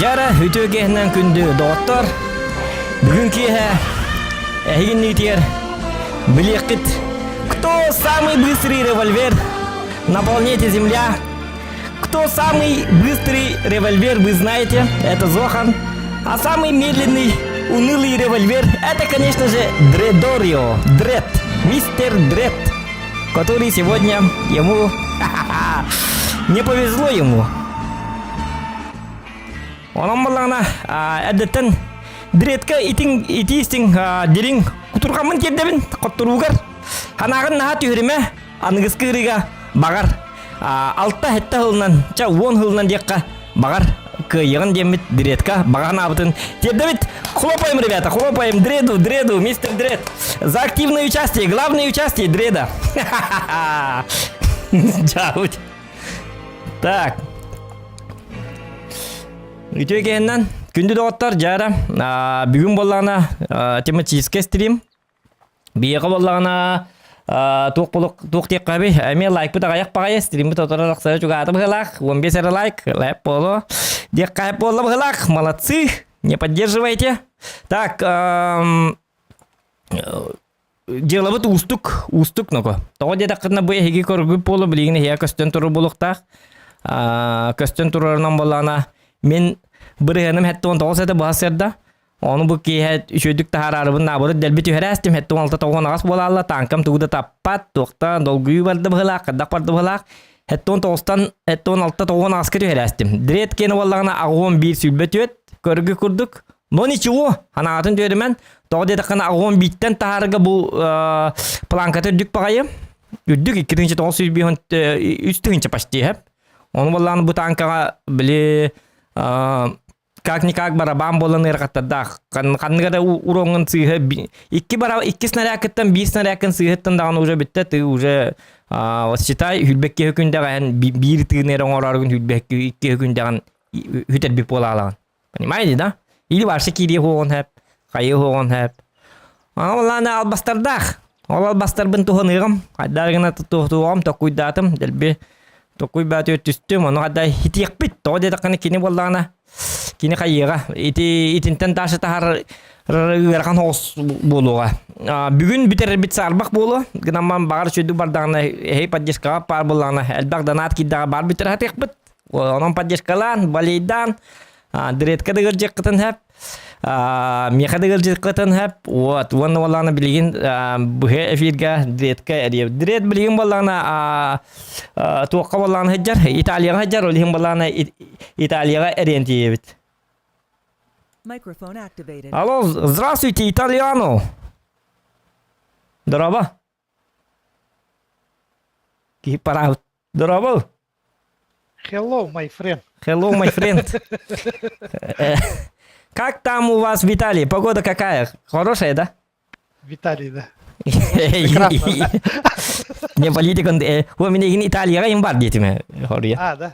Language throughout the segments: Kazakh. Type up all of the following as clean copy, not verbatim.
Жара үтөгеннен күнді доғыттар. Бүгін кейі әйгіннігітер білеқіт. Кто самый быстрый револьвер на планете Земля? Кто самый быстрый револьвер, вы знаете, это Зохан. А самый медленный, унылый револьвер, это, конечно же, Дредорио. Дред. Мистер Дред. Который сегодня ему... не повезло ему. Onun balağına әдеттен Дредке итистің дерің құтырғанмын кеддебін құттыруғар. Ханағын наға түйіріме анығыз күйріға бағар. 6-7 ғылынан, 10 ғылынан деққа бағар. Күйіғын демет Дредке баған абытын. Кеддебіт, хлопаем, ребята, хлопаем Дреду, мистер Дред. За активное участие, главное участие Дреда. Чаут. Так. Үтөгеннен күнді доғыттар жара бүгін болағына тематический стрим. Бейеғі болағына туқ тек қабы. Әме лайк бұта қаяқ бағайы. Стримі тұтырылық сәрі жүгі аты бұғылақ. 15 әрі лайк. Лайк болу. Дек қайып болу бұғылақ. Молодцы. Не поддерживайте. Так. Желабыт устук нұқы. Тоғы дедаққына бұй әйгі көргіп болу. Білігіне хия көстен тұру болуқтақ. Көстен тұрарынан болағына мен бірігенім хәтті 19 әті бағасырда. Оны бұл кейі үшөйдік тағар арыбын набыры дәлбет үйәрәстім. Хәтті 16-9 ағас болалла. Танкам тұғыда таппат, тоқтан, долгүйі барды бұғылақ, қаддақ барды бұғылақ. Хәтті 19-тан хәтті 16-9 ағасқа үйәрәстім. Дред кені болағына ағуын бір сүлбет өт, көргі күрдік. Но ничего, анағатын төремен. Тоғы дедіққана ағуын биттен тағарыға бұл планкаты үддік бағайы. Үддік 2-9 почти хәп. Оны болағына бұл танкаға білі как-никак барабан болан ырғаттадақ. Қанығада уроңын сыйғы. Iki снарякеттен 5 снарякын сыйғыттан дағын уже бітті. Ты уже считай хүлбекке хүкіндіған бір тығын ерің орарғын хүлбекке 2 хүкіндіған хүтәрбек бола алаған. Понимаете, да? Или баршы кейде хоғын әп, қайы хоғын әп. Оланы албастардақ. Ол албастар бұн тұғын ұғым. Қайдарғына тұғым, тоқуйдатым. Дәлбе Токуй бәті өттістім, оны қаддай хитиек бит. Тоғы дедіққаны кені болдағына, кені қайыға. Итінтен ташы тағар ғырған хоғыз болуға. Бүгін бітер бит сарбақ болу. Гынаман бағар сөйді бардағына, әй паддешкаға пар болдағына. Әлбақ данат киддаға бар бітер хатиек бит. Оның паддешкалан, балейдан, Дредка дығыр жек қытын әп. Меха дығыр жек қытын әп. Оны болдағына білген бұғы эфирға Дредка әреп. Дред білген болдағына туаққа болдағына хеджар, Италияға хеджар, олығын болдағына Италияға әрен тейбіт. Алло, здравствуйте, итальяно. Здорово. Кипарау. Здорово. Hello, my friend. Hello, my friend. Как там у вас в Италии? Погода какая? Хорошая, да? В Италии, да. Не политика, у меня in Италия им бар детиме. Хория. А, да.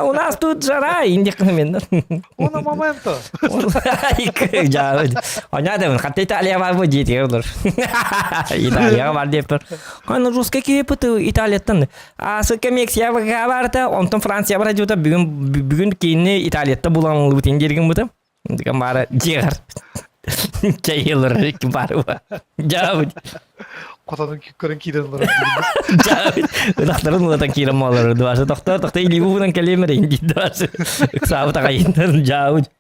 У нас тут жара, индик мен. Уно моменто. Понятно, хотя Италия бар bu дети olur. Италия бар деп тұр. Аны русский кепті Италияттан. Сыққа Мексикаға барды, онтан Франция бар жүті. Бүгін кейінне Италиятта болан өтен жерген бұты. Деген бары жегар. Чайылыр бары ба. Жауд. Котаның көрін кейден бар. Жауд. Дақтарын ұлатан кейрем олар. Дуасы доктор, доктор илі бұғынан кәлемір енді. Дуасы. Үксабы тағайындар. Жауд.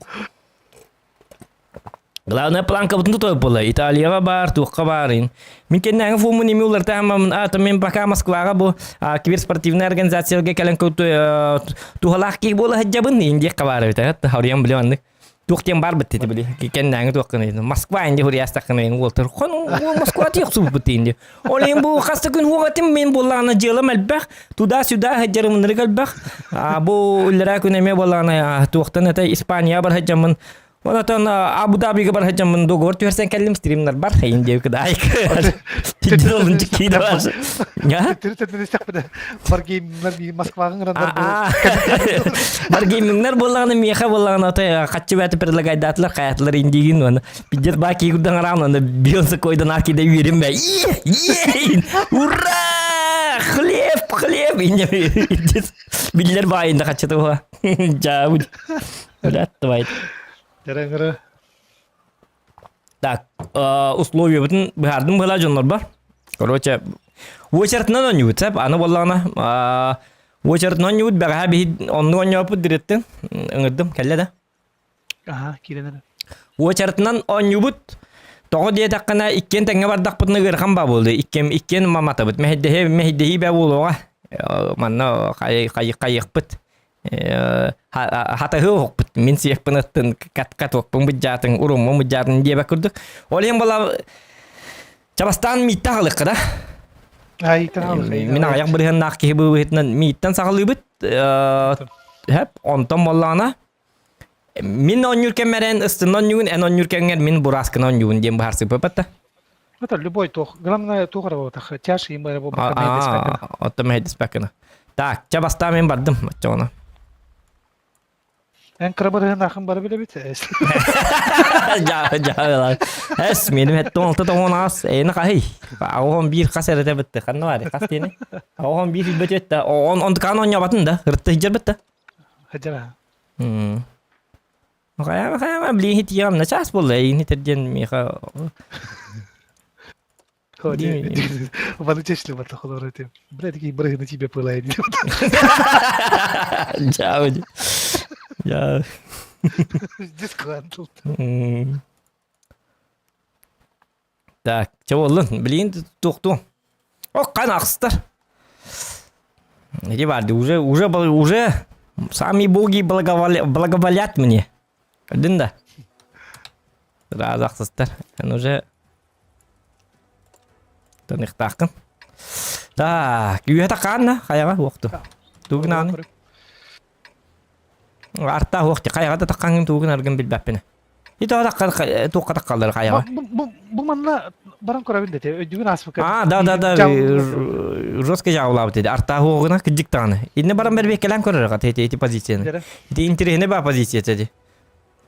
Главная планка вот той была. Италия бар, тухка барин. Мен кеннәң фуму неме улар тәмам. Мен пока Москвага бу киберспортивная организацияларга кәлән көтү тухалак ки бола хаҗабын инде кабары бит. Хавриям биләнди. Тухтем бар бит дип били. Кеннәң тухканы. Москва инде хурияс такны ултыр. Хон Москва тихсу бит инде. Олен бу хаста күн хугатым мен булланы җылым әлбәх. Туда-сюда хаҗарым ныргалбәх. Бу уллара күнеме булланы тухтаны та Испания бар хаҗамын. Ondan Abu Dhabi'ye kadar hacamın dogur tühersen kellim streamler var hayın diye kadar ayık. Ciddi olunca kıydı var. Ya? Tühersen istek bir de var game'ler bir Moskva'nın ranlar Var game'ler bolağını miyaha bolağını ataya kaççı batı perlagaydatlar hayatlar indigin onu. Bijet baki kudan aram onu Beyoncé koydan arkada yürüyüm be. Hurra! Хлеб! İnce biller bayında kaçtı o. Jauh. Udah tuh. Jarang-jarang. Так, условия бутын бардым бала жонлар бар. Короче, очереднан онют, сап, аны боллана. Очереднан онют, бага би онны оньяпы диреттен. Ыңырдым, келле да. Ага, киренер. Очереднан онюбут. Тоғы дие таққана иккен тәңе бардақ бұтны ғырхан ба болды. Иккен мамата бұт. Мехиддехи бә болуға. Манна қайық бұт. Хатагы оқпыт. Мен сияқпын ыттын кат оқпын бұджатын, ұрымы бұджатын дие бәкірдік. Ол ең бола Чабастан миттан қалық қыда. Миттан қалық. Мен аяқ бірген нақкеге бұғытынан миттан сақылы бұт. Онтан боллағына. Мен он юркен мәрен ыстын он югін, ән он юркенген мен бұраскын он югін дем бұхарсы pëпәтті. Это любой тух. Главное тух работа. Тяжкий им работа. Отта мәйдіс бәкіні. Так, Чабастан мен бардым. Отчауна. En krabırığın akın barı bile bit. Jauh. Benim hette olta toğun az. Eni qahi. Ağam bir qasar ete bitti. Qanna var? Qas teni. Ağam bir filbet etti. On kan on yabatın da. Hırttı hicir bitti. Hicir ha. Qayama bilin hit yam ne ças boldu. Ini terjen miha. Bana çeşitli batı olur etim. Biledi ki bırığını çiğbe pılaydı. Jauh. Ya. Disgruntled. Так, чего лын? Блин, тухту. О, канахстар. Эти варды уже сами боги благоволят мне. Один да. Разахстар. Он уже танихтакан. Так, юятакан на, хаяга вақту. Тугнаны. Арта хоқти қайғада таққанын туғын аргын білбәппені. Ито туққа таққалдар қайға. Бұл манна баран көра білді те, өйдігін асып көр. Да. Жорстка жауылабы деді. Арта хоғына күджік тағаны. Идіне баран бәрбек кәлән көрірға тети позицияны. Ити интерегіне ба позиция деді.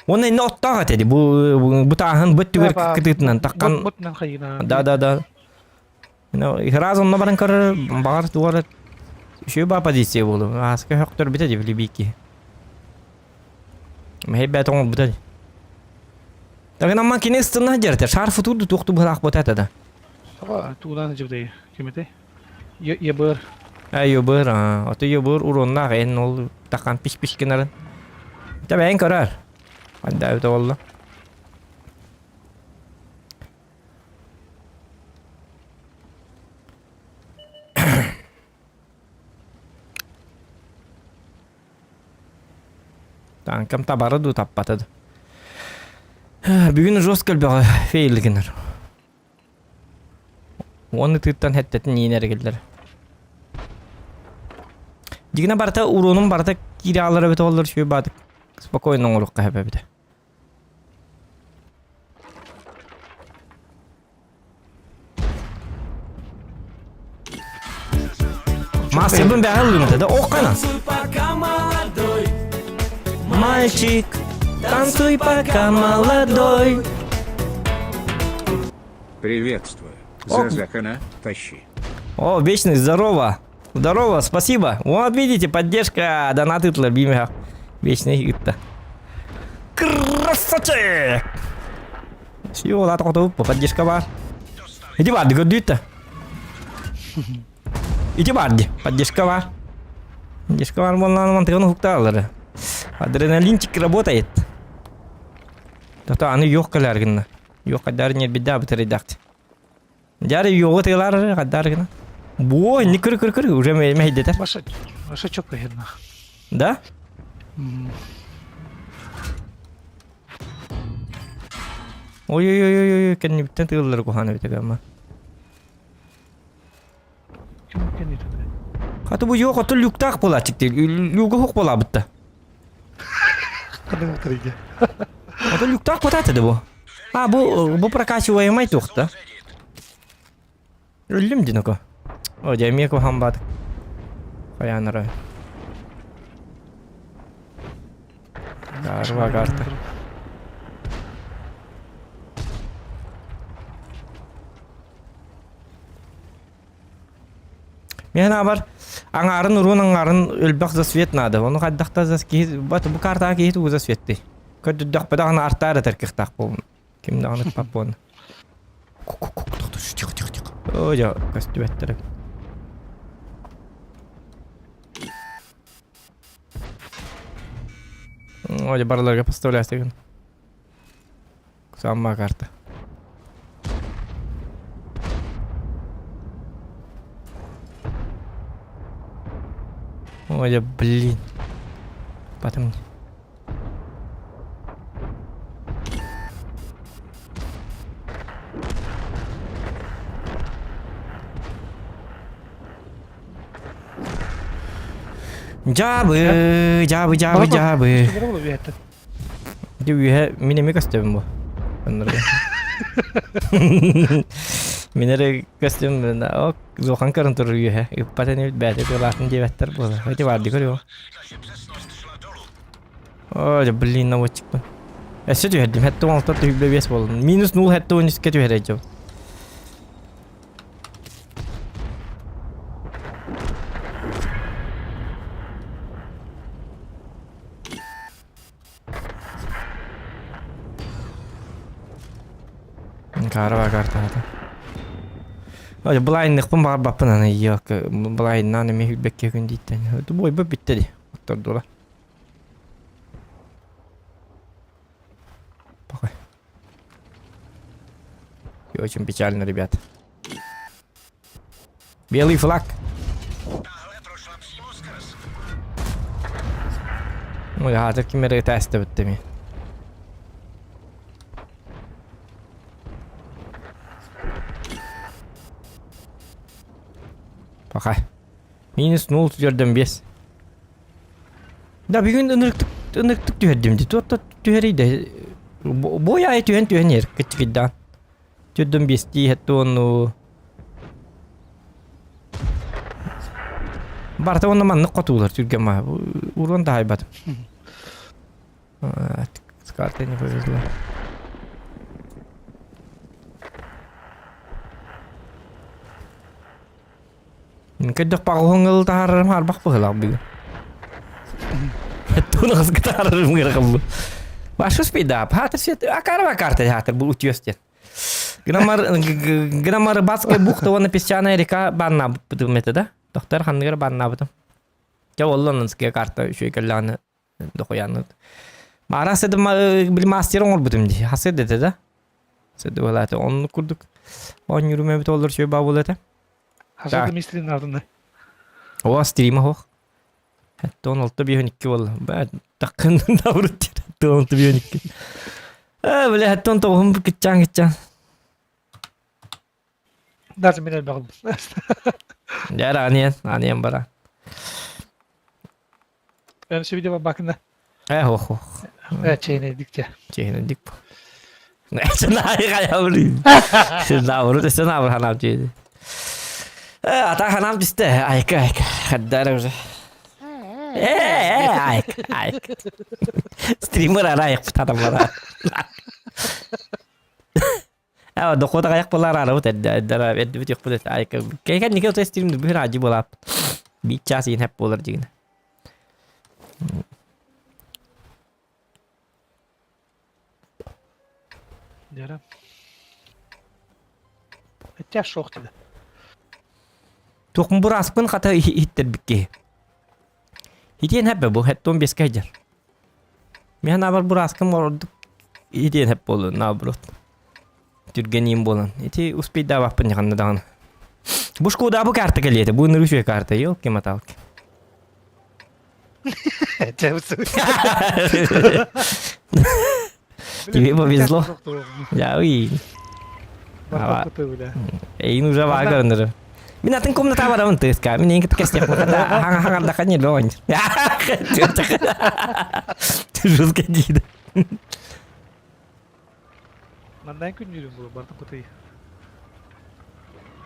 Оны инне оттаға деді. Бұ тағын бұт түгер күтітінен таққан. Бұтынан қайына. Да. Хираз онына баран көрір. Бағар туғары. Шөй ба позиция болу. Асқа хоқтыр біті де білібейкі. Мехебе тоң бутады. Тагын амман кине стына жерте. Шарфы турду тоқту бұлақ ботады да. Саба туғдан жібдей. Кеметей? Ебір. Ебір. Оты ебір уронна ғайын ол таққан пиш-пиш кенарын. Таба әйін көрір. Анда өті олды. Танкам табары ду таппатады. Бүгін жорстка бағы фейлігінер. Оны тыттан хәттетін енер келдер. Дегіне барта уронun барта кире алыр бет олар шөй бадық. Спокойно оңырыққа әбі беді. Мастер бәғыл да оқана. Мальчик, танцуй пока молодой. Приветствую. За закона тащи. О, вечный, здорово. Здорово, спасибо. Вот видите, поддержка донаты тлабимя. Вечный гитта. Красавчик! Все, ладно, готов, поддержка бар. Иди барды, годуйта. Иди барды, поддержка бар. Поддержка бар, молна, мантыганы хукталары. Адреналинчик работает. Тата аны yok kalargınna. Yok kadar ne bir daha bitirdikti. Jarı yok tılar kadar gına. Bu ne kır уже мейдете. Ваша çok приємно. Да? Ой, kan bitten tığlar kohana bitega ama. Kim kendi tadı? Katı bu yok atıl yuktak bola çıktı. Yugu huk bola bitti. Kadın kırıcı. Atıl yuktak bola tadı bu. Ha bu прокачиваемый тухта. Ölüm dinako. O cemiye ko ham bat. Kayanara. Karva karta. Мен абар аңарын урун аңарын өлбак за свет надо. Оны каддакта за ки бат бу карта ки ту за светти. Көддүк бадагына артары теркихтак бул. Кимде аны папон. Тихо. Ой, я костюбеттер. Ой, барларга поставляйся деген. Сама карта. Ой, блин. Потом. Жабы. Что было бы это? Дюе минеме костюм бу. Минере костюм да ок зохан каран туруе. Иппатени бәте белатын дебеттер булды. Хәйти барды көрү. Ой, блин, наводчик. Эссе дүйдим. Хәтта он тот хүбле бес болду. Минус 0 хәтта 13 ке дүйрәҗә. Карва карта. Ой, блайндык бу бар бапынан yok. Блайндан эме хүлбекке күн диттен. Ту бой бу битти. Оттордула. Пока. И очень печально, ребята. Белый флаг. Ну, я таки мере тесты биттими. Пока. Минус 0 түйерден 5. Да, бүгін ынырықтық түйердім де. Тот түйерейді. Бой ай түйен ер. Кітігіддан. Түйерден 5 дей. Хәтті оны... Барта оны маннық қатулар түрген ма. Урон да айбатым. С картой не повезло. Kedok pakungel tahar harbak pula bigo. Itu nak sekitar mengira kamu. Masuk sepeda apa? Hater sih. Akar teh hater bulu ciosnya. Gramar basket buku tuh warna piscana Erika banna betul metode. Dokter handigar banna betul. Jauh Allah nanti karta şu ikalana dokuyan. Marah sedih beli master orang betul ni. Hasil deh dah. Sedih lah tu. Onu kurduk. On yürüme betul olur şu babu lete. Hazırda mistrin ardında. O stream'a hoş. Hatta 16 bir 12 valla. Ben takın davranış. Hatta 16 bir 12. Böyle hatta 16 gideceksin. Dersin minel bakalım. Ya aniyen bara. Ben şu videoya bakın da. Hoş. Evet çeyne dikçe. Çeyne dik bu. Ne sen hayır kayalı. Sen davranış sen davranış hanım çeyne. Ата ханам düştü. Ayka. Haddara уже. Ayk. Streamer arayık bu adam bana. Ya dokuda kayak polar arau dara eddi yok bu da ayka. Kayak nikah tuh stream bir acı bolap. Bir çasin hep polar jigin. Yarım. İhtiyaç çok dedi. Tokum buraspın kata hittir bikke. Hitiyen hep bu het 15 kajar. Mihan abar buraskım ordu hitiyen hep bolu nabrot. Türgenim bolan. Iti uspida vapın yakanna dağın. Bu şkoda bu kartı geliyeti. Bu nırışıyor kartı. Yok ki matal. Cevsu. Тебе повезло. Ya iyi. Bak kutu bile. Ini udah wagar bener. Minatın komnata var ama tıs ka. Minin kita kesnya kata hang dakanya doang. Ya. Terus kayak gitu. Mandan gün yürüyorum bu bardak kutuyu.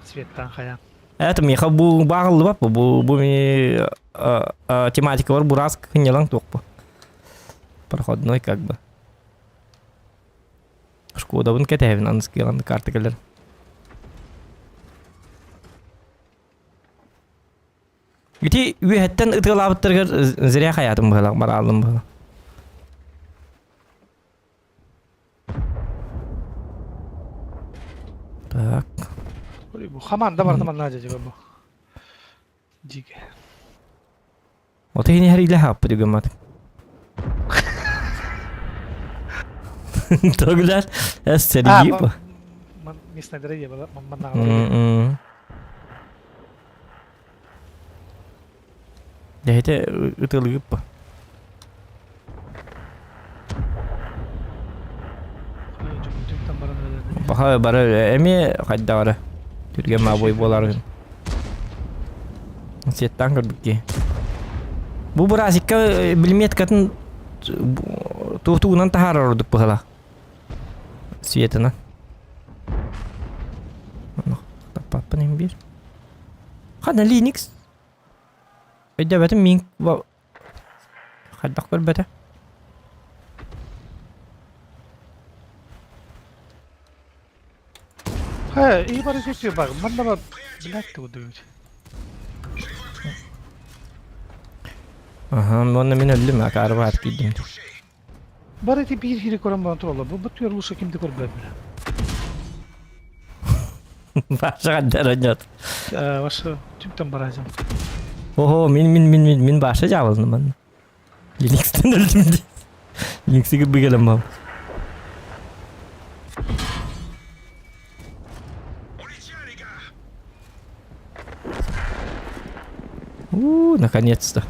Svettan kayan. Evet mi bu bağlı bak bu тематика var burası kınyalan tok bu. Проходной как бы. Шкода бун кетевин анский ланды карты келер. Гити үһеттен ытылабыттыргар зиря хаятым бала баралым бала. Так. Bu hamanda var zaman naca acaba bu. Jige. Ote ini hari lah apa juga mat. Toglar. Seri gibi. Man misnedere ya bala man na. Ya itu ıtılı gibi. Baha bara emi kadda var. Türkiye maboy bolar. Setten gördük ki. Bu birazcık bilmeyet kadın tuğtuğundan tahar olduk bu hala. Siyetine. Tapat benim bir. Kana Linux. Ede betim mink va. Hadak ver bete. He iyi bari seçiyor bak. Man da black to do. Aha, onunla min öldüm ya karı var gittim. Bari ti bir hiri koran kontrol. Bu batıyor ulusa kimdi kor böyle. Başka kadar önce. Başka tümten barajım. Oho min başa cevazdım ben. Linux'ten öldüm diye. Linux'e gibi gelemem. Наконец-то.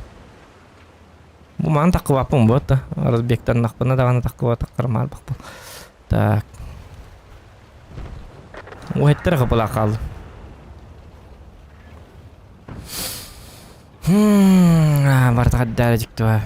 Bu mana takı vapım bu da. Разбек'ten nakbına da bana takı takırmal bak bu. Tak. O hettere kapıla kaldı. Var tak daracık da.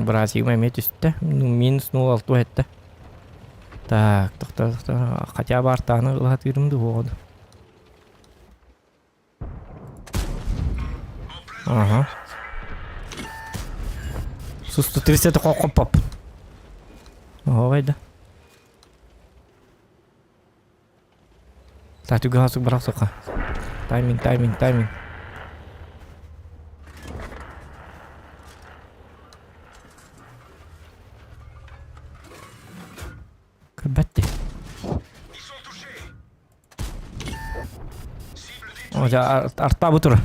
Berhasil memet üstte. Minus 06 hette. Так, хотя бы артаны ылатырымды болды. Ага. Sus 130 kokop pop. Ой, да. Так, juga masuk berapa suka. Timing. Бәтте. О, жа артта бутур.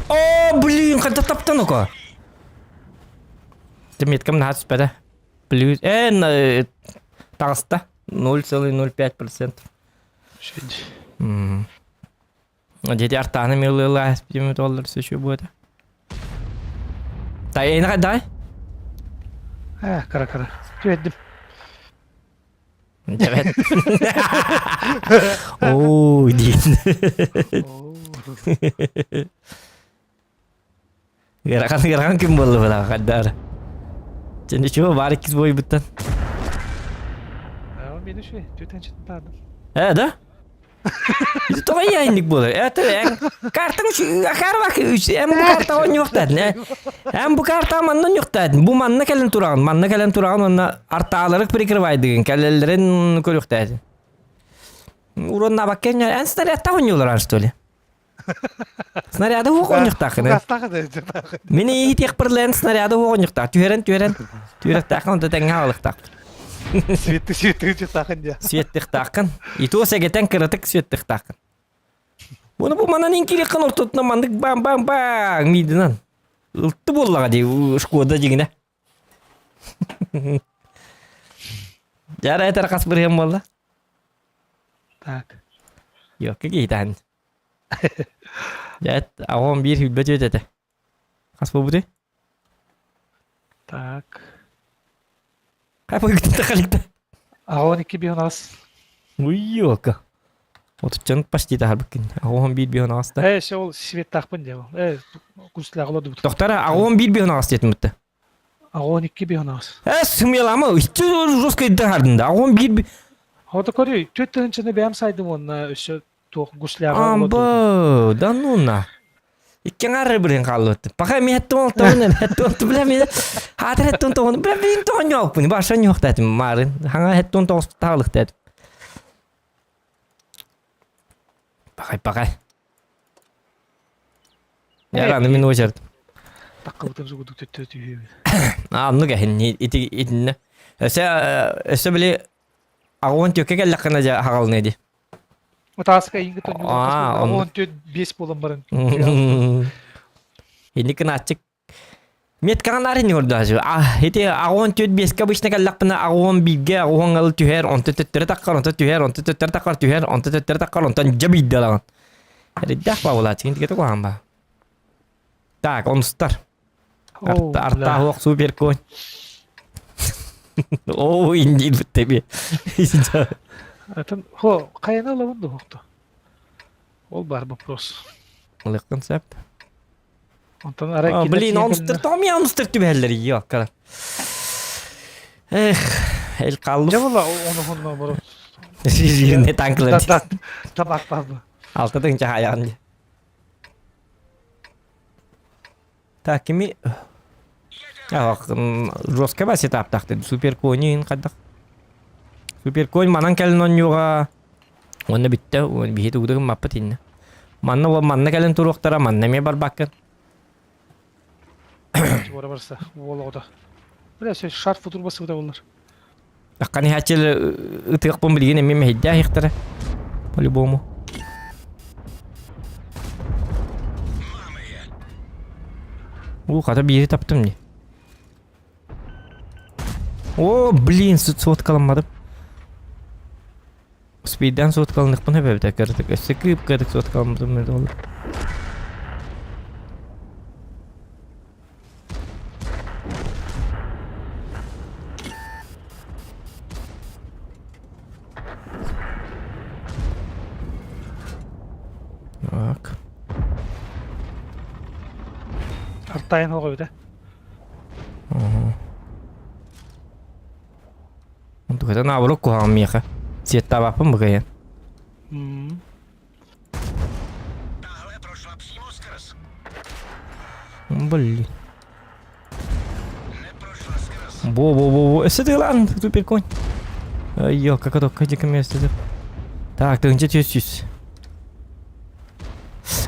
О, блин, когда таптан око. Меткам на спеда. Плюс таста 0,05%. Шеди. Jadi артаны миллион $50 еще будет. Та ена кадай? Kara. Tüyeddim. Evet. Oo, değil. Gerakan kim bollu bala kaddar. Şimdi şu var ikiz boyu buttan. Ama beni şu tüten çıtmadım. Da? Itu toka yayınlık bolur. Evet en kartın şu akar bak hem bu karta on yok dedin. Hem bu karta mandan yok dedin. Bu manna kelen turağın. Manna kelen turağın onna artağalarık birikirvaydıgın. Kellerin körük dedin. Uronna bakken en snaryata oynuyorlar anstoli. Snaryada huk oynuyor takın. Gastaka da. Meni hit yakpırlayan snaryada huk oynuyor tak. Tüheren. Tüheren takın onda tenge alık tak. Sweet çıtakın ya. Svettik takın. Itu segeten kırıtık svettik takın. Bunu bu manan inkiri kan ortatına mandık bang midinan. Iltı bollaga diye şkoda jigine. Jara eter kas berhem bolla. Tak. Yok ki tan. Jet awon bir hübbe jete. Kas bu de. Tak. Kay bu gitti takalikta. Ağon 2 bir nas. Uy yok. Otucan pasti tahal bikin. Awon bir hasta. Şey ol sweet takpın diye. Kurslar oladı bu. Doktora awon bir hasta etmette. Ağon 2 bir nas. Смелама, işte Ruskayı dağardında. Awon bir Orada koruyor. Tüten içinde benim saydım onunla. Şu kurslar oladı. Ambo, danuna. Ikan arre biren kallotte. Pakai mi hetto oltonen, hetto olto bela mi. Hater hetto olto, bela mi to nyok puni, bahasa nyok tadi marin. Hanga hetto olto talık tadi. Pakai. Ya kan min ujar. Takıldım şu kudu tütü. Amnu gahin iti ne. Ese bile awon tyoke gellakana ja hagal nedi. O taska ingi to. Aa, Ağon tüt 5 bolum barın. Ini kena cek. Miet kan ari ni orda aja. Itu awon tüt beska bisna gellakna awon bigge awon gal tüher on tüt takar on tüher on tüt takar tüher on tüt takar on tan jabid dalan. Jadi dah bawa cing kita ko hamba. Tak on star. Arta hoq super coin. Oh inji tebi. Atan ho kayana alavundu hoktu. Ol bar bu pros. Oleh konsept. Ondan ara Beli on star tam ya on star tüberleri yok kala. El kallı. Ne valla onu baro. Ne tanklar. Tabak bab. Altta cahayaan. Tak kimi ya Roska basi tap tak super coin kadak. Super coin manan kalen on yoga. Onda bitti. On bihi tuğdu mapatin. Manna kalen turuqtara manna me bar bakkan. Bora barsa. Valla o da. Böyle şey şart fotoğrafı da onlar. Akkani hachil itiq pun bilgin emme hidda hiqtara. По-любому. Kata biri taptım ne? Блин, сот kalamadım. Speed'den sot kalındık bunu hep tekrardık. Sıkıp kırdık sot kalamadım ne olur. Bak. Arttayın hoğu da. Untuk kita nak boleh kuham ya kah? Siapa apa mbak Beli. Bo. Setelan super coin. Ayo kakak tok aja kami setelan. Tak tengce tüs.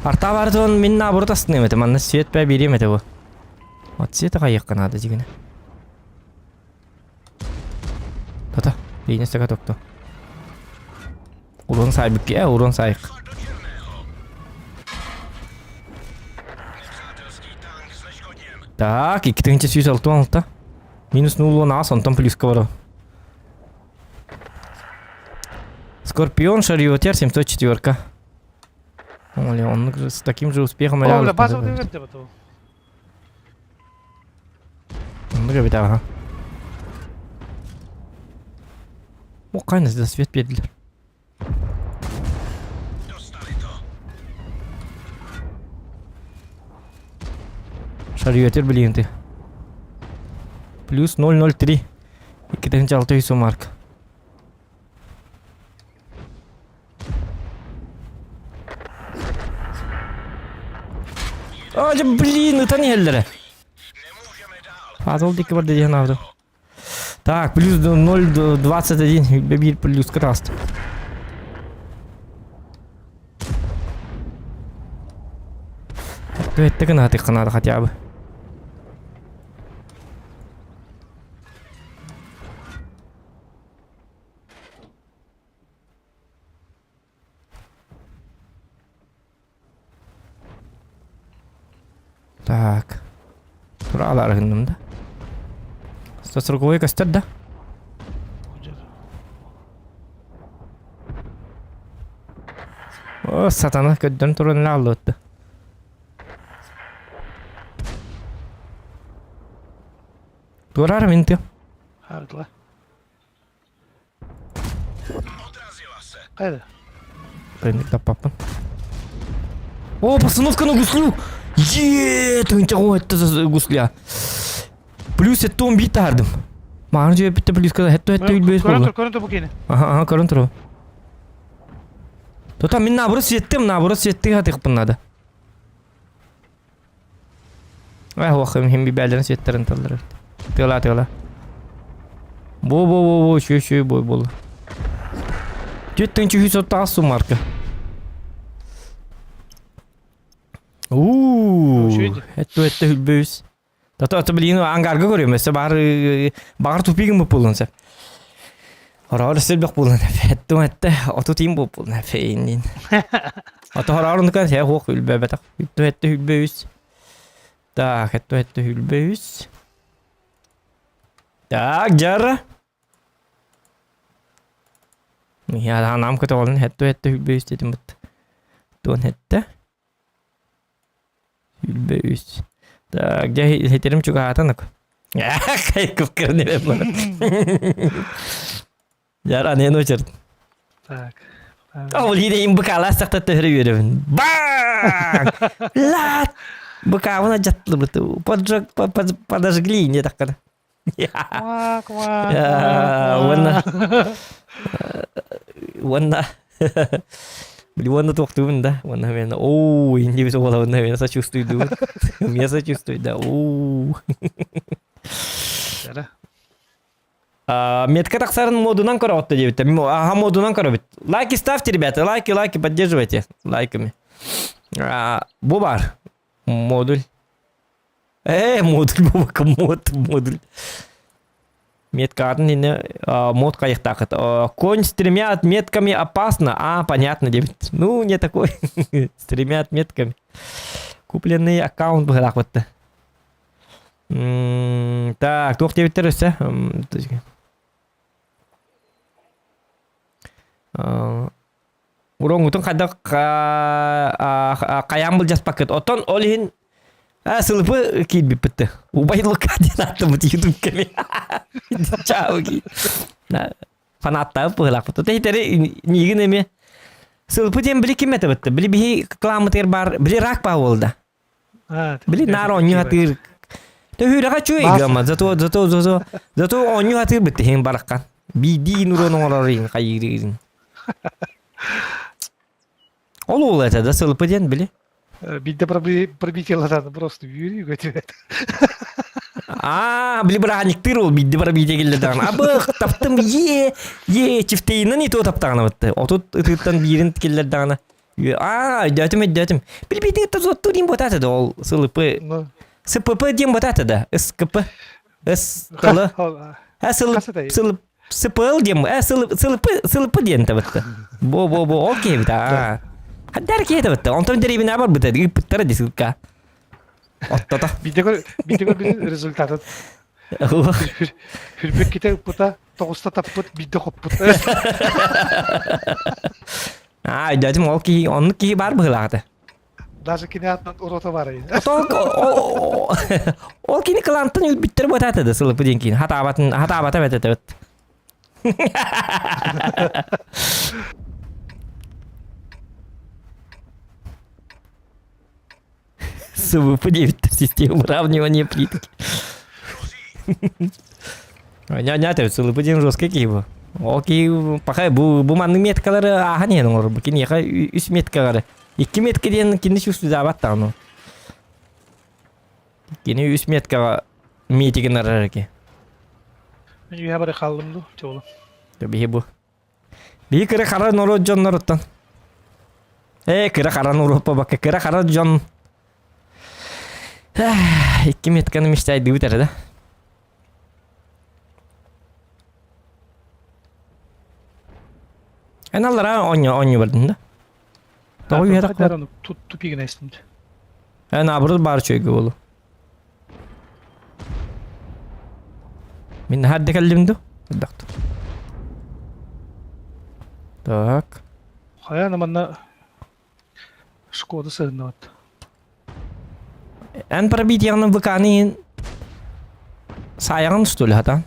Arta vardı on minna burada sınırmete. Manna siyet be birimete bu. At siyete kayak kanada jigine. Tata, linya saka tok. Urun sahip ya, urun sahip. Так, и китайцы все золото. Минус 0 у нас, он там плюс кого. Скорпион, шариотер, 704. Он с таким же успехом. О, база удивит тебя то. Он любит, ага. О, кайна, за свет педлер. Шарьетер билинти. Плюс 003. 2600 сом марк. Aa, блин, это не хеллере. Фазол дики бар деген авду. Так, плюс 0,21. Бебир плюс краст. Это канаты канада хотя бы. Так. Туралар гындым да. 140 костер да? О, сатана көддөн туран алды. Турар минти. Hardla. Қайда? Рынок таппаппын. О, постановка на гуслю! Тынча это гусля. Плюс это он битардым. Маған же бітті плюс каза. Это үлбейс болды. Көрінті бұл кені. Ага, көрін тұру. Тота, мен набыры светті қатықпын надо. Уақым, хем бибәлерін светтерін талдырыр. Тыла. Бо, шөй бой болды. Түйттің 230 сум марка. Это үлбейс. Тота, блин, ангарга көрем. Бағар тупигім бұл болын сәп. Хорар сәлбек болын. Это оту тим бұл болын. Фейнин. Ата хорарын дұқан сәй хоқ үлбәбәтақ. Это үлбейс. Так, это үлбейс. Так, жарра. Я анам көті олын. Это үлбейс дедім бұд. Тон это. Үлбейс. Так, где хитерим чуга атанок. Кайков кырнеле бана. Жара не ночер. Так. Ол хидейм быкаластакта төхрі беремін. Баң! Лат! Быкавына жаттылы бұты. Подожгли, не таккана. Ванна. Блин, вон тоқтуын да, вон мен. Оу, инде біз оғалауын да мен сочувствую. Мен сочувствую, да. Оу. Метка тақсарын модунан кора отты дебет. Ага, модунан кора бит. Лайки ставьте, ребята, лайки, поддерживайте лайками. Бу бар. Модуль. Модуль. Метка мод каяқтақыт. Конь с 3 метками опасно. Понятно, дебет. Ну, не такой. С 3 метками. Купленный аккаунт был так вот. Так, тоқ дебеттер өсі. Урон ұтын қадақ қаян бұл жас пакет. Отон олейін сылыпы кейбіп бітті. Убайлық координаты бұты ютуб кәме. Чау кей. Фанаттағы бұғылақ бұты. Тәйтері неген әме. Сылыпы дем білі кеметі бітті. Білі бігі кламытыр бар. Білі рак ба олда. Білі нар оню хатыр. Тәхүйраға чөй гама. Зато оню хатыр бітті хен бараққан. Бидейін ұрон оңырарың қайырың. Ол это, да, сылыпы ден білі? Бидде пробителерді просто үйрей көтіреді. Білі бірағаниктыр ол бидде пробите келдердіған. Абық, таптым, чифтейінен ето таптағына бітті. Отут ұтыттан бірін келдердіғана. Өйдәтім. Білі бейді тұзотту дейін ботаты да ол сылыпы. СПП дейін ботаты да. СКП. С-қылы. Сыпыл дейін. Сылыпы дейін табытты. Бо, окей біті. Хаддар кейті бітті. Онтан дәрейбін абар бітті. Бұттары десілка. Оттата. Бидде көр результаты. Хүрбек кете бұта, тоғыста таппыт, бидде қоппыт. Өйдәтім ол кейі, оның кейі бар бұғылағды. Даже кене атынан ұроты бар ейін. Ол кейіні қылантын үлбіттір ботатыды сылыпы ден кейін. Хата абата бәтеті бітті. СВП девиттер система выравнивания плитки. Нятып СВП ден жестко кейбі. Окей, пақай бұл манның меткалары аға ненің ұры. Бұкен еқа 3 меткалары. 2 меткаден кені шүсті забаттағыны. Кені 3 меткаға метеген арар еке. Ben üye bari kaldım da. Çoğulu. Bihi bu. Bihi kira kara noro John norutan. Kira kara noro pa bakka kira kara John. 2 metkanım işteydi bu terede. Analara onyo verdin da. Doğru ya da. onu tupigine estimdi. Nabırız bar çöygü bolu. Min hadde kallimdu. Daktı. Так. Хая наманна Шкода сырында вот. En пробитияның выканы саяғын үстілі хата.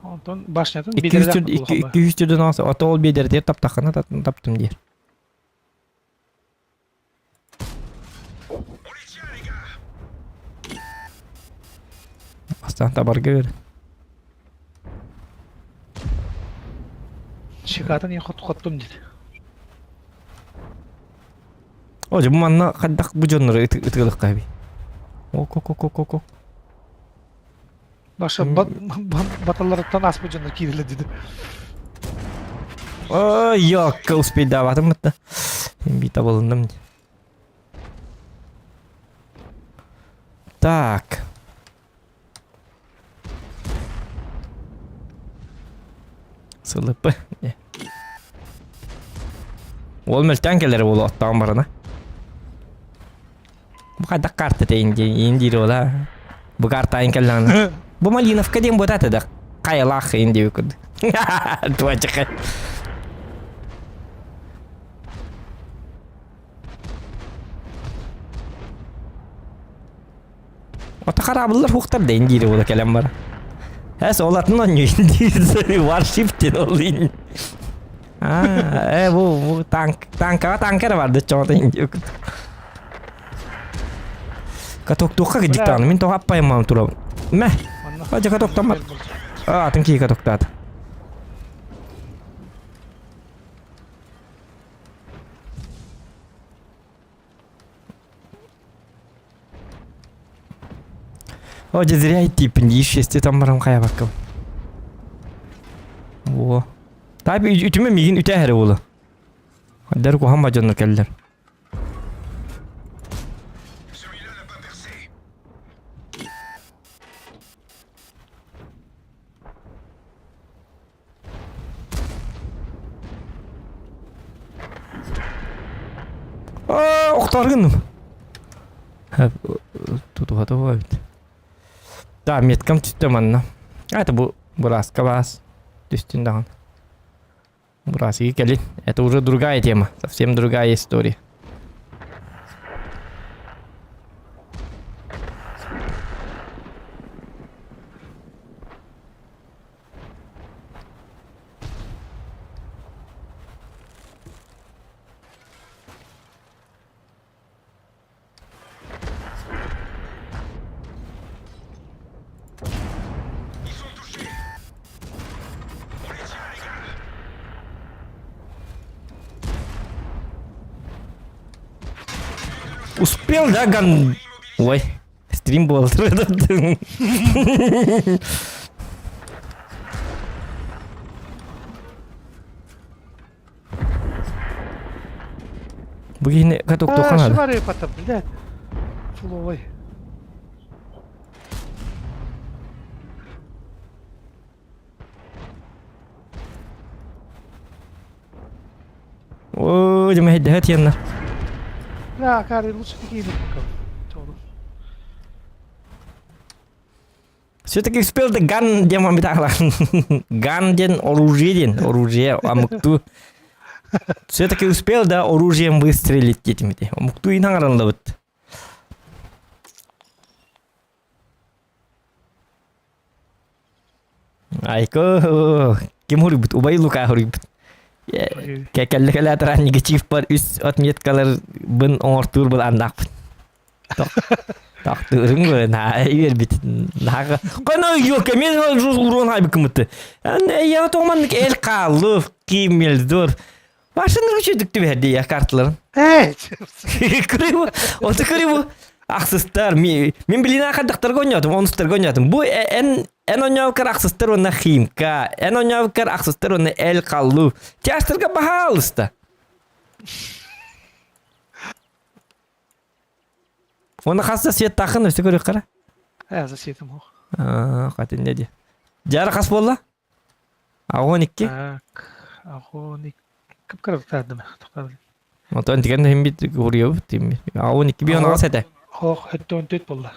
Ondan başlayalım. 200 türden alsa. Ota ol beder der taptaqına taptım der. Aslan tabarga ver. Şikayeten iyi kottum dedi. Oca bu manna kaddak bu jonları ıtıgılık kabi. Ok. Başka batallardan as bu canlı kirile dedi. Yok, успеть даватым это. Бита болындым. Так. Сылыпы. Ол мөлтәңкелері болу аттаған барына. Бұл қайдақ карты дейіндері ола. Бұл карта айынкелләңі. Бұл Малиновка дейін бұд да қайылақ енді өкірді. Туачықы. Ота қарабылар хуқтар дейіндері ола кәлем бар. Әс олатын он енді var shift'in olayın. Bu tanker vardı çoğunta indi öküt. Katok tukka geciktanı min toh apa yang turun. Meh. Aja katok tamat. Atın ki katok tat. Aja zirya tipin işte tam baram kaya bakalım. Во. Tabi ütüme migin üte here ola. Der ko hamma jonno keller. Oktargınım. Ha, tutu var. Da metkam tuttum anna. Это burası kabas. Üstünden. Burası gelin. Это уже другая тема. Совсем другая история. Успел, да, ган... Ой, стрим был. Bugün katok Şu dokanadı. var ya patap, блядь. Фуловой. О, дема хеддет yanına. Да, Кари, лучше такие bakalım. Çoğulu. Все-таки успел да ган дема битахла. Ган ден оружие, а мукту. Все-таки успел да оружием выстрелить детьми. Мукту и награнла вот. Айко, кем хурибут? Убай лука хурибут. Кәкәлі кәлі атыран негатив бар үс отметкалар бін оңортур бұл андақ. Taktırın bu. Ver bit. Kana yok men urun hay bikmiti. Ande ya tomanlık el kallı kimildir. Başını rüçüdüktü verdi ya kartların. Evet. Kırıyor. Otu kırıyor. Aksızlar. Min bilina kadaktar gönyadım. Onustar gönyadım. Bu en onyavkar aksızlar ona himka. En onyavkar aksızlar ona el kallı. Çastırga bahal usta. Ona hassasiyet takın üstü görüyor kara. Ha zasyetim o. Katın ne diye. Jara kas bolla. Ağon iki. Ahonik. Kıpkırık tadım. Otan tiken hem bit vuruyor. Ağon iki bir ona sete. Oh, hette on tüt bolla.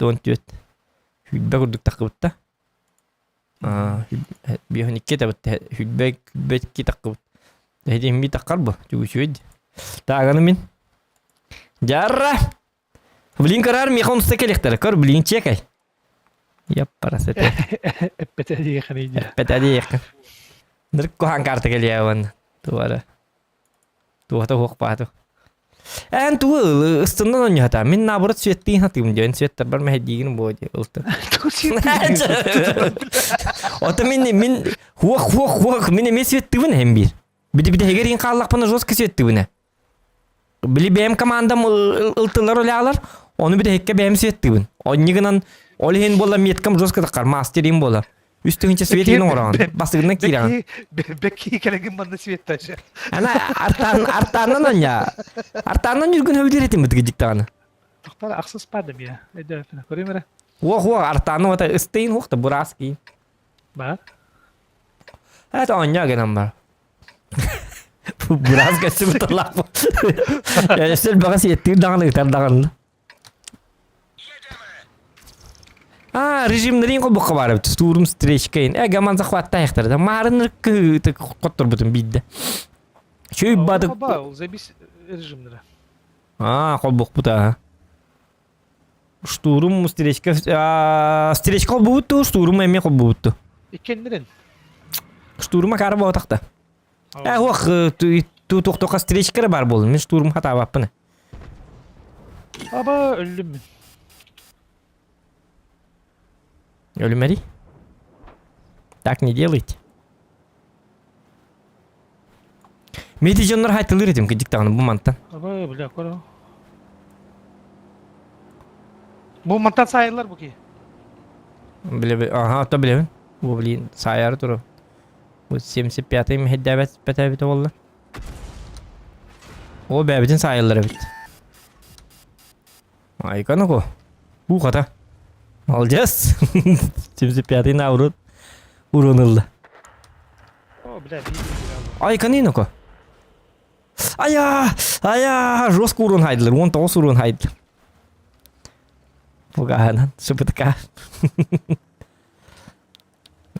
Don't do it. Hübbe kurduk takıbıtta. Bir on iki de hübbe iki takıbıt. Hedi hem bir takar bu. Çünkü şu edi. Tağını min. Jarra. Bilin karar mi yakın usta kelektere. Kar bilin çekay. Yap para sete. Epete diye kanıydı. Peta di yakın. Nırık kohan kartı geliyor yavan. Tuara. Tuata hok patu. En tu ıstınndan oynuyor hata. Min naburat süettiğin hatım diyor. En süetler bar mehediğin bu diye. Ota min huak min süettiğin hem bir. Bir de hegerin kallak bana joska süettiğine. Bili benim komandam ıltılar olalar. Onu bir de hekke benim süettiğin. Onygınan olihin bolla miyetkam joska takar. Masterin bolla. Üstünce süetiğin oran. Bastığından kiran. Bekki kelegin bana süet taşı. Ana artandan ya. Artandan yürgün hövdüretim bitigicik tane. Doktor aksız padım ya. Ne diyor efendim? Koruyum ara. Wah artandan wata isteyin hokta buraski. Bak. Evet anya genem var. Buras kaçı bitolak bu. Ya sen bakası yettiğin dağını gitar dağını. Rejimlerin ko bu kabar bit. Turum streşkeyin. Gaman zakwatta yaktar. Marın kı kottur bütün bidde. Şu badık. Baba, o zebis rejimlere. Ko buk bu da. Sturum streşke streşke bu tu sturum emme ko bu tu. İkendirin. Sturuma karba otakta. Hoq tu toqtoqa streşke bar bolun. Sturum hata bapını. Baba öldüm mü? Ölmedi. Так не делайте. Медижонlar haytılır edim ki diktanı bu mantan. Baba böyle koro. Bu mantan sayılır bu ki. Bile aha da bile. Bu bilin sayar duru. Bu 75'i müheddebet betebet oldu. O bebetin sayılır evet. Ay kanı ko. Bu kadar. Alacağız. 75'i navrut. Uğranıldı. O bile bir. Ay kanino ko. Aya, Rosk urun haydılar. On tos urun haydılar. Bu kahanan. Seperti kah.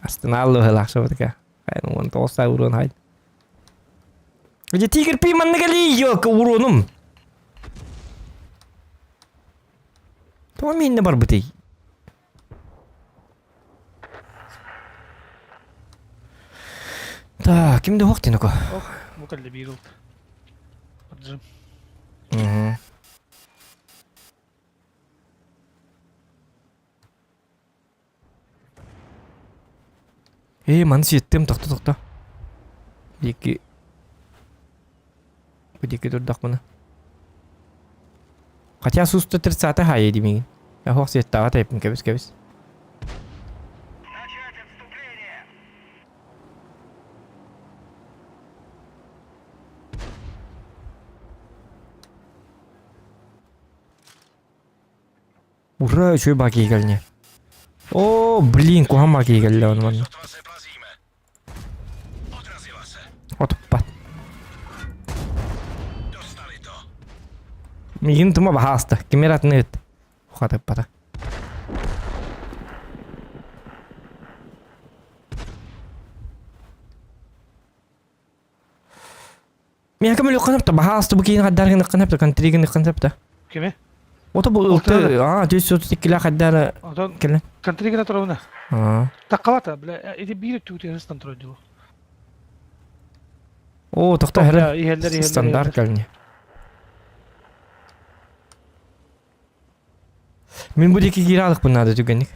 Aslında Allah lah seperti kah. Kayak on tos urun haydılar. Jadi tiger piman kali yo ke urunum. Tamam yine var bu tey. Ta kimde vaktin ko? Bu kadar bir oldu. Hadi. Mana sistem takta. Diki. Diki durdak mana. Хотя суста 30 хай дими. Я хох сет та тайп кебис. Ура, что баки гальне. О, блин, куха баки галля он ман. Вот пат. Мигин тума бахаста. Кемерат нет. Хата пата. Мия камел концепта бахаста букин гаддар концепта контригин концепта. Kime? O da bu ıltı. Düz söz tikila kadar Ondan kelle. kantrigina toruna. Aa. Takavata bile idi bir tütü hırstan tordu. O tokta her İhalleri standart gelni. Мен bu deki kiralık bunlar da tükenlik.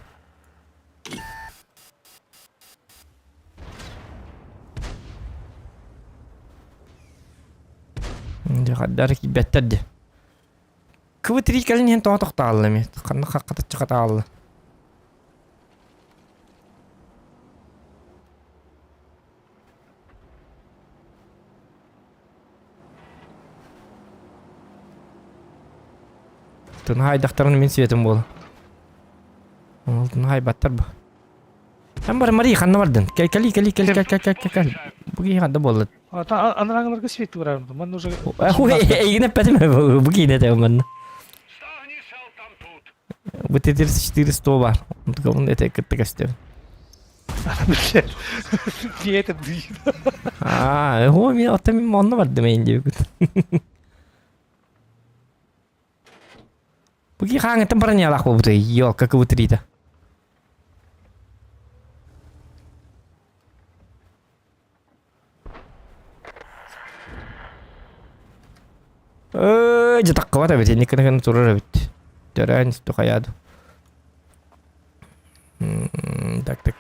Kadar ki better de. Kıvıtırı kalın hen toğa toqtağlı mı? Kanna hakkata çıkatağlı. Tın haydaktarın men svetim bol. Tın hay battar bu. Hem var mari kanna vardın. Gel. Bu ki hadda bollat. Anılarga sveti var armdı. Man уже... Hu egine petim bu ki ne temen. Bu tedir sıçtırı sto var. Onu da tek kıttık işte. Niye de değil. Hu mi atamın manna var demeyin diyor. Bu ki hangi temperan yalak bu butu. Yok kakı butrita. Jetak kuat abis ini kena turun abis. Jalan itu kayak tuh.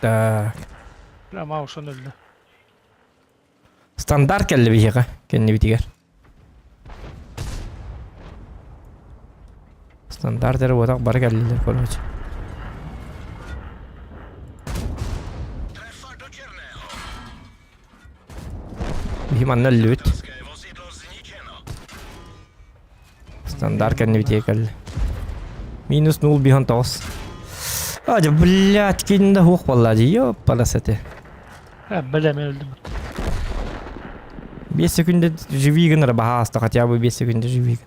Tak. Ama o son öldü. Standart kelli bir şey ka. Kendi bitiger. Standart der botak bar kelliler kolaj. Bir manna loot. Standart kendi bitiger kelli. Minus 0 bir hantos. Aja блядь, кинда хух vallahi yo palasete. Ha ben öldüm. 5 секунды живи гнара бахаста хотя бы 5 секунды живи.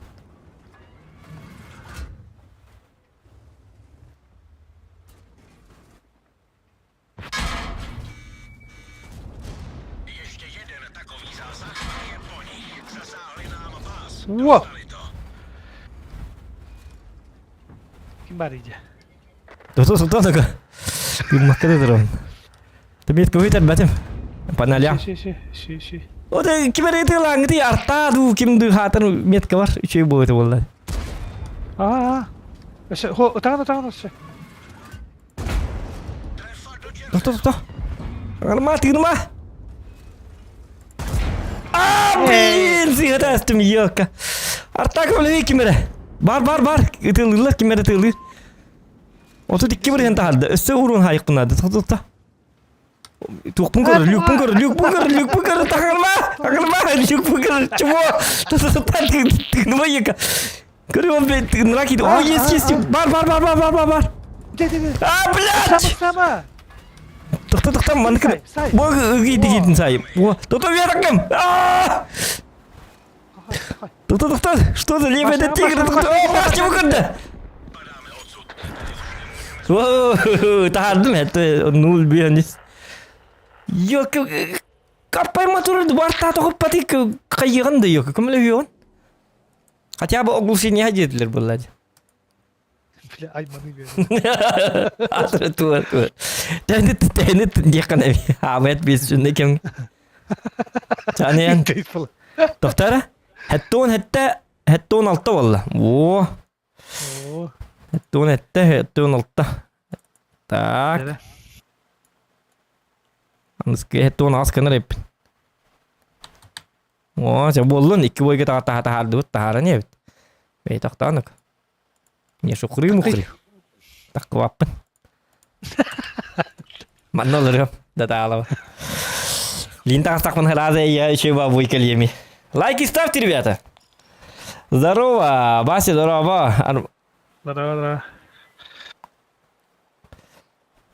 Wow. Kim var iyice? Tuh ka. Gimana kada drone. Tapi itu kita batem. Panalya. Şey. O da kime itu lang itu arta du kim du hatan met ka var. Üçü bu itu vallahi. Aa. Şey, tangan şey. Tuh. Mati rumah. Bin sih ada astum yok. Arta ka boleh kimera. Bar. Itu lullah kimera itu. Otu dikki bir henta halde. Össe urun hayık bunlardı. Tuh. Luk bunker. Takılma. Luk bunker. Çubuğa. Tuh. Tıkınma yıka. Görüyorum ben. Nrak idi. Oh yes. Bar. Gel. Блядь. Sama. Tuh. Manıkın. Bu gidin sayım. Tuh bir takım. Tuh. Что за левая тигр? Башки выконда. Tahardım hatta nul bir anis. Yok kapay motor duvar tato pati kayıgan da yok. Kamu leviyon? Hatta bu okul sini aja edilir bullaca. Bile aymanı görüyor. Atır tuh. Tenet dia kan evi. Ahmet biz şimdi kim? Çanayan. Doktora? Hetton altta valla. Oo. Hetton altta. Tak. Anız ki hetton az kanır hep. Oo, sen bollun iki boy kita tahar dut taharan ya. Bey taktanak. Ya şukri mukri. Tak kuapın. Mana olur ya? Datala. Линтах так понравился, я еще бабу кальями. Лайки ставьте, ребята. Здорово, Бася, здорово. Здорово.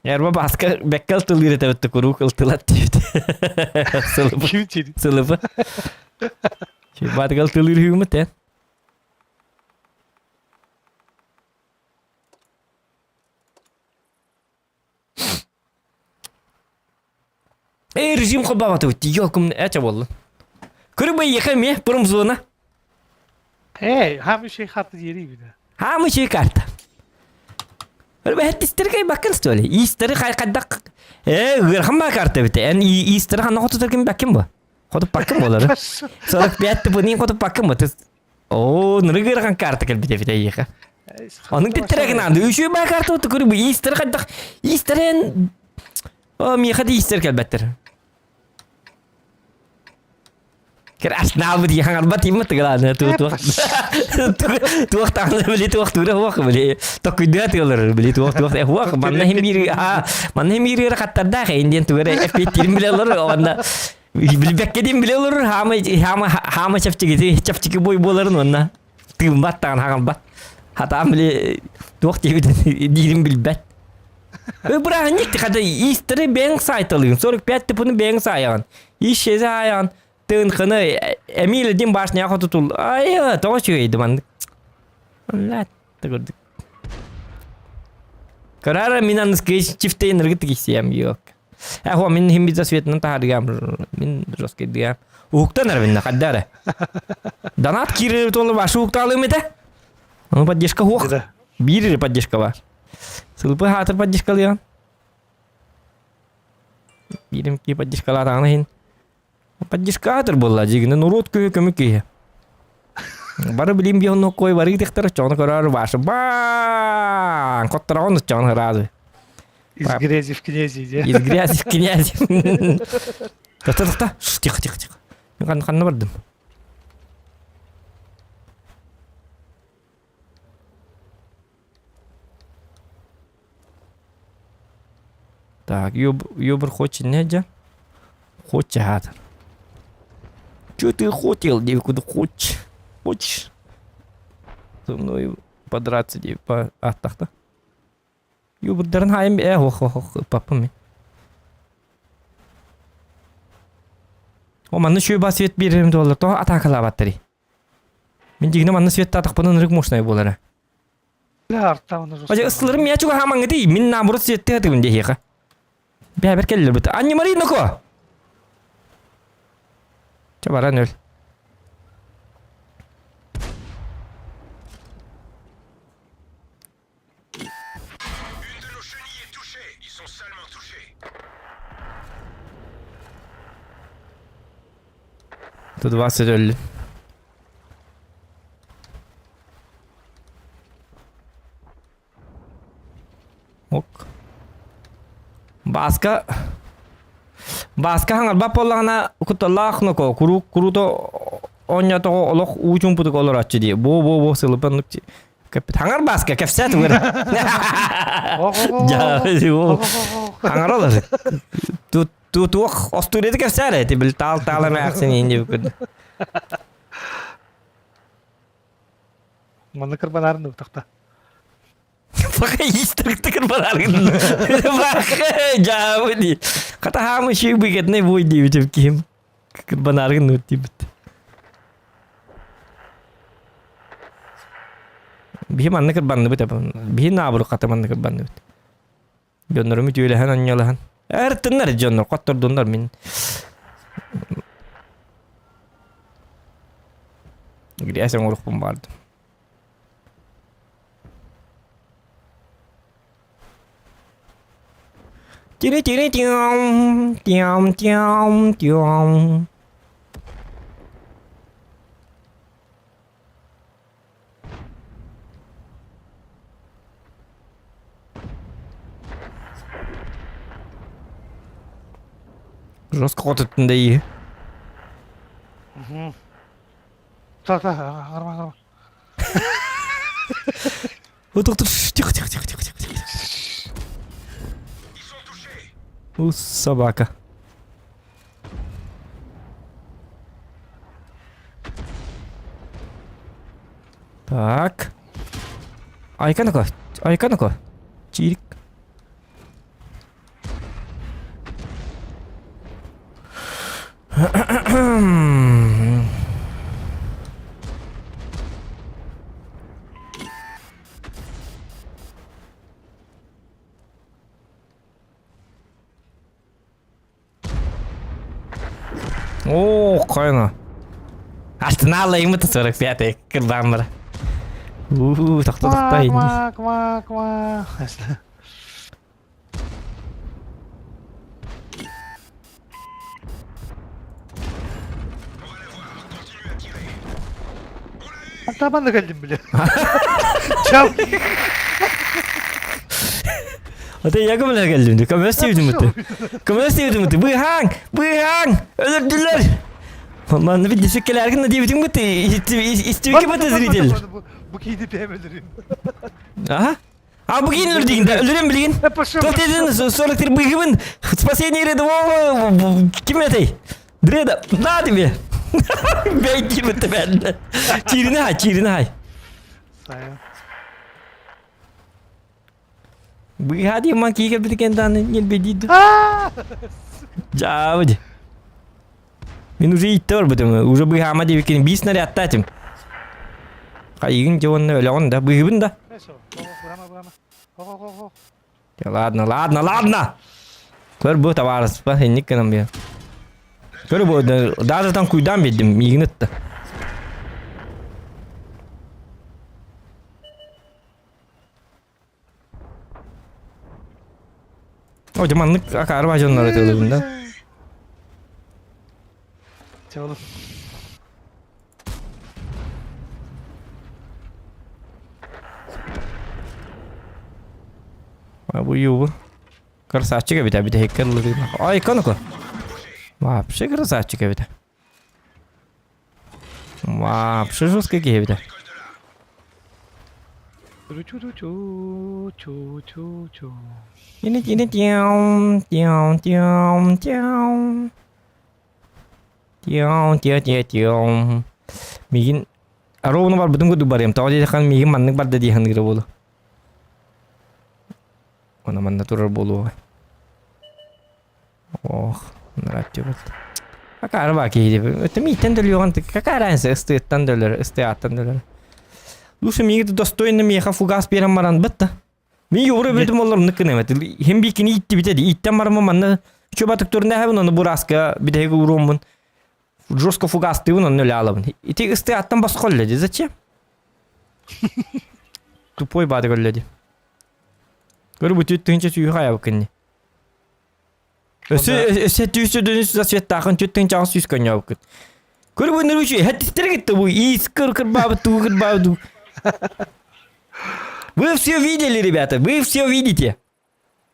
Ярба Баска беккал тулгире тавтты куру кылтылат дейт. Сылыбы. Şey badgal tılgır hümet ya. Rejim kobaba tavti yokum acha wallah. Kuru bay yakam ya purum zona. Hem şey hattı yeri bir de. Ha mı şey karta. Öyle bir ister kay bakın söyle. İster kay kaddak. Gırham karta bite. En ister han hotu terkim bakın bu. Hotu bakın bu olur. Sonra bir hattı bu niye hotu bakın bu. Oo, nırgır kan karta kel bite bite yaka. Onun titreğin andı. Üçü bakartı otukur bu ister kadar. İsteren. O mi hadi ister kelbettir. Keras nabu di hangar bat imut galan tu. Tu tangan beli tu waktu dah wak beli. Tak kuda tu olur beli tu waktu wak mana hem miri rakat da Indian tu ada FP tim beli olur onda. Beli bekledim beli olur hama çapçı boy boların onda. Timbat tangan hangar bat. Hatta beli tu waktu dirim beli bet. Berani kada istri bank site alın. Sonra pet bunu bank sayan. İş şey sayan. Tön kını Emil din başına tutul. Ay to şuydu man. Allah gördük. Karar minan skes çifte enerjik istem yok. Ha min hem biz Svetnan tahargam min roske dia. Uktan ervinna kaddara. Danat kiri tolu başı uktalı mı da? Onu padjeska hok. Bir padjeska var. Sılpı hatır padjeska liyan. Birim ki padjeska la tanahin. Паддискатор была жигна нурот көмөкөй. Бары билим би онно кой барыг тектер чоно көрөр башы. Ба! Коттраон чоно разы. Из грязи в князи, да? Из грязи в князи. Та-та-та. Тихо. Мен кандай бардым? Так, ёбр хочет не жа. Хочет. Что ты хотел, девка, куда хочешь? Хочешь? Со мной подраться, девка, по атахта. Юбердерн хайм, папа ми. О, манны шөй бас свет берем доллар, то атакала баттери. Мен дигне манны свет татак панын рык мошнай болара. Да, артта onu Ожа ыстылырым я чуга хамаңы дей, мен наоборот светте атыгын дехеха. Бәбір келлер бұты. Анне Марина ко? Çabaran öl. Une de nos chenilles est touchée. Ils sont salement touchés. Тут 20 öldü. Ok. Baska hangar bapolana kutalak noko kuru to onya to olok ujung putu kolor açı diye. Bo sılıpanlık. Kapit hangar baska kefset var. Ya o hangar olur. Tu osturiyeti kefset bil tal me aksin ince bu kadar. Manna kırbalarını takta. Pakai istrik baların. Bak jauh di. Kata hamu şey biket ne boy di bicam kim. Banarın nuti bit. Bihi manna kırbandı bit apa. Bihi nabru kata manna kırbandı bit. Jonnorum tüylehan anyalahan. Ertinler jonnor qattor donlar min. Griasa nguruk pembardu. Tiam. Жестко отыттың да iyi. Так, арма. Тихо. Собака. Так. Айка-ну-ка. Чирик. О, кайна. Останавливай ему-то 45-й, кырбамбара. Тахта. Ква. Hatta ben de geldim bile. Чам. Ata yakımına geldim. Kamera sevdim ata. Kamera sevdim ata. Bıyhan. Öldürdüler. Aman bir teşekkürler hakkında diyebilirim ata. İstiyor ki bata ziritel. Bu KDP hem öldüreyim. Aha. А бugün öldüğünde öldürüm bilgin. Çok dedin soraktır bıyhımın. Spasiyeni yeri de kim yatay? Dreda. Nadi be. Ben kim ata ben. Çirini hay. Saya. Bıyha diye mankiyi geldi kendinden gelbediydi. Jauh aja. Min уже идти бар бітім. Уже быйхама деп екен 5 снаряд татым. Қайығын жауынны өлі он да. Быйхыбын да. Хорошо. Бурама. Хо. Ладно. Көр бұл табарыз. Ба, хенник кенім бе. Көр бұл, даже там куйдан бедім. Мигін өтті. О, жаманлық ақары бажонлар өтілігін да. Чалым. Bu yuvu. Красавчик бит, бит хекерлы. Ай, канука. Вообще красавчик бит. Вообще жестко бит. Чу. Ini tiang. Mungkin aro nomor betul kudu barem. Tahu aja kan mungkin mannek bar dedi han gira bolu. Ona man natural bolu. Oh, narat coba. Kakak arba ki. Tapi tendel yogan kakak aransa atan. Лучше мне это достойно меха фугас перам маран бетта. Мен юры бетим олар ныкынемет. Хем бикини итти битеди. Иттен марма манна чөбатык турында хабын оны бураска битеги уромун. Жестко фугас ты он нуля алабын. Ити ысты аттан басқа олледи. Зачем? Тупой бады олледи. Көрі бұты түнче сүйі қая бұкынне. Өсі түйісі дөніс засветтақын түттің чағын сүйіс көне бұкын. Көрі бұны рүші. Хәттістер кетті бұй. Иіс кыр бабы. Вы все видели, ребята, вы все видите.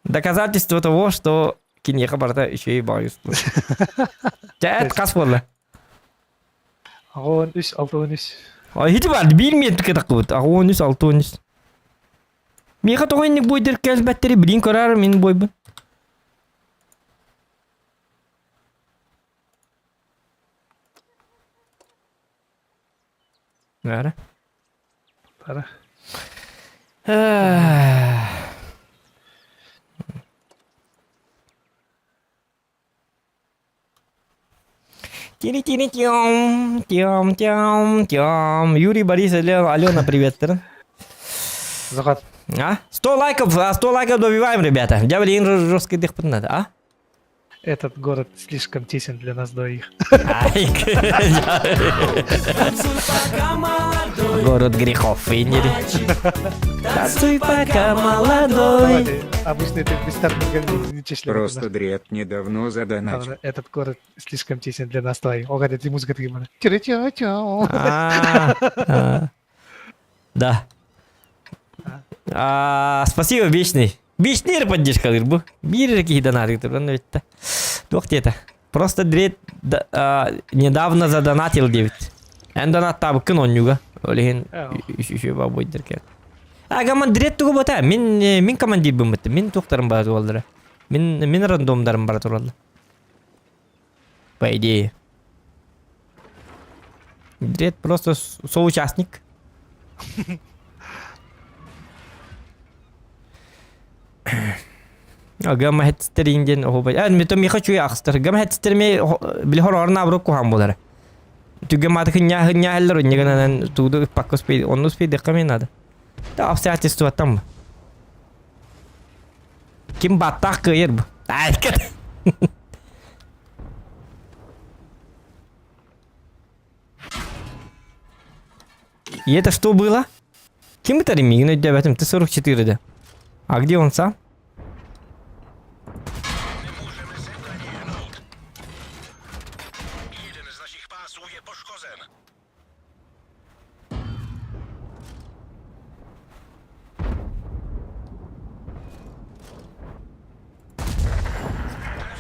Доказательство того, что кинеха барта еще и боюсь. Чат касволла. Ағуын үс, алтуын үс. Хити бар, білмейді кетақ бұд. Ағуын үс, алтуын үс. Меха тоғайынник бойдыр кәлбәттері білін көрар, мен бойбын. Бәрі? Бәрі. Тям. Юрий Борисович, Алена, привет. Захат. 100 лайков добиваем, ребята. Я блин жесткий дых надо, а? Этот город слишком тесен для нас двоих. Город грехов, Венери. Танцуй пока молодой. Обычно это бестарный не численно. Просто дред недавно задоначил. Этот город слишком тесен для нас двоих. О, эта музыка такая. Да. Спасибо, Вечный. Вечный поддержка, Ирбу. Бери какие донаты, это. Дух это. Просто дред недавно задонатил 9. En донат табы кын онюга. Олеген үші бабой деркен. Агаман дред туғы бота. Мен командир бімітті. Мен тоқтарым бара туғалдыра. Мен рандомдарым бара туралды. По идее. Дред просто соучастник. Гама хетстеринден хобай. Мен ми хочу яхстер. Гама хетстерме билхорорна аброк кухам болар. Туга мат хня хеллер нигана туду пакко спид. Он спид декаме надо. Да обстоятельства там. Ким батак ерб. Ай кет. И это что было? Кем это ремигнуть в этом Т-44, да? А где он сам? Jeden z naszych pasów je poszkozen.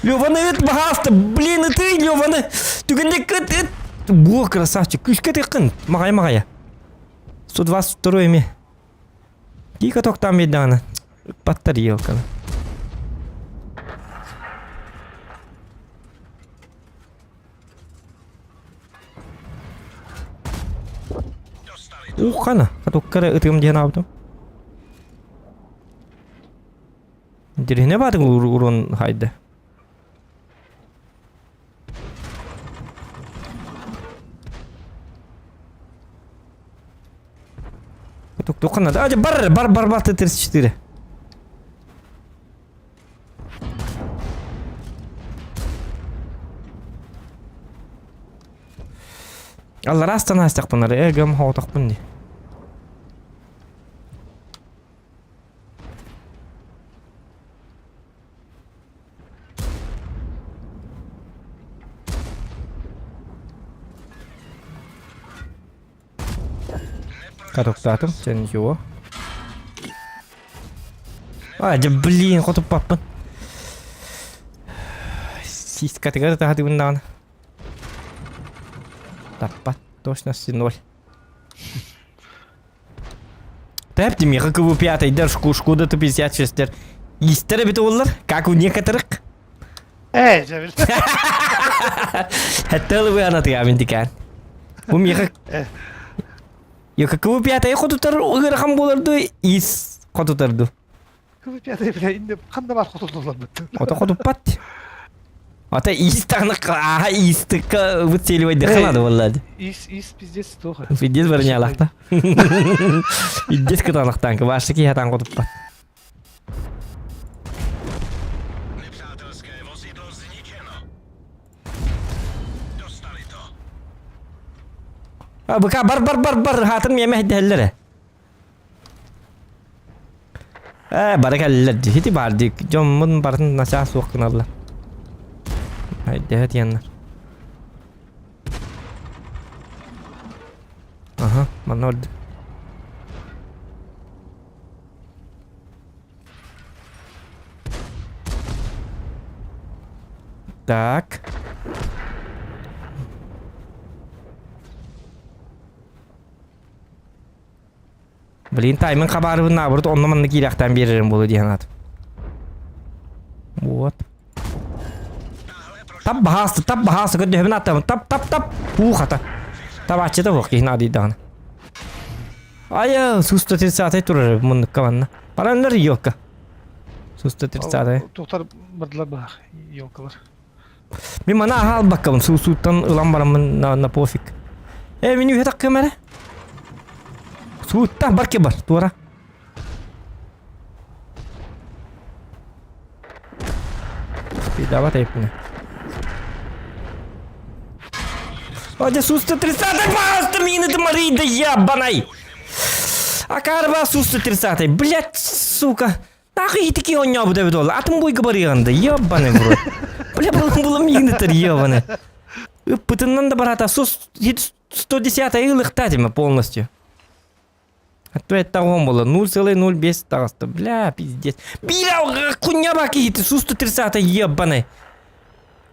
Лёваны ыт бахасты, блин, ты, Лёваны. Түгенде кыт. Бу красавчик, күшкә тыкын. Магай. 122 ми. Тика токтан медана. Паттар елканы. Ухана, катоккара ытым ден абдым. Диріне бады урон хайды. Каток надо. Аja бар 34. Allah rastdan astaq bunları. Egam hawtaq bunni. Катоктатым, сен чего? Блин, хоть папа. Сист категория тахты bundan. Таппат, точности 0. Тәпті ме қықы пятый дәршку шкуда 56-тер. Истері біті олар, как у некоторых. Cemil. Hatta lu ana tigamin tikan. Bu miyaka. Yo kakı piyatayı kotutar ıgırham bolardı is kotutardı. Kıvı piyatayı bile indi. Kanda var kotuldular bitti. Ota kotupat. Ota is tanık aha is tıkka bu seli var dekanadı vallahi. İs pizdes toha. Pizdes var ne alakta. Pizdes katanaktan ki başta ki hatan kotupat. Nepřátelské vozidlo zničeno. Dostali to. Baka bar hatın yemek dehellere. Barakaller hiti bardik. Jomun barın nasıl soğukun Allah. Haydi hadi yanlar. Aha, bana oldu. Так. Блин, таймын хабары bundan burada onlamanını giraktan veririm bolu diyen adam. Вот. Tap bahası kötü hemen atamın. Tap. Hata. Tap açıda bak ki nadi dağına. Ay, susta tirsatay durur bunun kavanına. Paranlar yok ka. Susta tirsatay. Tohtar bardılar bak. Yolkalar. Bir mana hal bakalım susuttan ılan baramın na pofik. Mini ühe takı mere. Suutta barke bar tuara. Bir davat yapın. Aja susta tirsatay bastı mini de marida ya banay. Akarba susta tirsatay. Блять, сука. Нахуй такие он не будет доллар. А там бой говорил, да ебаный в рот. Бля, было мигнатор ебаный. Пытанан да барата, 110 лыхтатима полностью. А то это он было 0,05 таста. Бля, пиздец. Бля, хуйня баки, ты 130 ебаный.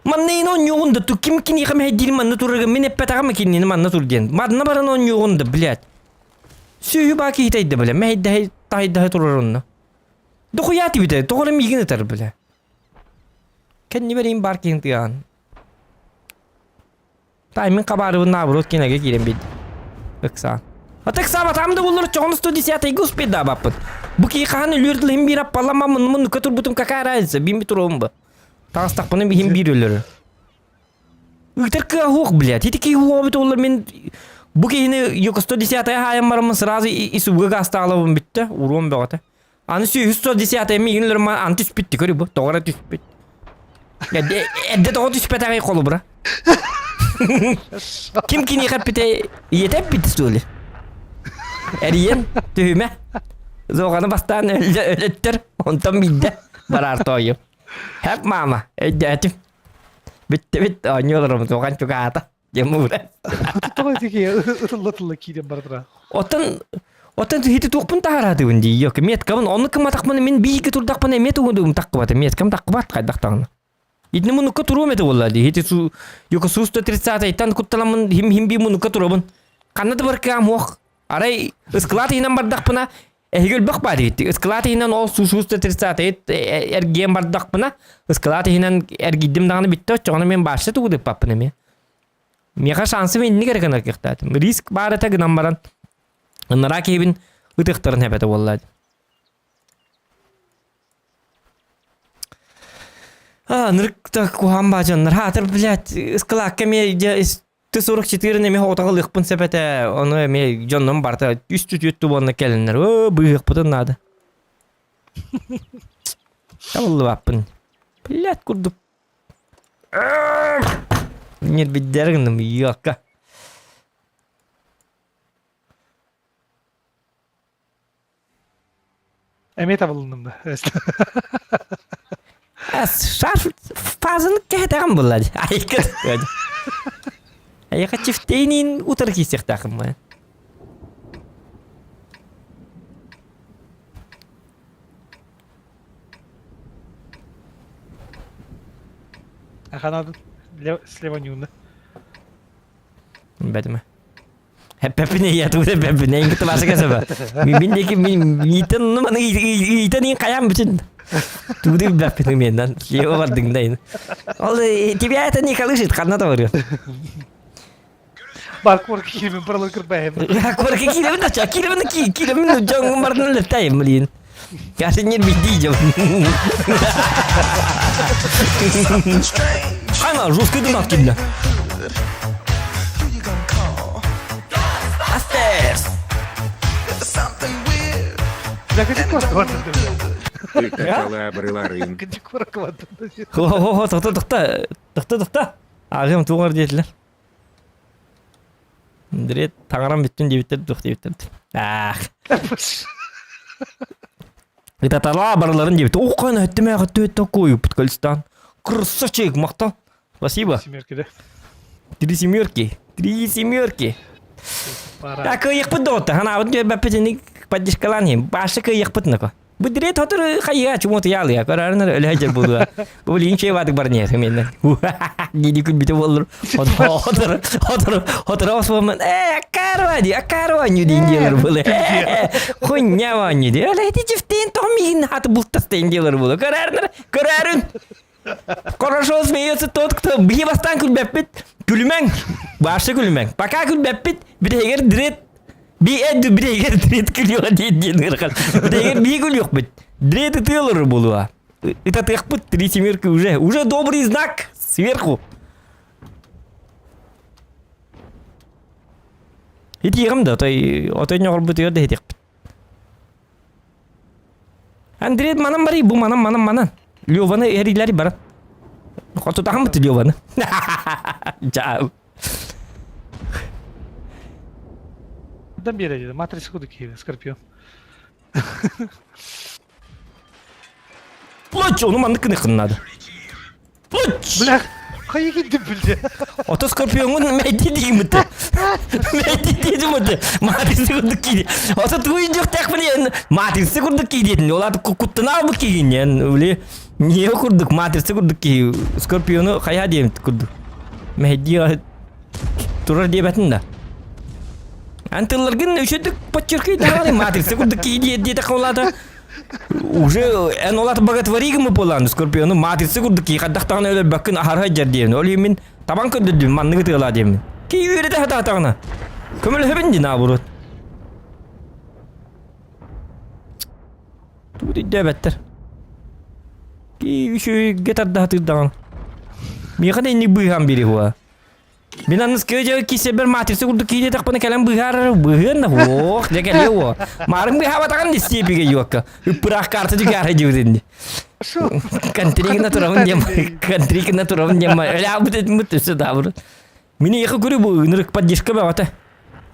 Маннейн он не он да, ту ким кини хам хеддили манна турага, мене петагам кини манна турген. Мадна баран он не он да, блядь. Сүйü баки хитайда, бля, мехидда тайда турарунна. Да хуя ты бите, тогда мигин это бля. Кен не берем баркинг тян. Таймин кабары наоборот кинеге кирем бит. Экса. А так сама там да булар чон 110 господи да баппыт. Буки ханы лүрдлем бир апалама мун катур бутум какая разница, бим битурумба. Тастак паны бим бирөлөр. Ыктар кахук, блядь, эти ки хуабит олар мен буки хины yok 110 хаям барамын сразу исуга гасталабым битте, урум бегате. Аны сүй 110 мигинлер ма антис битти көрү бу, тогра түс бит. Ya de doğru düşpete ay kolu bura. Kim kini kapite yetep bitti söyle. Eriyen tühüme. Zoğanı bastan ölettir. Ondan bildi. Barar toyu. Hep mama. Eddetim. Bitti. Oynuyorlar zoğan çok ata. Cemure. Tohtar tiki ıtıllı kirem bardıra. Otan hiti tuqpun taharadı undi yok. Met kavun onu kım atakmanı men bir iki tur takmanı met uğundum takıbatı. Met kam takıbat kaydaktanı. Идне мунукка турум эте болла ди. Хити су юка суста 30-тан кутталамын хим би мунукка турубун. Каннады бар кам хох. Арай ысклаты инан бардакпына. Эхигөл бак бар ди. Ысклаты инан ол суста 30 эрген бардакпына. Ысклаты инан эргидим даганы битте. Чоны мен башты тугуды паппына мен. Мега шансы мен не керек анакыктатым. Риск бар эте гынан баран. Нара кебин ытыктарын хепете болла ди. Нырыкта кухан бажаннар. Хатыр, блядь, ысқылаққа ме 44 неме отағыл ұқпын сәпәті. Оны ме жонным барта 300 болына кәлінлер. Бұйық бұтын нады. Қабылы баппын. Блядь, күрдіп. Нер біддерігіндім, үйаққа. Emet avılındım da. Şarf fazını kəhətəğim bunlar. Ayıqı. Ayıqı çifteyinin utar kesek takım mı? Kanadın слева нюнда. Бәдімі. Пәпіне ятуы да пәпіне. Енгіті басы кәсі ба. Мендекі итін ұныманы итін ең қаям bütün. Туды бәппінің менден. Еу бардың дайын. Ол тебе это не колышет, қанната барıyor. Бар корки килімін бұрылы кірбәйім. Корки килімін ача. Килімін жоңғын бардың ліптайым білейін. Кәсі нер бейдей жау. Қайма, жесткий дымақ келді. Закажи корку ваттым. Ты катала обрела рынок. Закажи корку ваттым. Хо-хо-хо, тоқта. Ағым туғар дейтілер. Дірет, таңарам бүттін дебіттер, тұқ дебіттер. Итатала барыларын дебіттер. О, қайна әттіме ағатты өтті қойы Путкалистан. Красавчик, мақтал. Спасибо. Семерки, да? 3 семерки. Так, ехпыт доты. Хана, вот я бәппетінік поддержкаланем. Башы ехпыт нако. Бұдырет отыр қайыға чумоты ялы я. Көрарынар өлі әжер болуға. Бұл ең шей вадық бар нет. Менен. Деді күлбіті болыр. Отыр осылымын. Акарваню дейін делер болы. Хуйняваню дейін. Өлі әді жифтейін тоғмейін хаты бұлттастайын делер болы. Көрарын. Хорошо смеется тот, кто бивастан күлбәппет. Күлмәң. Башы күлмәң. Пока күлбәппет. Бірегер дірет. Бірегер дірет күліға дейін ғырқал. Бірегер бей күл yok бет. Діреті тылыр болуға. Это тықпыт 3 семерки уже. Уже добрый знак сверху. Еті еғім да. Отой нөғыр бұты ерді етекпіт. Дірет манан бари. Бұл манан. Лёваны әрилері бара. Қоту тағым бұты Лёваны. Жау. Там бері деді. Матриц худы кейді, Скорпион. Плоч, оны мандықын еқыннады. Плоч! Блях, қайы келді білді. Ото Скорпионын мәйді дейім ұты. Мәйді дейім ұты. Матрицы күрдік кейді. Ото туын жоқ тәк білен. Матрицы күрдік кейдетін. Олады құттына бұл кейген. Не күрдік, матрицы күрдік кей. Скорпионы қайа дейім күрдік. Мәйді тұрар дейбәтін да. Антылларгын өшөдік подчеркай дағаны. Матрицы күрдік кейді деді қаулады. Уже en olatu bagatvari mı polan Scorpion'u matrisi kurduk ki kaddaqtan öyle bakın ahar hajar diyen. Öyle yemin taban kördüm manlığı tığla diyen. Ki yürüde hata tağına. Kömül höbindi naburut. Bu da better. Ki şu getar da hatır dağına. Bir kadar indi bıyhan biri huwa. Bilanız köyce ki seber matrisi kurduk ki de takpana kalan bıyhan da ho. Dia kali ho. Marang bıyha batakan di sipi ke yuaka. Purah kartu juga ada jurin. Country kena turun jam. Öyle abu sudah bro. Mini yakı kuru bu nırık поддержка be ata.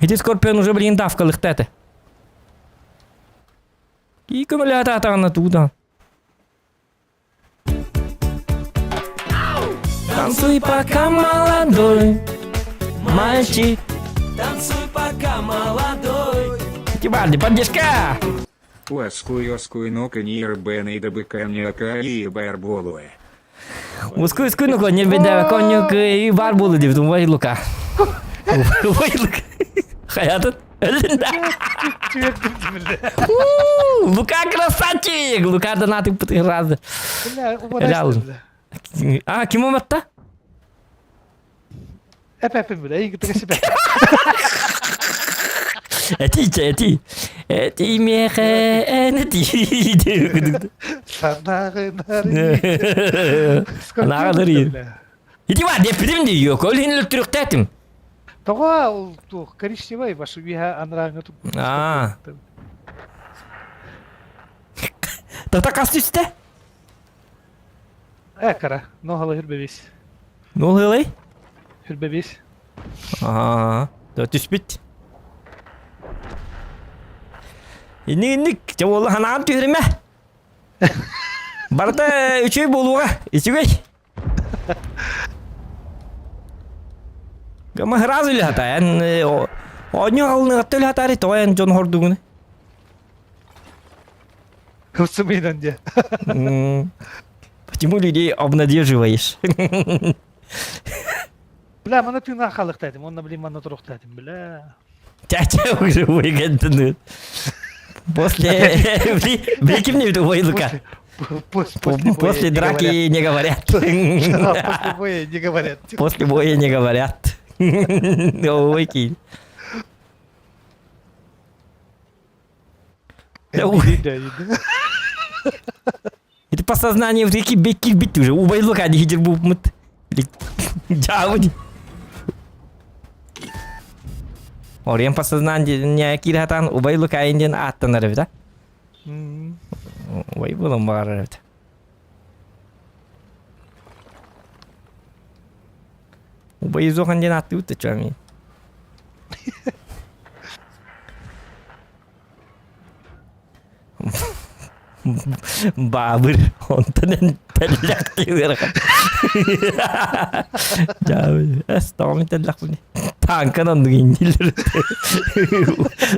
Эти Скорпион уже блин давкалык тата. И кумулята атана туда. Танцуй пока молодой, мальчик. Танцуй пока молодой. Тибарди, поддержка. Ласкую, ну-ка, не РБН и ДБК мне и барболуэ. Ускуй ну коня беда конюк и бар болу деп вай Лука. Вай Лука. Хаятын. Тüyettim dimilde. Лука красавчик. Лукадан атып бутын разы. Bile o Helal. bana bile. А, ким оматта? Hep bile. İyi gitti geçip. Эти. Эти меха, эти. Sana kadar. Anağadır iyi. Иди var депидим diyor. Колин лүттүрүктетим. Тоға ол коричневый, вашу виха анраңы тут. А. Тата касты üstte. Кара, ногалы хүрбебес. Ne oluyor lan? Хүрбебес. Aa, da tüspit. İndik, çavuğlu hanağın tührüme. Barda üçüy buluğa, içügey. Ama hıraz öyle hata, yani onu alını attı öyle hata rito, yani John Horduğunu. Hıfsımıyın önce. Почему людей обнадеживаешь? Бля, мана пина халық дедім, онна білейм мана тұруқ дедім, бля. Чача уже выгодно. После... Блин, мне это Лука. После драки не говорят. После боя не говорят. После боя не говорят. Ой, Киль. Это по сознанию в реке бекки бить уже. Убай Лука, не хидер был мыт. Джауди. Орем по сознанию кирхатан убай Лука инден аттанар да? Убай булам бар. Убай зохан ден атты утты чами. Babır ondan tellak diyor. Jauh, estağfurullah tellak bu ne? Tankan onu indiler.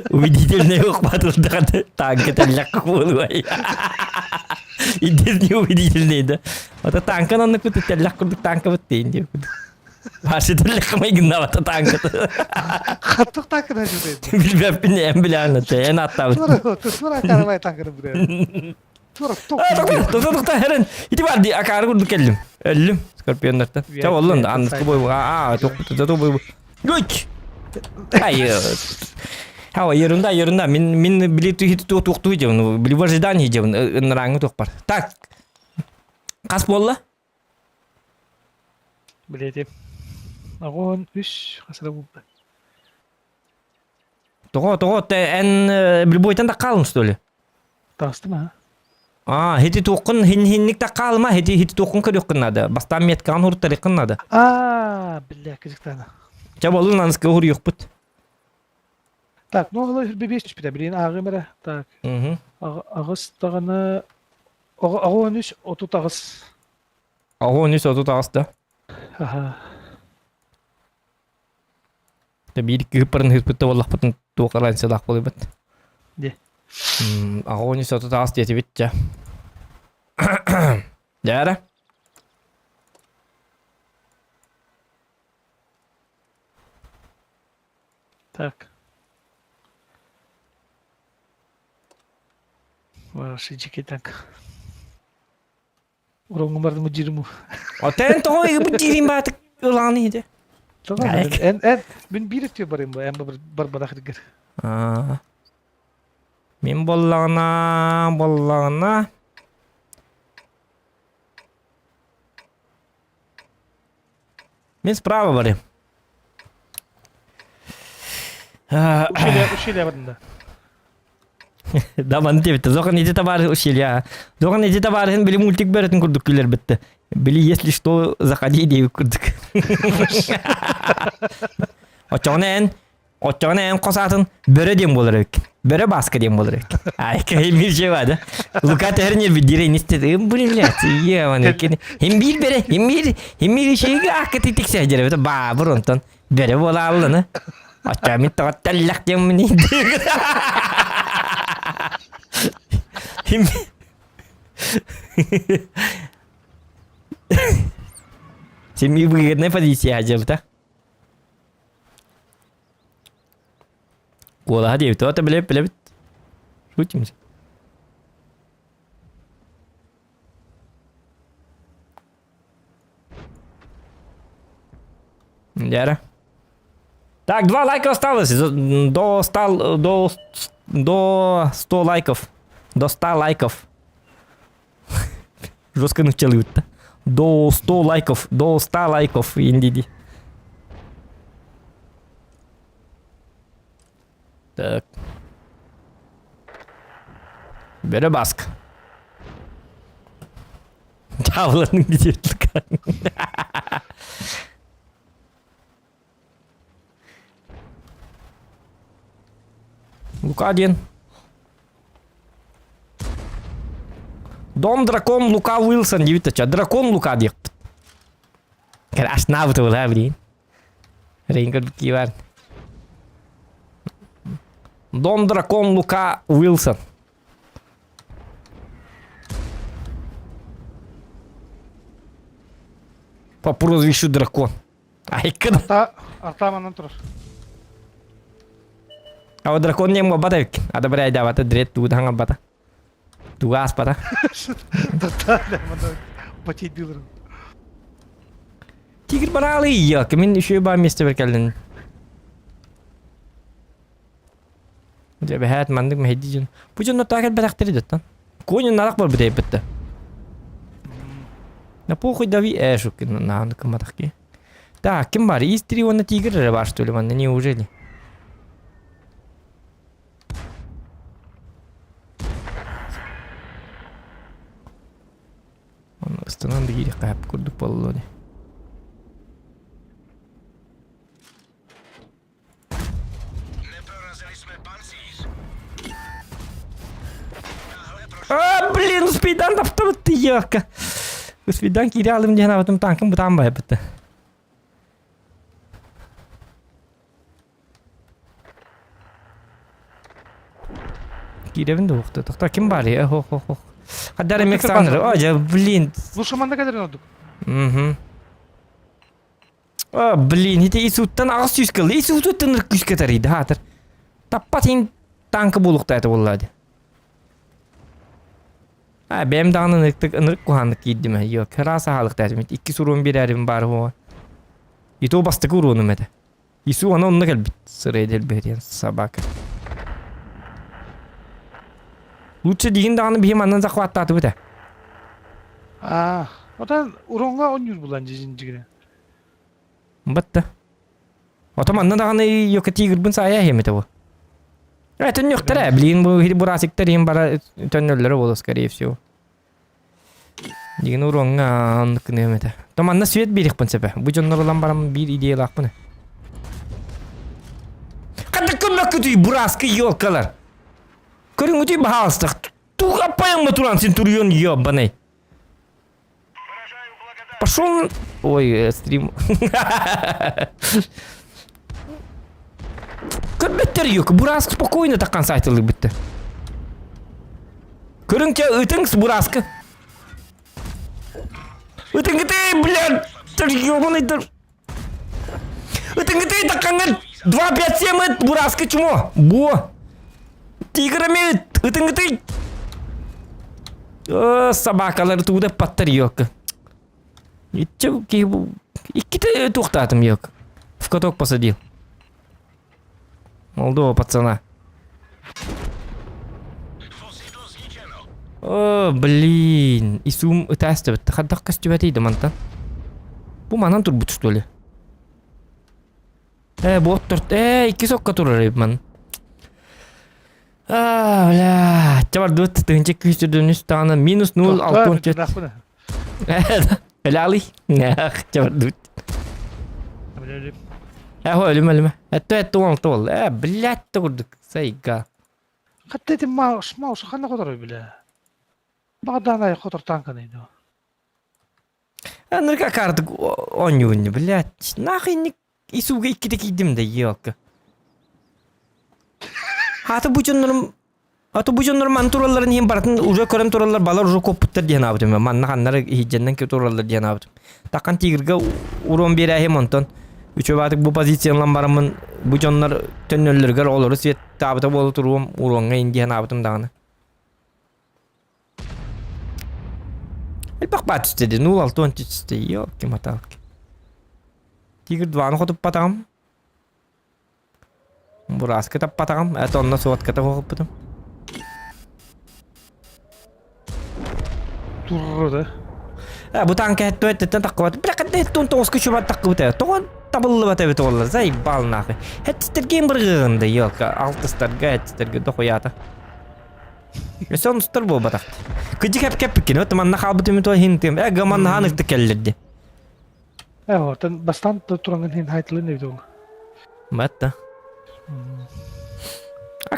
Ubidil ne yok patron da tank tellak oluyor. İdil ne ubidil ne de. Ata tankan onu kutu tellak kutu tanka bitti diyor. Başı tellak mı günde ata tanka. Хаттық таңкына жүреді. Bilmem ne en bile anlattı. En hatta. Тура карабай таңкына бүреді. Тура тоқ. Тоқта herен. İti var di akarı kurdu kellim. Ölüm. Skorpiyonlardan. Çav oğlum da anlıklı boy. Aa toqta boy. Güç. Hayır. Hava yerinde. Min bileti hit toqtu hicam. Bili var jidan hicam. Nrangı toq бар. Так. Қас болла? Білетем. Ағон үш қасыра болды. Тоқо. En bir boytan da қалым, что ли? Тасты ма? А, хити тоқын хинник да қалма. Хити тоқын көріқін нады. Бастан меткан хур тариқын нады. Бля, кезіктаны. Чаб олын анысқа хур yok бұд. Так, ноғылы хүрбебес түшпеді. Білейін ағы мәрі. Так, ағыз тағаны... Ағон үш, оту тағыз. Ағон үш оту тағызды. Аха. Bir iki hıpırın hıpıttı vallah pıtın tuğalan silah bolu bit. De. Ağoni sotu taas diyeti bitce. Jara. Так. Варши чеки так. Урongum vardı mı cirim. O ten toy bu dirim batık ulanı hidi. Tamam. Ben bir itiyor barayım bu. En barbadak digir. Min bollağına. Min sprava barayım. Uşuyla vardım da. Да манте битти. Зохан иди табары ушиля. Зохан иди табарын били мультик беретін курдук күлер битти. Били если что заходи дейбі курдук. Очоғына ән қосатын бөрі дем болыр өк. Бөрі басқа дем болыр өк. Ай, кәймір же бады. Лука тәріне бідері не істеді. Блядь, ебан өкен. Хем бир бері, хем бир шейгі ақы тетік сәждері біті. Ба, бұрынтын. Бөрі бола алыны. Очоғымен тоғат тәлләқ дем мені. Семивыгодная позиция ажалта. Кола хадив, то это блеб. Шутимся. Яра. Так, 2 лайка осталось. До 100 лайков. До 100 лайков. Жестко начали-то. До 100 лайков. До 100 лайков. Индиди. Так. Бері баск. Жавланың бедерлігі. Лука один. Дом дракон Лука Уилсон девитача. Дракон Лука дек. Краш навыты была, блин. Рейнгер кивар. Дом дракон Лука Уилсон. По прозвищу дракон. Ай, когда. Артаманан тұрыр. А вот дракон не мог бата. Одобряй, да, вот дред тут ханга бата. Тугас бата. Батейт билер. Тигр баралы я. Кемин еще ба месте беркелден. Де бехат мандык мехдижин. Бужун нотакет бадактыры даттан. Конун нарак бар бдей битте. На похуй дави эшук на каматахки. Так, кем бар? Из 3 на тигр бар, что ли, ванна, неужели? Он станан дигири кайп курдук боллоди. Ne porazili jsme Panzís. А, блин, успейдан таптым ты яка. Успейдан кирялым дена в этом танком бутам байбытты. Киревин духты. Тохта ким бар я? Хо-хо-хо. Хаддар Александр. Ой, блин. Лучше манда кадерин одук. Угу. О, блин, это исуттан ағыз түйскілді. Исуттан күшке тарайды, хатыр. Таппа тен танкы болуқта әті болады. Бәм дағынан ынырық құхандық кейді ме? Йо, кіраса халық тәжімет. 2 сурун бір әрім бар хуа. Ито бастықы ұруыным әді. Ису ана онына кәлбіт. Сыры едел бәрен собака. Лучше деген дағаны бейім аннан зақуаттаты бұда. Одан уронға 10 бұлан жезін жігіне. Бытты. Отам аннан дағаны йока тигірбін сая хеметі бұл. Это не вторая, блин, бурасиктер им бара тоннеллері болу, скорее всего. Деген уронға анық неметі. Том анна свет берек пін сәпі. Бұ жонларылан барам бір идеялақ бұны. Қанды көмек күтүй бураскы елкалар. Көрің өтей бағалыстық. Туға паяң ма туран сен турьон ебаный. Пошел... Ой, стрим... Көрбеттер yok. Бураск спокойно таккан сайтылы бітті. Көрің ке өтіңіз бураскы. Өтіңгі тей, блядь! Тұр ебаный тұр. Өтіңгі тей такканға 257 бураскы чмо. Бо. Тиграми өтіңгі тей. Собакалар тууда паттар yok. Итче кейбу... Иккіті тоқтатым yok. В каток посадил. Молодого пацана. О, блин. Исум өтәсті бітті. Қаддақ костюбәтейді мантан. Бұ манан тұр бұт, что ли? Бот тұрт. 2 соққа тұрар еп ман. Бля. Чабар дөтті түгінче күйістірдің үстіғаны. Минус 0, 6, 4. Әлі. Чабар дөт. Өлім. Әтті ол. Блядь, тұрдық. Сайға. Қатты етім маушы қанна қодар ой, бля. Бағдан ай қодар танканайды. Нырға қардық он-юнны, блядь. Нахай исуға 2-де кейдім де, елкі. Хаты бұ жонларым Atu bu jonlar man turalların hem baratın uca körem turallar balar uca koputlar diyen abdım. Man nakanlar hijjenden ki turallar diyen abdım. Takan tigirge uron bir hem onton. Üçü batık bu pozisyonlan baramın bu jonlar tönöllerger olur. Siyet tabıta bolu turum uronga indiyen abdım dağını. El bak bat istedi. 06 istedi. Yok kim hatalık. Tigir duanı kotup patağım. Burası kitap patağım. Evet onunla soğut kitap okup patağım. Durur da. Ha bu tanka hetto hettetten takı bat. Bırak hetton toğuz küçü bat takı bat. Toğun tabıllı bat evet oğullar. Zay balnakı. Hettisтерген bir gığındı. Yok altıstarga hettisтерге doquyata. Son ustar bu batak. Kıcık hep kepikini. Otoman nakal bütümü toğu hintim. Gaman hanıktı kellirdi. Orten bastant turangan hin haytlı ne video. Batta.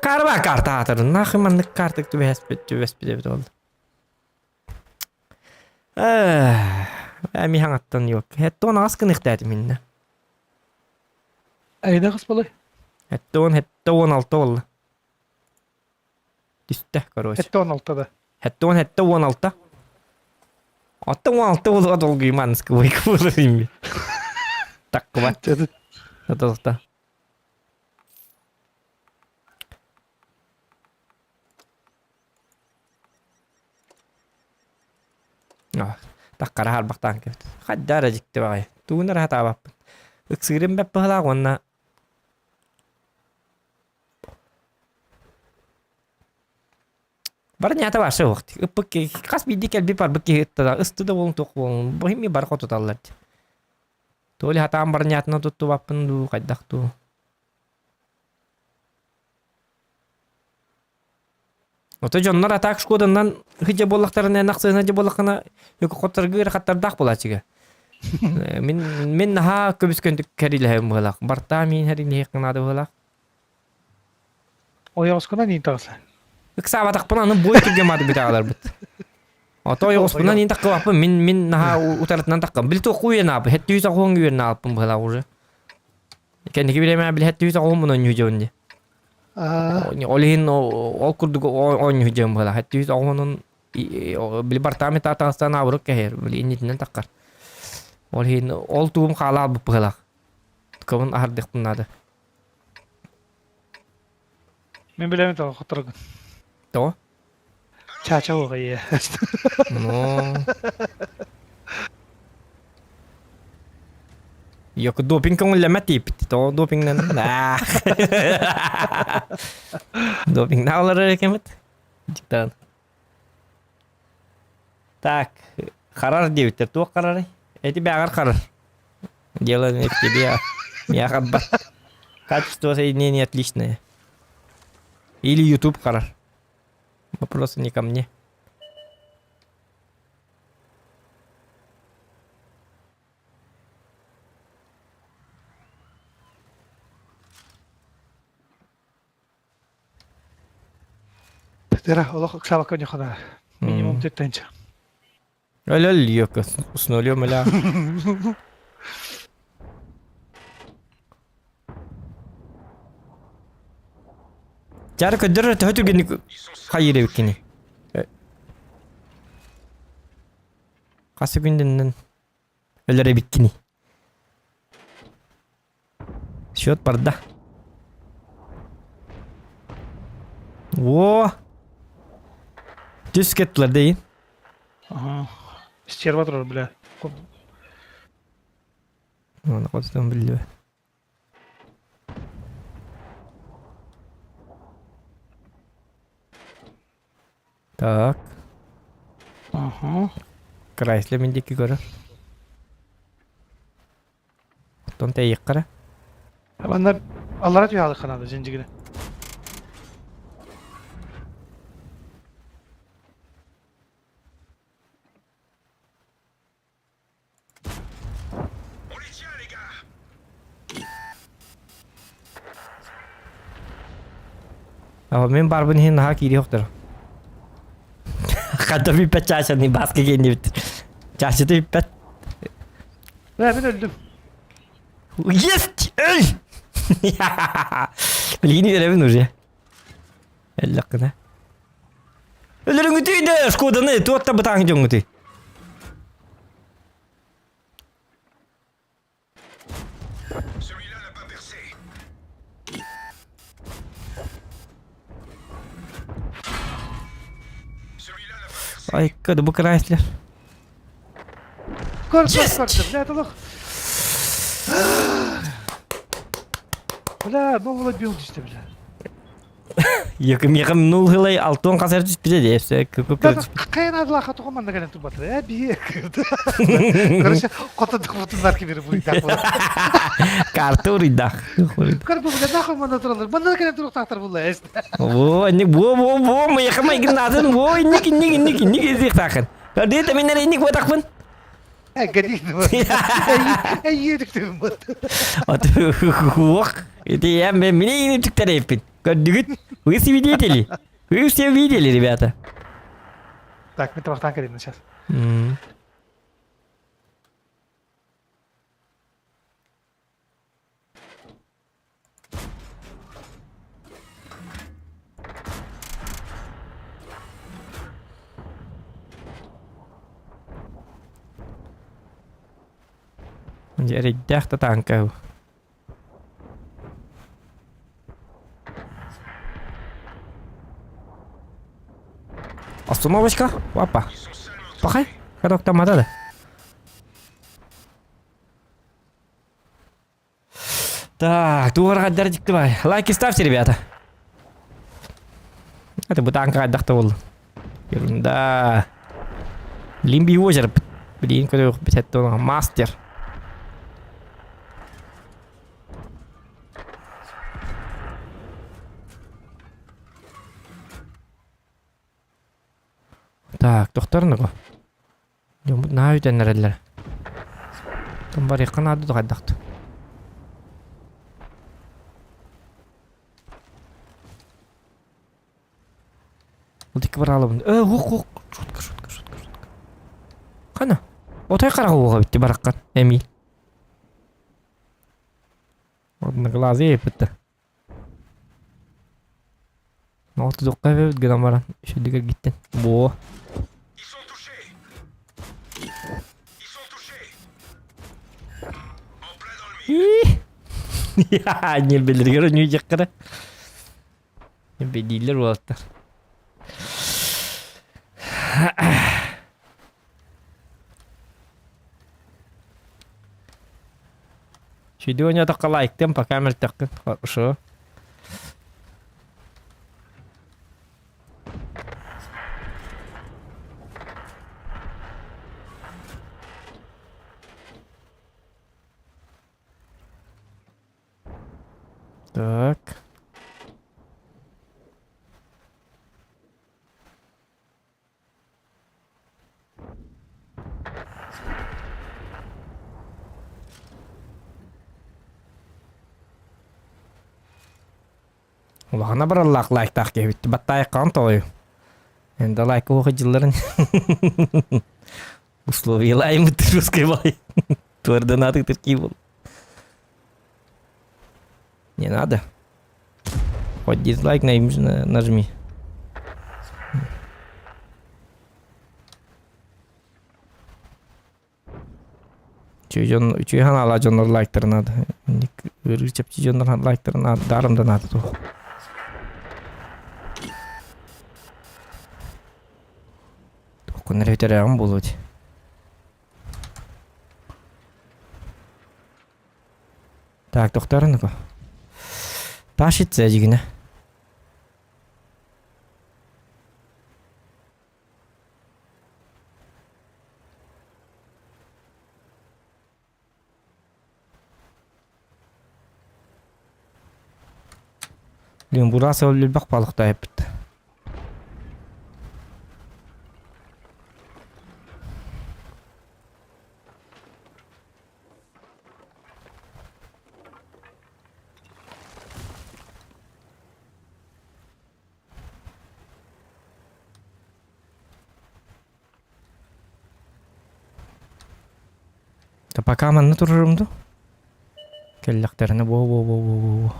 Karba karta hatırın. Nakı manlık kartık tübe hespet evet oldu. Ben hangattan yok. Hette onu askın ihtiyatı minne. Ayna kısmalı. Hette 16 oldu. Diste короче. Ette 16'da. Hette 16. Hatta 16 oldu o dolguyu manıskı boy kıvırırım bir. Takı bat. Cadı. Hatta. Takkara harbaktan kebet. Haddara jikti bagay. Tuğuna rahat abap. Iksirim beppe hala konna. Bar nyata var şey vakti. Ipık kas bidik el bir par bıkkı hitta. Istı da bolun tok bolun. Bohim bir bar kotu tallar. Toli hatam bar nyatna tuttu bappın du kaddak tu. Ota jonlar atak şkodandan hıca bollaktarına naqsın hıca bollakana yok qotargı rakattar dak bolachıga. Min ha köbüsköndik kerile hem bolak. Barta min herin hekna da bolak. O yavaskona ni tağsa. Iksa batak pınanın boy tügemadı bir dağlar bit. Ota yok pınan in takı vapı min ha utaratnan takı. Bil to kuyen abi. Hetti yüz akon güyen alpın bola uğru. Kendi bileme bil hetti yüz akon bunun yüce Olihin ol kurduk on hücum bola. Hetti yüz akonun bil bartami tatastan avruk keher. Bil initinden takar. Olihin ol tuğum kala bu bola. Kavun ardık bunladı. Men bilemem tağı kotargın. To? Çaça o gayı. No. Yok doping kong lemat tipit to doping nan. Doping na olar kemet. Cidden. Tak. Karar diyor to karar. Eti bir agar karar. Делаем это тебе. Я хаббат. Качество соединения отличное. Или YouTube karar. Вопросы не ко мне. Tera Allah kısa bakın yakada. Minimum tettençe. Öyle yok. Usnuluyor mu la? Cara kadir tahtu gini hayır evkini. Kası günden öyle bikini. Şut parda. Wo. Disketler değil. Aha. İstiyer var bile. Onu kodum biliyor. Так. Aha. Крайсле мендики гора. Тон те яккара. Bana Allah'a tüy aldı kanadı zincigine. On les tient, les gars. Ama men barbun hin ha kiri yoktur. Hatta bir pet çarşını baskı geldi bitir. Çarşıda bir pet. Ben öldüm. Yes! Öl! Bilgini görevi Nurca. El hakkında. Ölürün tüydü. Skodanı tuatta bıtağın jongutu. Celui-là n'a pas percé. Celui-là n'a pas percé. Ay kadı bu Chrysler. Кор, бля, это лох. Бля, ну было бил işte бля. Yakım nul hılay altın kasar tüspüde de hepsi kökü Да, kırıç. какая надо лаха туган да гален турбатыр. Бие. Короче, котондук бутундар кибери буйдак була. Kartı uğraydak. Кор бу бля нахуй мана туралар. Мана гален турук тактар була эст. Oo, innik bu yakıma ikin nazın. Bu innik ezik takın. Kadın teminler innik bu takın. Гадин. Ey yedik de bu. Atı vak. Это я мне не так терпит. Kadın вы свидетели. Вы все видели, ребята. Так, мы табактан кирим сейчас. Jadi dah tetangkau. Остановочка. Опа. Пахай. Ходок там надо. Так, дурак отдердик давай. Лайки ставьте, ребята. Это бутанка отдохтовал. Ерунда. Лимби озеро. Блин, куда это мастер. Так, тоқтарны го. Жомут наа үтен әрелер. Том бар яқын ады дұғаддақты. Бұл декі бар алыбын. Оқ. Шутка. Қана? Отай қарағы оға бітті бараққан. Әмейл. Одны глазы епітті. Ноғыты доққа бәбіт гыдан баран. Үшілдігер кеттен. Бұ. Ils sont touchés. Ils sont touchés. En plein dans le mille. Ya, не білдіргер өне жаққыры. Не бедейлер болаттар. Шүйді өне таққа лайктен, пока әмір таққын. Хорошо. Так. Улағына бір Аллах лайктақ кебітті. Баттай қан тойы. Енді лайк оқы жылларын. Условия лаймы русской бай. Твердо надо такие был. Не надо. Хоть дизлайк нажми. Чүй хан ала жонор лайктар надо. Өргүчеп жонор лайктар надо. Дарымда надо. Токун рейтерагым болуд. Так, тоқтарын ко. Таш етсе жігіне. Блин, бурасы өлі бақ балықта еппітті. Пока манна турурумду. Келлактерine bo.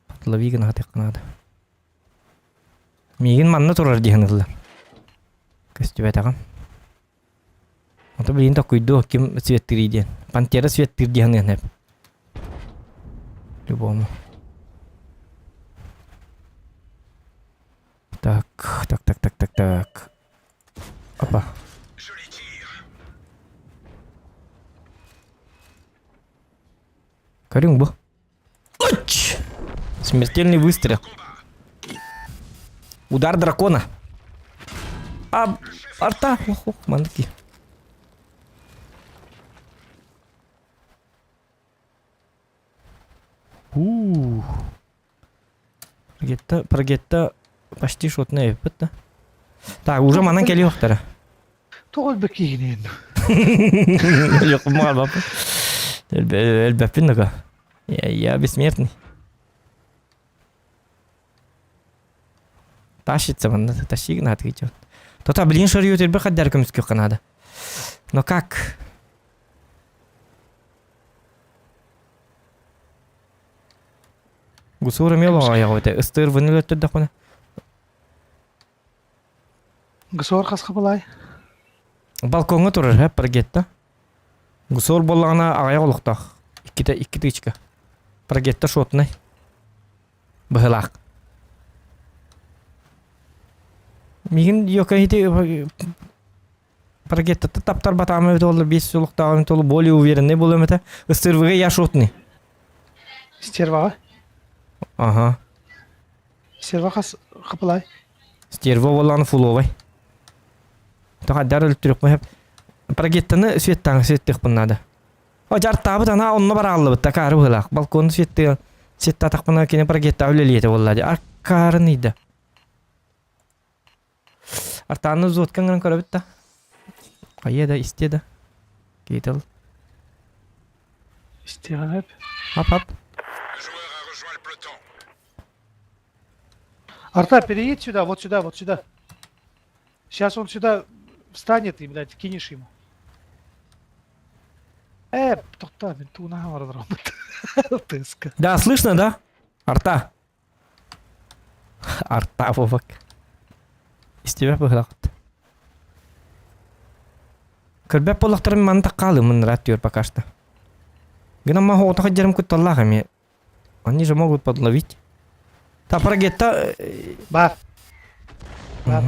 Patlavi gına hatek kanadı. Мигин манна турар диханылла. Көстүбе тагам. Ото билин так куйду ким светтири ден. Пантера светтир диханын хеп. Любому. Так. Опа. Je les tire. Карюнг бу. Оч! Смертельный выстрел. Удар дракона. Арта. Ох, манки. Прогетта почти шотная, да? Так, уже манан келиyor тара. Тоғыл бекейін. Yok, мал бап. Элбапин нага. Я бессмертный. Тащится манда, тащи на отвечу. То-то, блин, шарю теперь ходят комских Канада. Но как? Гусура мело, я вот стыр вынылет туда кона. Гысор қасқы былай. Балконга турар, ха, прогетта. Гусор боллана ағая олықтақ. Икки тычка. Прогетта шотнай. Бахылақ. Мигин йока хити прогетта таптар батамы бит олар 5 олықтағын толы более уверенный болым это. Стырвыға я шотный. Стерваға. Ага. Стерва қасқы былай. Стерва болланы фуловай. Тақадар өлтіріп мәп. Прогеттаны светтіқ бұннады. О, жартабы тана онына баралды бұтта кары бұғылақ. Балконы светті атақпына кені прогетта өлелеті болады. Арқарын еді. Артаны зоткан көрі бітті. Айеда, істеді. Кейтіл. Істеген әп. Ап. Un joueur a rejoint le peloton. Арта, переедь сюда, вот сюда. Сейчас он сюда встанет и, блядь, кинешь ему. Тоқта, мен туына вардырам. Тыска. Да, слышно, да? Арта. Арта, Вовак. Из тебя бұғылақ. Көрбәп болақтарым мантақ қалы мұн раттер пока что. Гына ма хоғытаға жерім күтті Аллахами. Они же могут подловить. Та прогетта... Бар. Бар.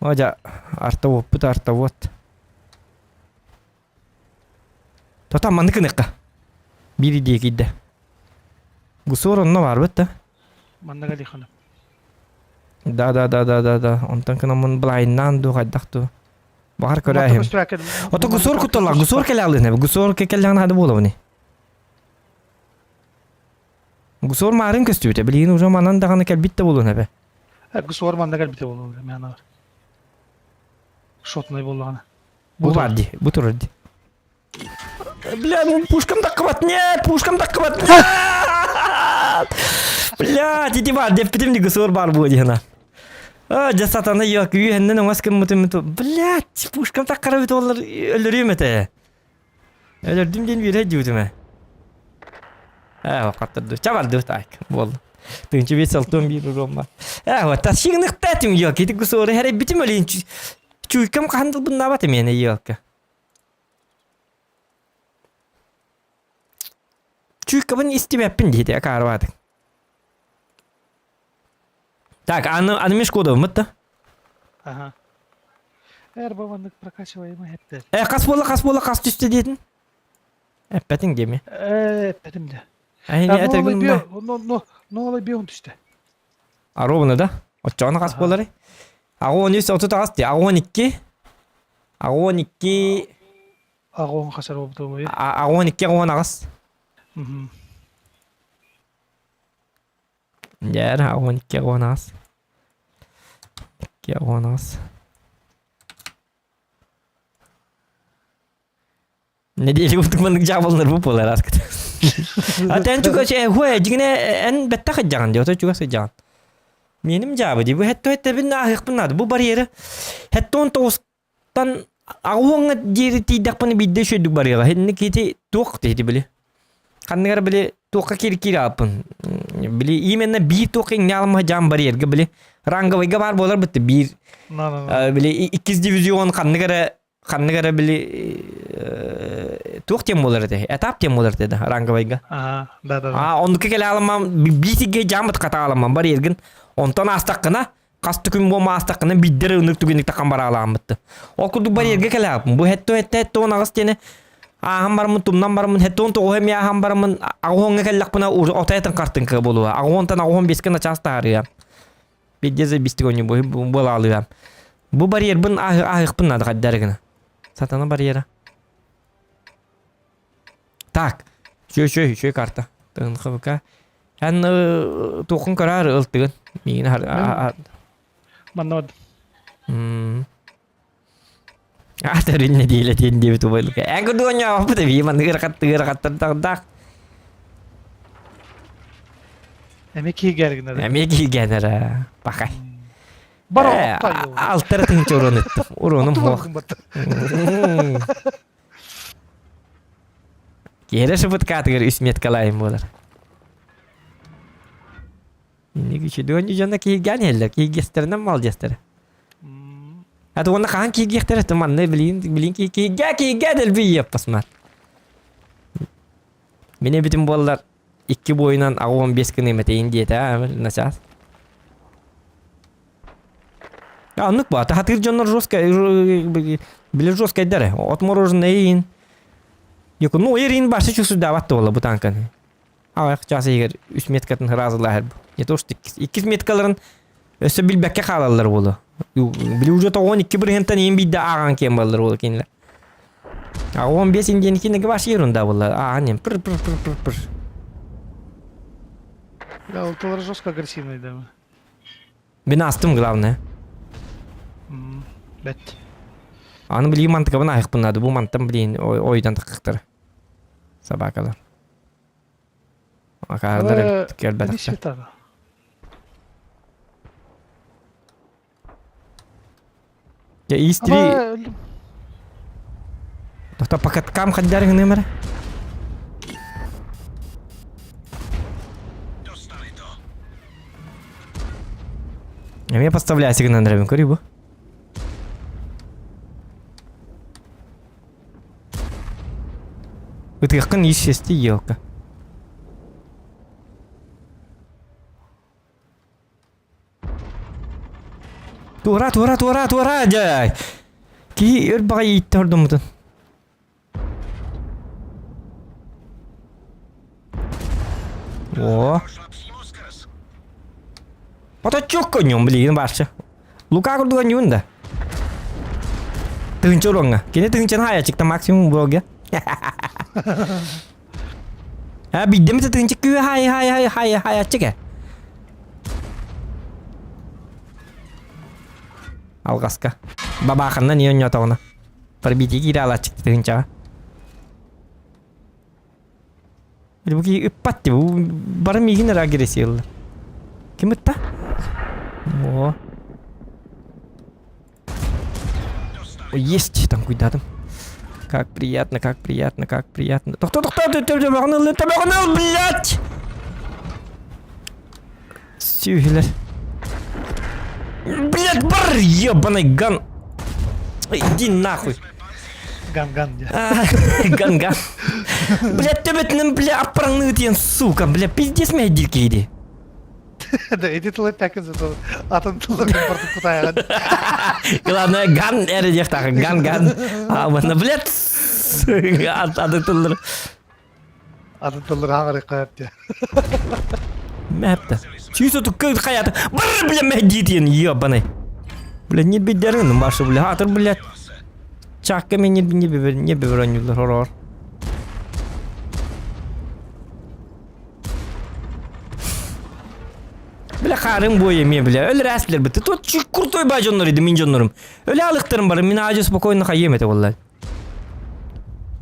Оja, арта вот. Тота манды кыныққа. Бири дейік еді. Гусор онна бар бітті. Маннаға лиханы. Да. Онтан кына мұн бұлайыннан ду қайдақты. Бағар көрі әйім. Ота гусор күттіла. Гусор келі алын. Гусор келіғін ады болу бұны. Гусор марын көсті өте. Білейін ұжа манан дағаны кәл бітті болу нәбі. Гусор маннаға бітті болу. Мәна бар. Шотнай болуғаны. Бұл барди. Бұл тұрырди. Бля, ну пушкам таққыбат. Нет, пушкам таққыбат. Нет! Бля, тити бар. Деппетім де гусор бар бұл дегіна. Жасатаны yok. Үйеннен оңас кім мұтым. Блядь, пушкам таққары біт олар өлірем еті. Өлірдім ден бір әді өтіме. Қаттырды. Чабарды өтайк. Болды. Тыңчы бет салтон бір ұром бар. Та шыңнықта әтім yok. Еті гусоры әрі бітім өлейін. Чуйкам қандыл бұнна баты мені yok. Чуйкамын істемеппін дейді әкары бады. Так, анымеш коды ұмытты? Ага. Бабандық прокачиваемы әпті. Қас түсті дедің? Әппәтің деме? Әппәтім де. Нолай беуін түсті. Аробыны да? Отчағына қас болары? Ағуын өз отыта қас де. Ағуын 2. Ағуын қасар обыды бойы. Ағуын 2 ағуын ағас. Жәрі ағуын 2 ағуын ағас. 2 ағуын ағас. Ne diye utukmanlık cevablanır bu polar artık. Hatta en çok huya cigine en betta kaçacağın diyor. Çok sıcağın. Benim cevabı diyor. Bu hatta bir nahik bunlar. Bu bariyeri hatta on tostan ağuğuna diri tidak pun bidde şöyle bariyeri. Henni kiti tok dedi böyle. Канныгар биле тоққа кир апын. Биле именно бир тоққа не алма жан барьерге биле ранговыйга бар болар битти бир биле 2 дивизион канныгара биле тоқ тем болар де. Этап тем болар де ранговыйга. Да. Ондука келе алма битиге жамыт ката алма барьерген. Онтон астакына касты күн болма астакына биддер өнүк түгүнүк такан бара алам битти. Ол курду барьерге келе апын. Бу хетто нагыс тене Ахамбармын тумнан бармын хеттон тоғым я ахамбармын ағуонға кәлләқпына отайтын қартынқы болуа. Ағуонтан ағуон бескіна часта арыям. Беддезе бістігони бола алыям. Бұ барьер бұн ағықпын нады қаддарығына. Сатана барьера. Так. Шөй карта. Тығынқы бұқа. Ән тоқын көрар ұлттығын. Мегін Маннод. Атарынна дейла тен деп тубайлык. Әңгі дуanya apa tapi man гырақат тақ. Әмеки гәргінер. Әмеки гәнера. Бақай. Бар Алтыр тыңчы урон етті. Уроным хоқ. Кереші бұт қатығыр үс меткалайым болар. Неге шедуanya жана кейген елі. Кейгестерінен мал жастары. Аты оны қаған кейгектер әті манны білін кейге дәл бей еп басмар. Мене бітім болалар 2 бойынан 15 күн еметейін дейті әмір насас. Анық ба, тахатыр жонлар білі жорстка әддәрі. Отморожын әйін. Ну, ерін башы чүсі даватты ола бұ танканы. Ағайық жасы егер 3 меткатын разылар. Не то, что 2 меткаларын өсі білбәкке қалалар болу. Білі уже тоғын 2 біргентен ең бейді аған кен балдар болу кенілер. 15 инден кенеге баш ерунда болу. Ағанен пыр. Да, олталары жестко агрессивный, да. Мен астым, главное. Бәт. Аны білі мантыға бұна айық бұнады. Бұл манттан білейін ойдан тақықтыр. Собакалар. Ақардар өттікер бәдіқті. Я истри. Тоқта пакаткам қаддарың нөмірі? Я поставляю сигнал драйвин, кори бу. Вы якын ишести елка. Тура, жай. Ки өр бағай итті ұрдым бұтын. О. Поточок конем, блин, баршы. Лука құрдыға не үнді? Тығынчы ұрыңа. Кені тығынчын хая чықта максимум бұлге. Биддемі тығынчы күйі хая чықа. Алғасқа. Бабақынна не өне отауына. Пробейте кері ала чықты тығынчаға. Бұл кей үппатты. Бары мегінер агрессиялы. Кем үтті? О. Есть, там куйдадым. Как приятно. Тоқта, табағыныл, блядь! Сүйгілер. Блядь, бар, ебаный ган. Иди нахуй. Ган. Ган. Блядь, төбетінің, блядь, аппараңны өтен, сука, блядь, пиздес мә дилкейді. Да, иди тылы пәкін зато атын тылы мен барды путаяған. Главное, ган әрі дектағы, ган. Абаны, блядь, ады тылыр. Атын тылыр аңыры қайып де. Мәпті. Чүйсі тұққы қаяты. Бір, блядь, мә дейтен, ебаный. Блядь, не бедерін, машы, блядь, атыр, блядь. Чакка мен не бебер ойнылар, хорор. Бля қарың бойы мен, бля, өлі рәсілер бітті. Тот чүк кұртой бай жонлар еді, мен жонларым. Өлі алықтарым бар, мен ажы спокойно қайым еті, олай.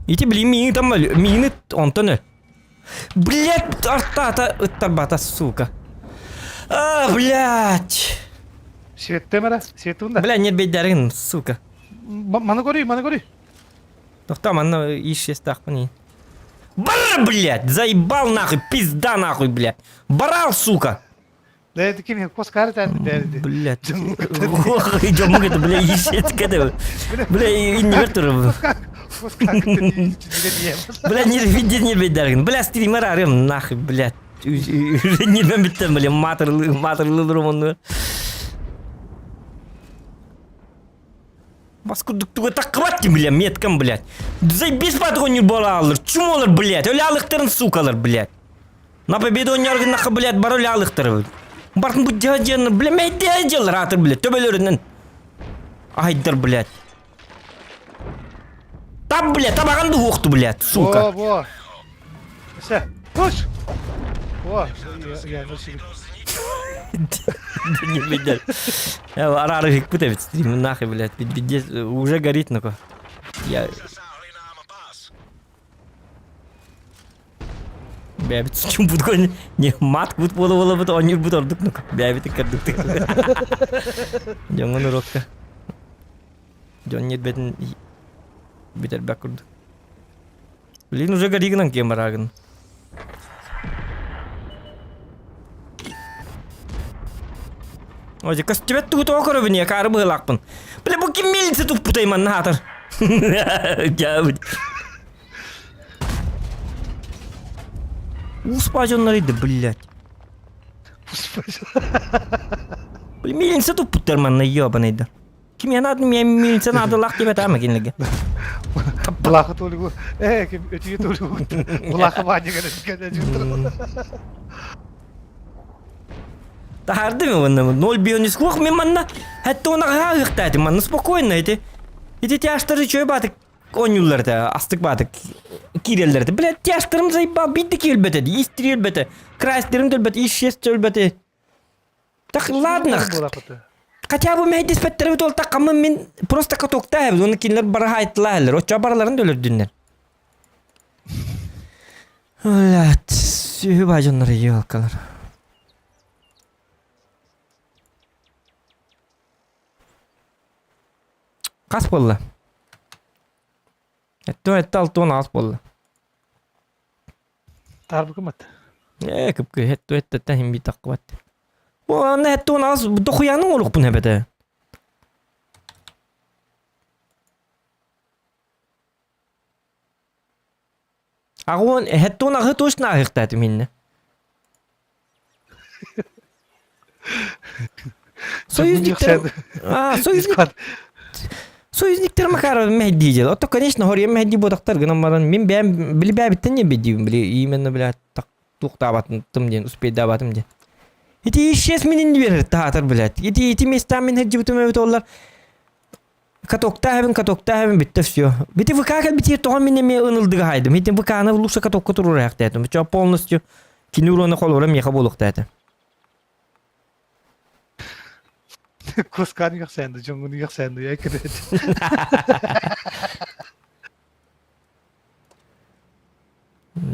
Ити, блин, мені там, мені онтон өл. Блядь, артата, ыттар бата, сука. Блядь. Светті мәра? Светті ұнда? Бля, нет бейдерін, сука. Маны көрі. Тоқта, маны иш естақ бұны. Бар, блядь, заебал нахуй, пизда нахуй, блядь. Барал, сука. Да это кем Оскар тән бәрде. Блядь. Ох, идем мы это, блядь, ищет, когда. Бля, и не вертур. Оскар тән. Бля, не видит, не видит. Бля, стример арым, нахуй, блядь. Не ben bittim, bля, матерлы романны. Баскурдуктуга таккыбаттым, бля, меткам, блядь. Заебись патронер бола алыр. Чум олар, блядь? Өлі алықтырын сукалар, блядь. На победу ойнаргын нақы, блядь, бар өлі алықтыры. Бартын бұд жағын, бля, мәйді ажалыр атыр, блядь. Төбелерінен. Айдар, блядь. Тап, блядь, табағанды оқты, блядь, сука. Во. Все. Туш. Во. Я ну себе. Не видел. Арары хик путает стрим, нахуй, блядь. Ведь уже горит, ну-ка. Я... Бәбит сүчім бұд қойны. Не, мат бұд болы бұд, онер бұд ордық, ну-ка. Бәбиті кірдік. Жоңын ұрыққа. Жон нет бәтін... Бітер бәк ұрды. Блин, уже горигінан кем арағын. Оже, кас тебе тут окоро вне, кары былақпын. Бля, бұл кем мелінсе тут путайман нахатыр. Гәбіт. Успажонлар еді, блядь. Бля, мелінсе тут путарман на ебанайды. Кем я надо, мен мелінсе надо лақ деп әтәмі кенлігі. Бұлақы толы бұл. Кем өтіге толы бұл. Бұлақы бәне кәді жүр. Тахарды ми ванна, 0 бионис хух, мен манна, хәтті оны ғағықтайды, манна спокойно, еті. Еті тяштары чөй батық, онюлларды, астық батық, киреллерді. Блядь, тяштарым заебал, бейді келбетеді, истір елбеті, крайстерім дөлбеті, ишест өлбеті. Так, ладно. Хотя бы мен диспеттеры бит ол таққамын, мен просто катокта әбіз, оны кенлер барға айтылағылар, отча бараларын дөлір дүннер. Блядь, сүйі бажонлары елкалар. Қас болды. Әтті алтуын ас болды. Тарбы кімет? Көпкі, әтті тәхін бей таққы бәтті. Оны әтті оны ас, дұқияның олық бұн әбәді. Ағуын, әтті оны ағы тошын ағықты әті менне. Союзниктер... Союзниктер Макаров Мехди дел. Вот то, конечно, говорю, Мехди бодақтар гынан баран. Мен білі бәбіттен не бедейім. Білі именно, бля, туқтабатым ден, успейдабатым ден. Эти ишес менен не берер таатар, блядь. Эти местам мен хаджи бутым әбіт олар. Катокта хэбін, бітті все. Беті выкакал бітер тоған мен еме ынылдыға хайдым. Эти выканы лучше катокка тұрur аяқты әтім. Бітча полностью кинуроны қолура меха болуқта әті. Кусканы яқсанды, жоңғыны яқсанды, я кіреді.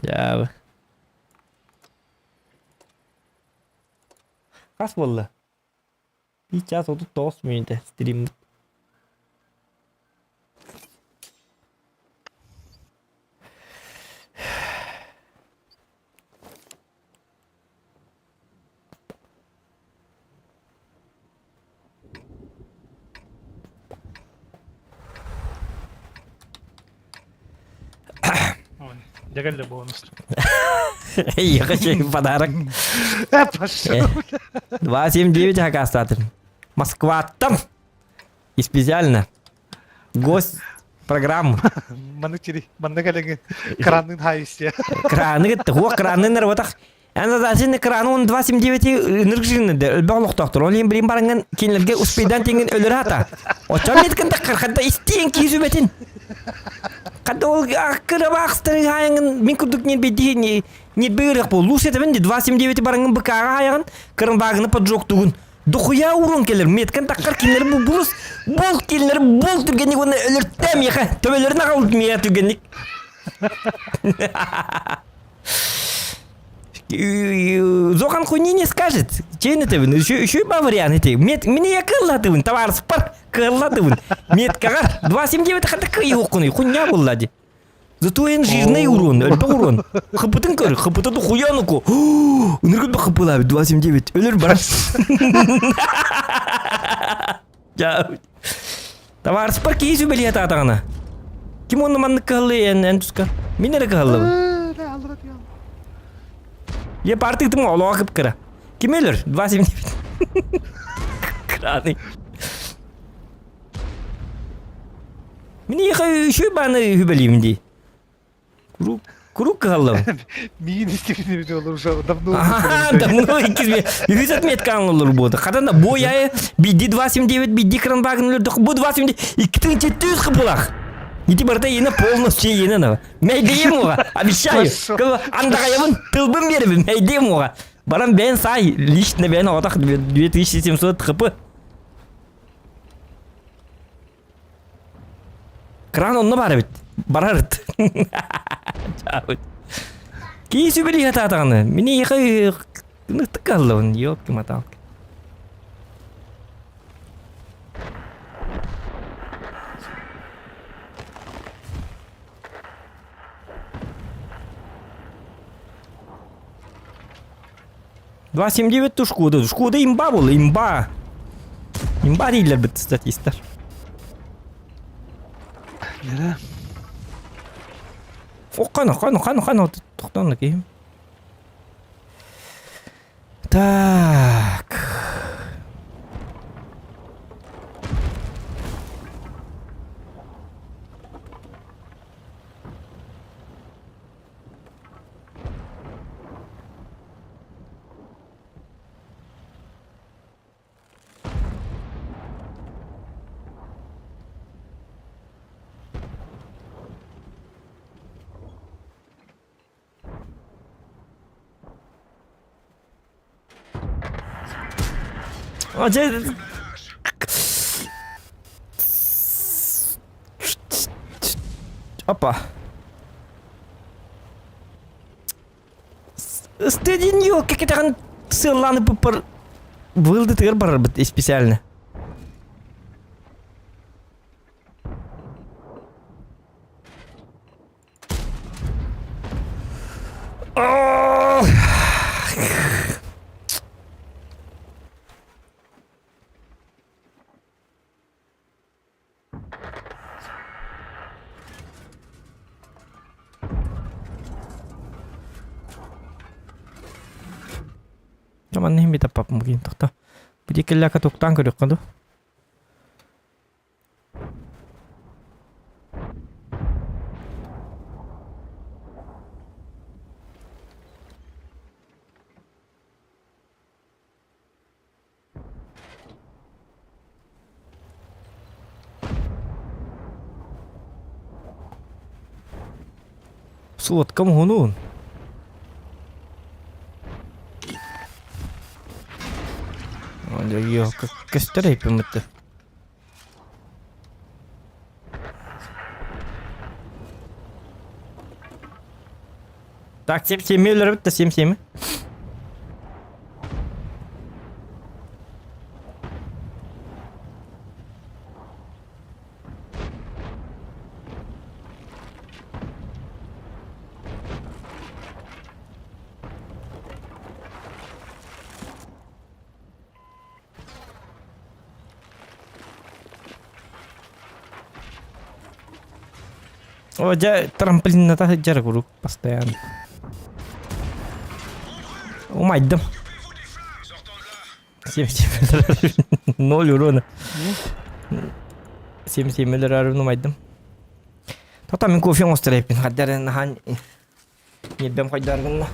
Жабы. Қас болды? 1 час 39 минуты стрим. Дегелі бонус. Я хочу подарок. Пошел. 279 оказывается. Москва там. И специально. Гость программы. Маны кәлеген кранның хайысия. Краны краны нарватах. Ана засын краны он 279 энергияны барлық доктор. Он ем білім барыңын кенлерге успейдан теңін өлір ата. Очам еткінді қырқында істейін кезу бетін. Қадда ол ақыры бақыстыры хайыңын мен күрдік нен бейді не бейірек бол. Лус етіп енді 279 барыңын бұқаға хайығын кырын бағыны поджоқ түгін. Дұқия урын келер. Меткен таққар кенлері бұл бұлыс. Бол кенлері бол түргенік оны өлірттәм еқа. Төбелерін ағалып мея түргенік. Зохан хуйни не скажет. Чейн это вы? Еще и бавариан эти. Мне я кылладывын, товар спар кылладывын. Мет кагар 279 хата кый хукуны. Хуйня буллади. Зато ен жирный урон, өлбе урон. Хыпытын көр, хыпыты хуян уку. Уныргыт ба хыпыла 279. Өлөр бар. Ja. Товар спар кейсу бели атағана. Ким оны манны каллы ен туска? Минер каллы. Ne alır ya. Ye партик тым олоо кып кыра. Ким өлөр 279. Краны. Мини яхай şu баны хүбелим ди. Круг каллы. Миин истемini bir olur şu давно. Ага, давно ikizme. 100 меткан olur bu. Kadanda boyayı бидди 279 бидди кранбагын өлөрдүк. Bu 279 2700 кыпылак. Ити барта ені полностью ені на. Мәйдейім оға. Обещаю. Андага ябын тылбын беріп. Мәйдейім оға. Барам бен сай. Лично бен отақ 2700 кыпы. Кран онны бары бит. Барарыт. Чабыт. Кейсі білі атағаны. Мені еқі нықтық қалды он. Ёпки маталки. Два 79 тушкуда. Тушкуда имба болды, имба. Имба дейлер бітті статистар. Nere? Қаны. Тоқтанды кейім. Так. 어제 Опа. Стединьо, как это ссыланы попар... Вылды тыр бар бит специально. Cuman nih minta pap mungkin tak. Jadi kelak ketuk tang kedok kan tuh. Suat kamu hunun. Ой, как старый помыто. Так, 7-7 миллер, это 7-7. О, я трамплин на тахе жаргуру постоянно. Умайдым. 7-7 0 урона. 7-7 урона умайдым. Тота мен кофе острайпин. Хаддарын хан. Небем хайдаргынна.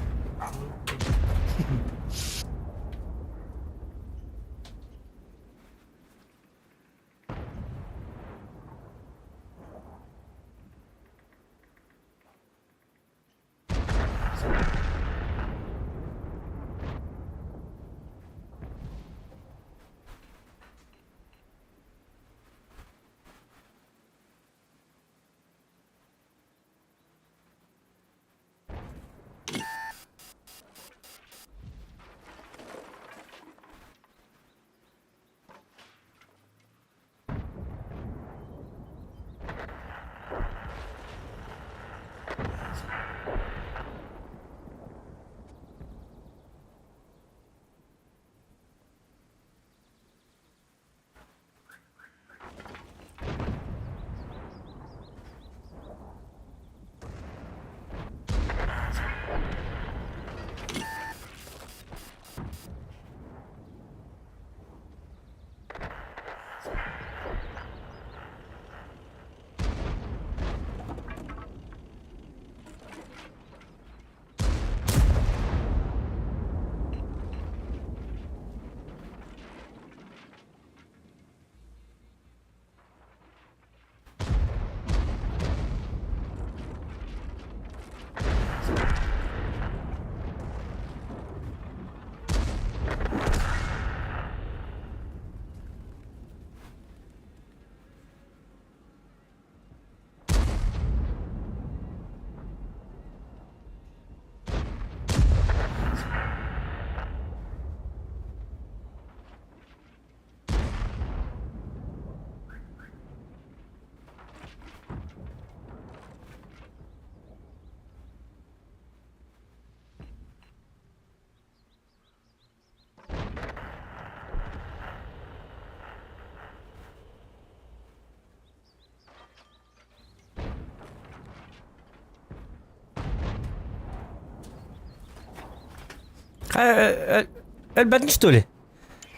Ölbedin что ли?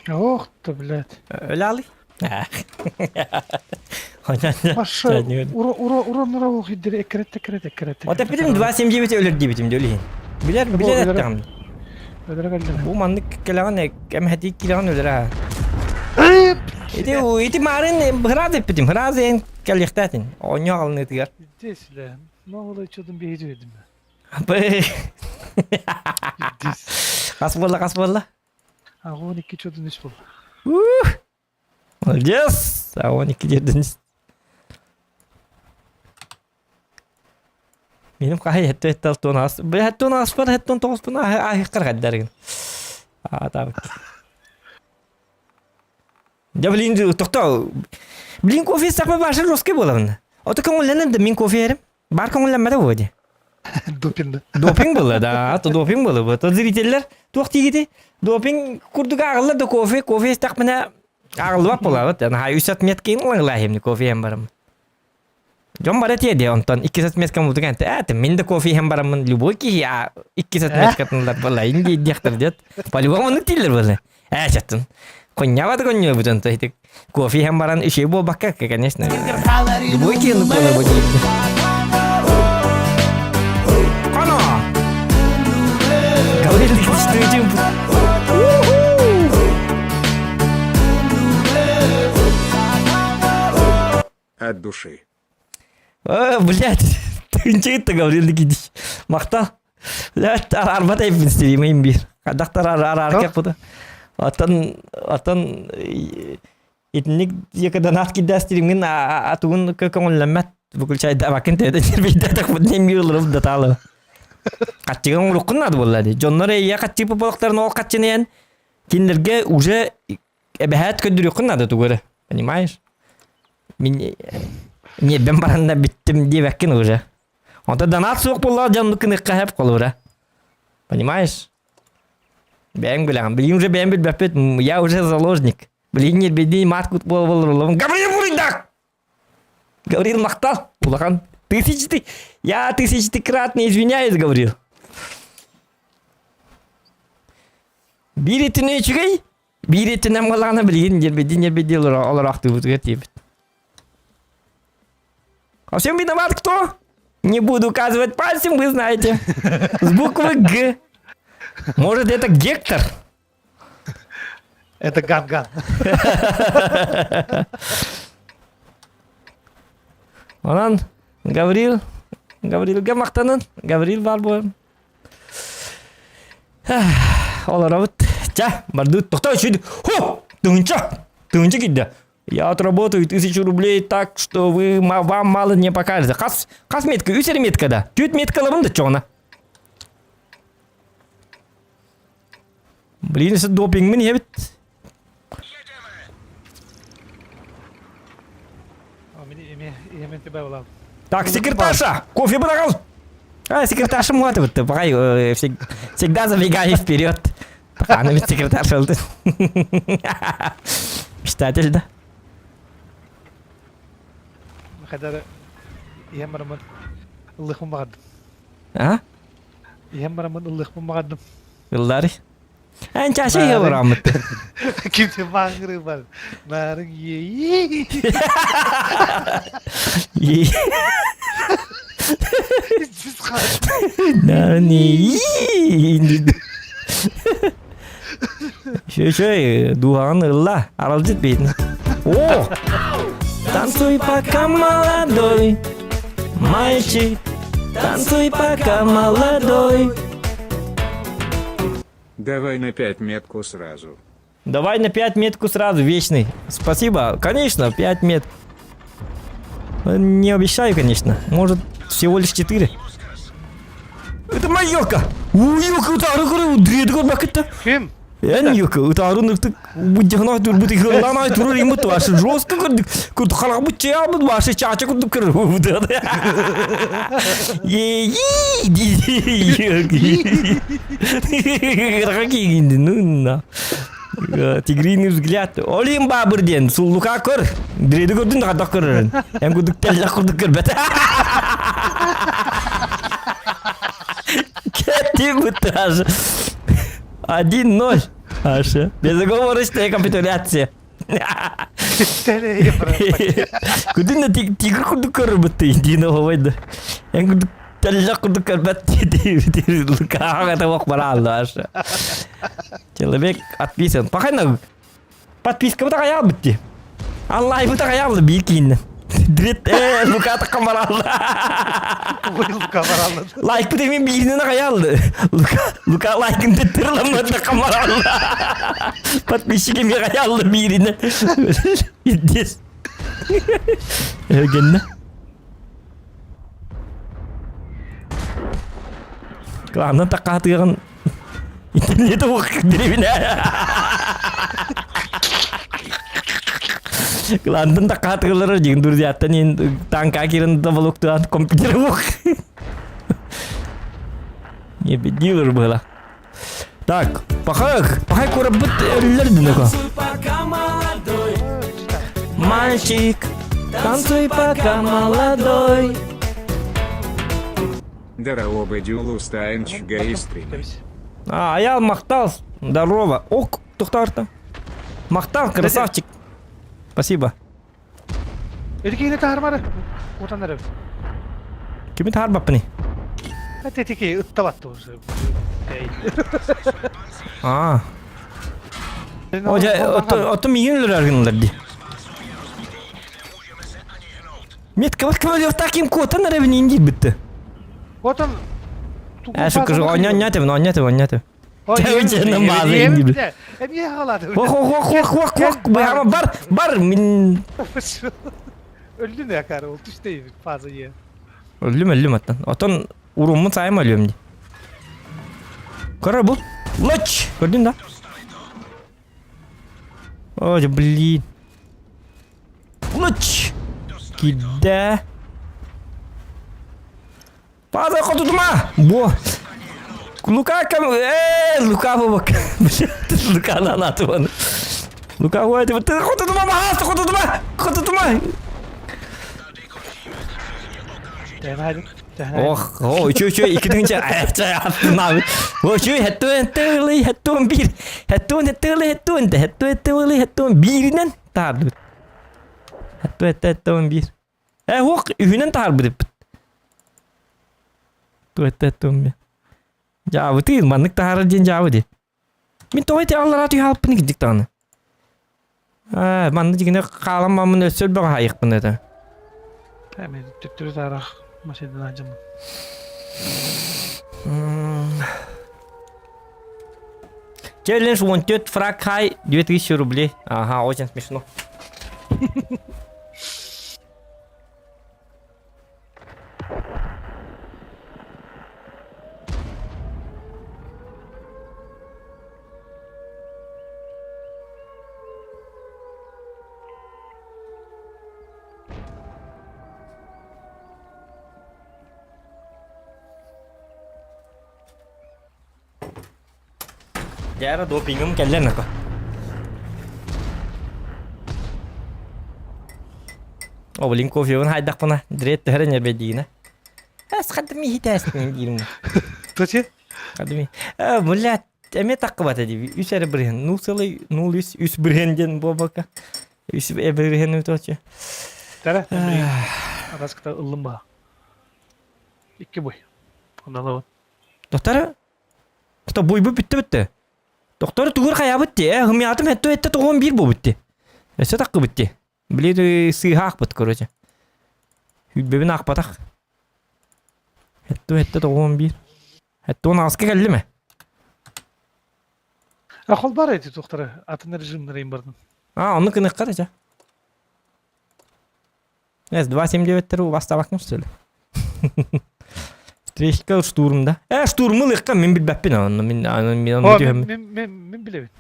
Ох ты, блядь. Ölali? Маша, ура, ухиддер, экрет. O da bilim 279 ölür dibitim de öyle. Biler Öyle. ettim. Ödere geldi. Bu manlık kelavan em hadi kilan ölür ha. İti marın hıraz ettim. Hıraz en kalixtatin. Onya alını tigar. Desle. Ne olay çadım bir hediye edin. Be. Des. Kasbolla. Ha, 12 çadım iş bul. Yes. 12 girdiniz. Benim kahay hetto tonas. Bir hetto nas var hetto tonas buna ahir kadar. Tabii. Ya bilin tokta. Bilin kofi sakma başır roske bolan. O da kanullanın da min kofi yerim. Bar kanullanmada bu hadi. Dopinda. Doping bola da. To doping bola bu. To ziriteller toqti gidi. Doping kurdu ağırla da kofi takmana ağırlı bak bola. Yani hay 3 metkin lan hemni kofi hem barım. Jom barat ya dia onton 2 met kamu tuh kan. Min da kofi hem barım luboy ki ya 2 met katınlar bola. İngi diyaktar jat. Palu onu tiller bola. Çatın. Konyawa tuh konyo betul tuh itu kopi hembaran isi bo bakka конечно. Luboy ki nu bola begitu. Kono. Kau ini setuju. От души. Блядь, ты ничего это говорил гидиш. Махта. Блядь, арбата ипин bir. Kadaktar ararken bu da. Atan itnik yakadan at gidastirin atun kekonlamat bukul çay da bakın tede bir de tak budnem yılırım da talı. Kaçıgan rukun adı bolladı. Jonlara ya kaçı popolakların o kaçını yan kinderge уже ebehat ködürüyor adı tuğra. Понимаешь? Ben baranda bittim diye bakın уже. Onda danat soğuk bolla canlı kınıkka hep kolura. Понимаешь? Ben bilang, beli уже ben bil bapet, я уже заложник. Beli не беди маткут бололом. Гаврил буринdak. Гаврил мақтал. Улахан я тысячекратно извиняюсь, Гаврил. Bir etine çıkay. Bir etine malana bilin не беди olarak tuh тип. А всем виноват кто? Не буду указывать пальцем, вы знаете. С буквы Г. Может, это Гектор? Это Ганган. Ondan Gavril'ga maqtanan. Gavril var bu. Olar avut. Ча, бардут. Тоқта, что? Хо! Тынча кидда. Я отработаю 1000 рублей так, что вам мало не покажется. Қас метка, үсер метка да. Түйт метка лабын да чоғына. Блин, это допинг мне ебет. Так, секретарша, кофе подогал. Секретарша мотывает, пока всегда забегай вперед. Пока она ведь секретарша. Мечтатель, да? Kadar yemraman ıllık mı mağadım? Ha? Yemraman ıllık mı mağadım? Yılları. En çaşı yıllar ahmet. Kimse mağırı var. Narın ye. Biz kaldık. Nani? Şöyle duhan ıllah. Aralıcıt beyin. Oo. Танцуй пока молодой, мальчик, танцуй пока молодой. Давай на 5 метку сразу. Давай на 5 метку сразу, вечный. Спасибо, конечно, 5 мет. Не обещаю, конечно. Может, всего лишь 4. Это моя елка! Елка, утару, дредгот бакетта. Kim? Yani yok, utarın artık bu cihana dur bu tıkırlan ay turur imut var. Rost kırdık. Kurt halak bu çaya bu var. Çaça kurt kırır bu da. Ye. Какие гинды, ну на. Тигриный взгляд. Олим бабырден, суллука кыр. Дреди көрдүн да кадак кырырын. Эм күдүк телла курдук кырбет. Кетти бутаж. 1-0. Аша. Безоговорочная капитуляция. Тәле ебір. Кудина тигр куду карбатты. Дина ховайда. Эн куду тәллә куду карбатты. Лукаға тавақ бара алды аша. Человек отписан. Пахайна подписка бұта қаял бітті. Аллай бұта қаял бір кейінні. Дрет, Лука таққан бара алды. Лука бара алды. Лайк бұта мен бірінен қаялды. Лука лайкын теттірламады таққан бара алды. Подписчикім қаялды бірінен. Иддес. Өгенні. Кланын таққа атыған интернеті оқық деревіне. Кландын таққа атығылары деген дұрзияттан енді танка керін табалуқтыған компьютер оқық. Не бедилер было. Так, пахай көріп бұт өлілерді nøко. Мальчик, танцуй пока молодой. Здорово, Дюлу Стайнч Гейстрим. Аял мақтал, здорово. Ок, тұқтарты. Мақтал, красавчик. Спасибо. Ötekini tarmara. Utanırım. Kimi tar bapni? Öteki ıttabattı o. Oja, oto milyon lira argınlar di. Met kavat yok takim kotan arabini indi bitti. Otan. Şu kız oynatı. Çevicenin bazı indi. Hem yakaladı. Vok. Bar min. Öldü ne yakar oldu işte fazla ye. Öldüm hatta. Otan urumu sayım alıyorum di. Kara bu. Laç. Gördün da. Oja blin. Laç. Gide. Fazla kotutma. Bu. Luka bak. Luka lan atı bana. Luka bu hadi kotutma mahas kotutma. Denaydım. Oh, şu ikidince ayakça attın abi. O şu hetun bir. Hetun birinden tardı. Hetun bir. Hok ühünen tardı dip. Hetun bir. Jauh tu manık tardı diyen jauh di. Min toy te Allah ratı halp ni gidik tanı. Manık jigine kalam mamın ösül bana hayık bana da. Hemen tüttürü tarak. Maşeden acım. Челлендж wanted фраг хай 2000 рублей. Ага, очень смешно. Jara dopingum kalian apa? Oh, beli kopi pun hai dak pernah. Dread teranya bedina. Kademi hitas ni dirum. Tuh Kademi. Mulat. Eme tak kabat tadi. Üsere berihan. Nul üs berihan jen babaka. Üs berihan itu aja. Tara. Aras kita ılım ba. İki boy. Ondan lawan. Doktor. Doktor boy bitti. Doktor tuğur kaya bitti. Hımyatım hette toğun bir bu bitti. Ese takı bitti. Bile sığha akbat koruca. Hübbebin akbatak. Hette toğun bir. Hette onu askı geldi mi? Akıl var eti doktora. Atın rejimleri bardan. Onu kınık karaca. Evet, 279 basta bakmış söyle. Streşka штурмда. Штурмы лыкка мен билбеппин аны. Мен билебин.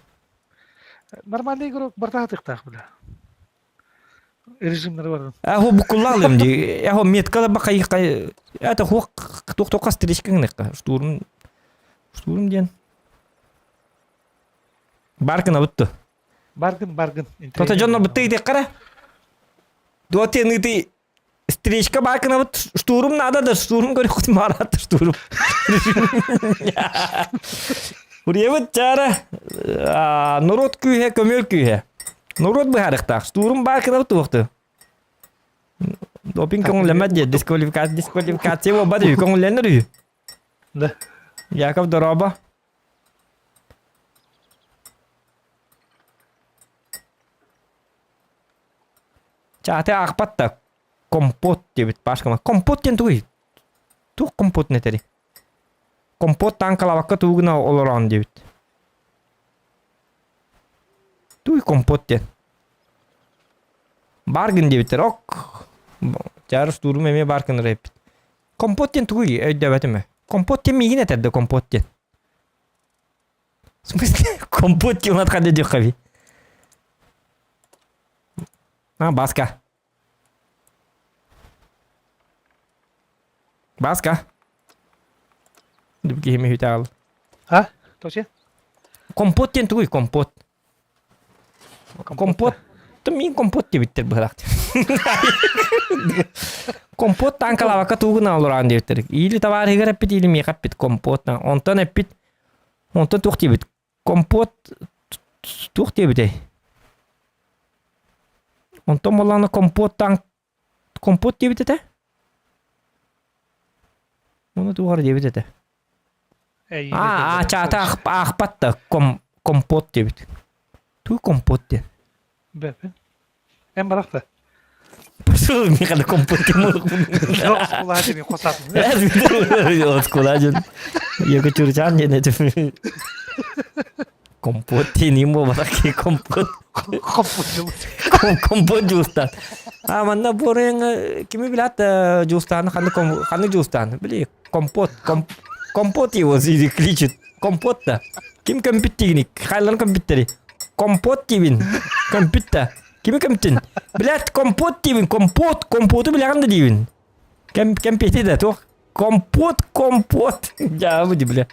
Нормальный игрок бартатыктак биле. Режимдери бар. Хо букуллалым ди. Хо меткада бакай. Это хо тока стречка ныкка. Штурм диен. Баркын абытты. Баргын. Тота жонно бытты иде кара. Дотен иди стречка баркын абыт. Штурм надо да. Штурм говорю, хоть марат штурм. Buraya çara Norot kühe kömür kühe. Norot bu harıktak. Sturm barkına tuğdu. Doping kongulemedi. Diskvalifikasyon o badı kongulenir. Да. Yakov Doroba. Çate akpatta kompot debit başkama. Kompot den tuğ. Tuğ kompot neteri. Kompot tankala vakka tuğuna oloran debit. Tuğ kompot den. Bargın debitler ok. Çarış durum eme bargın rep. Kompot den tuğ ödebetime. Kompot den migin eterde kompot den. Kompot den atkadı diyor kavi. Ha baska. Baska. Dur bakayım hüte al. А? Точно? Kompot den tuğ kompot. Kompot. Min kompot diye bitir bıraktı. Kompot tankala vaka tuğuna olur an diye bitir. İyili tavar higar epit ilim yakap bit kompot. Ondan epit. Ondan tuğ diye bit. Kompot tuğ diye bit. Ondan molana kompot tank. Kompot diye bit de. Onu tuğar diye bit de. Çağata akpat da kompot diye bit. Tuğ kompot diye. Бепе. Быракта. Пошел, мне когда компот ему. Жоқ, скулажын қосатын. Скулажын. Екі чурчан не нетіп. Компот тенім болмадаки компот. Компот жылы. Компот жуыстан. Манна борың кими билат жуыстаны, қаны жуыстаны. Біле, компот. Компот его зиди кличет. Компот-то. Ким компиттигник? Қайлан компиттери. Компот дейбін. Компютта. Кими компиттин? Біләт, компот дейбін. Компоту біләғанды дейбін. Компеті да, тоқ. Компот. Жауабы дей білә.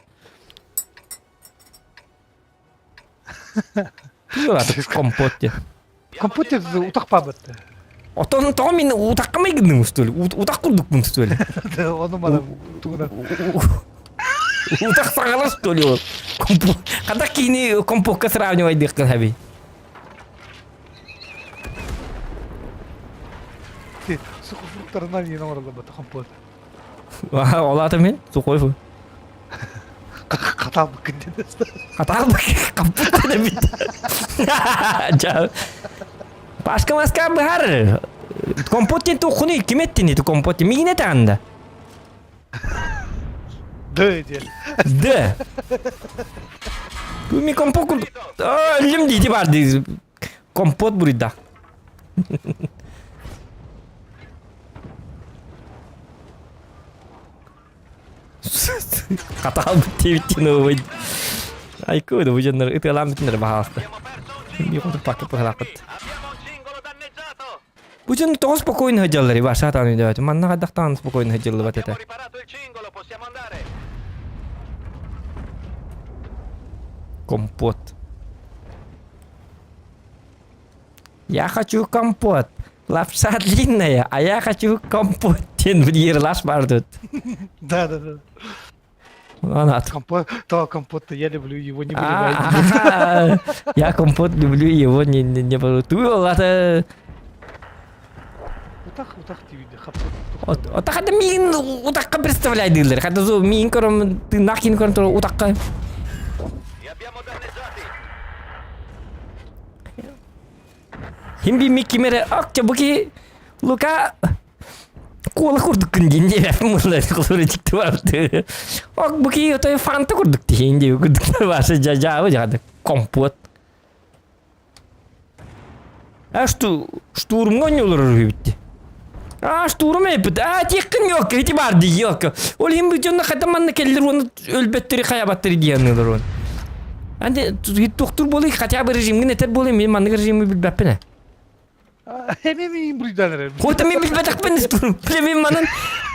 Компот дей. Компот деп утақпа бітті. Отон тоғы мен утаққа май кіндің ұстөлі. Утақ күрдік бұн ұстөлі. Оны мана туғына. Утақ сағалар ұстөлі ол. Қадақ кейіне компотқа сравнивай деққын хәбей. Сухы фруктарынан ені оралды бұты компот. Олаты мен? Су қойфы. Қатал бүкінден өсті. Қатал бүкінден компот деді бейді. Жау. Başka maska bahar. Kompotin tu kuni kimettin itu kompotin. Migine tanda. Dı diye. De. Bu mi kompot. Lim diydi vardı. Kompot burada. Kata bitti no. Ay kudu bu janlar itu alam bitin bahasta. Yok untuk pakai peralakat. Bu jannar toh spokojno hajallari bahasa tani devat. Manna kadaktan spokojno hajallu bateta. Компот. Я хочу компот. Лапша длинная, а я хочу компот. Тен лаш бардут. Да. Анат. Компот, я люблю его, не буду. Я компот люблю его, не буду. Ты лата. Утақ дейді. Отақ хада мен утаққа представляй дилер. Хада зо мен көрім ты нахин көрім тұр утаққа. Химби ми кимере акча буки лука кола курдук күнгенде мулар кулары тикти барды. Ак буки отой фанта курдук дегенде курдук башы жабы жады компот. Штурмга ойнолор битти. Штурм эпит. Текин yok, эти барды yok. Ол эми жонна катаманна келдир оны өлбөттөрү каябаттыр диянылар он. Анде доктор болой хотя бы режимге нетер болой мен манны режимге билбеппин. Hemen buradalar. Koyta men bilbedek ben istiyorum. Bilemin manın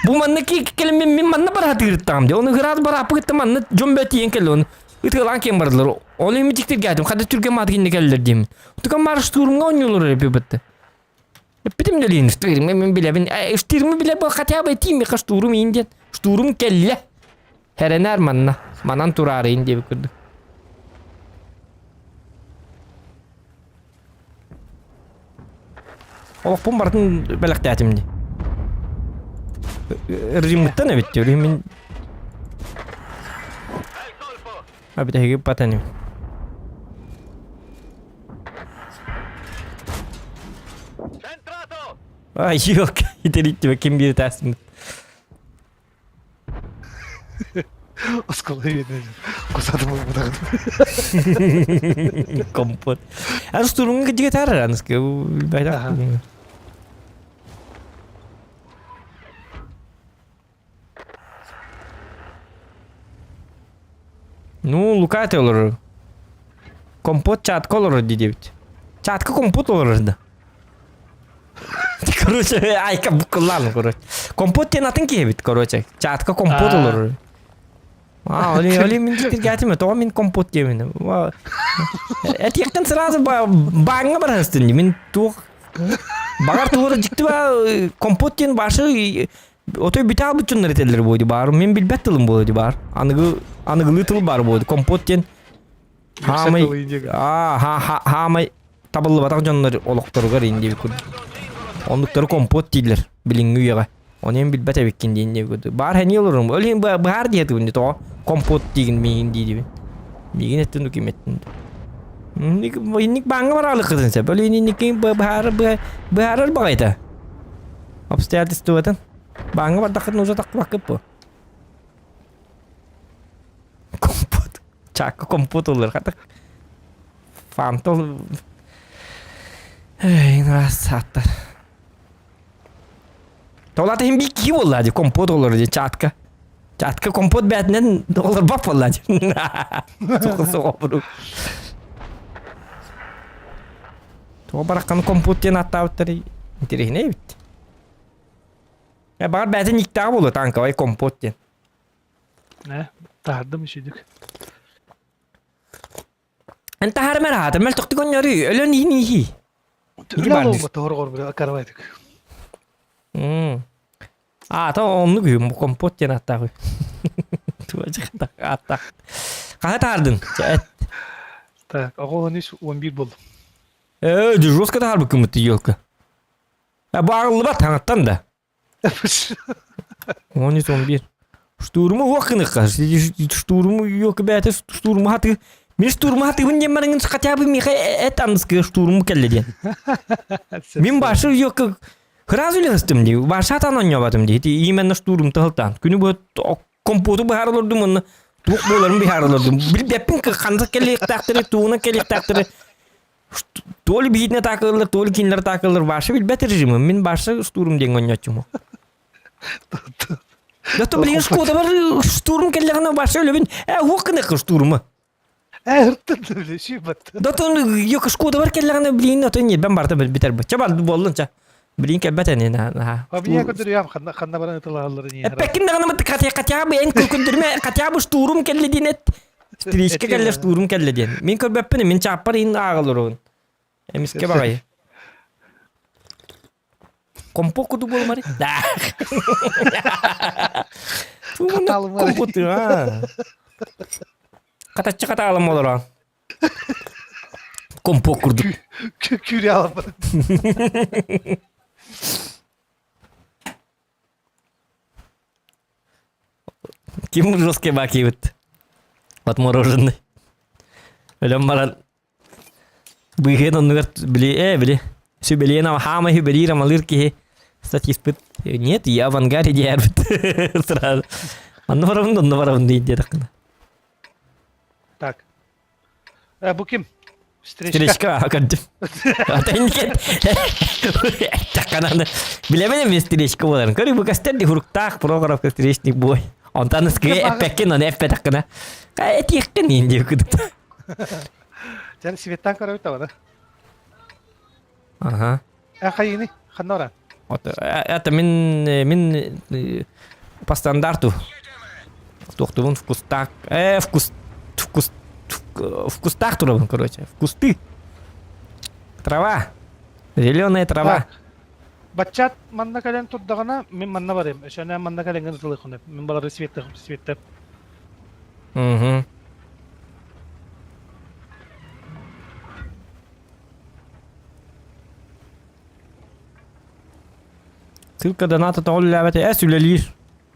bu manna ki kelime men manna bara hatırtam diye. Onu gıraz bara apı gitti manna jombeti yenkel onu. Itkalan kim bardılar. Onu mi diktir geldim. Hadi Türkiye madginne geldiler diyeyim. Tukan marş turunga oynuyorlar hep bitti. Bitim de leyin istiyorum. Men bile ben istiyorum bile bu hatya betiyim mi kaç turum indiyen. Turum kelle. Herener manna. Manan turare indi bikurdu. Олоқпун бартын бәләқтәтімді. Римуттан әбетті, өлі мен... Әбіті әге патаным. Ай, yok, ителетті бә, кем бері тәсімді. Осколай еді. Қосадым бұдағын. Компот. Әр штурмың кәдеге тәрір, әніске, бәйдақ. Ну, лукаты olur. Компот чатка olur дедевит. Чатка компот olur да. Короче, айка букулан, короче. Компот тен атын кебит, короче. Чатка компот olur. Оли мен тикер гатиме, то мен компот кебин. Это яктан сразу банга барастын. Мен тух багар тугра жикти ба компот тен башы Отой битал бүтүн нерителер бойду бар. Мен билбет тылым бойду бар. Анıгылы тыл бар бойду. Компоттен хамай хамай табылы батак жоннор олокторуга ренди бикуд. Ондуктары компот дийлер. Билиңи уяга. Оны мен билбет эбеккен дейин бикуд. Бар хани олорум. Өлем бар диети бунди то. Компот деген мейин дейди. Мейин еттен докуметтен. Ник банга бар алык кызын сеп. Өлем никин бар багайта. Обстоятельства это. Банга бардакын уже так вакыт бу. Компот. Чакка компот olur. Хата. Фантол. Эй, насаттар. Толата хим бики боллади компот olur ди чатка. Чатка компот бетнен olur бап боллади. Сокысы опру. То баракан компот тен аттаптыр. Интересно бит. Бағар бәтін иктағы болу танкавай компот ден. Тағырдым үшедік. Ән тағар мәр ағатыр, мәл тұқты көнері, өлін ехі. Өлі алуы бұты ғор бір қарабайдық. Та онны күйім, компот ден аттағы. Туажық аттақ. Қаға тағырдың? Так, ағы 11 болды. Жостқа тағар бұ күмітті елкі. Бағылы ба таңаттан да. 11. Штурму оқыныққа. Штурму yok бәті штурму хаты. Мен штурму хаты бұн демарыңын хотя бы меха әт аңызғы штурму кәлден. Мен башы yok хыраз үліңістім де. Башы атан оңя батым де. Именно штурм тығылтан. Күні бұл компоту бұхар олырдым оны. Туқ боларын бұхар олырдым. Бір бәппін қанзық кәлек тақтыры, туғына кәлек тақтыры. Толы бейітіне тақылыр, толы кейінлер тақылыр. Башы біл бәт режимі. Мен башы штурм ден оңя чымы. Да то, блин, шкода бар штурм келлегіне башы өлі оқынықы штурмы. Үрттінді біле, шүй бәтті. Да то, yok шкода бар келлегіне, блин, ото не, бән барты бітер бі. Чабал болдың, блин, кәббәт әне. Абия көндірі ям, қанда баран ұтылағалары не. Пәкін дағаны бұты қатябы, ән көндірме, қатябы штурм келледен әт. Стричка келле штурм келледен. Мен көрбәппіні, мен чаппар ең ағылыр оғын. Әміске бағай. Компот kudu bolmari. Dah. Kompot ya. Kata alam olur. Kompot kurdu. Küre alam. Kim жесткий баки вот. Отмороженный. Ölüm baran. Быген он бли. Сюбелена хама хиберира малыр ки. Кстати, испыт... Нет, я в ангаре дербит. Сразу. Анно дейді дедіқына. Так. Бұл кем? Стричка, акадым. Атайын кет. Чақананы. Білемене мен стричка боларын. Көрі бұл кәстерді хұрықтақ прографка стричник бой. Онтан ұскығы әппәккен, оны әппә тақына. Әті еқкен енді өкідікті. Жәні светтан қара өтті бада. Ага. Қайыны? Қанда оран? Это мен по стандарту. Тухтувун в кустах. В кустах туровын, короче. В кусты. Трава. Зеленая трава. Бачат манна кален tudдағана мен манна барым. Шөне манна кален гын тылы құнып. Мен балары светтеп. Угу. Тылка донат атаул ләбәте әс үлелир.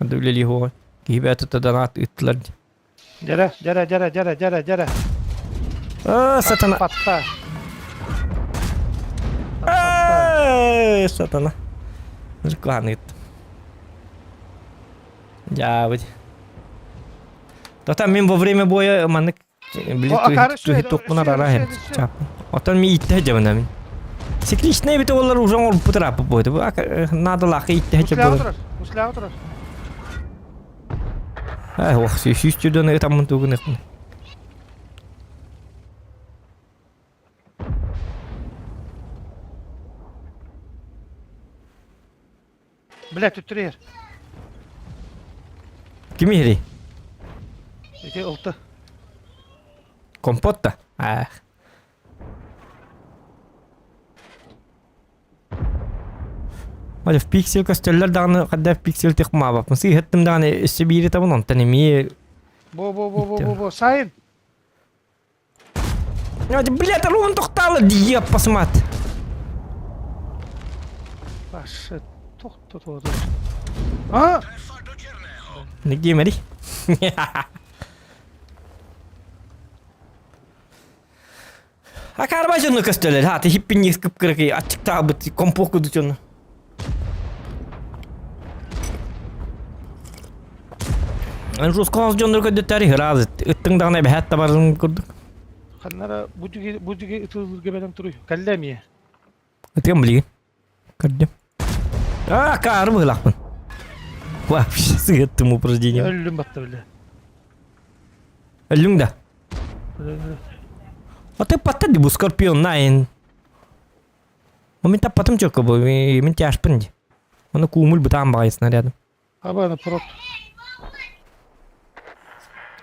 Ады үлели хугай. Кибәт ата донат итлар. Жара. Сатана. Патта. Сатана. Рекламит. Явить. То там мен во время боя маннык билет топпуна рарахем. Чап. Отан ми итте жабына мен. Секличный бит олар уже ол путрап бойды. Надо лахы итте жабына. Мусляу турар. Ох, сүйістюден там тугын екпін. Блядь, тут трер. Кім ери? Эти улты. Компотта? Валя в пиксель костеллер дағаны қадда в пиксель тек ма бап. Мұсы хеттім дағаны үсі бейрі табын онтан еме. Бо. Сайын. Блядь, руын тоқталы дейіп пасымат. Башы, тоқты. А? Ник деймәді? Акарба жонны костеллер. Ты хиппин не скып кірекей. Ачық тағы бұт компоқы дүчонны. Жос қоғыз жондар көдеттәрі ғыразы. Үттің дағына бәхәтті барызын көрдік. Қаннара бұдыге ұтылырға бәдім тұру. Кәлләмие. Үттіген білеген. Көрдім. Қарым ғылақпын. Вообще сығыттым упражнение. Өлім батты біле. Өлің да. Ты потади бу скорпион найн. Мен таппатым чөккі бұл. Мен тяшпын де. Оны кумыл бұтан бағайсына рядом. Абаны прот.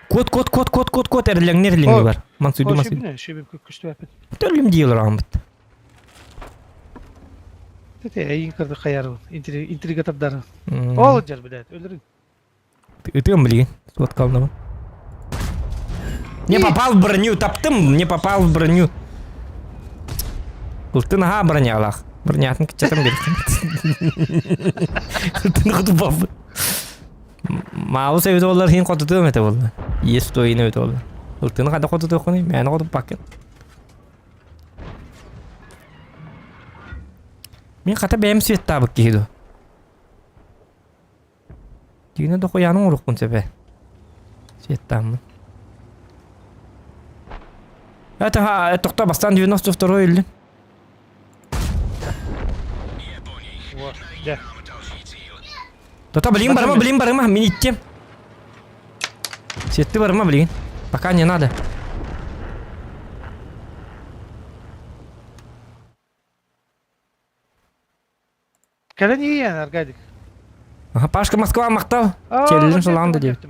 Кот әрләңнер бар. Мансуйду. Шебім күшті әпін. Төлім дейілер ағымбыт. Тәте әйін кірді қаяры. Интригатордары. Ол жар білет, өлірін. Үтіген білеген. Суат қалды. Не попал в броню, таптым, не попал в броню. Ты нога броня алах. Бронятын кітчатым беріктім. Ты нога бабы. Мауыз әуіт олар хин қотытығым әті болды. Ес тойын әуіт олар. Үлтіні қада қотытығы қоны, мәні қотып бақын. Мен қата бәйім свет табық кейді. Дегені де қояның ұрықпын сөпе. Свет табымын. Это тоқта бастан 92 елден. Да. Тота блин барма, мен иттем. Сетті барма, блин. Пока не надо. Кәлі не ең, Аргадик? Пашка Москва мақтау. Челілін жыланды деп.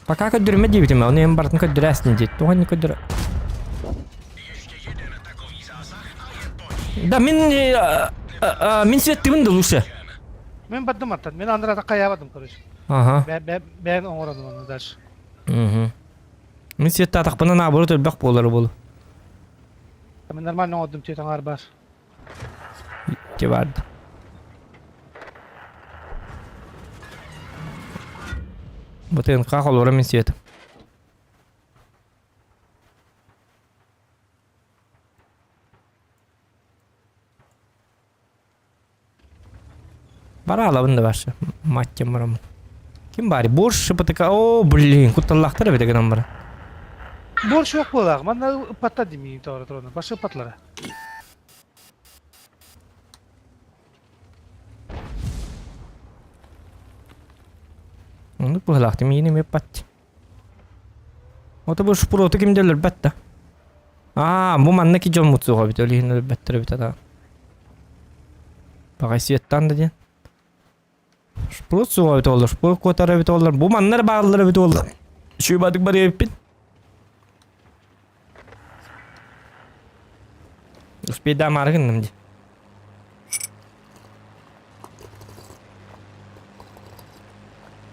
Пока көддіріме дейбітім, оны ең бартын көддірәсін дейді. Туған не көддірі. Да, мен светтімін де лучше. Мен бадым аттан, мен андырата қаябадым, короче. Бән оңырадым оны дальше. Мен светті атақпына набыры төлбәқ болары болу. Мен нормально оңырдым, тетің ар бар. Те барды. Бұтын қақ олғыра мен светім. Бара алабын да баршы. Маттен барамын. Кім бари? Боршы патыка. О, блин, құтталлақтары бетігінен бара. Боршы оқ болақ. Манда патта демейін тоғыры тұрғаны. Башы патлары. Onu pıhlaktım yine mi pat? O da bu şuprotu kim derler betta? Bu manna ki John Mutsu abi öyle yine better bir tada. Bakay siyettan da diye. Şuprotu abi olur. Şuprotu kotar abi olur. Bu mannar bağlılar abi olur. Şu badık bari yapın. Uspey da margın namdi.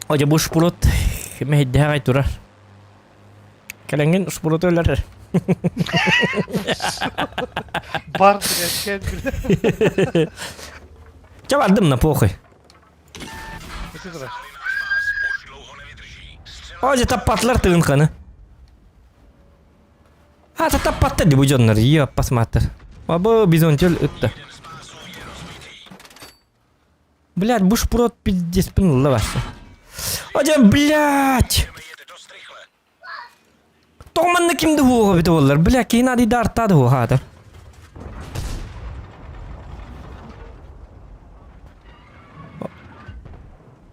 Oja bu şpulot mehidde gay durar. Kelengin şpulot öler. Бар деген бile. Çabaldım na pokey. Öte durar. Oje tapatlar tığın kanı. Ha tapattı di bu canlar. Ya pasmatır. Aba bizoncel öttü. Блядь, буш прот пиздец пинул лавашся. Oje блядь. Тоғманны кимді хуға біті олар. Блядь, кейін адиді арттады хуға адыр.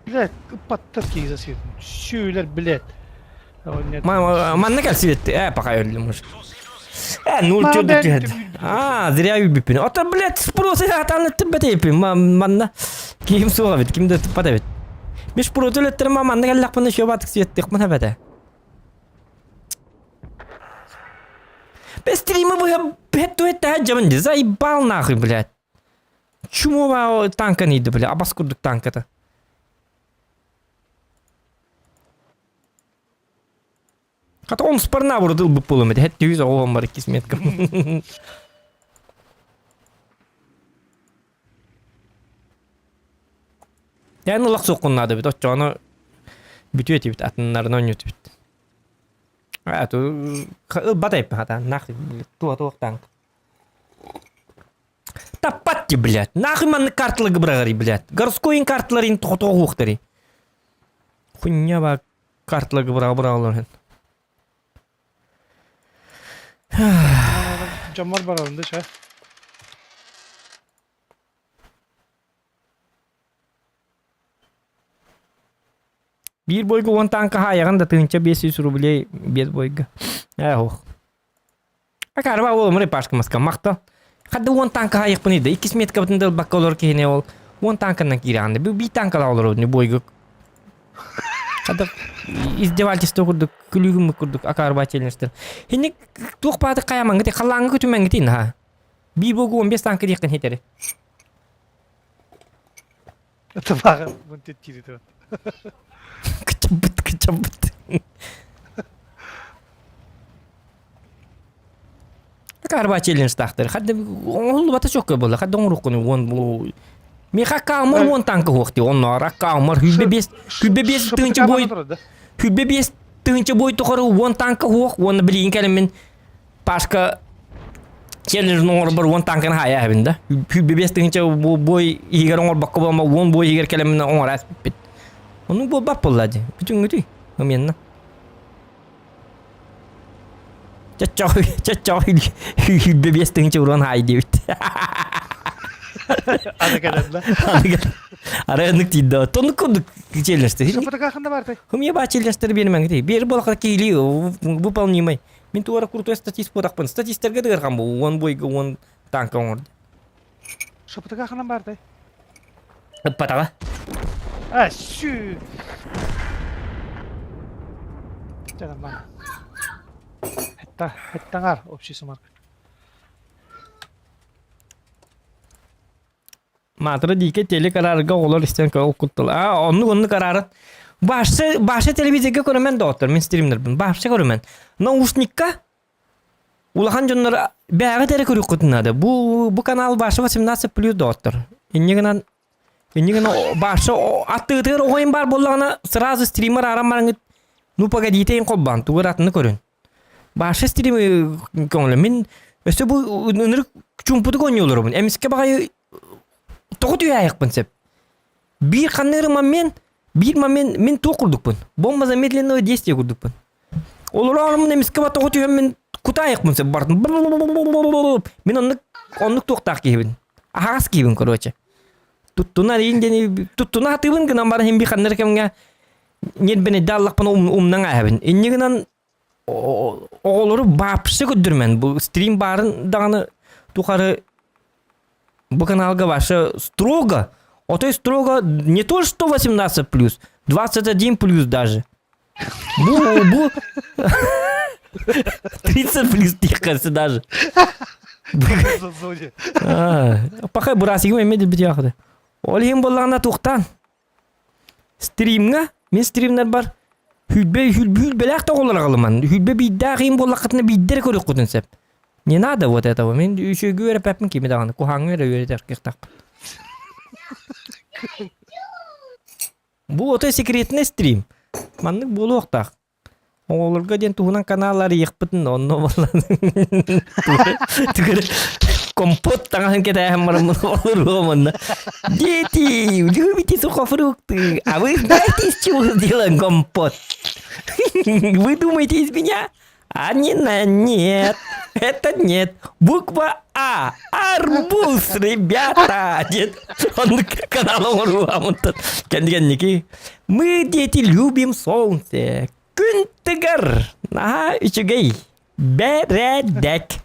Блядь, паттар кейза сүйетін. Шөйлер, блядь. Манна кәл светті. Пока öldüm может. Нул Ма, чёрдік бәлі деді. Зря үбіппін. Ота, блядь, спросы атаны тіппәт еппін. Манна кем суға бет, кемді тіппәт еппет. Меш проты өлеттірім, манна кәл лақпынды шөп атық светтік мұна бәді. Без стрима бы это аджаманди, заебал нахуй, блядь. Чему танка не иду, блядь, обоскурдук танка-то. Хотя он спорна вродил бы полом, это не вижу, о, марки с метком. Я ну лак соққын надо, бит, отча аны бүтөйт бит, атынларын ойнөт бит. Батайп, нахуй, туа танк. Тапатти, блядь, нахуй манны карталыгы бұрағари, блядь. Городскойын карталарын тоғы уқтари. Хуйня ба карталыгы бұрағаларын. Camlar var arasında şey. Bir boyga 10 tanka hayağın da tığınca 500 rubley bir boyga. Hoh. Akarba oğlum repaşkı maska maqta. Hadi 10 tanka hayaq bunida. 2 metka bütündel bakka olur ki ne ol. 10 tankandan kirandi. Bir tankala olur ne boyga. Hadi izdevальчество kurduk, külügümü kurduk, akarba çeliniştir. Şimdi tuğpadı kayaman gidi, kallangı kötümen gidin ha. Bir boyga 15 tanka diyetten heteri. Tabağı bunu tetkili de. Kıçabıt. Akarba çeliniş taktır. Hadi oğul bata çok köy bolla. Hadi onu rukunu on bu. Meka kamar 10 tanka hoqti. Onlara kamar hübbe bes tığınca boy. Hübbe bes tığınca boy toqarı 10 tanka hoq. Onu bilin kelimin başka challenge nor bar 10 tankan haya habinda. Hübbe bes tığınca boy higar onor bakka bolma 10 boy higar kelimin onor aspit. Onu bu bap bolladı. Bütün gütü. Hemenna. Çaçağı hübbe bes tığınca uran haydi bit. Hadi kadar. Arayanlık değil de. Tonuk kurduk çelişti. Şapata kalkında var tay. Hım ba çelişleri benim angti. Bir bolakta kiliyor. Bu palnimay. Min tuara kurtu statistik podakpan. Statistiklerga dırgam bu. One boy one tank on. Şapata kalkında var tay. Pataga. Ah şu. Canım bana. Hatta ngar opsisi marka. Matra dike tele kararga olur isten ka okuttul. Onu kararı. Başka televizyonda görmen doktor. Men streamler bin. Başka görmen. Naушникка. Ulahan jonlar bayağı tere körük kutunadı. Bu kanal başka 18+ doktor. İnniğinden başka attığı oyun var bollağına сразу streamer aramarın nu pagadiyeteyin kobban. Tuğratını körün. Başka streamer konulu. Men işte bu ınırık çumputu oynuyorlar bunu. Emiske bakayı toğut uyayık bun sep. Bir kanırıma men toğ kurduk bun. Bombaza medlenli destiye kurduk bun. Olur ağrımın emiske bak toğut uyayık men kutayık bun sep. Men onluk toğtak gibin. Ahas gibin korоче. Tuttuna deyin tuttuna hatibin gınan bana hem bir kanır kemge niyet beni dallak bana umdan ayabin. İnni gınan oğulları bapsı güdürmen. Bu stream barın dağını tukarı bu каналга ваша строго. То есть строго не то, что 18+, 21+ даже. Bu 30+ diye кажется даже. Пахай бурасы gibi emedi bir yakdı. Olayım bollağına toqtan. Streamga, men streamler bar. Hülbelak da olarak alıman. Hülbe bir dağıyım bollaqatını bir dere körük kudun sep. Не надо вот этого. Мен еще говорю, папин кими даганы. Кухаңы да үйрет аркек так. Бу ото секретный стрим. Маннык болу оқтақ. Оларға ден туғынан каналлары еқпітін, онны болан. Түгірі компот таңын кеті әмірімін олыр олманна. Дети, любите сухофрукты, а вы знаете, из чего сделан компот? Вы думаете из меня? А нет, это нет. Буква А. Арбуз, ребята. Дед, он каналом руамонтан. Кәндігеннеки. Мы, дети, любим солнце. Күн тігір. Наға үшігей. Бәрәдәк.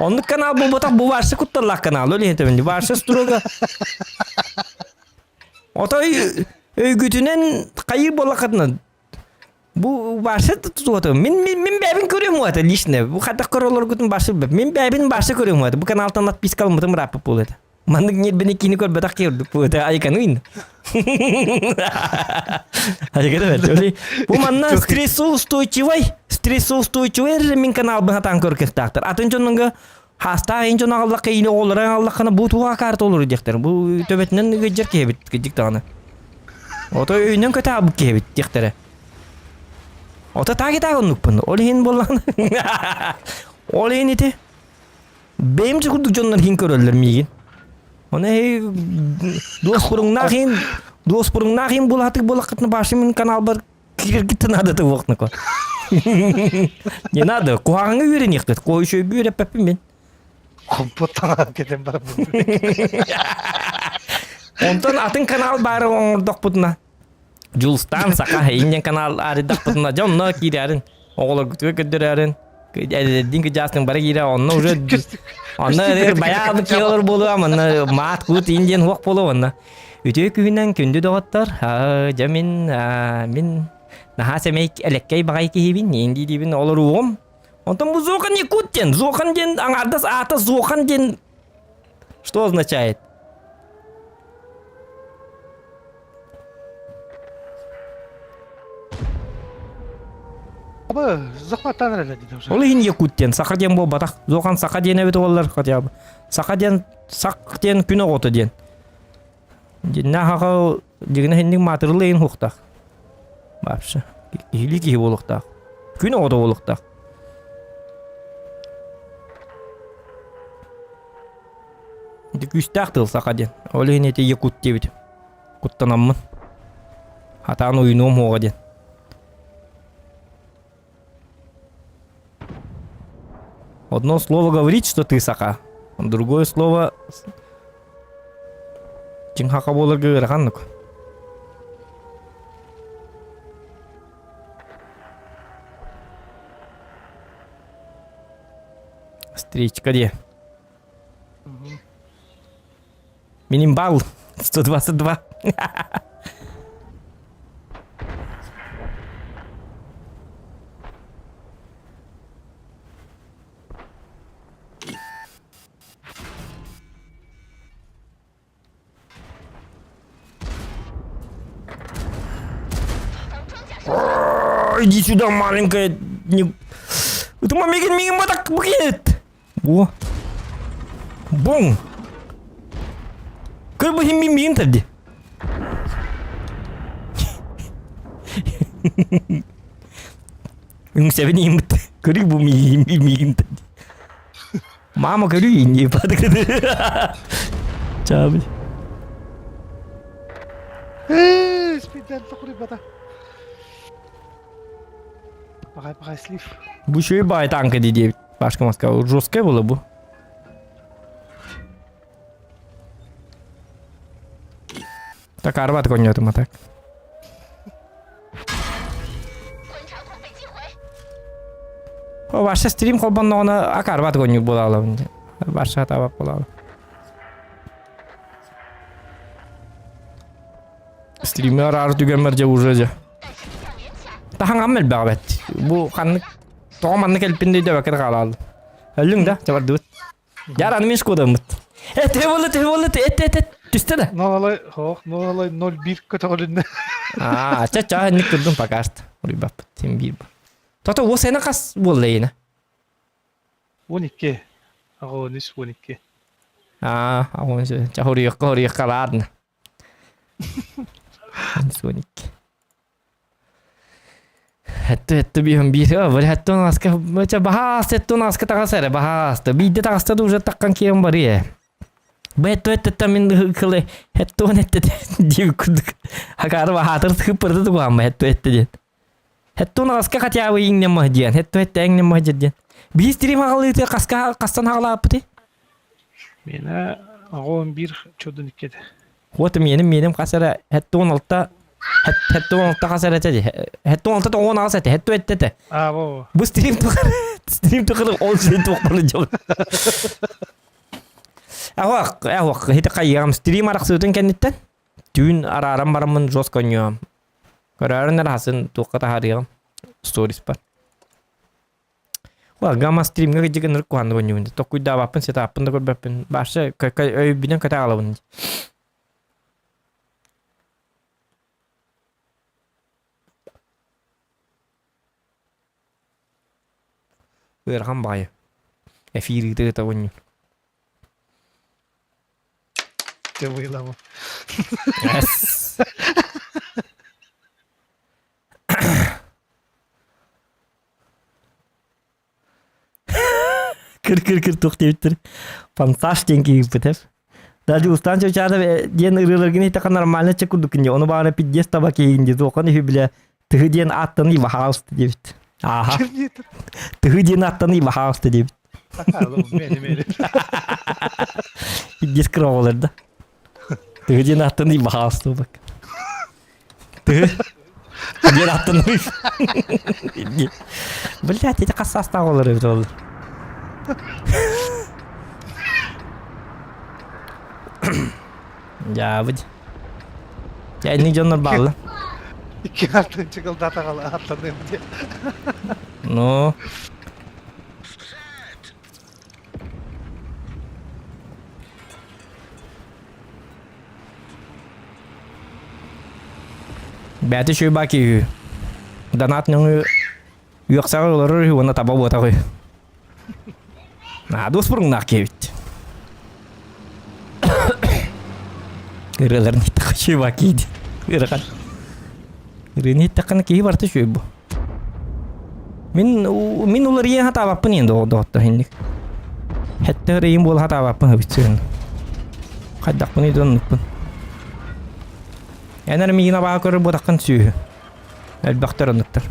Он канал бұл ботақ бұл баршы құттарлақ канал. Өлі етімінде баршы струға. Отой өйгітінен қайыр бола қадынан. Bu barşı tutuyordu. Min bebin görüyorum o adı lişne. Bu kadar korolor gutun barşı beb. Min bebin barşı görüyorum o adı. Bu kanaldan at pis kalmadım rapı bu adı. Mandık niyet beni kini kor batak yurdu bu adı. Ayıkan uyun. Ayıkan evet. Bu manna стрессоустойчивый min kanal bana tankör kestaktır. Atın çoğunluğu hasta en çoğun Allah kayını olur. Allah kana bu tuğa kart olur diyektir. Bu töbetinden gıcır kebit gıcık tağını. O da öyünden kötü abı kebit diyektir. Ota tagi nukpun. Olihin bolan. Olihin iti. Benim çıkırdık jonlar hin köröller miygin. Ona hey dost purung nahin bulatık bulakıtını başımın kanal bar kirgitin adı da vakna ko. Ne nadı? Kuhağını üren yıktı. Koyu şöyle güre pepim ben. Kompot tağın keten var bu. Ondan atın kanal bari ordak butuna. Julstan saka heyinjen kanal aridak butuna jonna kirerin. Oğlar gütüge ködürerin. Dinki jastin bari kire onna уже onna bayağı kilolar bolu ama mat gut injen hoq bolu onna. Ütü künden kündü doğattar. Jamin min naha semek elekkey bagay kihibin indi dibin olur uğum. Ondan bu zokan yakutjen. Zokan jen angardas ata zokan jen. Что означает? Ama zahmatan öyle dedi hocam. Ол ин якуттен сакаден бол батак зохан сакаден эбит олар хотя бы сакаден сактен күнө гото ден динна хага дигне хендик матырлыйын хуктак вообще илики болуктак күнө гото болуктак дик үстактыл сакаден ол ин эти якут дебит куттанаммын хатан уйнуум хога ден. Одно слово говорит, что ты сака, другое слово чинхака болар гырганнык. Встречка где? Минимбал 122. Иди сюда, маленькая. Это мамигин матак букет. О. Бум. Как бы мимин тогда. Севен имт. Как бы мимин тогда. Мама говорю, не падает. Чабли. Спидер такой бата. Пока слив. Bu şey bay tankı diye başka maska Ruska было bu. Так арбат конёт матак. О ваш стрим холбанона акарбат коню болалы. Ваша таба болалы. Стример артугемерже уже. Tahan amel bağvet. Bu kanlık toğmanlık elpinde de bakır kalalı. Öldün de çabar dut. Yaranı min skoda mut. Et. Düştü de. Ne olay 01 kategorinde. Çaça nik kurdum pakast. Orayı bap. Tim bir bu. Tata o sene kas bolla yine. 12. Ako nis 12. Ako çahuri yok kaladın. Panasonic. Hette bir över hette on aska maça bahas hette on aska takasere bahas da bir de takasta da уже takkan kiyen bari ya. Bu hette tamin kılı hette on hette diye kurduk. Hakar bahatır tıkıpırdı da ama hette diye. Hette on aska katya ve inne mahdiyan hette inne mahdiyan. Bir stream halı te kastan hala apti. Mene ağon bir çoğdun ikkede. Вот меним kasara hette on altta hette on altta kasara dedi. Hette on altta da on alsa hette. Bu. Bu stream tıkırıp 10 stream tıkırıp Ahok, hita kayam stream arak sütün kenditten. Dün araram baramın jos konyum. Kararın arasın tukata hariyam. Stories par. Wah, gama stream nga kajikan rekuan konyum. Tokui da bapun seta apun takut bapun. Bahasa bidang kata alawun. Welcome by. Efiri itu tawonyo. Tevil ama. Yes. Kır tok Twitter. Fantastik gibi tef. Даже устан чачада ден ырылыргын ите нормально чекудукынja. Onu bana pidjes tabak yiyince tokan hüble. Tıhıdiyen attığını bahağıstı debit. Aha. Tıhıdiyen attığını bahağıstı debit. Takalım benim. Pidjes kıravalarda. Tıhıdiyen attığını bahağıstı bak. Tıhıdiyen attığını. Блядь, эти кассаста olur evet olur. Ya bu. Ya ini jonlar bağlı. İki altın çıkıldı atladım diye. No. Berarti şu baki. Donat yang yoksa olur wana taba buat aku. Nah, dos sprung nak kevit. Kırılır ni tak şu baki. Kırıkan. Rini takkan ki vartı şu bu. Min ular ya hata apa nih do hindik. Hatta reyim bol hata apa habitsin. Kadak pun itu pun. Ener mi yine bakır bu takkan şu. El baktır nıktır.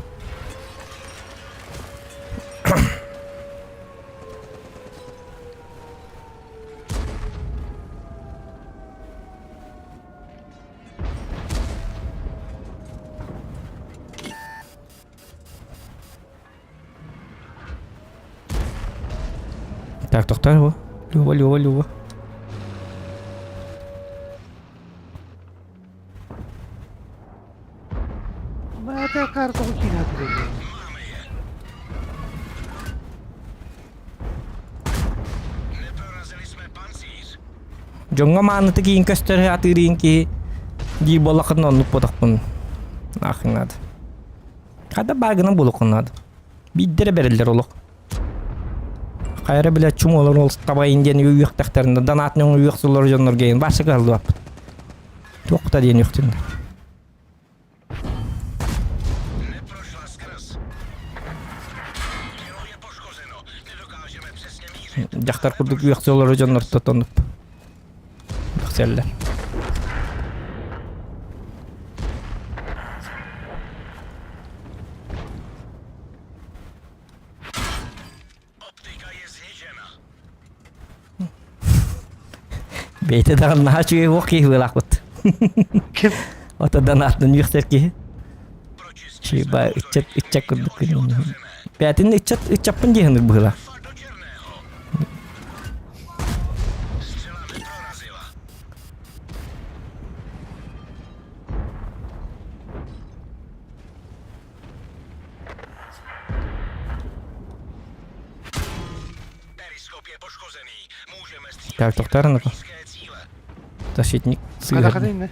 Так, tohtar bu. Luva. Mada kartı kina duruyor. Neporazili jsme pancíř. Jonga mana teki inkastar hatirin ki di bolak non potak pun. Akhinad. Kada bagana buluk onad. Biddere beriller oluk. Kayra bile çum olur ol tabayın diyen uyuk taktarında danatның uyuk sular jonlar geyin başı kaldı bap. Tokta diyen yok tinde. Neprošla skrz. Tělo je poškozeno. Nedokážeme přesně mířit. Jaktar kurduk uyuk sular jonlar tutunup. Bakseller. Optika je zničena. Beyte dağın naha çüye hoki hılakut. Kim? Ota danatның uyuk terki. Pročistili Şey jsme ba motory. içak kurduk. Beyatin içapın diyenlik bu hıla. Fakt do černého. Střela neprorazila. Periskop je poškozený. Můžeme střílet Tak, tohtar jen na nako. blízké cíle. Taşitnik Kada sığır. kadar ne?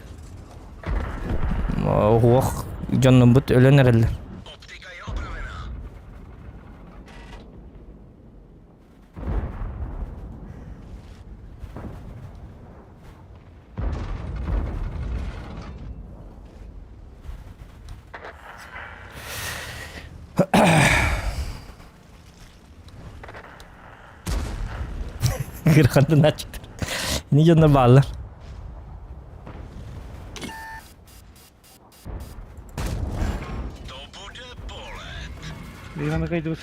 Hoğuk canım but ölen herhalde. Optika je opravená. Kırkandı ne çıktı? Ne canına bağlılar? To bude bolet. Bilin kaydı.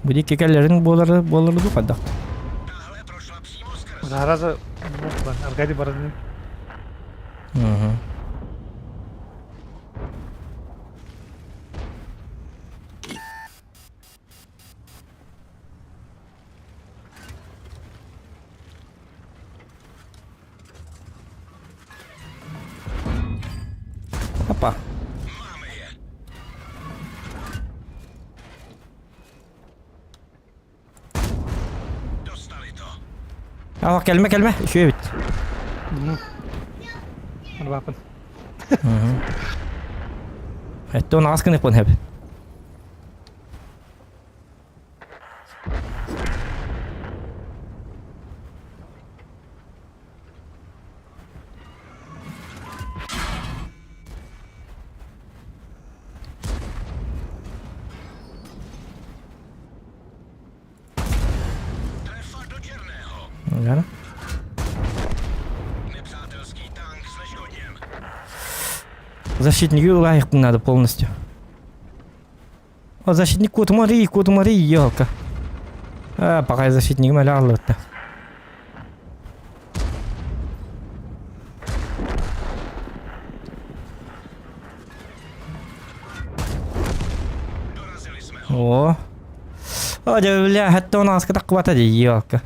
Bu dik kekellerin boları bu kadar. Tahle prošla přímo skrz. Зараз Аркадий Бородин. Hoppa. Máme je. Dostali to. Aa kelme. Şöyle bit. Ana bakın. Hatta onu askın yapın hep. Trefa do černého. Yani. Nepřátelský tank s neškodněm. Защитники лайк надо полностью. О, защитник кутмари, елка. А, пока защитник малял это. Dorazili jsme ho. О. О, да, бля, حتى у нас так хватает елка.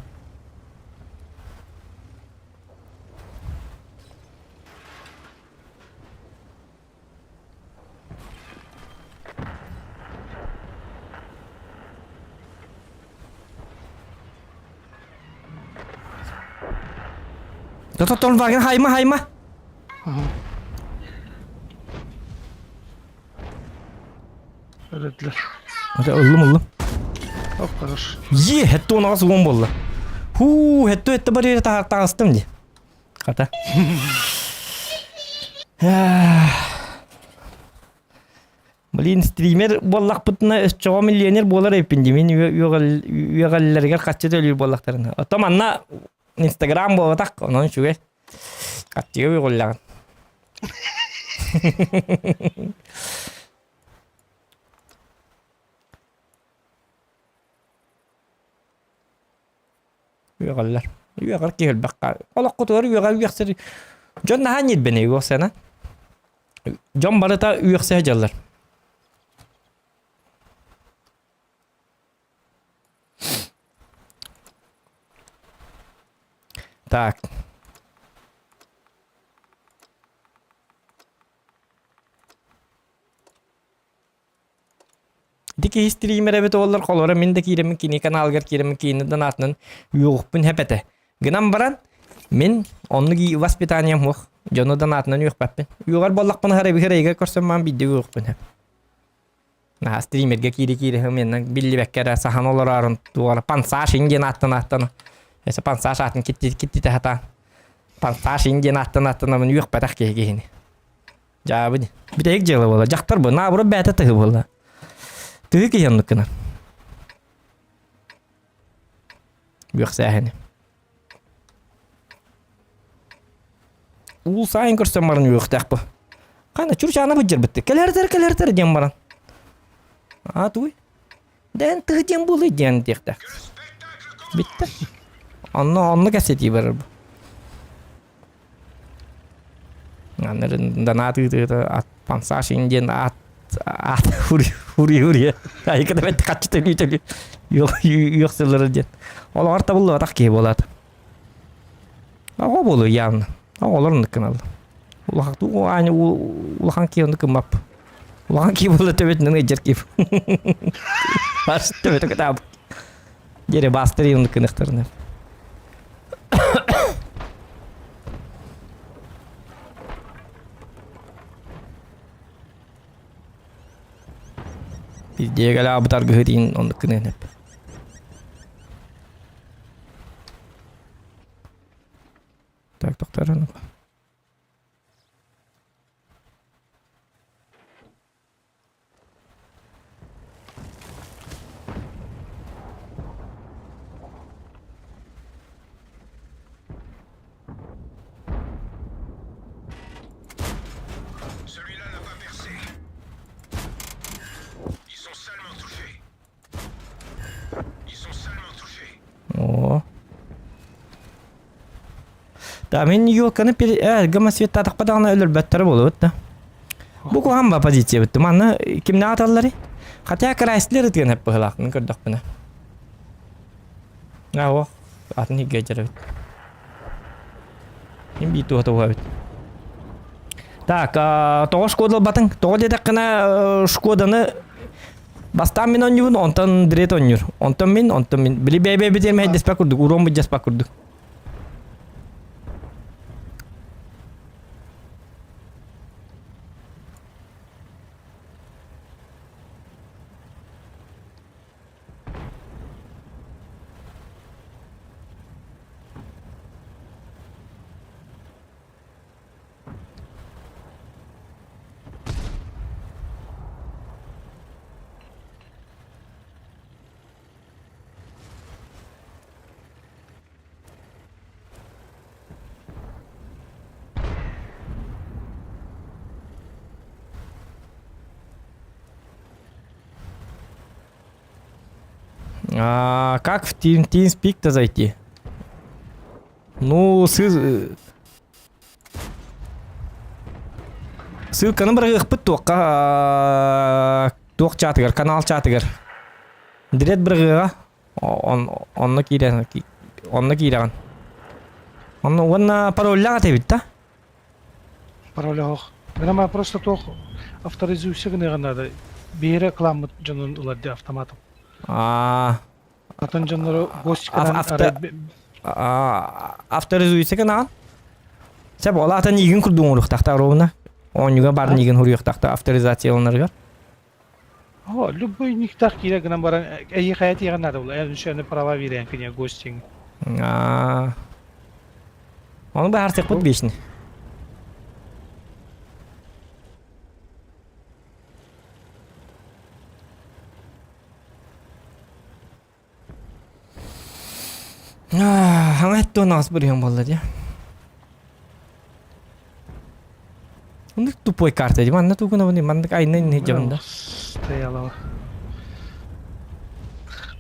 Тот ваген хайма. Öldüler. Hadi ылым. Hop хорош. Хетто у нас вон болла. Хетто бari тагыстым ди. Ката. Блин, стример боллак бутна 3 миллионер болар эпинди. Мен югалларга каччы төлүр боллактарын. Атам анна Instagram болатак, онон шуге. Каччы югаллаган. Yugallar. Yugal kihel bakka. Ola kutular yugal yaksır. John hangi beni yugasana? John barata yuksa hajallar. Так. Diki streamer evet ollar kolora min de kiremin kini kanalgar kiremin kini de natnın yuğupun hepete. Gınan baran min onu gi vaspitaniyam hoq. Jono da natnın yuğup bappin. Yuğar bollak bana hara bir harayga korsam man video yuğupun hep. Na streamerga kiri hemenden billi bekkere sahan olar arın duara pansaj inge nattan. Esa pansaj atın kitti te hata. Pansaj inge nattan men yuğup batak kehini. Jabı. Bir de ek jela bola. Jaktar bu na bura beta tı bola. Tüy ki yanlık kınar. Yoksa hani. Ул сайын көрсем барын yok так bu. Kana çurçağına bıcır bitti. Keler diyen baran. Tuy. Den tığcım bulu diyen diyek tak. Bitti. Anlı kaseti verir bu. Anların da natı at pansaj indien at huri. Ay kadar ben kaçtı tölü. Yok sırları diyen. Ola orta buldu atak ki boladı. O bolu yan. Oğlanın kanalı. Ulak o aynı ulakan ki onu kımap. Ulakan ki bolu tövetinden geçer ki. Baş töveti kadar. Yere bastırıyor onu kınıklarını. Bir diye gel abi tar gıhırin onu kınıklarını hep. Так, doktorun. Да мен Нью-Йорканы гамма свет тақпадағына өлір бәттері болу өтті. Бұл қоған ба позиция бітті. Маны кімне аталары? Қатя крайслер еткен әп бұғылақын көрдік бұны. Ау, атын егге жәрі бітті. Мен бейті оты оға бітті. Так, тоғы шкодыл батың. Тоғы дедек қына шкоданы бастан мен онюын, онтан дірет онюр. Онтан мен. Білі бәй бітерме әйдеспә күрдік, урон бұд жаспа күрдік. Как в TeamSpeak-то зайти? Ну, ссылканы бір ғықпыт тоқ чатығыр, канал чатығыр. Дирет бір ғыға, онны кейлеген. Онны паролляға тәбіт, та? Пароля хоқ. Грама просто тоқ авторизуйся гына надо. Бері кламыт жонун уладды автоматом. Атын жонлары гостиканан авторизуйся канал? Сәп, ола атын егін күрдің ұрық тақта ровына. Онюга бар егін ұрық тақта авторизация олынарғар. Любой никтах кире гына баран әйі қаят еген надо бұл. Әншені права верен кіне гостинг. Оны ба әрсек бұд бешін. Хаңа әтті оны ас бір ең болды де. Оны тупой карта де. Манна туғына бұны. Манна айна не жауында. Стоялы.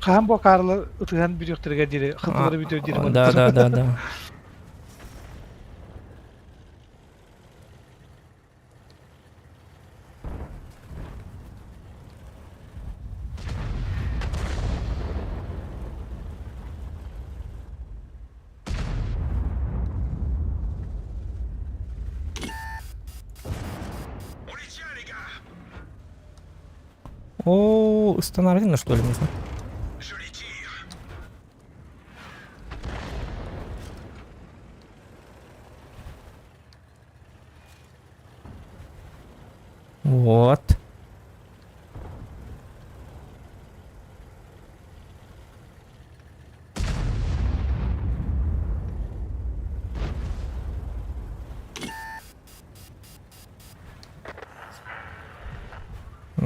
Қаған бұл қарылы ұтыған бүйректерге дері. Қылтылары бүйте дері. Да. On les tient, les gars. О, установлено, что ли, не знаю. Joli tir. Вот.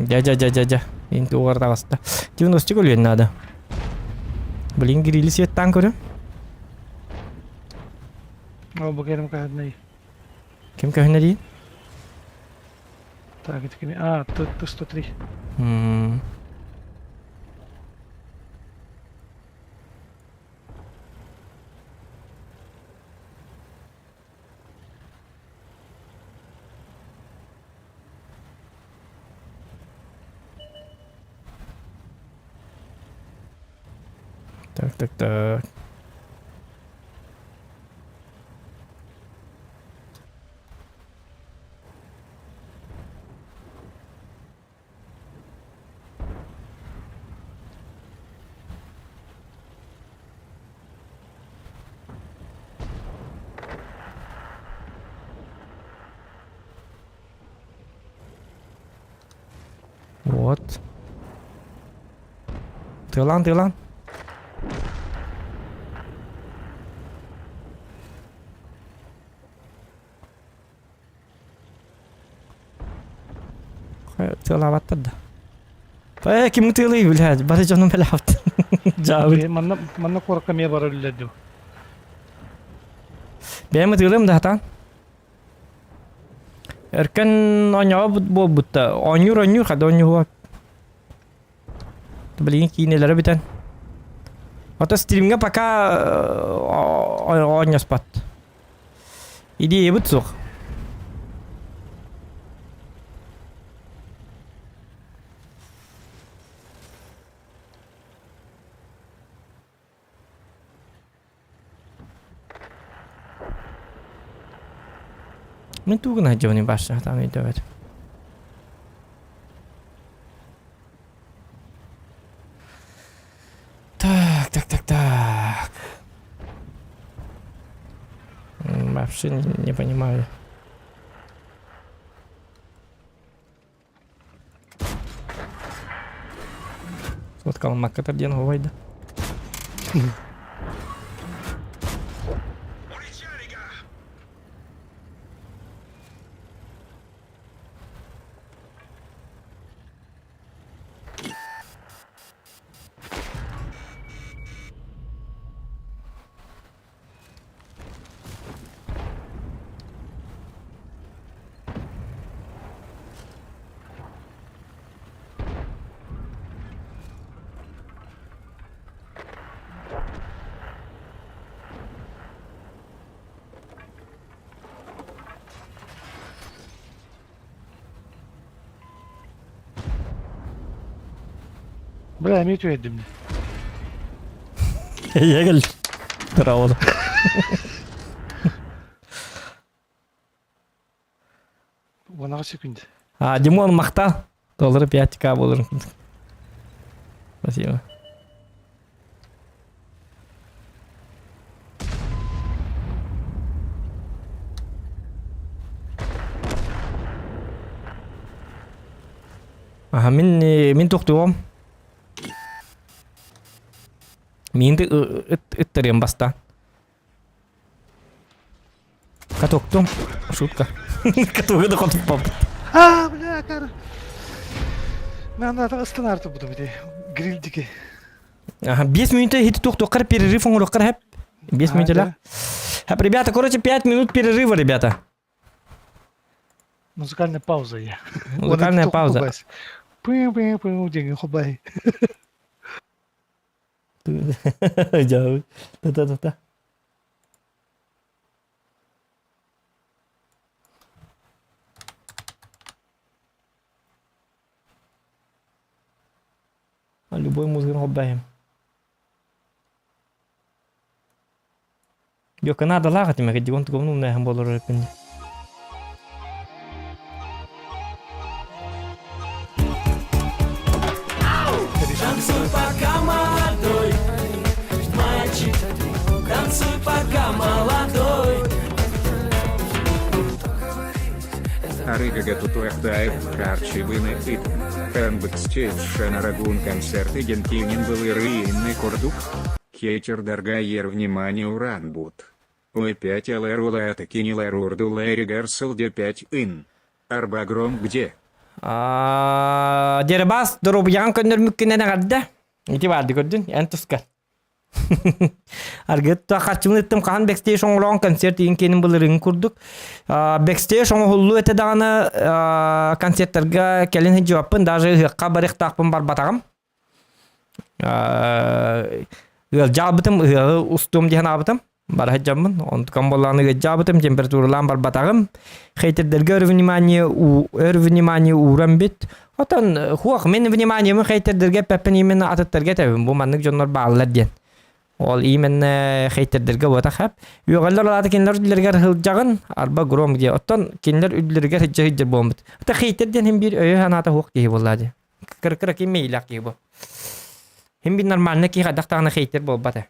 Дядя. Инты угарда баста. 90 көлген надо. Блин, гриль светтан көрі. Бұл керім қағадынай. Кем көхіне дейін? Так, это кеме. Т-103. Так. Вот. Тылан. Тыла баттырды. Ким тылый билет, бары жаным белапты. Жабы. Манна корка ме бар өлләді. Бәймі тылым да тан. Эркен оняға бұл бұтта. Онюр, қады онюға. Білген кейінелері бітен. Ота стримге пока оняспат. Идея бутсух. Мен тугун хаджони баша там идет. Так. Вообще не понимаю. Вот калмак катарден говайда. Полиция, les gars. Бля, мен өйтіп едім. Я гел. Браво. Онаға секунд. Димон мақта. Доллары 5к болыр. Спасибо. Мен тоқтуым. Менді үттерем баста. Катоктум. Шутка. Катогы да қатып бап. Бля, кар. Мен ана станарты буду биде. Грилдики. 5 минут хит тоқтоқар перерыв оңырыққар хэп. 5 минут ла. Хэп, ребята, короче, 5 минут перерыва, ребята. Музыкальная пауза я. Музыкальная пауза. Пым, деньги хобай. Jauh. Tuh. Любой музыку хоббаем. Yok Kanada lagat me kedi kontu komnu ne hambolor repin. Танцуй пока молодой, мальчик, танцуй пока молодой. Арыгага тутуэхдайв, карчи вины ит. Энбэкстейдж шенарагун концерты гентинин был и рыинный курдук. Хейтер даргайер внимание уранбут. Ой 5 ЛР улата кинилэр урду лэри гарсел де 5 ин. Арбагром где? Дербас дөрөп ян көндөр мүккенен гадда. Ити барды көрдүн, энтускар. Аргет тахачмыттым кан бэкстейдж оңлон концерт инкенин булырын курдук. Бэкстейдж оңлу эте даганы концерттерге келин жаппын, даже хыкка барык тақпын бар батагым. Жабытым устум деген абытым. Бар хаджамын, он камболаны жабытым, температуралан бар батагым. Хейтердерге внимание уран бит. Отан хуак мен вниманием хейтердерге пеппен именно атыттарга табым. Бу маннык жоннор баалар ден. Ол именно хейтердерге бота хап. Югаллар алаты кинлер үдлерге хылжагын, арба гром ди. Оттан кинлер үдлерге хыджыр бомбит. Та хейтерден хим бир өй ханата хуак ди боллади. Кыр кимейлак ди бу. Хим бир нормально ки хадактагына хейтер болбата.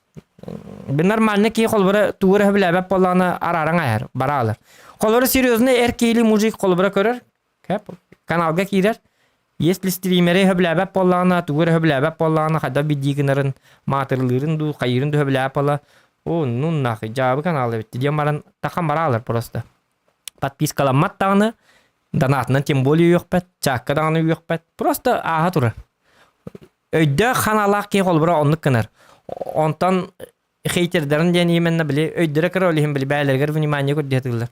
Bir normalne ki kolbara tuğra bilebep bolana araran ayar baralar. Kolbara серьезно erkeli mujik kolbara körür. Kap kanalga kirer. Если стримери bilebep bolana tuğra bilebep bolana hada bidiginlerin matırların du kayırın du bilebep bola. O nunna jabı kanalı bitti. Diamaran takam baralar просто. Подпискаламат таны донатны тем более yok pet. Çakkadağını yok pet. Просто aha turur. Öydü kanalak ki kolbara onluk kınar. Ondan хейтердерин ден именно биле өйдөрө көрөлүм биле бәйлергер внимание көрдүлөр.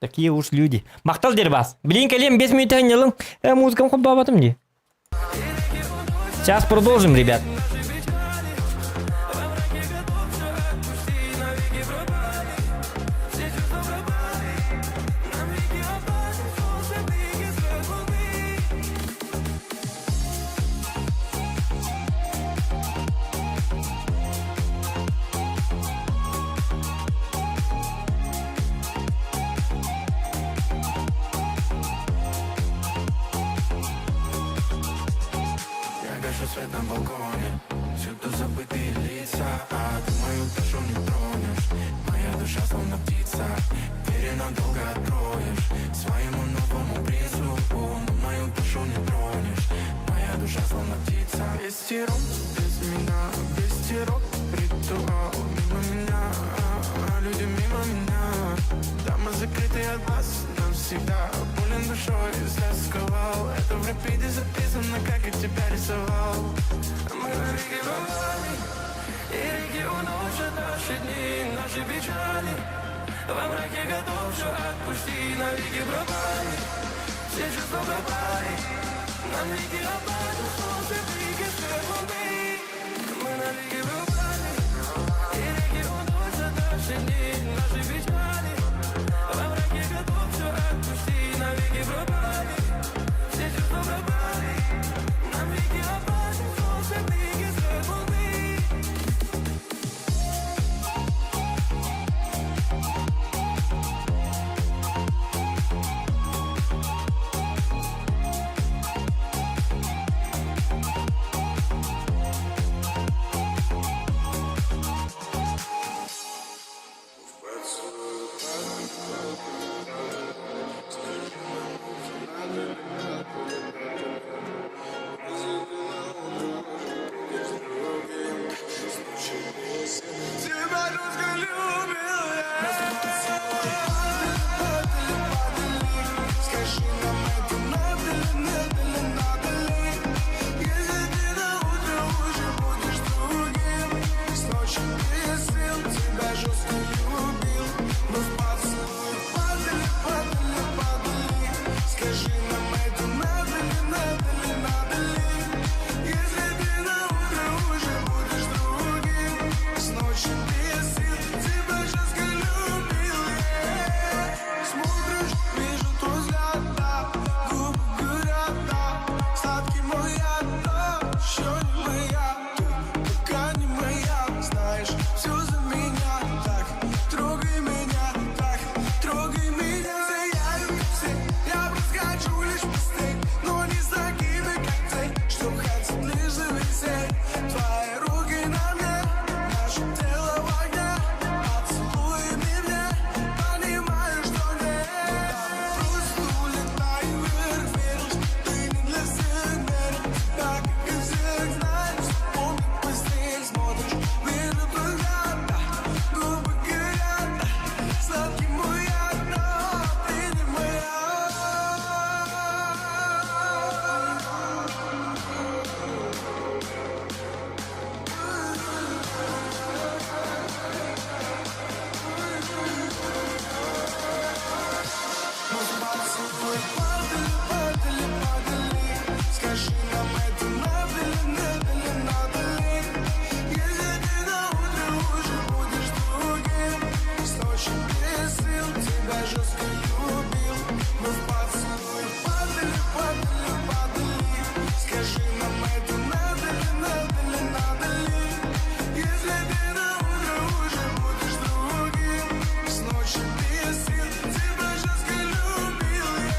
Такие уж люди. Мактал дербас. Блин, келем 5 минут анялың. Музыкам хоббабатым ди. Сейчас продолжим, ребят. Гашу свет на балконе, всюду забытые лица, а ты мою душу не тронешь. Моя душа словно птица, двери надолго откроешь своему новому принцу, но мою душу не тронешь. Моя душа словно птица. Вестерок без меня, вестерок, ритуал мимо меня, люди мимо меня. Дома закрытые от вас навсегда, болен душой, засковал. Это в рапиде записано, как я тебя рисовал. Мы на реке волнами, и реки уносят наши дни, наши печали. Во мраке готов все отпусти, навеки пропали, все чувства пропали. Нам реки опасно, солнце блики, свет луны. Мы на реке пропали, и реки уносят наши дни, наши печали. Во мраке готов все отпусти, навеки пропали, все чувства пропали. Нам реки опасно, солнце блики, свет луны. Тебя жестко любил я. Скажи нам, это надо ли, надо ли? Если ты на утро уже будешь другим, с ночи без сил тебя жестко любил. Мы в поцелуй падали. Скажи нам, это надо ли, надо ли? Если ты на утро уже будешь другим, с ночи без сил тебя жестко любил я. Смотришь, вижу твой взгляд, да, губы говорят, да. Сладкий мой яд, да, еще не моя. Ты пока не моя, знаешь, все за меня. Так, трогай меня, так, трогай меня. Все, я просто хочу лишь быстрей, но не с такими, как ты, что хотят лишь зависеть. Твои руки на мне, наше тело в огне, поцелуями мне, понимаю, что нет. Просто улетай вверх, веришь, ты не для всех мерил. Так, как и всех знаешь, помни, быстрее смотришь, вижу твой взгляд, да, губы горят, да, сладкий мой яд, но ты не моя. Мы с поцелуй падали. Скажи нам, это надо ли, надо ли? Если ты на утро уже будешь другим, с ночи без сил тебя жестко любил. Мы в поцелуй падали. Скажи нам, это надо ли, надо ли? Если ты на утро уже будешь другим, с ночи без сил тебя жестко любил я.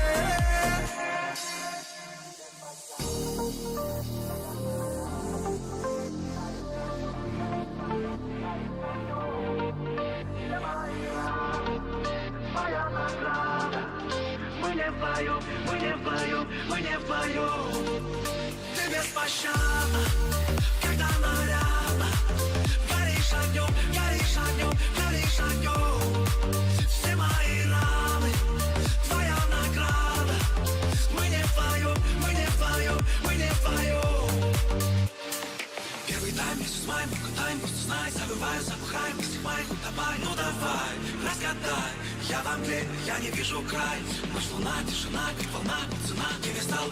Моя награда. Мы не вдвоем, мы не вдвоем. Ты беспощадна, когда нарядна. Горишь огнем, горишь огнем, горишь огнем. Все мои раны, твоя награда. Мы не вдвоем, мы не вдвоем, мы не вдвоем. Первый тайм вместе с моим катаем, просто знай, забываю, запахаем, стихаем, давай, ну давай, разгадай. Я в мгле, я не вижу край. Ночь, луна, тишина, как волна, пацана. Где я стал,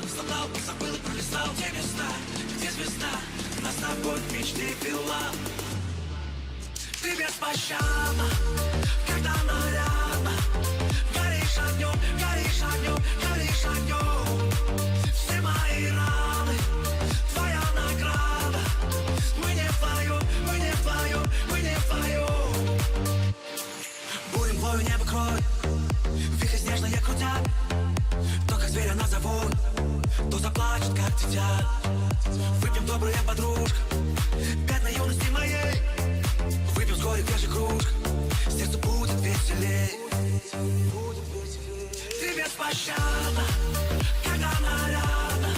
забыл и пролистал те места, где звезда нас с тобой в мечте пила. Ты беспощадна, когда нарядна. Горишь огнем, горишь огнем, горишь огнем. Все мои раны, твоя награда. Мы не вдвоем, мы не вдвоем, мы не вдвоем. Бурем плою небо кровь, вихрь снежные крутят. То как зверя назовут, то заплачет. как дитя. Выпьем, добрая подружка, пятна юности моей. Выпьем с горя краше кружка, сердцу будет веселей. Ты беспощадна, когда нарядна.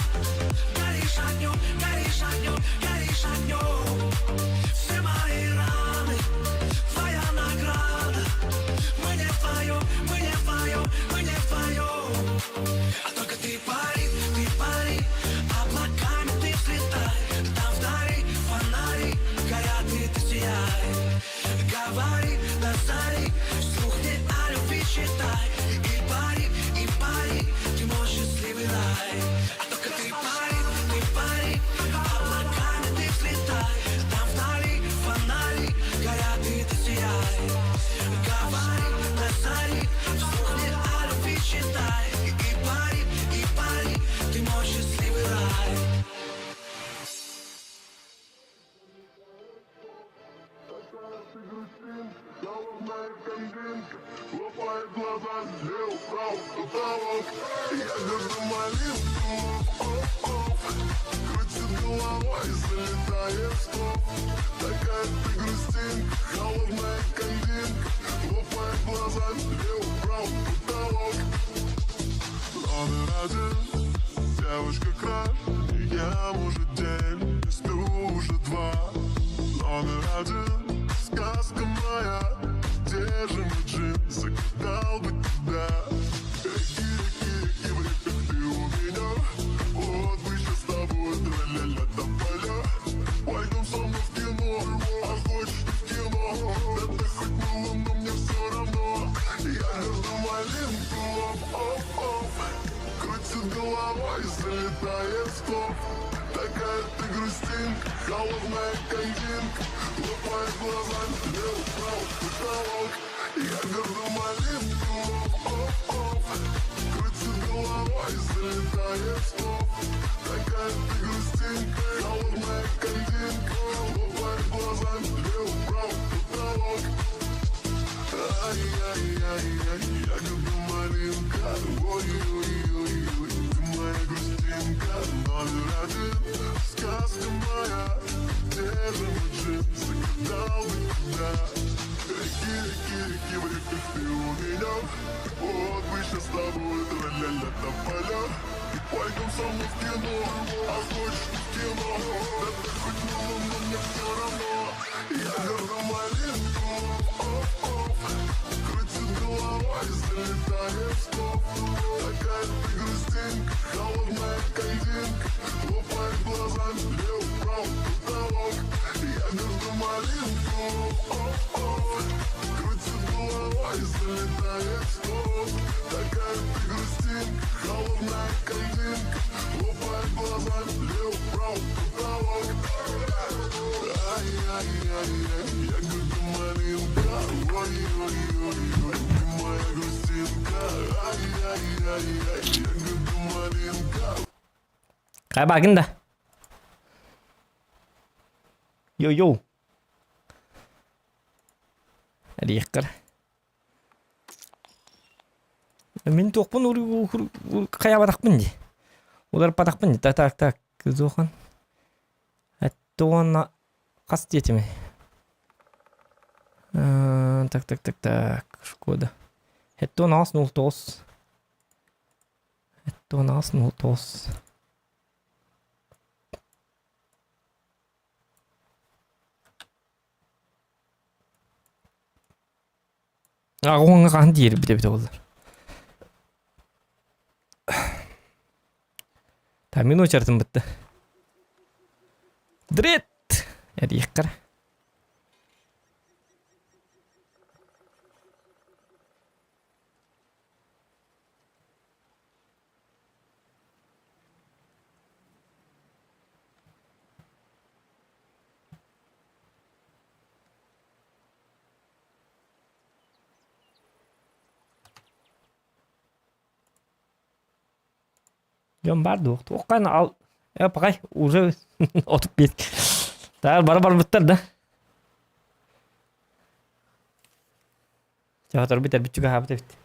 Горишь огнем, горишь огнем, горишь огнем. Все мои раны, твоя награда. Мы не вдвоем, мы не вдвоем, мы не вдвоем. А только ты пари, облаками ты взлетай. Там вдали фонари горят, и ты сияй. Говори до зари, вслух не о любви читай. И пари, ты мой счастливый рай. А только ты пари, облаками ты взлетай. Там вдали фонари горят, и ты сияй. Говори до зари, вслух не о любви читай. И пари, ты мой счастливый рай. Лопает глаза, слева, вправо, потолок. Я держу малинку, оп-оп. Крутит головой, залетает в топ. Такая ты грустинка, холодная кандинка. Лопает глаза, слева, вправо, потолок. Номер один, девушка краш. Я может день, сплю уже два. Номер один, сказка моя. Где же мой джин, закатал бы тебя. Реки, в реках ты у меня. Вот мы сейчас с тобой, тра-ля-ля, тополя. Пойдем со мной в кино, а хочешь ты в кино. Да ты хоть на луну, мне все равно. Я держу малинку, оп-оп-оп. Крутит головой, залетает в топ. Такая ты грустинка, холодная кандинка. Лопает глаза, лево, вправо, потолок. Я держу малинку, оп-оп. Крутит головой, залетает в топ. Такая ты грустинка, холодная кандинка. Лопает глаза, лево, вправо, потолок. Ай-яй-яй-яй, я люблю малинка. Ой-ой-ой-ой, ты моя грустинка. Номер один, сказка моя. Где же мой джин, закатал бы тебя. Реки, в реках ты у меня. Вот мы сейчас с тобой, тра-ля-ля, тополя. И пойдем со мной в кино, а хочешь ты в кино. Да ты хоть на луну, мне все равно. Я держу малинку, оп-оп. Крутит головой, залетает в топ. Такая ты грустинка, холодная кандинка. Лопает глаза, лево, вправо, потолок. Я держу малинку, оп-оп. Крутит головой, залетает в топ. Такая ты грустинка, холодная кандинка. Лопает глаза, лево, вправо, потолок. Ай-яй-яй-яй, я люблю малинка. Ой-ой-ой-ой, ты моя грустинка. Ай-яй-яй-яй, я люблю малинка. काय बागin da. Yo. Рехкар. Мен тоқпын қая батақпын де. Олар батақпын де. Так. Зохан. Әттоғана қас детіме. Так. Шкода. Әттоғана ас 09. Әттоғана ас 09. Ағуыңа қан дейір біте олар. Мен очартым бітті. Дрет! Әрі еққар. Жон бар да оққан ал. Пағай, уже отып бет. Тағыр бар бұттар да. Жағатар бітер бүтчігі хабыта бітті.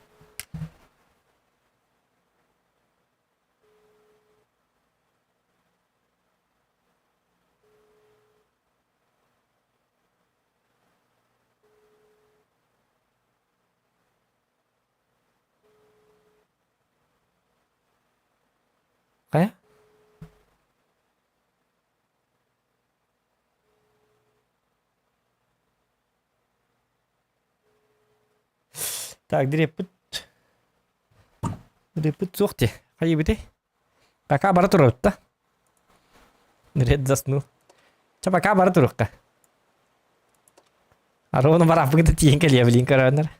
Kaya? Так, дрепут. Дрепут сухти. Кайы бите. Пока бара турут та. Дред заснул. Ча пока бара турукка. Ароны бар апыгыда тиен келе билин карандар.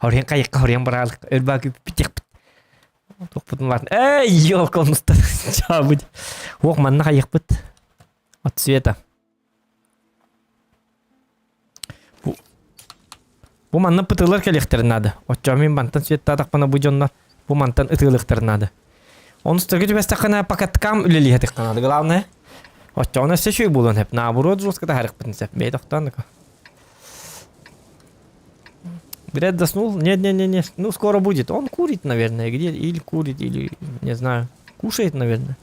Хорен кайыкка хорен баралык. Өрбаки питек. Токпутун бар. Эй, ёлка онуста. Чабыд. Ок манна кайыкпыт. От света. Bu manna pıtılır keliktirinadı. Oçamin bantan svetta takpana bu jonna bu mantan ıtılıktırinadı. Onu sırgıcı bestakana pakatkam üleli hetikanadı. Главное, очона все шуй булон hep. Наоборот, жестко харик пытнсеп. Бей тохтан. Бред заснул? Не. Ну, скоро будет. Он курит, наверное, где или курит, или, не знаю, кушает, наверное.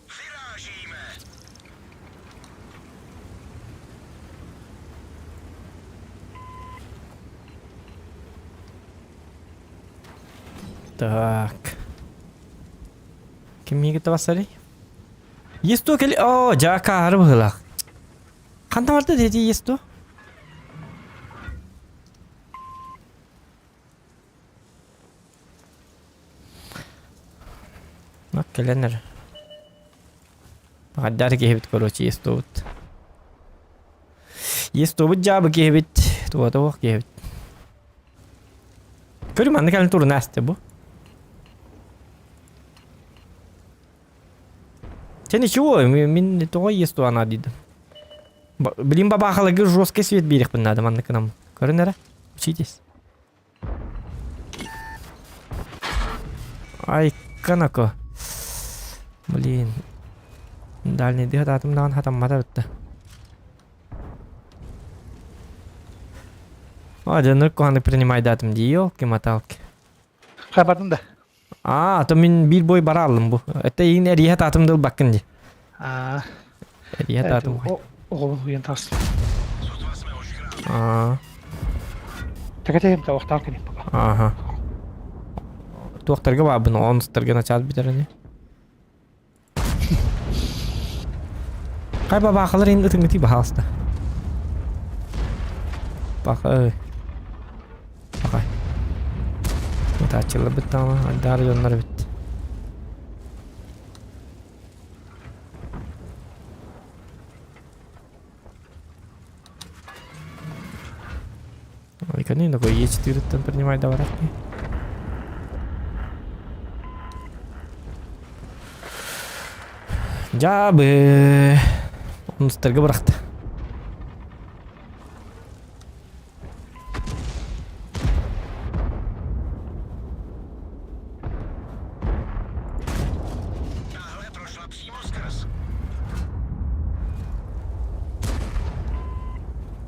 Vyrážíme! Так. Kimi kita basari? Yes to kali. Oh, jaka harus lah. Kan tahu ada jadi yes to. Nak kelener. Ada lagi hebit kalau yes to. Yes to bujab lagi hebit. Tuh lagi hebit. Kau mana kalian turun nasta bu? Sen ничего, мен того есть она дида. Блин, бабаха лаги жесткий свет берег надо, манна к нам. Коренера, учитесь. Ай, канако. Блин. Дальний дых датым дан хатам мадатта. А, жанр коханы принимай датым диё, кематалки. Кабардын да. А, то мен бир бой бара алдым бу. Это иң эрият атымдыл баккынди. Эрият атым. Оғыл уен тас. Тагатем та вақтар кенеп баба. Ага. Туақтарға ба бұны оныстарға начал битеріне. Қай баба ақылыр енді үтіңгіті бағалысты. Бақы. Бақай. Это açıldı bitti ama dar yollar bitti. Ой, конечно, такой Е4 там принимать давай. Жабы. Он стерге бырақты. Tahle prošla přímo skrz.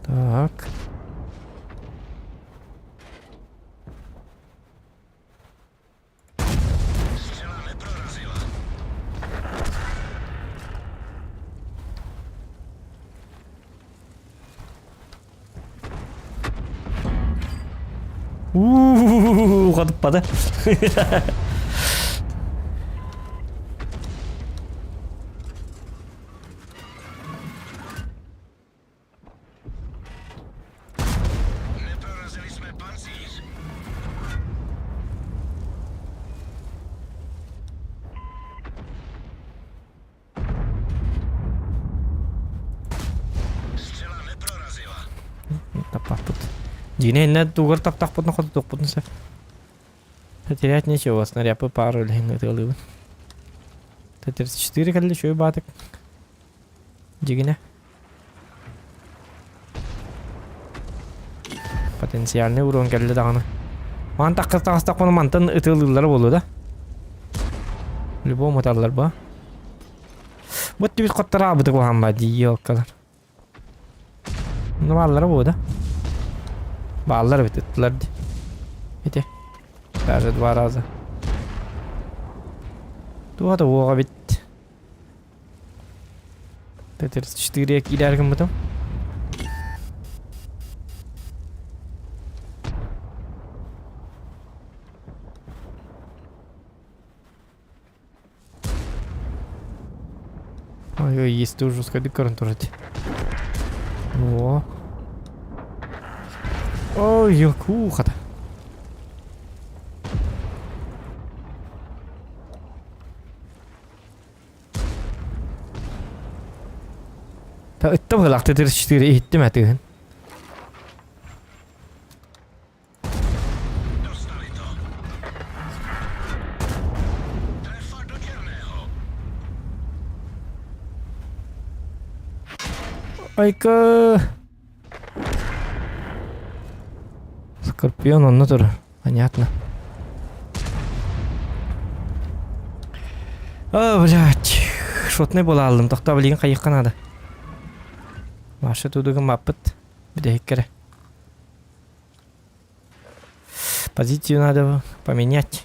Так. Střela neprorazila. Қатып-пады. Neprorazili jsme pancíř. Střela neprorazila. Таппаппыт. Дина инне тугар таптақпыт нахоты тоқпытын сәп. Потерять нечего, снаряпы пару лейны тылыбын. Т-34 кәлі шөй батык. Дигіне. Потенциальный урон кәлі дағаны. Ман таққыз-тақыз-тақпыны мантын ытылылары болу да. Любой мотарлар ба. Бұт дебіт қоттара абыты қоған ба дейі оққалар. Ну баллары болу да. Баллар бит ıttılar. Bite. Даже 2 раза. Туа да оға бит. Т-34 идәргім бұтым. Ой, есть уже скады карантурать. О. Ой, кухата. Та это было Т-34 иттим атыгын. Dostali to. Trefa do černého. Айка. Скорпион, он натур. Понятно. Блядь. Шотный бола алдым. Тақта білеген қайыққан ады. Машы тудығын маппыт. Бідейік кәрі. Позицию надо поменять.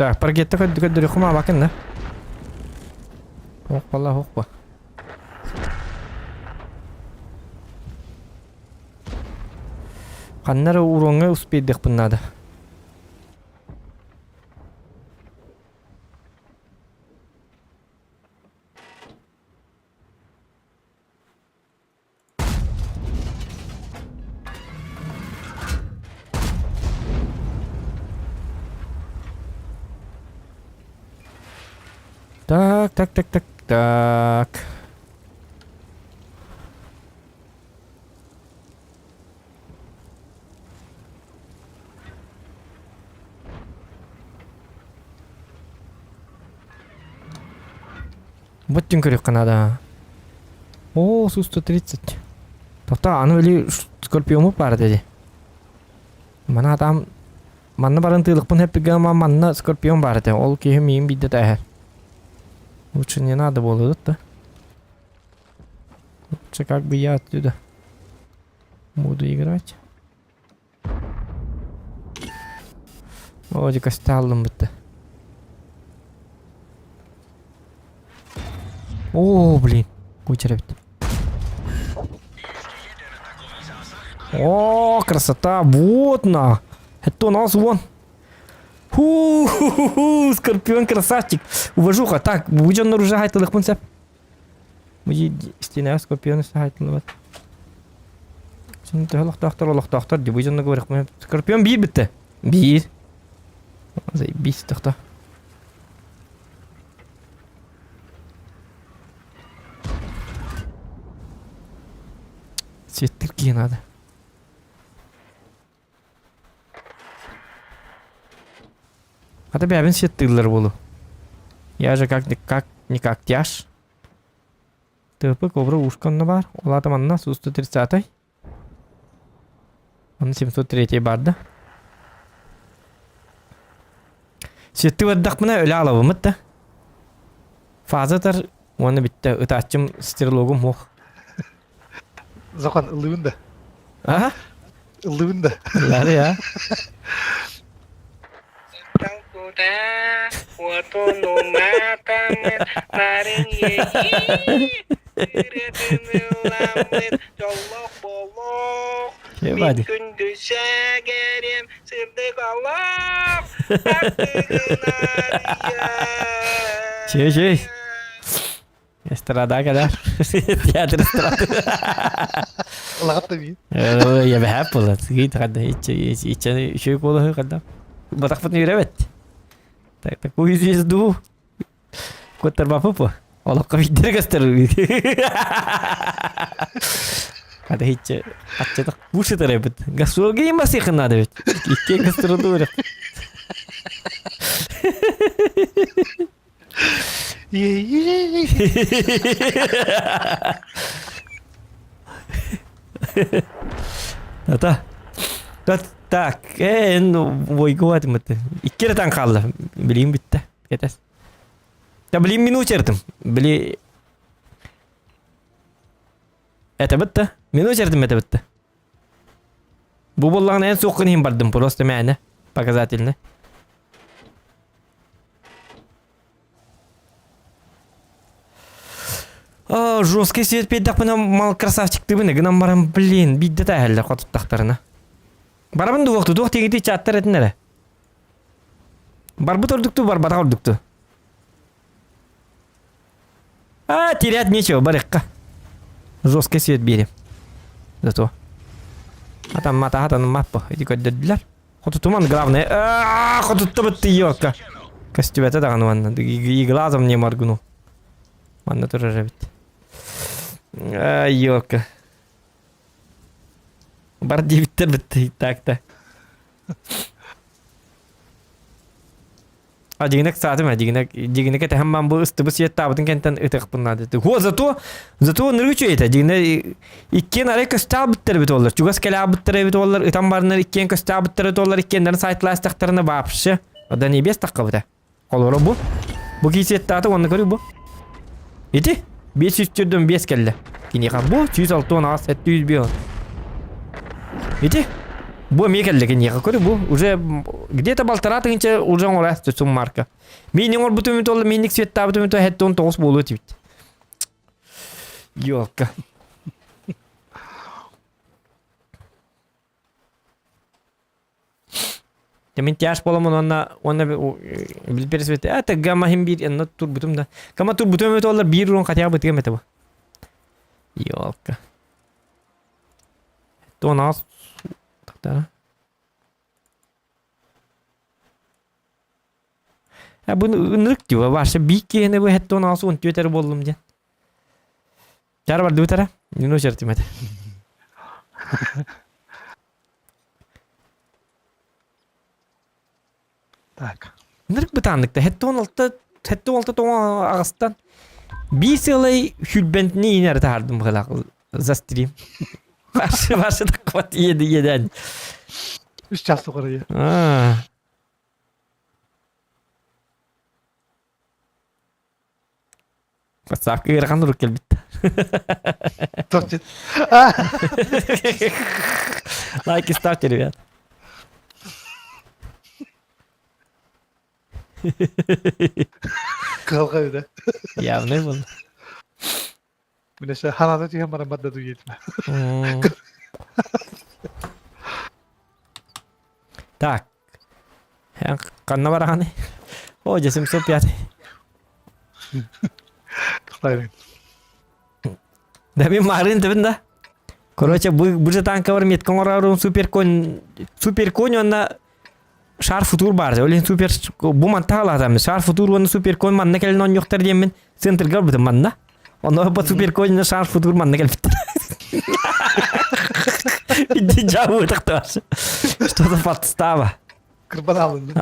Так, паргетті көддірі құма бақын да. Оқпала, оқпа. Қаннары уроңы успейдік бұннады. Так. Вот тем корюк надо. О, Су-130. Тоқта, аны өлі скорпионы бар деді. Мана адам... Манна барын тыйлықпын хеппігі манна скорпион бар деді. Ол кейі мейін бейді тәхір. Лучше не надо было, да? Лучше как бы я отсюда буду играть. Вроде костялом это. О, блин. Кучеревит. О, красота. Вот на. Это у нас вон. Ху-ху-ху, Скорпион красавчик. Уважуха. Так, будем на оружие хайтылық бұнсап. Бұжи стене Скорпион хайтылық. Şimdi лохтақтар. Будем на говорих. Скорпион бей бітті. Бей. Заебись тақта. Цветырки надо. Хотя бы один сеттылар болу. Я же как-никак тяж. Тыпы кобра ушканны бар. Олаты манна Су-130. Он 703 барды. Сетті ваддақ мына өлі алабы мұтты. Фазатар оны бітті. Үтачым стерлогым оқ. Зақан ылуында. Аха? Ылуында. Ләрі я. Ебади. Şey. Estrada kadar. Tiyatro estrada. Laqat tabii. Ya behap olur. Git kadar hiç şey kola kadar. Batak pun yürümet. Tak yüz du. Kotar bapak po. Allah kafidir gösterir. Kada hiç açça tak bu şey tarafı. Gasol gibi masih kena evet. İki gösterir doğru. Ye. Ata. Tak. Voy kuat mıtı. İki kere tan kaldı. Bileyim bitti. Ketes. Ya bileyim minu çertim. Bili. Bitti. Minu çertim bitti. Bu bollağın en soğuk neyim bardım. Просто мәне. Показательно. Жесткий свет пейдак мына мал красавчикті біне гынан барам, блин, бидді тәхелі қатыптақтарына. Барабын дуақты, дуақ тегеті чаттар әтінері. Бар бұт ордықты, бар бата ордықты. Терять нечего, барыққа. Жесткий свет берем. Зато. Атам мата хатаның маппы, эти көддерділер. Хоту туман главное. Хотутты бітті йорка. Костюбеті дағаны ванна. И глазом не моргну. Ванна тоже жабит. Йорка. Бар дебиттер бітті. Так-та. Дегенек саатым, дегенек это хамман бұл үсті бұл сиет табытын кенттен үтіқ бұнады. Зато нұргычу еті. Дегенек иккен арай көстал біттер біт олар. Чугас кәлі біттер біт олар. Үтан барынар иккен көстал біттер біт олар. Иккендерін сайтластықтарына бапшы. Ода не бес таққа бұта. Қолыры бұл. Бұл кейсет тааты оны көрі бұл. Еті? 500 түрден 5 кәлі. Кенеға бұл 106 ас 700 бей. Еті? Бу мекелле кенега көрү бу уже где-то 1,5 тыгынча уже орасты суммарка. Менин ор бутумут ол меник свет табытумут хеттон 9 болу тибит. Ёлка. Темен тяж боламын онна бил пересвет. Это гамма хим бир энно турбутум да. Гамма турбутумут олар бир урон катя бытыгам это бу. Ёлка. То нас да. Bu nırık diyor. Varsa bir kere bu hette onu alsa 10 tüyeteri bollum diye. Çar vardı bu tara. Yine o şartım hadi. Так. Nırık bir tanıdıkta. Hette on altı toğun ağıstan. Bir sılay hülbentini iner tahardım bu kadar. Zastireyim. Varsa da kapat yedi. 3 çastı oraya. Sakı yarakan duruk gel bitti. Torçet. Like start ребят. Kavga öde. Ya ne bu? Güneşe hanada diye bana madde duyuyetme. Так. Kanna var hani. O cesim sopyat. Kıtaylayın. Да марин да. Короче, bu tanka var metkan var super kon ona şar futur var. Öyle super bu mantala adam. Şar futur ona super kon manna kelin on yoktur diyemin. Center gal bu manna. Ona bu super kon şar futur manna gel bitti. İdi javu takta. Что-то подстава. Kırban alındı.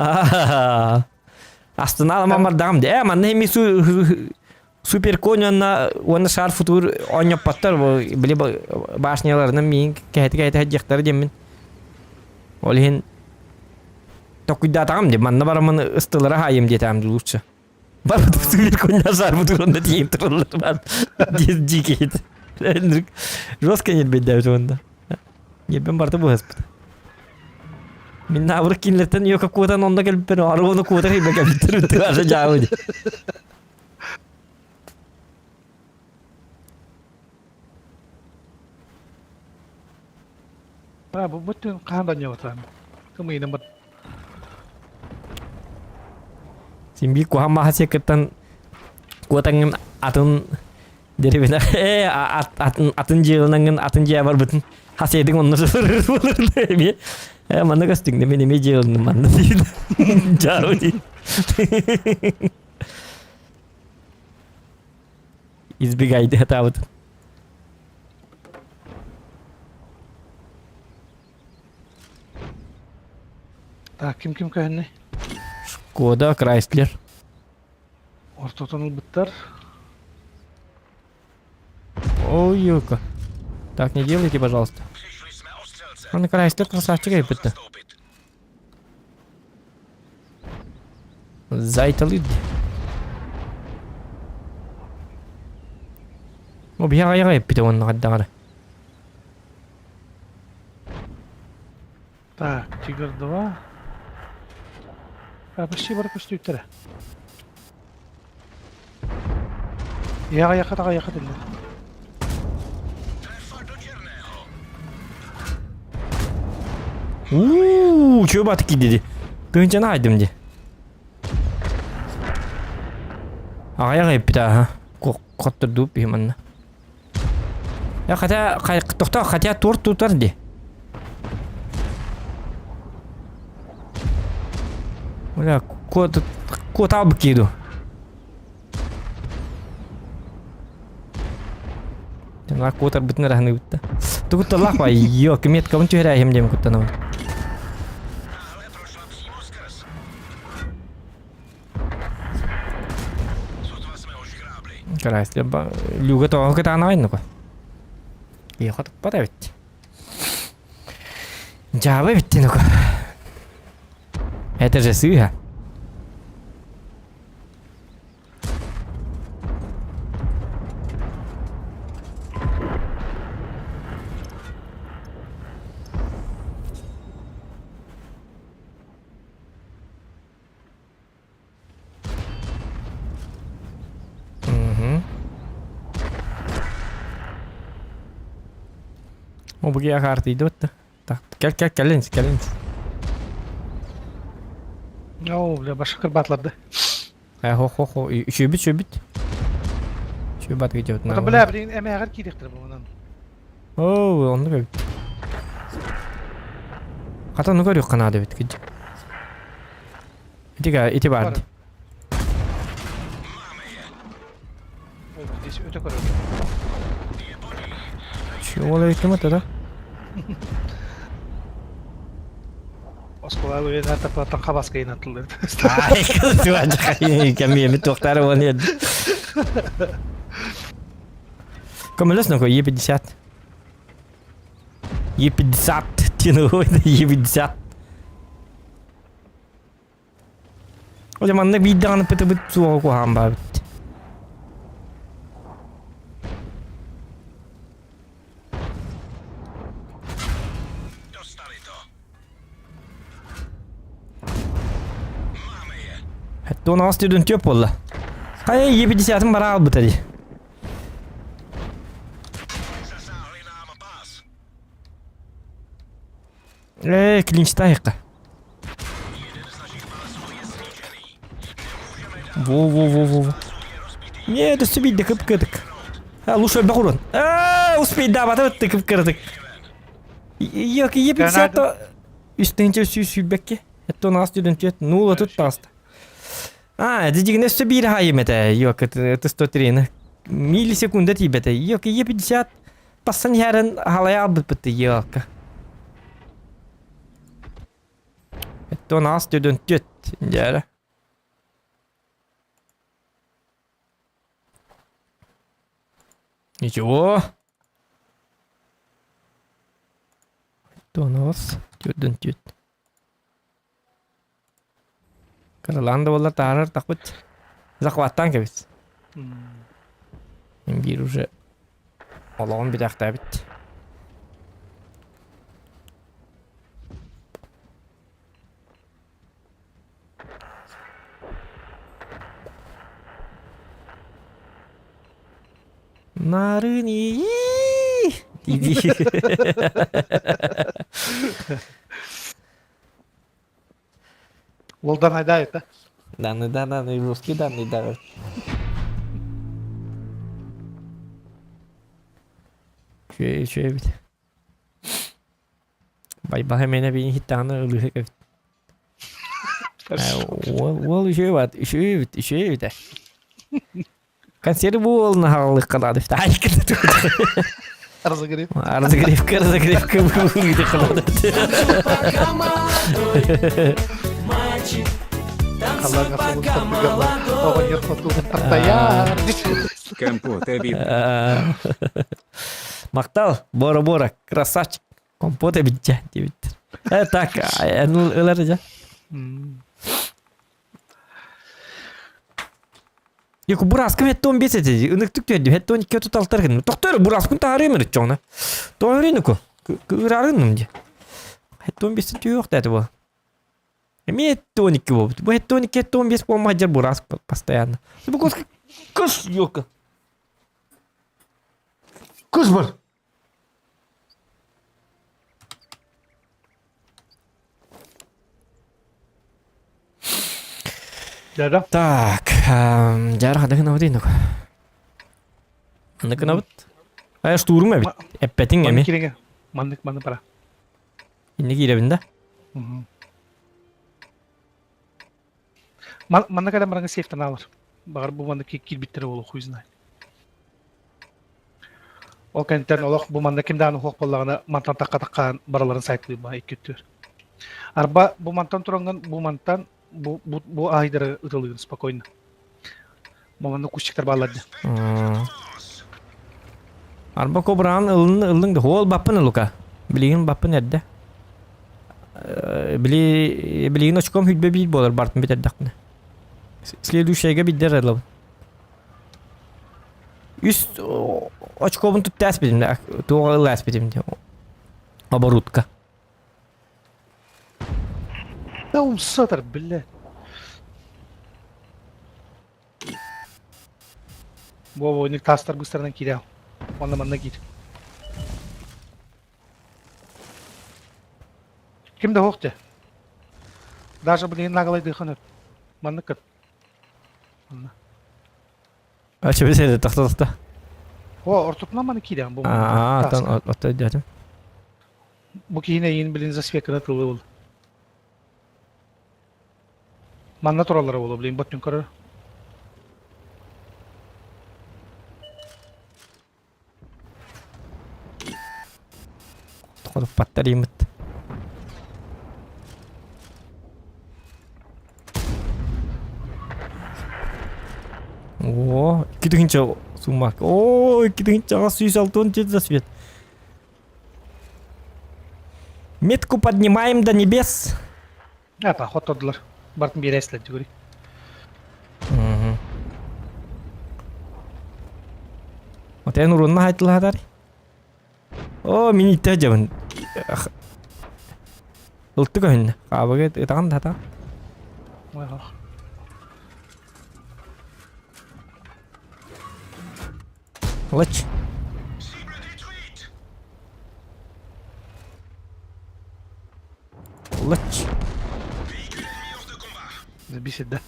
Aslında alamam dam de. Ama ne mi super kon ona şar futur on yapatlar bu bile başnyalarının min kehti hacıkları diyemin. Olihin Tokuyda tamam de manna baramın ıstılara hayım diye tamam lütfen. Var bu super kon şar futur onda diyeyim turlar ben. Dikeydi. Roskanyet bedde onda. Yebben barda bu hesap. Min navır kinlerten yok akudan onda gelip ben arabanı kuadar hibe gelip bitti varsa jauh. Bu bütün kandan yavatan. Kemi nambat. Simbi ku hama hasil ketan Kuotangın atın deribine atın jığınangın atın jığa var bütün hasedin onunla sorur bulur diye. Manda kasting ne benim jığınım manda değil. Jauh değil. İzbigaydı hata bütün. Так, kim köhünni? Skoda Chrysler. Ortotonul bıttar. Ой, Юка. Так не делайте, пожалуйста. Пришли jsme ostřelce. Он Chrysler красавчик и это. Zastoupit. Zaytalı. O bir yere yaptı onun kadar. Так, Тигр 2. Почти бар почти үттірі. Яқа ділді. Trefa do černého. Çöp atık dedi. Dönce ne aydım diye. Ağaya yaptı ha. Kottırdı bir hemen. Ya hatta tort tutar diye. Ulan kota abi kido. Jangan kota betul rahne betul. Tu telah pak yo kemit kamu cuci dah hem jam kota nama. Náhle prošla přímo skrz. Sotva jsme ožgrábli. Keras dia juga tahu kita nain kok. Iya kota pada betul. Jawab betul kok. Это же сыга. Mau pergi ke arti itu tuh. Tak, kalian. Oo, bile başka kırbatlardı. Ho. Şöbit. Şöbit gidiyor. Bakın bile bir emeğe kadar kiydik bundan. Oo, onu da hatta onu görüyor kanadı bit gidiyor. İti vardı. Öte koyuyor. Şu olay kim atada? Oskolar öyle her taraftan kabas kaynatıldı. Ay kız şu acayip kami mi doktor onu ya. Kamu lihat nggak iya 50. Iya 50 tino iya 50. O zaman da bid'anı pıtı su ko hamba. Dostali to. Hatta onu astı döntü yap valla. Hayır iyi bir disatım var abi tadı. Zasáhli nám pás. Klinç tayıkı. Jeden z našich pásů je zničený. Nemůžeme dál. Во. Не, да себе да кыпкырдык. Лучше да урон. Успей да батып кыпкырдык. Yok iyi bir saat o üstünce sübekki. Hatta onu astı döntü yap. Nula tut pasta. Дидигне собі гаємете, йок, це 103. Мілісекунди тібете, йок, є 50. Пасан ярен галая бити, йок. То нас тюден тют, дяра. Ничего. То нас тюден тют. Karalanda валла тарар такут захваттан кебит. Мен бир уже олоон бир акта бит. Нарыни. Иди. Волдан айдайт да. Данный, русский данный, да. Şöyle bir. Bay hemen bir hittanı ılığı kavit. Ol şöyle bir de. Консервы волны халык кылады. Айкыды. Разогрев. Разогревка выглядит кылады. Қалаға салыстырып бігала. Оған ерқотуын тақтаяр. Компот обид. Мактал, бора, красавчик. Компот обидча, дебит. Так, ну ылар жа. Yok buraskım hetton beseti. Inıktık diyor. Hetton iki tutal targın. Doktor buraskın tarih mi çoğuna? Doğru ne ko? Kırarın diye. Hetton beseti yok dedi bu. Mi hetton iki bu. Bu hetton iki hetton bes olmayacak burask постоянно. Bu kız yok. Kız var. Дядя. Так, жарах да кына дейін. Аны кына бит. Ая штурм бит. Эппетин эми. Киреңе. Маннык пара. Инне киребинде. Маннык адам бараңа сейфтан алыр. Багыр бу маннык кирбиттери болу хуйзнай. Ол кенттен олох бу маннык кимдан хок боллагына мантан таккан бараларын сайтлы ба иккеттер. Арба бу мантан туранган бу мантан bu ayları ıtılıyor спокойно. Momanda kuşçuklar bağladı. Arba kobran ılın da hol bappın luka. Bilgin bappın edde. Bilgin açıkom hüdbe bil bolar bartın biter dakne. Следующийге бидер алып. Üst açıkomun tut test bidim de. Tuğal test bidim de. Оборудка. Да умсатыр, бля. Во, ник тастар быстрынан кидел. Манна кид. Кимде хокте? Даже, блин, наглый дыханет. Манна кат. А че бесе тахта. О, ортупна маны кидел. Тан отта дядым. Bu ki yine yeni bilin засвекана тылы бол. Манна туралары болу, блин, баттын көрі. Тоқылып баттар еміт. О, кидігінче сумак. О, кидігінче аға сүйсалтуын тет засвет. Метку поднимаем до небес. Это, хот отдылар. Бартын бері әсілет, жүгірі. Вот я нурунна хайтылы хадар. О, мини итті жабын. Ұлтты көхін. Қабығы ұтаған да. Лыч. Лыч. Забесит, да?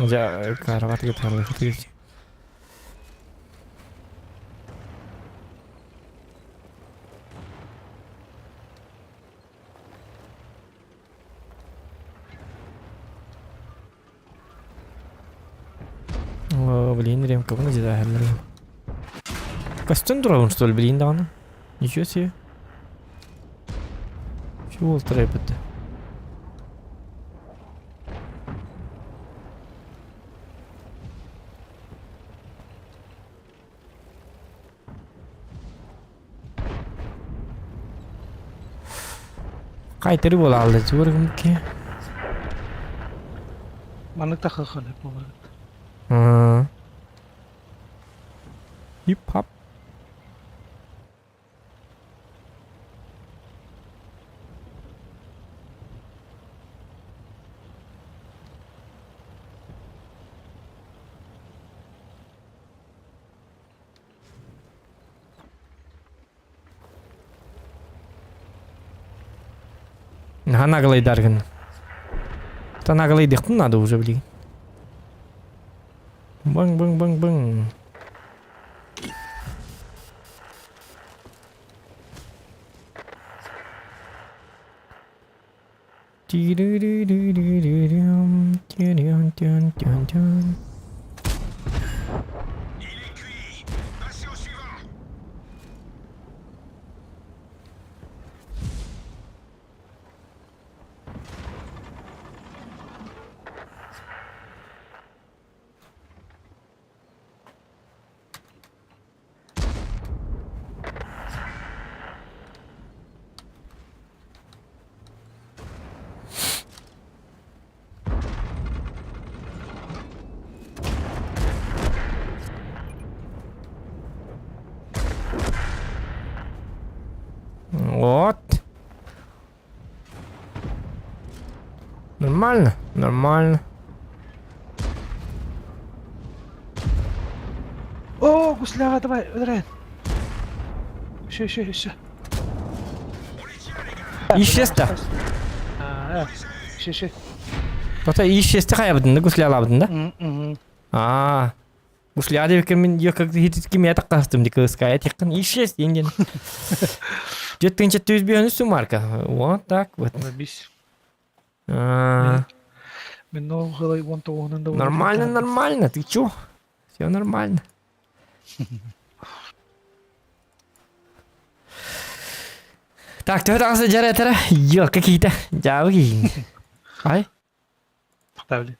Ya, karavat getirdi. О, блин, ремка вон где-то херлер. Костюм дурак, что ли, блин, да он? Ничего себе. Чего трепет-то? Кайтыры бола алды, зүгіргім ке. Маныкта хыхын, болар. Hip-hop. Наглый дарган. Та наглый дыхтын надо уже, блин. Бang. Il est cuit. Passez au suivant. Вот. Нормально. О, гусляга, давай, Рен. Еще. Исчез-то. Еще. Тота исчез-то хаябдын да, гусля алабдын да? Гусля деп мен как хитки мета кастым ди кыская текин исчез енген. Жеткенче түзбөөнү сумарка. Вот так вот. Бис. А, Мен новый вон то он да. Нормально, ты чё? Все нормально. Так, ты это жаретера? Ё, какие-то жауги. Ай, Ставли.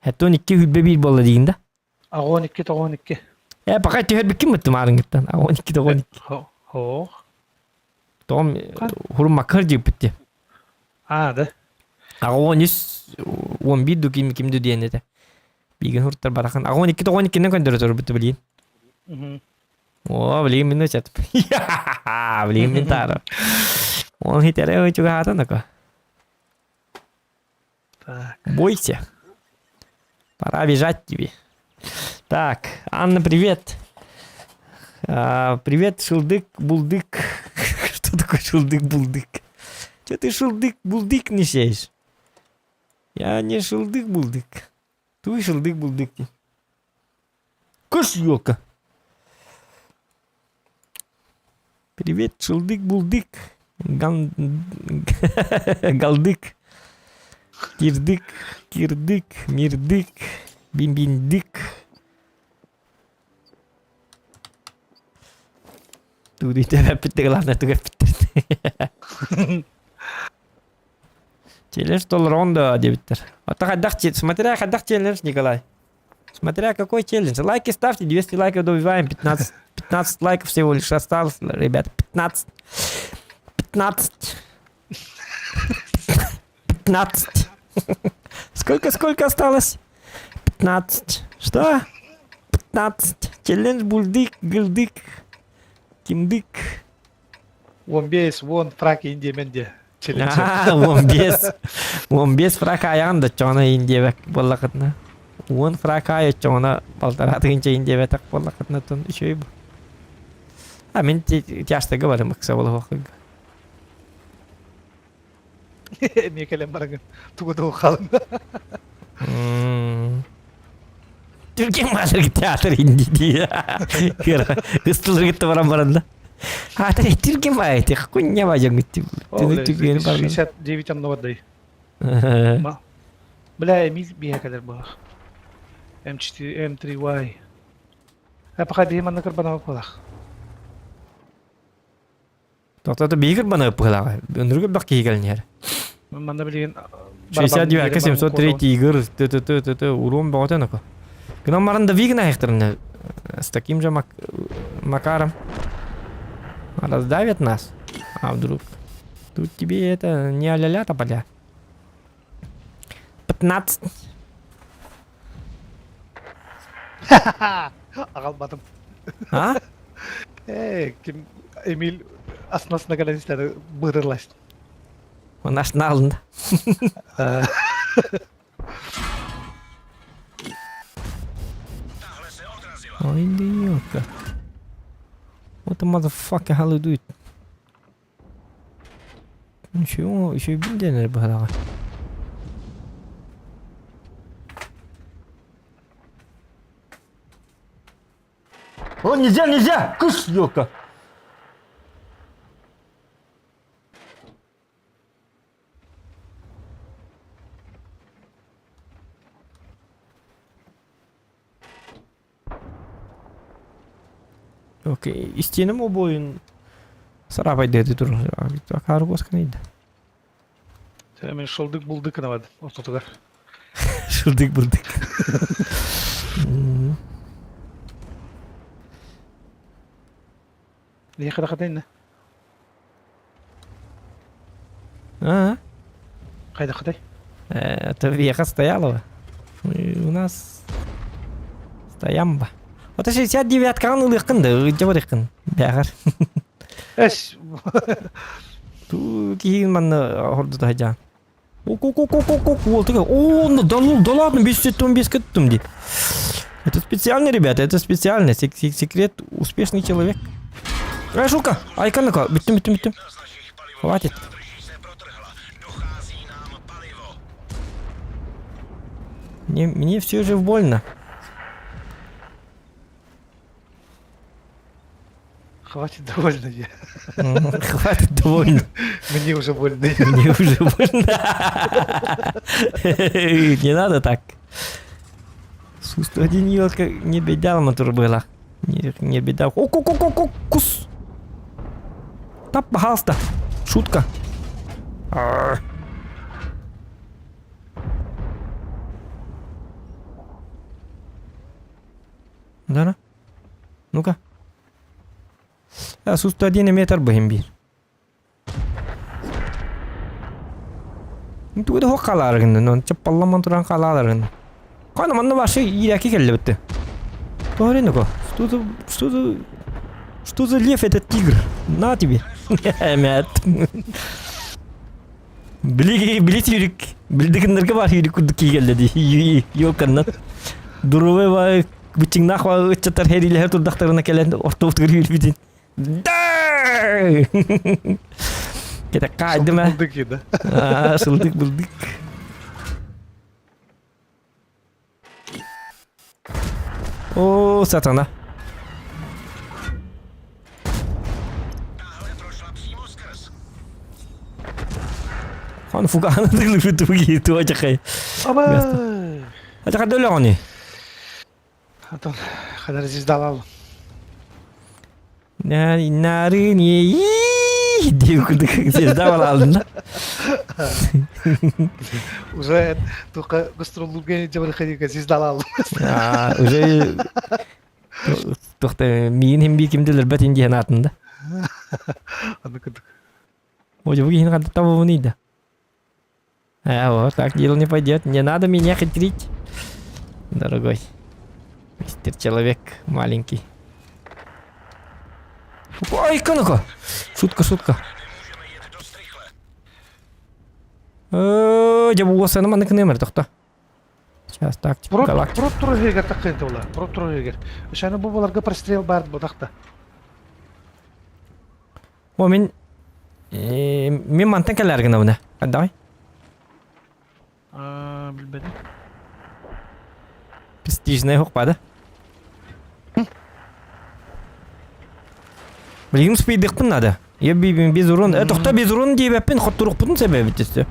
это никки хүлбе бир болду дейин да? Агоникки. Пока ты херби ким өттү марыңыттан? Агоник. Хо. Том хурма кыржы битти. Да. Агонис 11 ду кимди дейин да. Биген хурттар барахан. Агоникки көндөрө битти билин. О, блин, минут чат. Блин, ментаро. Он хитере очень гата нако. Так. Бойся. Пора бежать тебе. Так, Анна, привет. Привет, Шулдык-Булдык. Что такое Шулдык-Булдык? Че ты Шулдык-Булдык несешь? Я не Шулдык-Булдык. Ты Шулдык-Булдык. Кошелка. Привет, Шулдык-Булдык. Галдык. Кирдык, Мирдык, Бимбиндык. Тут и тебя главное, тут челлендж ронда, дебитер. Вот так, смотря как челлендж, Николай. Смотря какой челлендж. Лайки ставьте, 200 лайков добиваем, 15 лайков всего лишь осталось, ребята. 15. 15. Сколько осталось? 15. Что? 15. Челлендж булдык, гылдык, кимдык. Вон фрак Индия менде. Вон без фрака янда чона Индия боллакытна. Вон фрака я чона полторатынча Индия так боллакытна тон еще и. Мен часто говорим, как савол. Не келем барагын. Тугу халын. Türkiye mazır teatr indi. Kıstılır gitti baran. Hatta Türkiye mazır. Kunya mazır gitti. Türkiye'nin baran. 69 новодой. Бля, Эмиль бия kadar bu. M3Y. Пока бия на карбана полах. Тоқтата бейгір бана өппілаға. Өндіргі бақ кейгелін ер. Манда білген... 62 703 игр. Урон бағытын өкі. Гынан марында вигін аяқтырын. С таким же макаром. Раздавят нас. А вдруг? Тут тебе это не а-ля-ля тополя. 15. Ағалмадым. А? Кім... Эмиль аснасына ғана істеді бұрырлашты. Он аш налында. Ой, идиотка. What the motherfucker hell you do it? Еще бенденер бахалага. О, нельзя! Кыш, ёлка! Окей, истинным обоин сарабай деді тұр. Ақары қосқанайды. Мен шылдык булдык анабады. Ототугар. Шылдык бұлдык. Не када кадайна? Кайда кадай? Это веха стояла. У нас стоямба. Вот 69-кан ылыққынды, жабар еқін. Бәғар. Эш. Ту кейін манны орды да жа. О, да ладно, 515 кеттім де. Это специальный, ребята, это специальный. Секрет успешный человек. Шука, айканыка, биттім. Хватит. Мне все же больно. Хватит довольно я. Хватит довольно. Мне уже больно. Мне уже больно. Не надо так. Су-101 елка не беда мотор была. Не беда. Кус. Тап, пожалуйста. Шутка. Да? Ну-ка. Су-101 метр бахим бир. Тугда хок каларгын, но чапалламан туран каларгын. Кана манна башы иреки келди битти. Торино-ко. Что за лев этот тигр? На тебе. Мят. Билети юрик. Билдикендерге бар юрик кудук келди. Йоканнан. Дурове бай битин нахва чатар хериле турдактарына келенди ортовтур юрбидин. Да! Kita kaydı mı? Buldık ya da. Sıldık bulduk. O satana. Han fuganı dıglı tuh gitu aja kayak. Ama. Aja kan dulu nih. Atın. Kadar alalım. Nari niye? Diye kurduk. Звезда aldın da. Уже только гастролога жабар хадига звезда алалым. Уже тоқта мен hem bir kimdeler bet ince hatında. Anladık. Ой, вы не надо того не да. Вот так дело не пойдет. Не надо меня хитрить, дорогой мистер человек маленький. Ой, канука. Шутка. Жабу осаны маны кынемер тоқта. Сейчас так, галактика. Прот турегер такын тола. Прот турегер. Ошаны бу баларга прострел бар бу такта. О, мен мантан келерген ауна. Кандай? Билбедим. Престижный хокпады. Блин, спидик пын надо. Я без урона. Тоқта без урона дейб әппен хоттуруқ бұдың себебі тесті.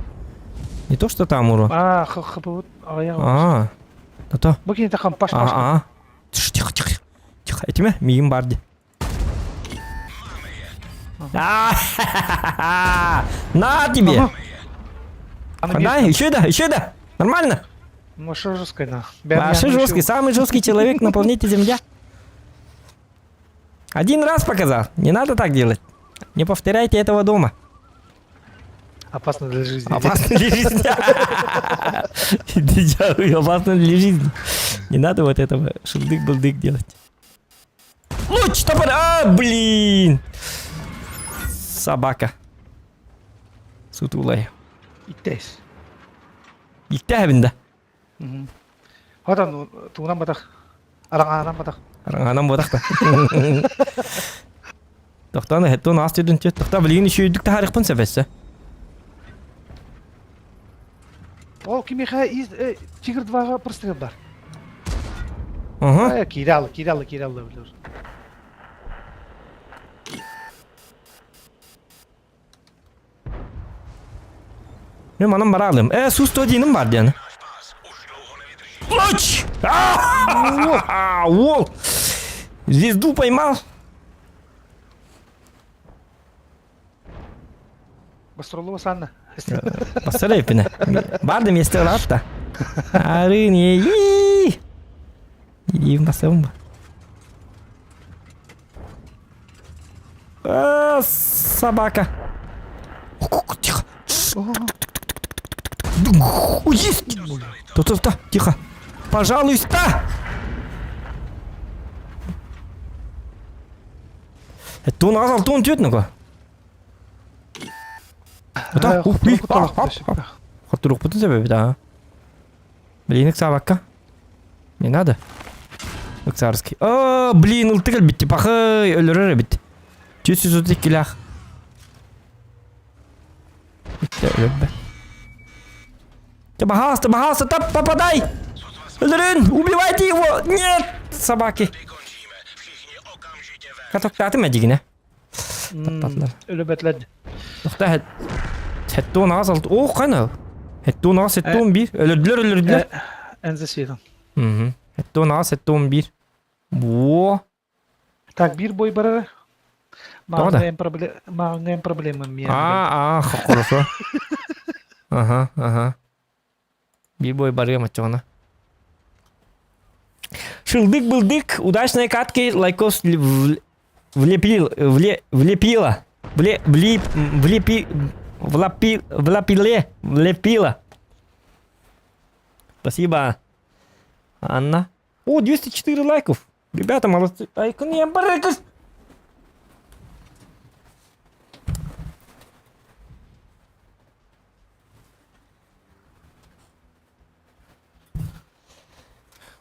Не то, что там урон. Хапы аяғы. То. Бакин такам паш. Тихо. Этиме, миім барды. На тебе. Кандай, еще да. Нормально? Маша жесткая, на. Маша жесткий, самый жесткий человек на планете Земля. Один раз показал. Не надо так делать. Не повторяйте этого дома. Опасно для жизни. Опасно для жизни. Опасно для жизни. Не надо вот этого шылдык-былдык делать. Луч, топор! Блин! Собака. Сутулая. Иттес. Иттәбінде. Одан туынан батақ. Араңанан батақ. Араңанан батақ та. Тоқтаны хеттон ас түйдін түйд. Тоқта білген үші үйдікті харықпын сәбәсі. Ол кимеха из Тигр 2-га прострел бар. Ага. Кираллы билер. Мен манам бара алым. Су-101 бар дияны. Лоч! Ол! Звезду поймал. Бастролова санна. Посмотри, пина. Барды месте латта. Арын ей. И в насом. Собака. Тихо. Есть. То, тихо. Пожалуйста. Это у нас алтон тетнуга. Это Хатурук потом себе, да. Блин, собака. Не надо. Царский. Блин, ултыгал бит, типа, ölürür bit. Чуть-чуть текилях. Пожалуйста, так попадай! Ölürün, убивайте его! Нет! Собаки. Каток таты мәдигіне. Ölübetler. Тоқта хәттуын ағыз алды. О, қайна? Хәттуын ағыз хәттуын бір. Ölürdüler. Enze seydan. Хәттуын ағыз хәттуын бір. Во. Так, bir boy barara. Doğru. Mağın problemim mi? Хорошо. Ага. Bir boy barıya maçona. Шылдык-былдык, удачные катки, лайкос влепила. Спасибо, Анна. О, 204 лайков. Ребята, молодцы. Ай-ка не барыкас.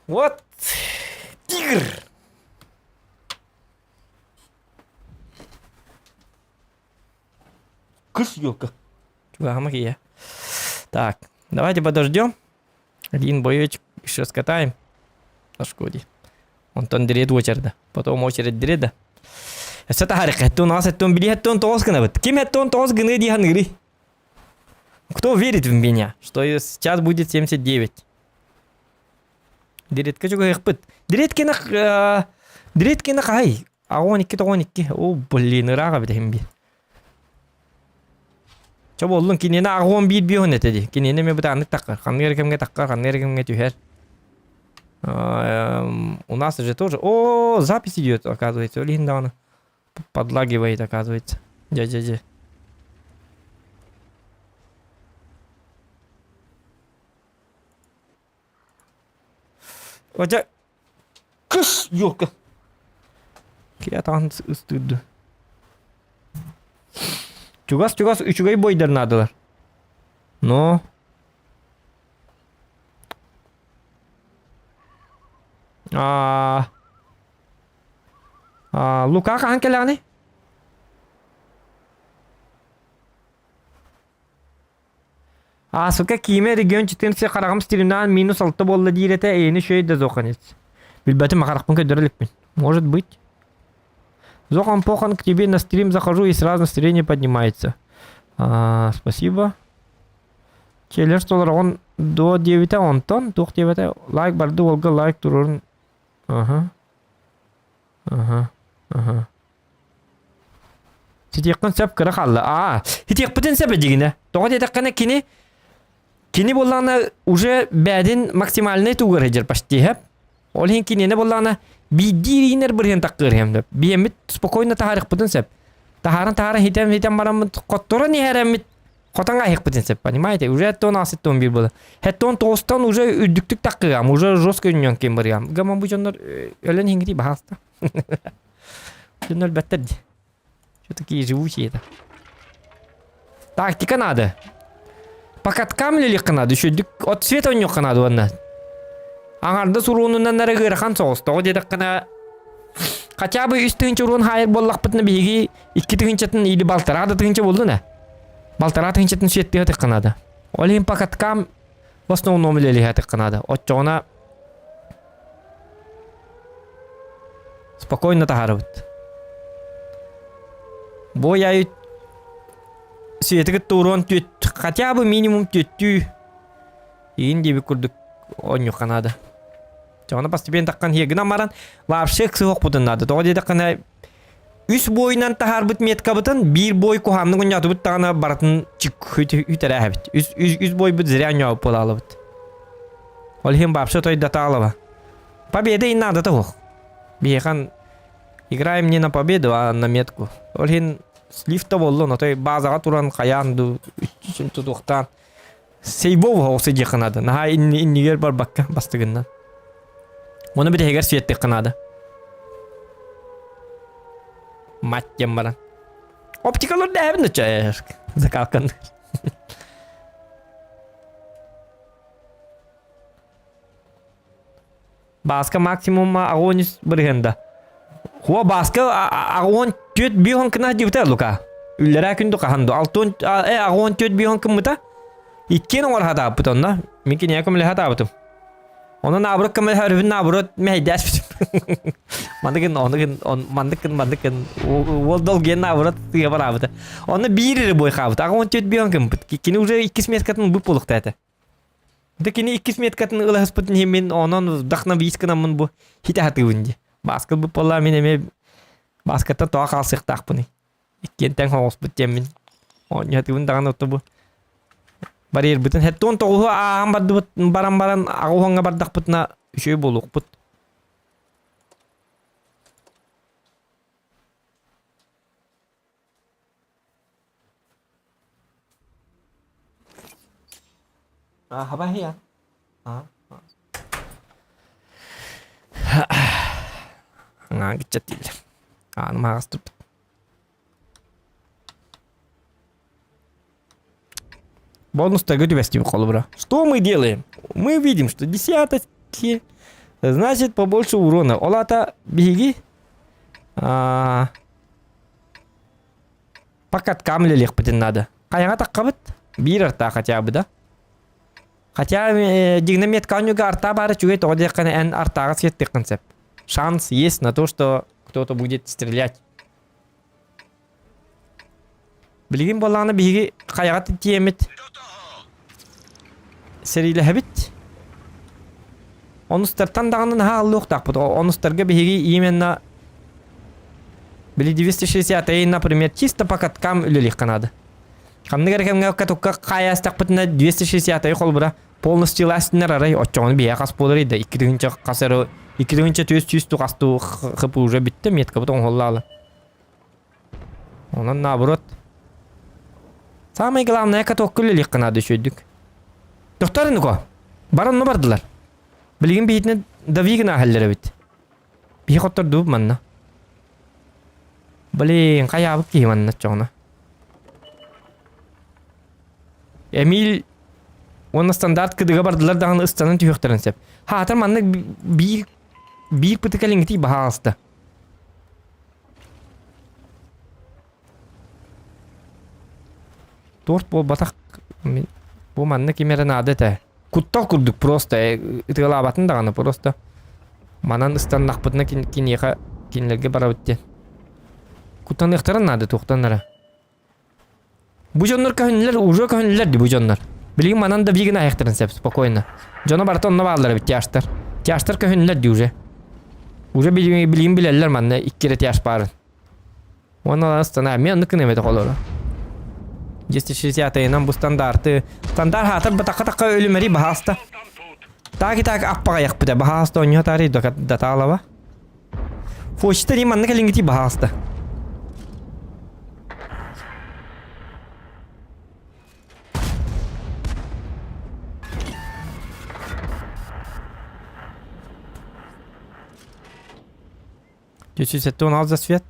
Вот. Тигр. Кошелка. Чувак, так, давайте подождем. Один боечек еще скатаем. На шкоде. Он тон дерет очередь. Потом очередь дреда. Это харик. Это у нас это били это он тоз гневит. Кем это он тоз гневит дихангри? Кто верит в меня, что сейчас будет 79? Диретке чуга хпыт. Диретке на хай. А он икки. О, блин, рага битем би. Чо болдун кинене агон бир бион этеди. Кинене ме бутаны таккар. Ханнер кемге таккар, ханнер кемге тюхер. У нас же тоже. О, запись идет, оказывается. Линдана подлагивает, оказывается. Дядя. Хотя... Кыш, ёлка. Киятан ыстырды. Чугас, үчүгай бойдар надылар. Но... Лука кахан келаны? Сука киме регион 14 қарағым стилімнан минус 6 болды дейреті әйіні шөйді зоқан ет. Білбәті мақарақпын көдірілікпін. Может быть. Зоқан похан к тебе на стрим захожу и сразу настроение поднимается. Спасибо. Челер столар он до 9 онтон. Тух 9 лайк барды олға лайк тұрырын. Ага. Хитеқпін сөп кірі қалды. Хитеқпітін сөп әдегіне. Тоғы дедіққаны Кини боллана уже бәдин максимальный тугар хеджер почти хеп. Олхин кинене боллана бидиринер бірген таққыр хемді. Биемит спокойно тахарық бұтын сеп. Тахарын хитем барамын қоттора не херемит қотанға хек бұтын сеп. Понимаете? Уже әттон асеттон бір болды. Әттон тоғыстан уже үддіктік таққығам. Уже жестко үнен кен барығам. Гаман бұл жондар өлен хенгіри бағаста. Жондар бәттерді. Что-таки живучие это. Тактика надо. По каткам ли канаду еще от света у него канаду она. Аңарда суруунунан нарыгырхан соғысты. О дедік қана хотя бы үстігінші урун хайыр боллақ бұтыны бейгі 2 тігіншетін или балтарады тігінші болды на. Балтара тігіншетін сүйетті ғытық қанады. Олейін по каткам В основном лелихаты Канада. Отчона спокойно тахарбыт. Бу яй светик турон түт, хотя бы минимум түттү. Ин деби курдук оню Канада. Жона постепенно таккан хегина маран вообще ксыгок бутын надо. Тоди таккана үс бойынан тахарбыт меткабытын бир бой кухамны гоняты бут тагына баратын чик үтерәбит. Үс бой бут зря няу полалыбыт. Ол хем вообще той даталова. Победа и надо того. Бихан играем не на победу, а на метку. Ол хем слифта болло, но той базага туран каянду үчүн тутуктан. Сейбов хосы жеканады. Наха иннигер бар бакка бастыгыннан. Оны бит егер светте канады. Маттем баран. Оптикалар да эбин чай. Закалкан. Баска максимум агонис биргенда. Хуа баска агон төт бион кына дибте лука. Үлләр күндү каханды. Алтын агон төт бион кымыта. Иккен оңар хата бутонна. Микин якым ле хата бутум. Onu nabrak kamel harfin nabrat mehdas. Mandıkın. O dal gen nabrat diye var abi. Onu bir boy kabut. Ağam tüt bir angım. Kini уже 2 metkatın bu poluk tete. De kini 2 metkatın ılı hasputin hemen onun dakna viskana bu hita hatı undi. Basket bu polla mineme basketta toğa kalsık tak bunu. İkken ten hoğuz bütçemin. Onu hatı undi dağın otu bu. Барьер бүтін хеттон тоғуы ағам барды бұт баран ағуғанға бардақ бұтына үшөй болуқ бұт. Хаба хия. Аңа кетчет дейді. Ағаным ағастыр бұт. Бонус тага вести колбра. Что мы делаем? Мы видим, что десятки, значит побольше урона. Олата беги. По каткам лелех потен надо. Каяга таккабыт? Бир арта хотя бы, да? Хотя дигнамет канюга арта бары чугет одекана эн артага сетте концепт. Шанс есть на то, что кто-то будет стрелять. Билгин болланы биги каяга тиемет. Seriyle habit. Onustartan dağının hallık takpıt. Onustarga bihi именно били 260 ей, например, чисто по каткам үлелих канады. Камны керекемге катукка каяс такпытына 260 ей холбура полностью ластинер арай отчоны бия кас болар иде. 2-нче касары 2-нче төс тугасту хыпы уже битти метка бутон холлалы. Онан наоборот. Самое главное катукка үлелих канады шөйдүк. Доктор Нуко, барон бардылар. Билген бейтіне давигін ахаллары бит. Бейі қоттар дұб манна. Блин, қай абып кей манна чоғына. Эмил, оны стандарт кыдыға бардылар дағын ұстанын түйіқтарын сеп. Хатыр манна бейір пытыкалингіті баға алысты. Торт бол батақ... Bu manna kimeren adete. Kuttal kurduk просто. Итгалабатын дағаны просто. Манан ыстан нақпытына кинлерге бара өтті. Куттан иқтаран надо тоқтанлары. Бу жоннар көхінлер, уже көхінлер ди бу жоннар. Білген манан да бігін аяқтарын сәп, спокойно. Жона барты онна бағалары бит тяштар. Тяштар көхінлер ди уже. Уже білген білелер манна 2 рет тяш барын. Оны ыстана, мен нықын еметі қолары. 260 ейнан bu standartı. Standart hatır bataka ölümeri bahasta. Так аппага яқпыда bahasta оньо тари даталава. Фочтари манна калингити bahasta. Десятый за свет.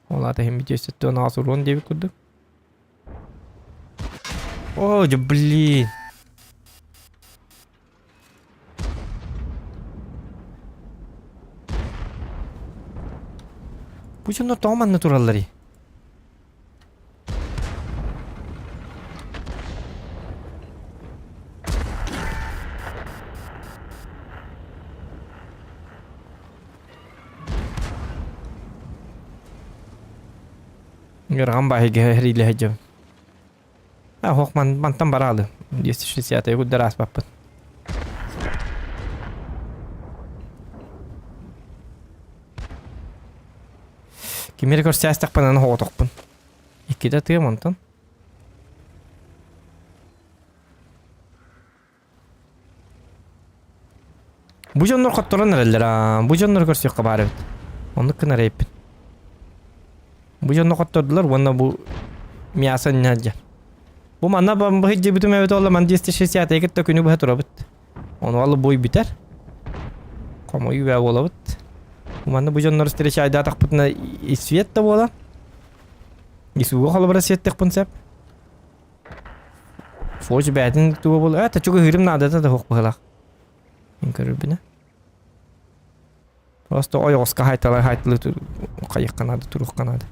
Олата хем десятый урон деби курдук. О, да блин. Пусть он томан натураллари. Yarağan bahi heriyle hecem. Ha hoq mantan baralı. 260 gudda ras bappın. Kimleri görsəsdik bananı hoğutuqpın. İki de tığım ondan. Bu jonlar qattoran nerelder ha. Bu jonlar görsüyor qabar evet. Onu kınar eypin. Bu jonlar qattordular. Onda bu miyasan nalcan. Bu manna bu hicce bütün evet ola man 260 git günü bu hatura bit. Onu alı boy biter. Kamoyu ve ola bit. Bu manna bu jonlar streç ayda taqpıtna isviyet de bola. Isuga qalı bara siyet taqpın sep. Foç bədin tuba bola. Ta çok hırım nadata da hoq baqalaq. İnkarıbına. Просто oyosqa haytalı qayıq qanadı, turuq qanadı.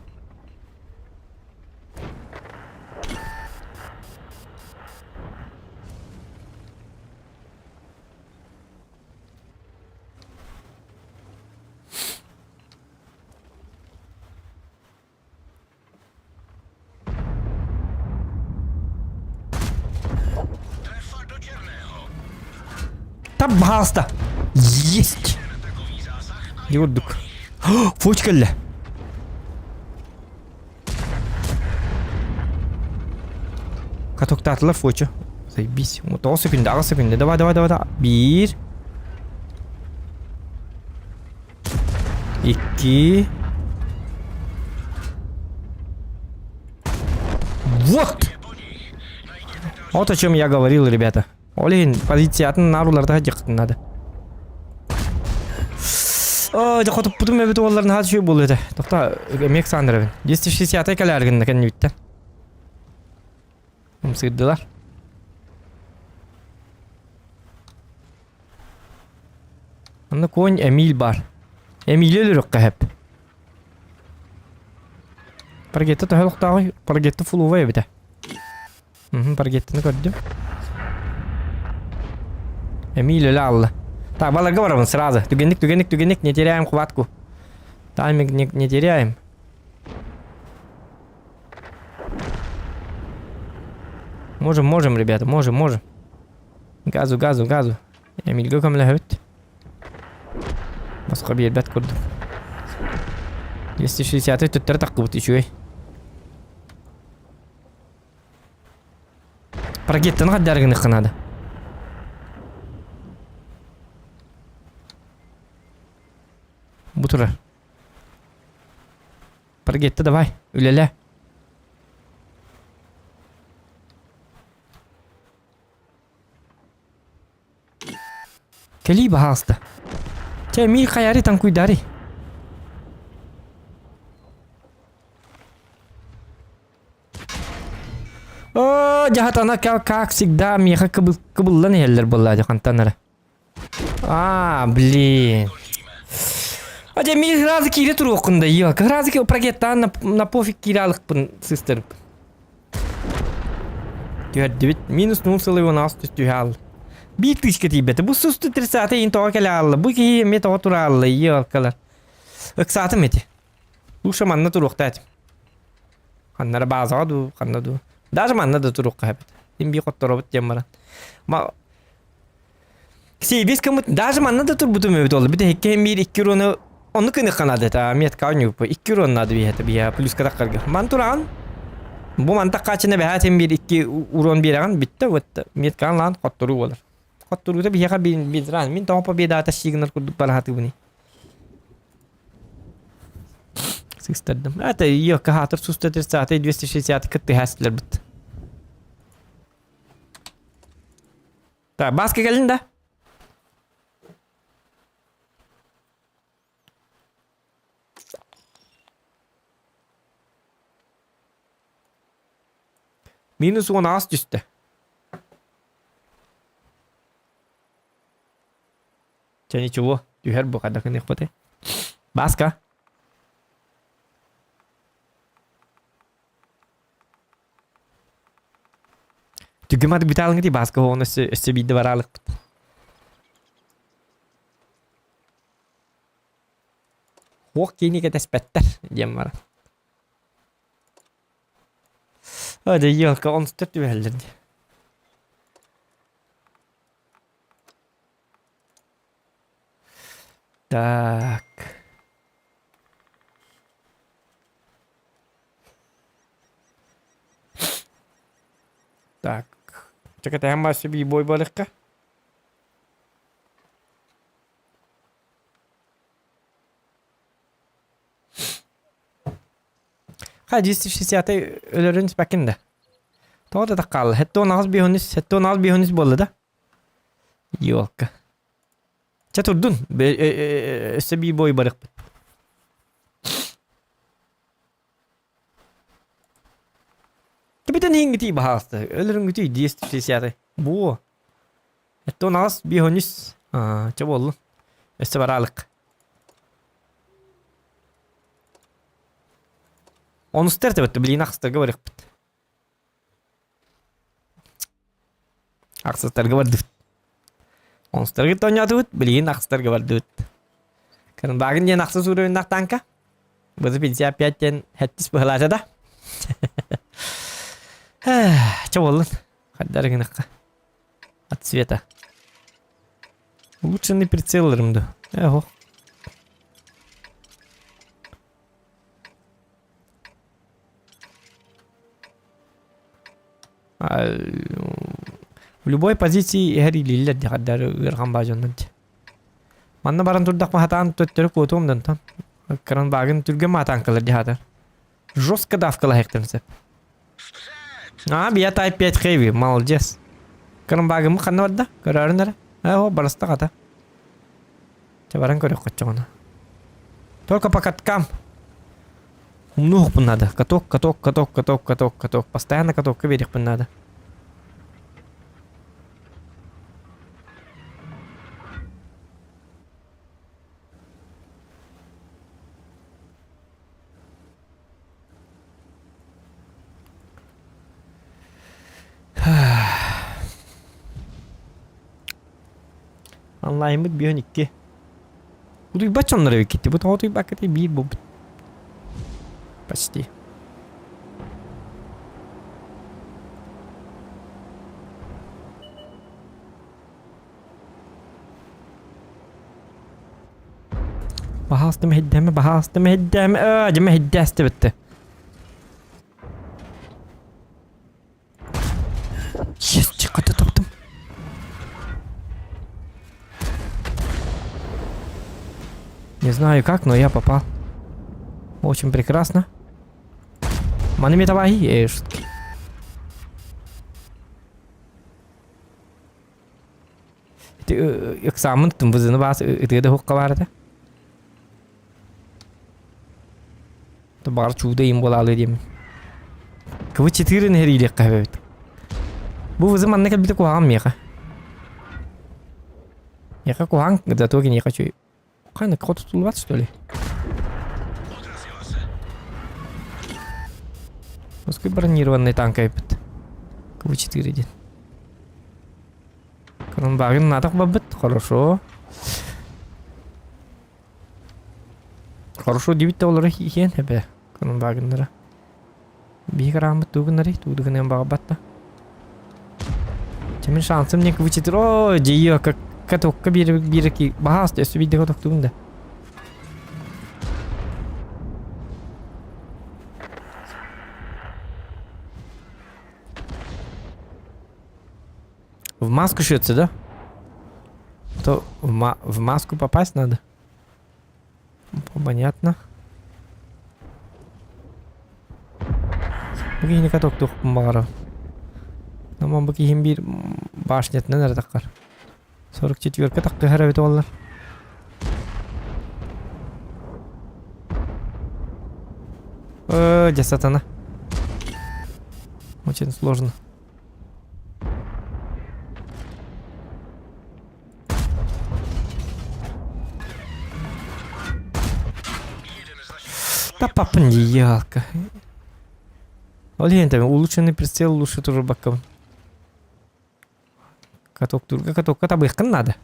Trefa docielnego. Tam hasta. Есть. Yurduk. Foç kelle. Katok tatlılar foçu. Zaybis. Mutlu sekünde, ağır sekünde. Давай. Bir. İki. Вот. Вот о чем я говорил, ребята. Олин, позициятын наруларда хажыктын надо. Aa, da katıp budum evet oğulların hadi şey buluyor da. Dokta emek sandırı ben. 260 kalargında kendi bitten. Sığdılar. Anda koyun Emil var. Emil ölürük hep. Pargette de helok dağı. Pargette full ova bir de. Pargette'ni gördüm. Emil öyle Allah. Так, было говорено сразу. Тугенник, не теряем хватку. Тайминг не теряем. Можем, ребята, можем. Газу. Эмильге камлахет. Басқа bir bet kurdum. 260'ı tüttürü takıbıt içiyor. Paragitten kadar gını kınadı. Bu tura. Paragette давай. Ülele. Kaliba hasta. Emil kayari tan cuidari. Oh, jahat anak kak sigda miha kebullan heller bolla kantanara. Блин. А Эмиль разы кире турукында yok. Разы прогеттан на пофиг киралыкпын сыстырып. Gördü bit. Minus 0,6 tühal. Bir tışkı tibeti. Bu sustu 30 in toğa kele allı. Bu ki met otur allı. İyi alkalar. Iksatı meti. Bu şamanna turukta etim. Kanlara bazı adu. Kanada. Даже manna da turukka hepet. Din bir kottora bit jammaran. Ma Sibis kamut. Даже manna da tur butum evet oldu. Bir de hekke hem bir 2 ronu onu kını kanadı ta. Miyet kavnyu bu. 2 ronu adı bir hete bir ya. Plus kadar karga. Manturan. Bu mantak kaçına be hatem bir 2 uron bir an bitti. Miyet kan lan kottoru olur. Kottoru da bir yakar bir ran. Min topa bir data signal kurduk bana hatı bunu. Sistirdim. Hatta yok hatır sustadır saate 260 kıttı hasler bit. Ta baskı gelin de. Minus 10 az düştü. Jadi coba juher bukan ada kena kote. Baska. Tugma de betaling die baska gewoon is te bieden waarlijk. Hoog kini kita spetter jam maar. Hadi yılka 14 düvellerdi. Так. Так. Чекайте, я маю собі бой болика. Хай 260 ölürün spekinde. Doğru da kal. Hetto naz bihunus boldu da. Yok. Çaturdun. Sebi boy barık. Kibiten hingiti bahastı. Ölürün gütü 260. Bu. Hetto naz bihunus. Çabuk olun. Öste baralık. Он стерте бит, блин, ахстар говорих бит. Ахстар говорит. Он стерге тоняты бит, блин, ахстар говорит бит. Kan bagin dia nak suruh nak tangka. Berarti 55 ten hetis behlasa dah. Coba lu. Haddar gini ka. От цвета. Улучшенный прицел рымду. Ого. В любой позиции هري لله دي قدر يرقم باجون دي манна баран турдак махатан төттөрү котум дантан кран багын түргө матан кылыр дي хатар жестко давкала хектемсе бия тайп 5 хэви молодец кран багын канна варда көрөрүнөр бараста ката чабаран көрөк коччоно только пока кам много надо. Каток. Постоянно каток вверх надо. Онлайн бит бионикке. Буду бач онлары викети. Бу тоотуй бакети бир бу. Почти. Bahastım heddeme. Acıma heddeste bitti. Yes, çıkarttı taptım. Не знаю как, но я попал. Очень прекрасно. Манами давай, шутки. Экзамен тем вызывы вас это хукка варда. То бар чуда им болалы дем. Квы 4 нериле кавет. Бу вызывы маннека бите куам меха. Яка куам, да тоги не хочу. Кайна кот тулват что ли? Пускай бронированный танк айпет. КВ-4 идет. Кранбагин надо бабет. Хорошо. Хорошо, 9 долларов хихен хебе. Кранбагинлары. Биграмы тугнари. Тугнем бабатта. Чемин шансым не КВ-4. О, дия, как каток бирки. Бахаст, я видел каток тугнда. В маску шьется, да? То в маску попасть надо. Понятно. Бugün katok tuh pembaru. Nama bugün bir başnet ne nerede takar? 44 katak kehara itu Allah. Jasad она. Очень сложно. Да папа не ялка. Олентами улучшенный прицел лучше тоже боком. Каток турка, каток, катабыхкан надо.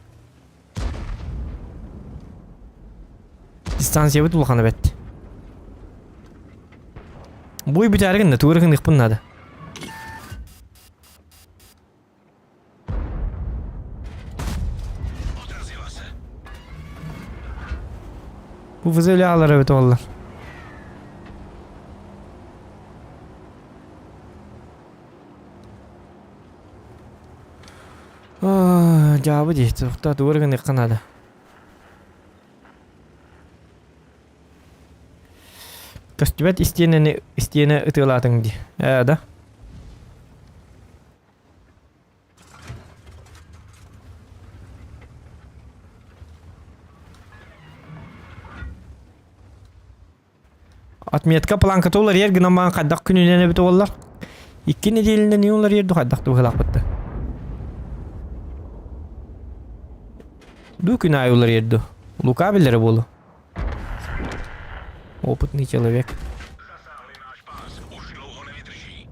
Дистанция бит улхана бет. Бой бит аргын да тургын ихпын надо. Bu vızı öyle alır evet oğullar. Cevabı değil. Çok doğru gün kanadı. Köstübet isteyene ıtılatın di. Da. Atmetka planka tolar yer gına man kaddak gününe bit ollar. 2 nedelinde ne ollar yer du kaddak du halak bitti. Du gün ayollar yer du. Лука биллери болу. Опытный человек. Zasáhli náš pás, už dlouho nevydrží.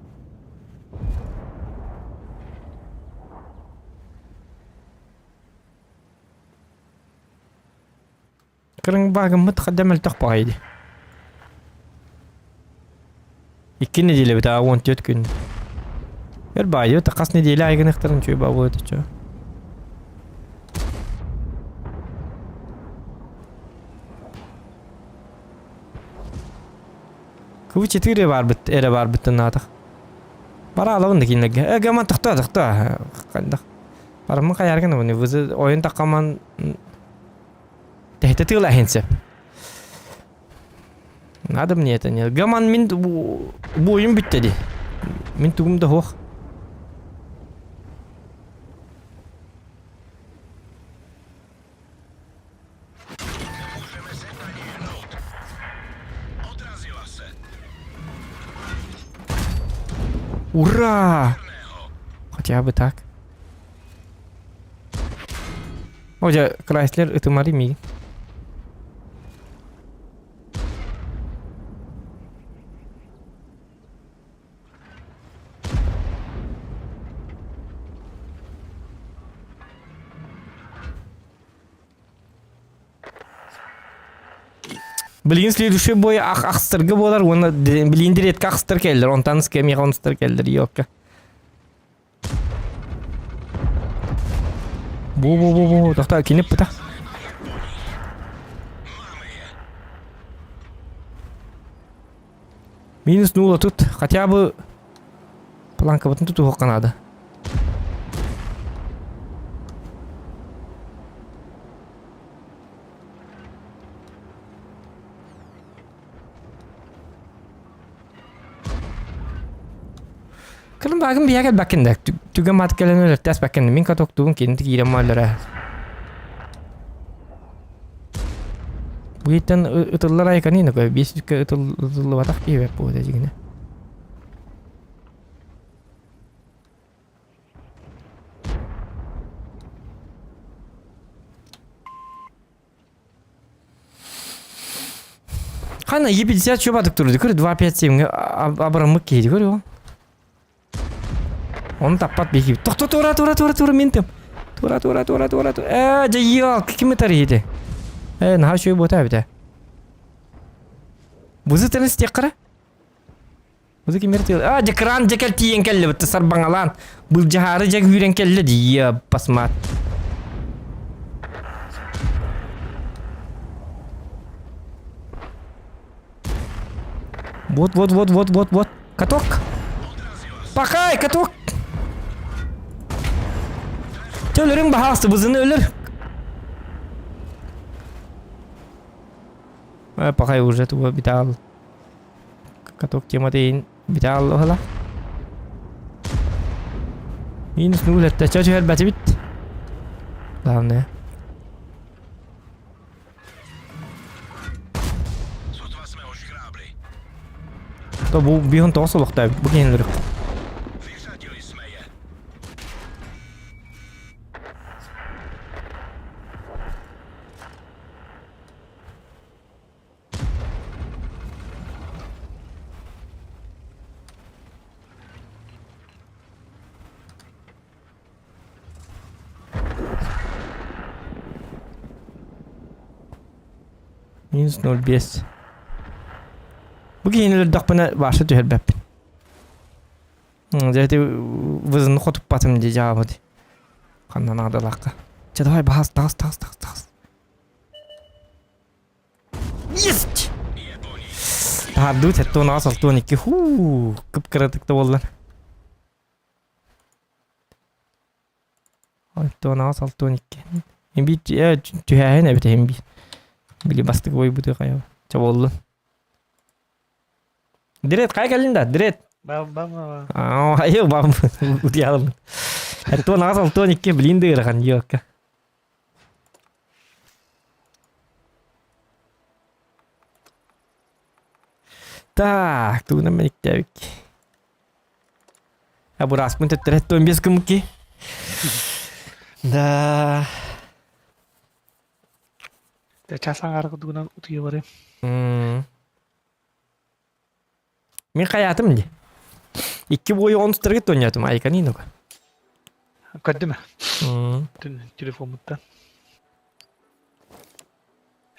Kırın bagım mıtkadem el takpağıydı. 2 nedeli bita 14 gün. Ver bayı takas nedeli aygın ıktarın çöy babu ötü çöy. Kıvı çetiri var bit, ere var bitin natak. Bara alağın da kinlege. Gaman tıkta. Kandak. Paramın kayargın bunu. Vızı oyun takaman tehte tığla hensep. Adam niyetin ya. Gaman min bu oyun bitti di. Min tugum da hoş. Můžeme se ani hnout. Odrazila se. Ура! Хотя бы так. Hoca Chrysler ıtımari mi? Bilgin следующий бой ахстыргы болар, оны билиндир етке ахстыр келдір, онтан скемеға онстыр келдір, yok. Бу, тоқта, кенеп бұта. Минус 0 тут, хотя бы планка бұтын тут уққан ады. Kırım bagım bir yer bakındak. Tügem atkalan öyle ters bakındı. Min katok tuğun kendi giyiren mallara. Bu itten ıtıllar ayıkan yine koy. Bir sürü ıtıllı vatak bir ver bu da yine. Хана E50 çöp durdu. Kır 257 abramık keydi görüyor. Onu tapat bir gibi. Tura mintim. Tura. Yok kimi tarihiydi. Naha şöyle bota bir de. Buzu tane stekara. Buzu kim vertiyor? Cekran cekel tiyen kelle bitti sarbangalan. Bu caharı cek yüren kelle diye pasmat. Вот. Каток. Pakay katok. Ölürüm bahası buzunu ölür. Pakay уже tuh vital. Katok cematin vital lah. Minus 0 hatta çocuk bati bit. Lan ne? Sotva jsme ho škrábli. To bu bihon to solukta. Bu kendileri. Vyřadili jsme je. Minus 0,5. Bu kendileri dakbana başa tüher bep. Jadi vızını kotup batım diye cevabı di. Kandan ağda lakka. Çadavay bahas tas. Есть! Тарду теттон асалтон 2. Хуу, кыпкырытыкты болдан. Алтон асалтон 2. Мен бит түйәһен әбит hem бит. Били бастык бой буты кая. Чаболду. Дирет кай келинда? Дирет. Бам. Айо бам. Утиялым. Алтон асалтон 2 билинди гырган yok. Так, тут на меня тявик. А бурас пункт третто без кымки. Да. Часан аргы дугунан утуя барым. Мен хаятым ди. 2 бою 10 тыргыт ойнатым айканинога. Көддүмө. Телефонумда.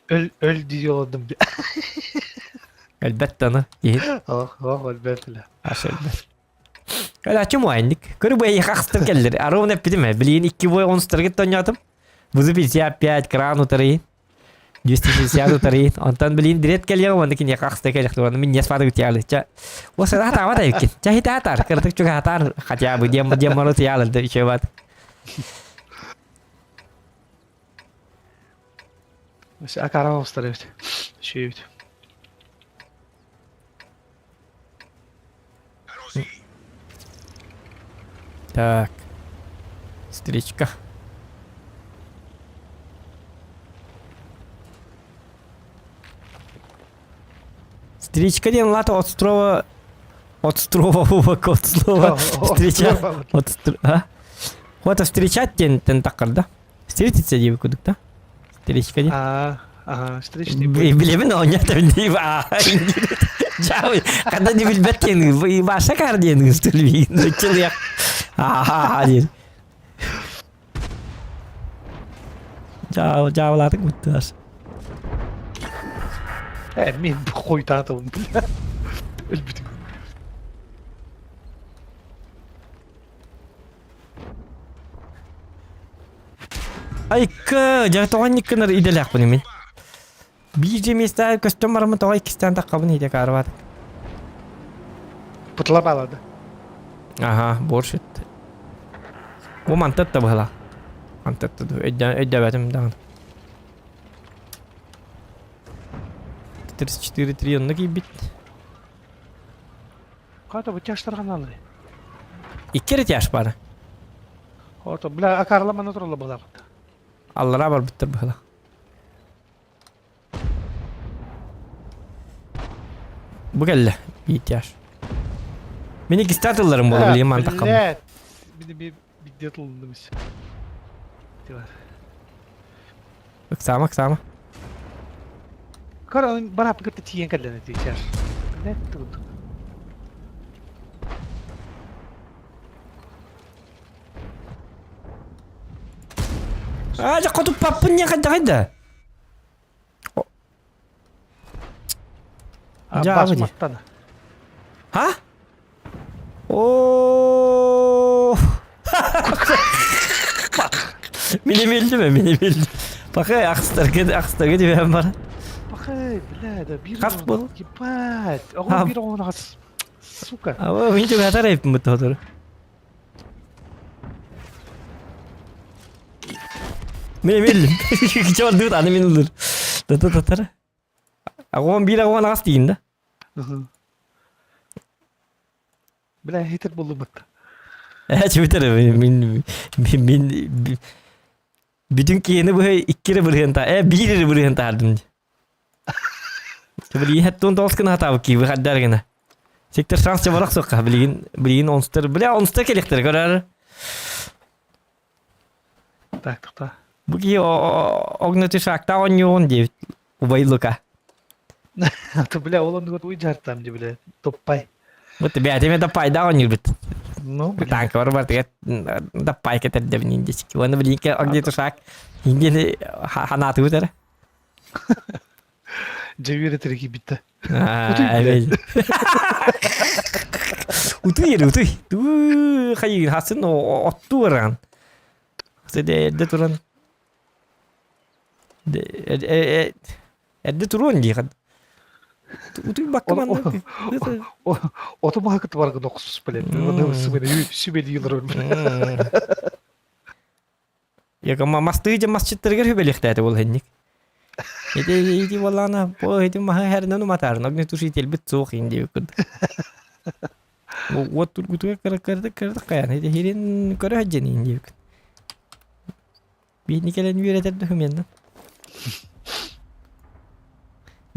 Öl diyordum. Elbette ana. İyi. Elbette. Aşağı. Öyle açım oynadık. Körü boyu yakastım geldi. Arabın hep bildim mi? Bilin 2 boyu 10 tırgıt oynadım. Buzu 55 kran utarayın. 260 utarayın. Ondan bilin direkt geliyor ama dikin yakastı gelecek. Onu min yaspada gittiğalı. O sırada hata var da yok ki. Cahit atar. Kırtık çok atar. Hatta bu diye malı tiyalın da şey var. Mesela akara olstarıyor. Şey. Так. Встречка. Встречка ден лата от слова встреча. Вот встречать ден такар да. Встретиться дебі күдік да. Встречка ден. Встречный. Білемін ойнатым дейбі. Чау, когда не білбеттен, баша карден стульбейін. Человек. Ден. Жауладық мұттығаш. Мен қойтатым. Өлбітім. Айка, жағы тоған неккінер иделек бұны мен. Бейже месті көстен барымын тоға ikisinden таққабын едек арвады. Пұтыла балады. Ага, борш етті. Бұл мантетті бұғыла. Мантетті ду, өйді бәтім дағын. 34 триллионны кейбіт. Қата бұл тяштарған алыр. 2 рет яш бары. Ото, бля, акарламаны тұрылы бұлақ. Аллара бар біттір бұғыла. Bu geldi. Bir ihtiyaç. Beni ikisi atılırım bunu bileyim ben takım. Evet. Bir de atıldım. Kıksama kıksama. Karanın bana apıkırtı tiyen kalene diyeceğiz. Ne tuttu? Aja kutup papun ya kadar. Basmaktan. Ha? Oo. Mini bildi mi? Mini bildi. Bak ya akstar gidiyor ben bana. Bak bile bir Kas bu. Kipat. Oğlum bir ona kas. Suka. Ama ben çok hata yaptım bu todur. Mini bildim. Çoğun dur tane mini dur. Dur. Aku bir aku nak kastiin dah. Bile hitir buldum hatta. Twitter min bütün kiyeni bu 2 kere bırhenta. 1 kere bırhenta aldım. Beli hattun dolskın hata bu ki bu haddar gene. Sektor şans çabarak sokka bilin onster bile onster kelektir görer. Tak. Bu ki ognati şakta onyon diye ubaylıka. Tu bile oğlum dur uyartam diye bile toppay. Bu tabi atime da payda onyor bit. No, Tank var berarti da pay ke terde binin diye ki onu bilin ke ognati şak hindi hanatu utar. Cevire tereki bitti. Evet. Utuy. Tu hayır hasın o oturan. Sede de turan. Edde turun diye. Utu bakkaman. Otomatik var ki 9 bilen. Onu sübeli sübeli yıllar ölmüş. Ya kama mastıgıca masçıttırı gör hübelikte bol hennik. Edi vallana bu edi maha her nanu matar. Nagni tuşi telbit soğuk indi yukarıda. O turgutu kırdı kayan. Edi hirin kara hacjani indi yukarıda. Bir nikelen üreter de hümenden.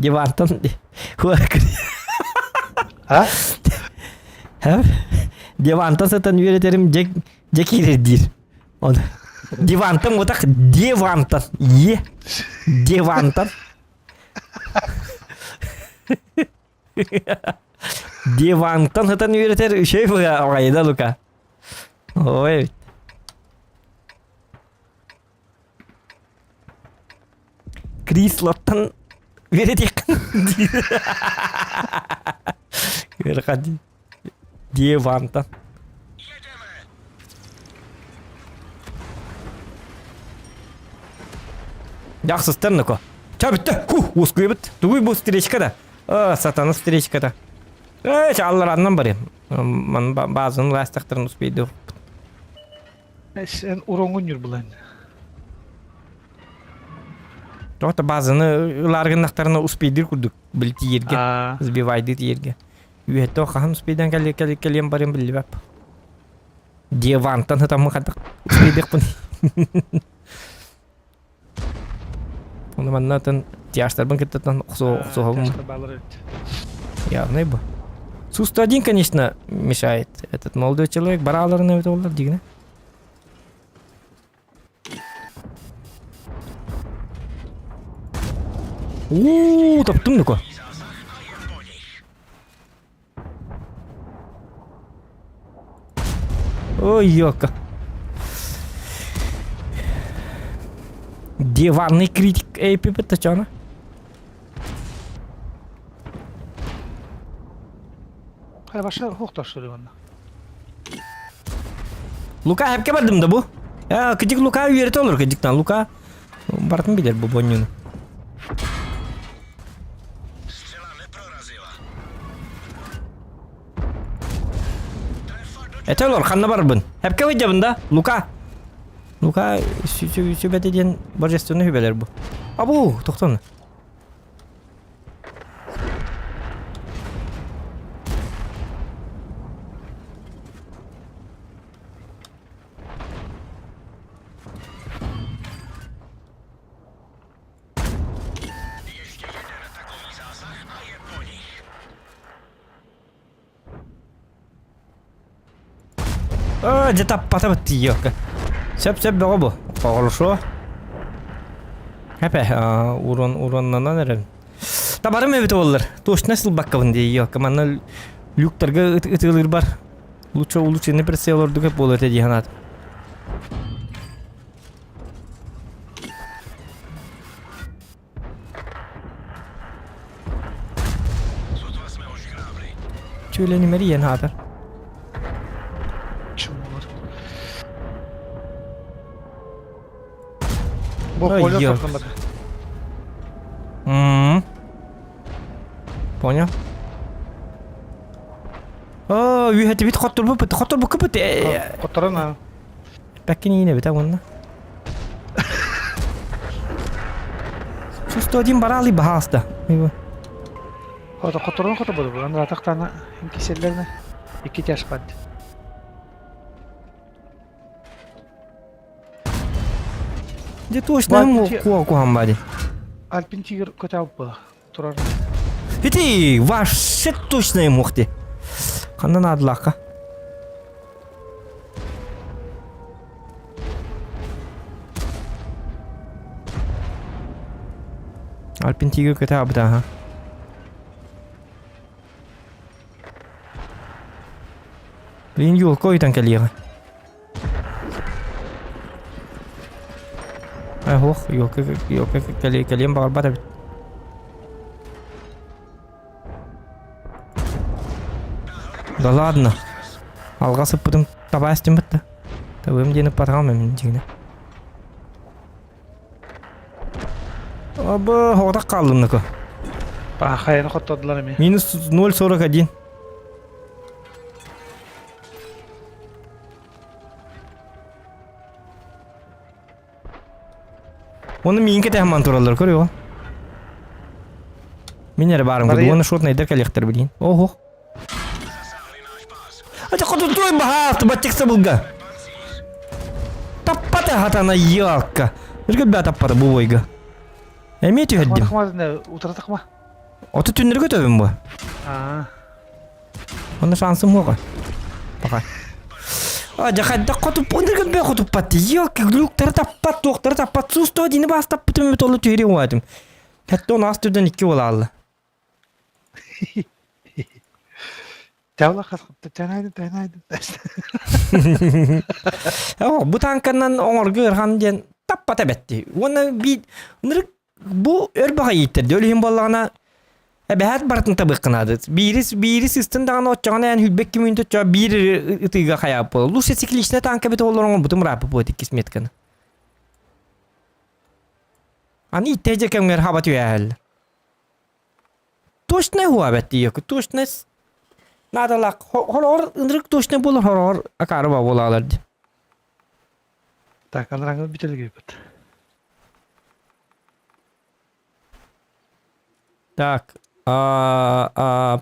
Divantan Ha? Ha? Divantan satan üreterim Jack dir. Onu. Divantan otak Divantan. Ye. Divantan. Divantan satan üreter şey bu ya orayda Luka. O evet. Chris Lottan üretek. Hadi. Divantan. Жақсы стенко. Ча бітті. Ускуй біт. Дугуй бұл встречкада. Сатаны встречкада. Аллараннан бар ем. Базының ластақтарын успейді. Sen urongun yür bulan. Жоқта базыны ларғынақтарына успейдір күрдік. Білті ерге. Сбивайды ерге. Үйетті оқахан успейден кәлем бар ем білі бәп. Девантан хатамын қадық. Успейдік бұн. Onu mannaten тяжтарбын кеттен оксоғым. Явно бы. Су-101, конечно, мешает. Этот молодой человек бараларына өтіп олар дегіне. Таптым нүкі. Ой, ёка. Диванный критик эйпи бітті Hay başa hoqtaş söylüyorum. Luka hep kebardım da bu. Ya küçük Luka üyerti olur küçükten. Luka Bartın bilir bu bonyunu. Střela neprorazila. Ete olur kanna barbın. Hep kebacabın da Luka. Luka sübet ediyen barjestonu hübeler bu. Abu toxtan. Где-то потопать ее. Сеп бабу. Хорошо. Хепе уроннан эрен. Табарым эбит олар. Точно сыл баккабын дейи. Каманна люктарга ытылыр бар. Лучше не пресеолорду кеп болот эди ханат. Чуйлени мериен хатар. Bu kolye satılmadı. Понял. Үйәті бит қоттыр бұл көпіт. Kotaran ha. Бәккен ейіне бит ауынна. Şu barali bahasta. Kotaran kota bodu. Ben rataktan keserlerine 2 yaş kaldı. Де точно ему куам бади. Alpin Tiger kötü bu. Turar. Ити, вообще точно ему хти. Қандан адлаққа. Alpin Tiger kötü abda ha. Блин, yol koydan geliyor. Yok geleyim bağırma da bit. Да ладно. Алға сыппыдым таба әстен бітті. Табым деніп батырам әмін жегіне. Аба, хоғдақ қалдым нөкі. Ахаяны хоттодылар эми. Минус 0,41. Оны мен кете хаман туралар көрüyor. Мен әрі барым Барайын. көрді. Оны шот найдар коллектор білейін. Ого. Ача қоты той бахақты баттекса бұлға. Таппаты хатана ялка. Үргіл бә таппаты бұл ойға. Әме түйәддім. Хмадына утратық ма? Оты түндір көтөбім бұл. Оны шансым ғой. Бақа. Жақайда қотып, ондырға бә қотып бәтті. Елкі, глюктары таппат, тоқтары таппат. Сұсты одені бастап бітім өт олы түйірі оғадым. Хәтті оны астырдан 2 ола алды. Тәула қасқыпты, тәнайды. Бұ танканнан оңырғы ұрған ден таппата бәтті. Оны бұл өрбаға еттірді. Өлігін болағына бәәт бартын табыққынады. Бири системдаған отчағына ән хүлбек кемейін тұтчаға бири ұтыға қаяп болды. Лұша секілішіне танка беті оларыңын бұтым рапы болды кесметкіні. Аны иттәжі кәмгер хабат өйәл. Точно хуа бәтті екі. Точно надалақ. Хорор ындырық точно болыр хорор ақары ба болаларды. Так, аныраңыз бітелге бәт. Так.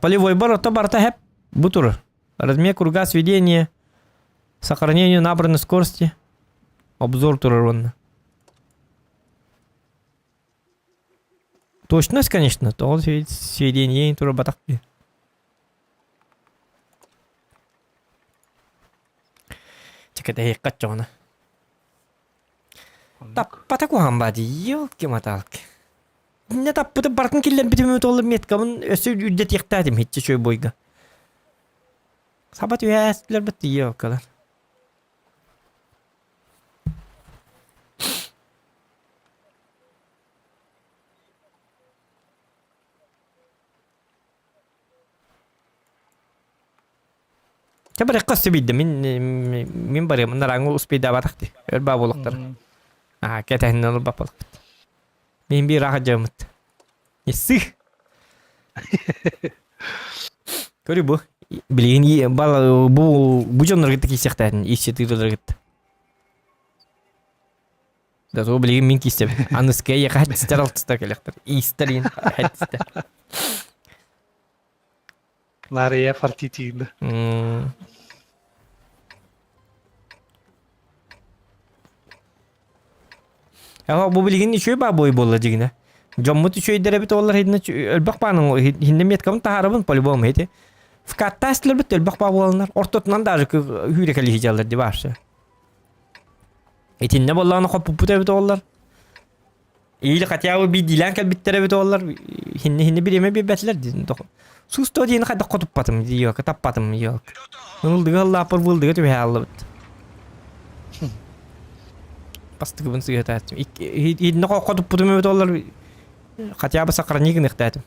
Полевой оборот барта хэп. Бутур. Размер круга сведения. Сохранение набранной скорости. Обзор тура. Точность, конечно. То сведение тура батаки. Чекай, это качона. Таппатаку хамбади. Ёлки-моталки. Не таппыты бартын келден бітімі толы меткамын өсі үрдет еқтадым хетче шөй бойға. Сабат өйәстілер бітті еуқалар. Кәбір қасы бейді, мен барым, нараңы ұспейді абатақты. Өр ба болықтар. Кәтәхінен олы бап болық бітті. Мен bir rahat camıt. Yesi. Körü bu. Bilgin bu canlar gitti ki sekten. İşte tüyler gitti. Da to bilgin min ki istedi. Anıske ya kaç ister alt ister kelektir. İsterin kaç ister. Naraya partitiydi. Ya bu bilgin işi ba boy bolla digine. Jommut işi dere bit ollar hidne ölbak banın hinde met kamın taharabın polibom hete. Fakat testler bit ölbak ba bollar. Ortatından da ajık hürekeli hicalar di varsa. Etin ne bollarını kopup bit bit ollar. İyi katyağı bir dilan kal bittere bit ollar. Hinne bir yeme bir betler dizin. Sus to diyene kadar kotup patım diyor. Katap patım yok. Oldu Allah par buldu götü bir halde bit. Pasti kebun sih kata tu. Ini kok tu putu me dollar. Katya apa sakarnya kena kata tu.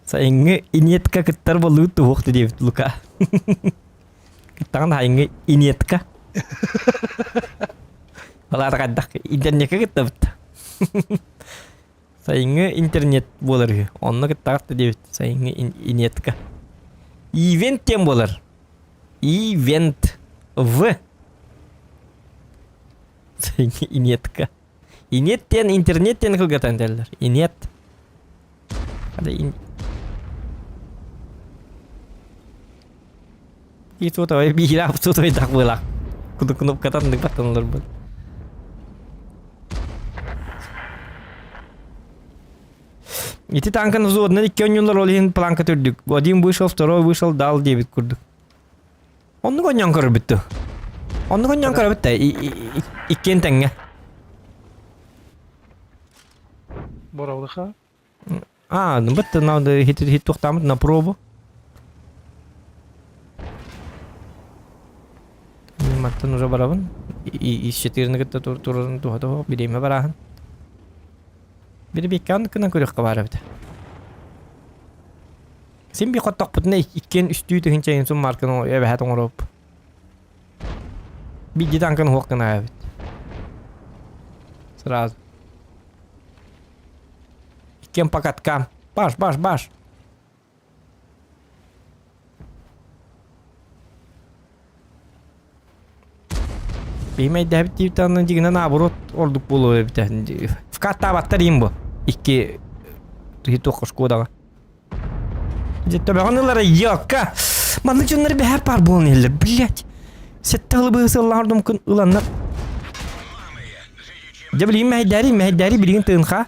Saya ingat ka ketar bolu tu waktu dia luka. Kita kan hanya ingat ka. Kalau ada internet kita betul. Saya ingat internet boleh. Onu kita kata dia. Saya ingat internet ka. Event yang boleh. Event v. Saya ingat internet ka. Internet yang kau kata anteler. Internet. Ada itu tahu bila itu tahu tak boleh. Kutup kata tempat tenor bol. Эти танка взводно иккенюлар олин планка түрдүк. Один вышел, второй вышел, дал 9 курдук. Онну коньян көрбүттү. Онну коньян көрбүттү. Иккен теңге. Боравдыха. Бытты надо хит токтамыт на пробу. Маттан уже барабын. И 4 гытта турун тухата билеме барахан. Biri bekkan kına körük var bide. Sen bir kotak putne ikken üstü tühünçe insun markını eve hat onurup. Bir gidan kan hokkına evet. Сразу. Ikken pakat kam. Baş. Benim de hep bir tane cigine naburot olduk bulu bir tane. Fakat tabattarayım bu. İki hit okuş kodaga. Ciddi beğenilara yok ha. Bana şunları bir hep var bu neler блять. Settalı bu sırlardım kun ulanlar. Jabileyim mehdari bilgin tınxa.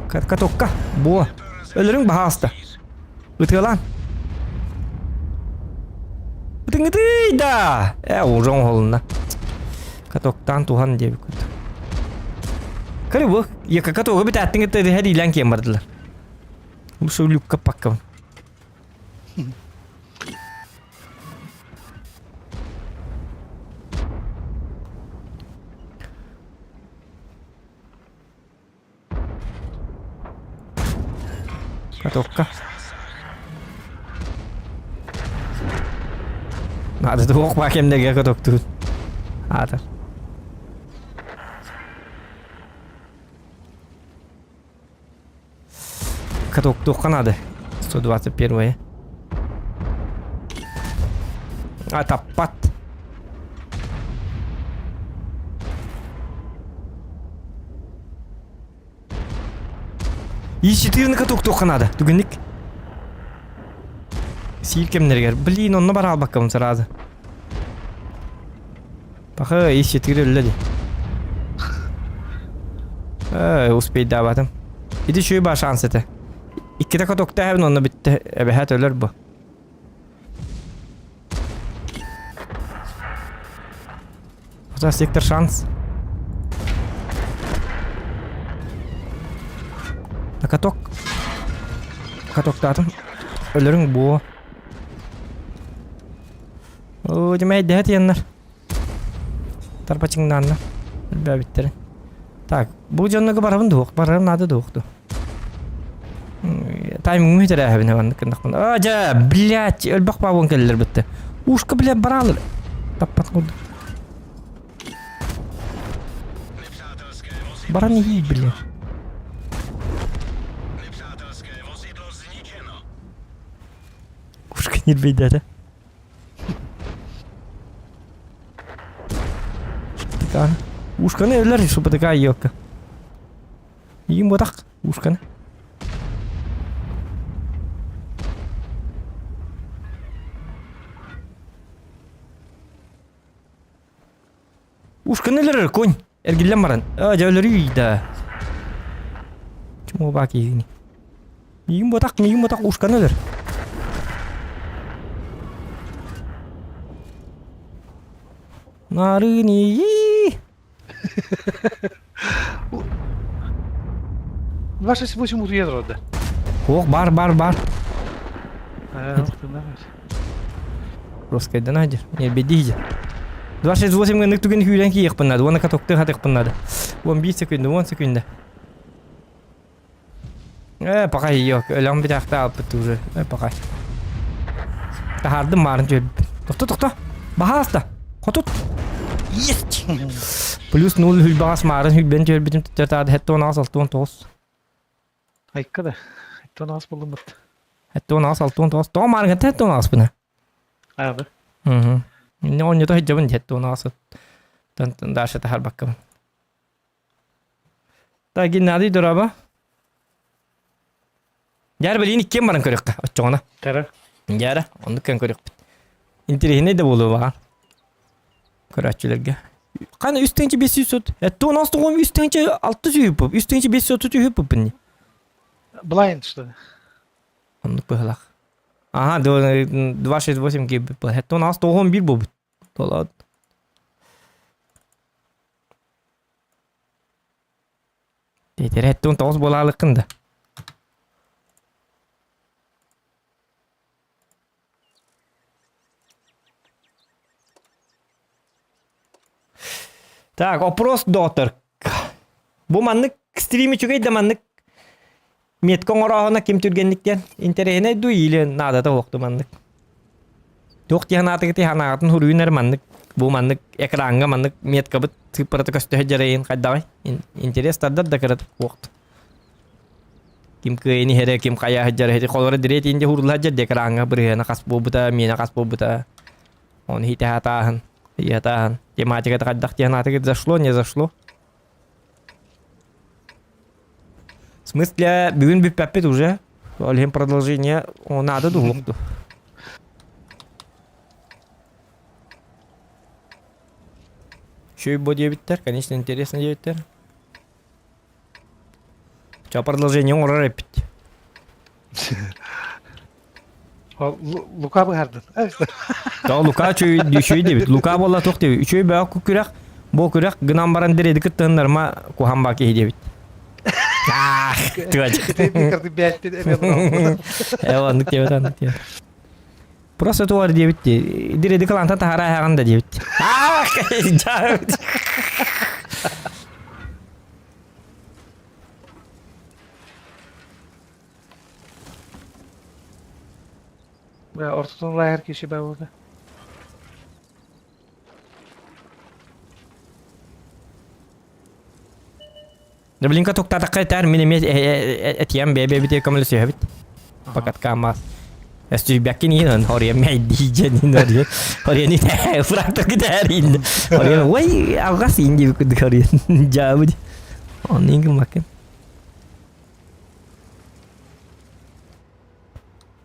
Katokka bu. Ölürün bahasta. Itılan. Bıtıngıtı da. Uzun holunda. Katoktan tuhan diye bir kutu. Kali bu. Ya katoga bir tattingıtı hadi ilan kemardılar. Bu söylük kapakkam. Katokka. Ada tuh ok pakai mdega katok tuh. Ada. Katok tuh kan ada. 121 ya. Tepat. Ишитирни каток тоханада. Түгенник. Силкемнергер. Блин, онна бар албаккам сразу. Баха ишитир өлләди. Успейт дабатым. Иди шуй ба шанс эте. Икките катокта хәбен онна битте. Эбәһәт өлер бу. Фото сектор шанс. Katok. Katok datım. Ölürün bu. Oo, cemay dehat yanlar. Tarpaçından da. Ölbe bittirin. Tak, bu canlığı barabın doğuk. Barabın adı doğuktu. Timing mühiteri ahibine vandık. Aca, блядь, ölbak babun kelliler bitti. Uşka bile baralır. Tappat kurdu. Baran iyi bile. Ушка не беда, да? Такая. Ушка не лежит, чтобы такая ёлка. Им вот так. Ушка не. Ушка не лежит, конь. Эргиллен маран. Жаулары да. Чему баки? Им вот так, ушка не лежит. Нарыни. 268 moet je erop. Hoog, bar. Wacht. Роскайдан хадир. Не бедиже. 268 гэнэг түгэн хүлэн ки их паннад. Вона катокты хадих паннад. 15 секунд, 10 секунд. Пока yok. Ölüm bir dakika alıp уже. Пока. Tahardым марын жөп. Тохта. Бахаста. Котут. Есть. Плюс 0 хүлбагас марын хүлбен жөр битим тэтад хеттон асалтон тос. Айкада. Тон ас buldum bit. Хеттон асалтон тос. То марын хеттон ас бина. Abi. Ne oynuyor da hicabın hеттон асат. Тан даша тахар баккам. Та гиннади дораба. Яр билин иккен барын көрөккө. Оччоңона. Tere. Яра, онды кен көрөк. Интерехине де болуу бар. Көрөчүлөргө. Кана үстүнчү 500 сот. Хеттон ас тогон үстүнчү 600 юп. Үстүнчү 500 сот юп бинни. Blind что ли? Онды быхлак. Ага, 268 gibi. Hette nas tohum bir bu. Dolar. Yeter hette on toz bolalıkında. Так, опрос доктор. Бу маннык стримі чугай да маннык меткон орағына кем түргенліктен интерехіне ду илі надата оқты маннык. Тоқ тиханаты кеті ханағатын хуруынар маннык. Бу маннык экранға маннык меткабыт тыппараты көсті жарайын қайдағай. Интерес таддар да кірат оқты. Ким кыйны хере ким кая хаджар хети колора дирет инде хурул хаджар декранга бырына кас бобута мена кас бобута он хита хатахан ятахан тематика такаддах тянатыгы зашло не зашло в смысле бүгүн биппеппет уже олем продолжение надо дулукту Шөй бо дебиттер, конечно, интересно дебиттер. Ча продолжение орар эпит. Лука быһардын. Та Лука чөй дебит. Лука болла тох дебит. Чөй баа күкүрак, бо күрак гынан баран дереди кыттындар ма кухамба ки дебит. Ах, туач. Кырды бәттен эме. Андык дебит, андык дебит. Просто туар дебит. Дереди каланта тахара хаганда дебит. Ах, жабит. Ортотон лайер киши бә burada. Да блин, каток татакай тар мине этьям бебе бите камыл сөйбит. Пакат камас. Эсти бякин ин хория мей диҗен ин хория. Хория ни фрактор гидәрин. Хория вай агас инди күд хория. Жабыд. Онинг макен.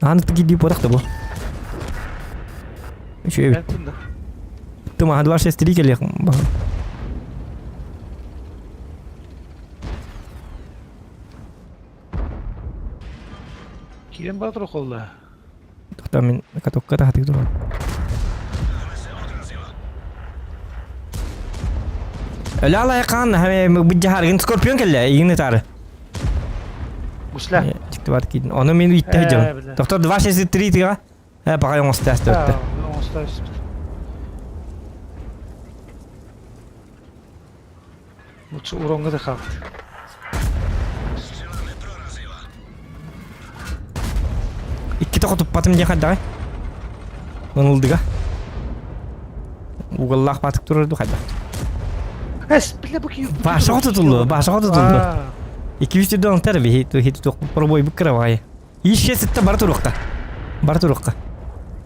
Анты гиди подакта бу. Шөй. Бәттен. Тума хадвар шестри келек. Кирен батыр қолда. Тоқта мен катокка да хатык турам. Ла ла якан хаме бужахар скорпион келе игне тары. Мусла. Çıktı var ki. Onu men bitti hocam. Doktor 263 tiga. Ha bakayım o test öttü. Mutsu uronga da kaldı. İki de kutup batım diye kadar. Onuldu ga. Uğullak batık dururdu kadar. Es bile bakayım. Başa tutuldu. Başa tutuldu. 200 дон тарби хит ток пробой бикравай. Ишке сетте бар турукка. Бар турукка.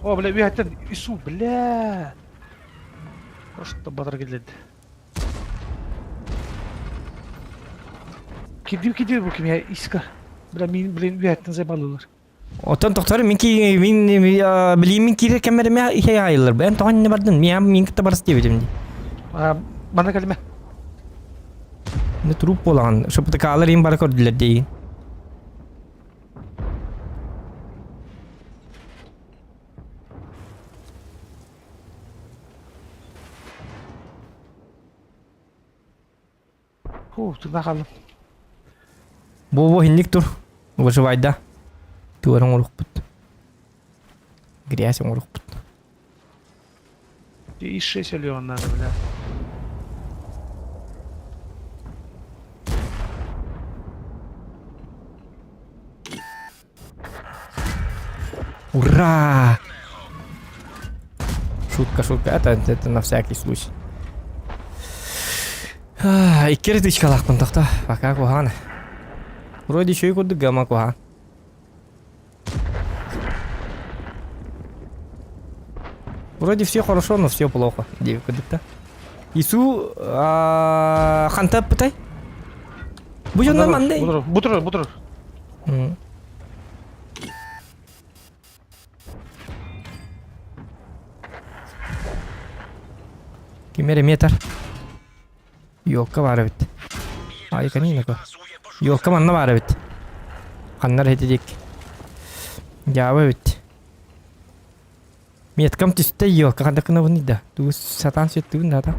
О, бля, бияттен ису, бля. Просто батыр келеді. Кидеу bu kim ya iska. Бля, мен бияттен забалылар. Отон токтор мен билим мен кире камереме ихе айылыр. Ben тоған не бардым. Мен китте барыс дебедим. Мана келме. Ne trup olan. Şöpte kalır in bara kordiler deyin. Tırnak kaldım. Bu hinlik tur. Выживайда. Туарың орук бут. Грязь орук бут. И 6 миллион надо, бля. Ура! Шутка. Это на всякий случай. Иккер тычкалакпын токто. Пока кухан. Вроде еще и курдук гама кухан. Вроде все хорошо, но все плохо. Девик курдукта. Ису ханта пытай. Будем нормальный. Бутур. Кемере метр. Йокка бар бит. Ай канина ко. Йокка манна бар бит. Ханнар хетедик. Жабы бит. Меткам тисте йокка кандакына бунида. Ту сатан сеттү нада.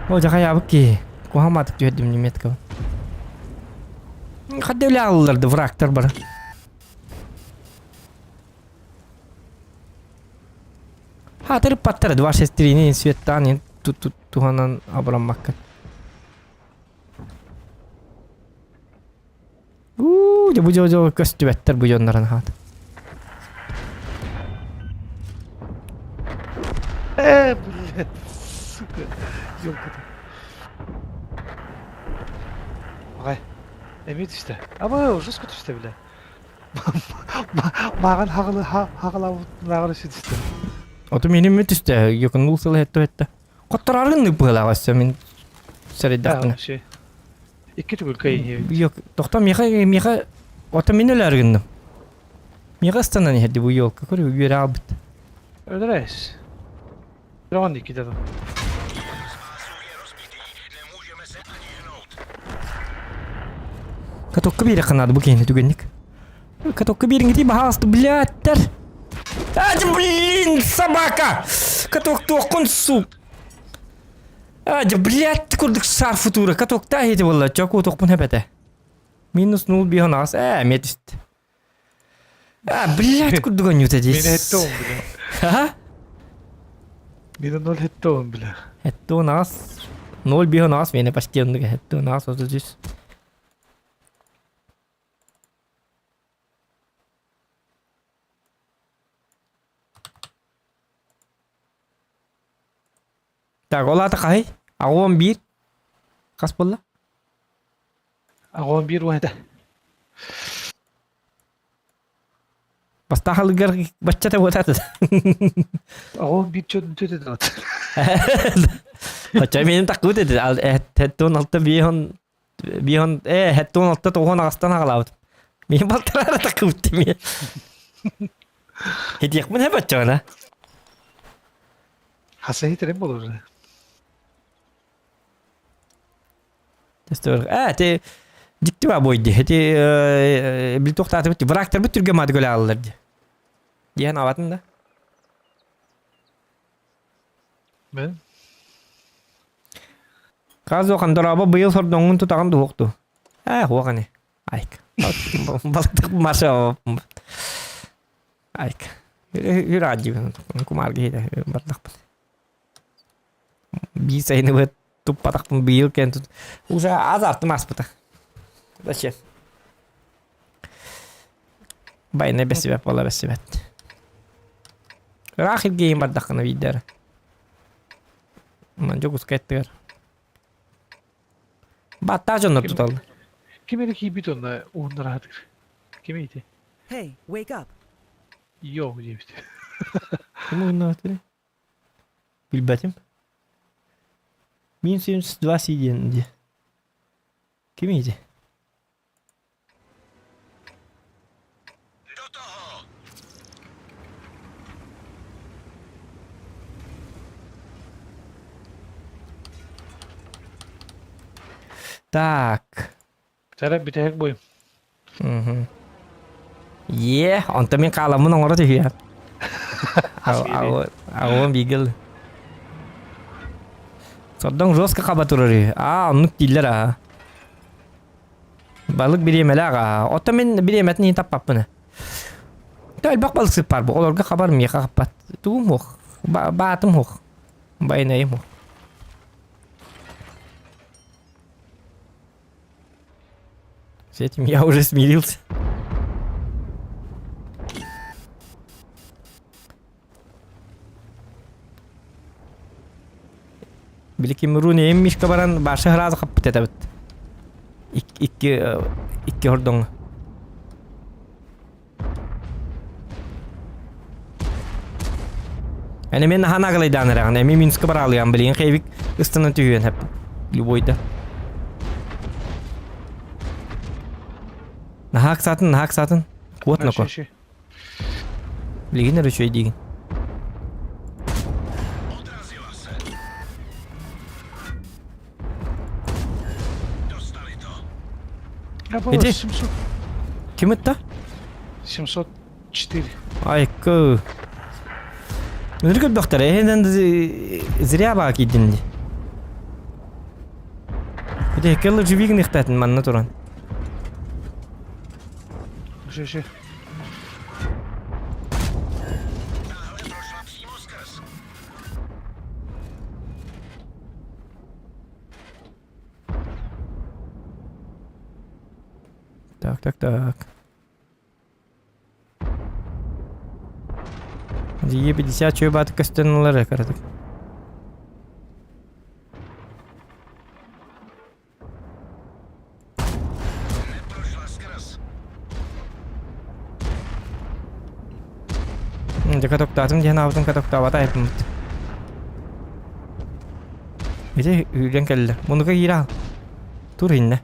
О жака ябык ки. Кухаматык жөдүм метка. Кадделе алларды врактар бар. Hatır patlar duvar sestrini Svetlana tuhanan abrammakka. De bu jojo köstübetler bu jonların hat. Блядь, сука. Ёлка-то. Ағай, эмет işte. Ama ужас kötü işte bile. Mağan hağıla şey işte. Otu benim mit işte yakın bulsalı hette. Qattararın ne pıla vassa min seredaqna. Şey. İki tübül kayın. Yok, toxta miha otu minelergindim. Miha stanani hadi bu yolka koru bir abit. Öyle reis. Roman iki dedim. Каток кабир канады bu kayını tügenlik. Каток кабир нити bahastı блядтер. Аж блин, собака! Каток тохун сук. Аж блядь, курдык шарфы тура. Каток та хети валла, чаку тохпун хепете. Минус 0 биханас, метист. Блядь, курдык он юта здесь. Beni hette on bile. Ха? Beni nol hette on bile. Это у нас 0 биханас, вене почти он это у нас вот здесь. Так, ола такай. Агон бир. Кас болла? Ağon bir vahide. Баста халгар бачча та вот это. Ağon bir çödün tüte de at. Бачча менин такут эти. Хеттон алты бихон хеттон алты тохон астан агалабыт. Мен балтарара такут мен. Хедиyak mı ne bачча ona? Hasa hiterim olur. Тестор. Те дикти ба бойди. Те бил тоқтатып бит. Врактар бит түрге мады гөле алылар ди. Диен аватын да. Ben? Казо кандораба быйыл сордоңун тутаган дуокту. Хуаганы. Айк. Балтык марша. Айк. Юраджи кумарги хиде бардак. Би сайны бит туппатакпын быйыл кен тут. Уже азарты маспыта. Зачем? Байна бесебеп бола бесебет. Рахил гейм бардакына видер. Ман жогус кеттер. Баттар жонор туталды. Kim ki bit onda onlar rahatır. Kimiydi? Hey, wake up. Yok diye işte. Кому виноваты? Билбатим. Min 72 сиденди. Ким иди? Так. Sen bir tek boyum. Онта мен каламын оңора түйе. Ауын бигел. Сордон жестко каба турары. Оннук диллер. Балык биремеле ага. Ота мен биреметин таппаппын. Тәлбак балык сыпар бу. Оларга хабар мия каппат. Тугум хок. Батым хок. Байнайым хок. С этим я уже смирился. Биликим руне эммиш кабаран башы хразы каппыт этебит. Икки хордоңа. Әне мен хана кылайдан эраган, эми Минскка бара алган билген хейвик ыстынан түйөн хеп. Любойда. Нахак сатын. Куат нако. Билген речой диген. Ya bu Edi. 700. Kim это? 704. Айкы. Мүргіл бақтар, әйден зря бақ едінді. Бұда екелі жүбегін иқтатын манна тұран. Şey. Так. Дие 50 чөй баты көстенлері қарадық. Не пройшла скрес. Дека тоқтатым ден аудың тоқтабата айпымыд. Бете үйлен кәлілер. Мұныға кері ал. Тур инне.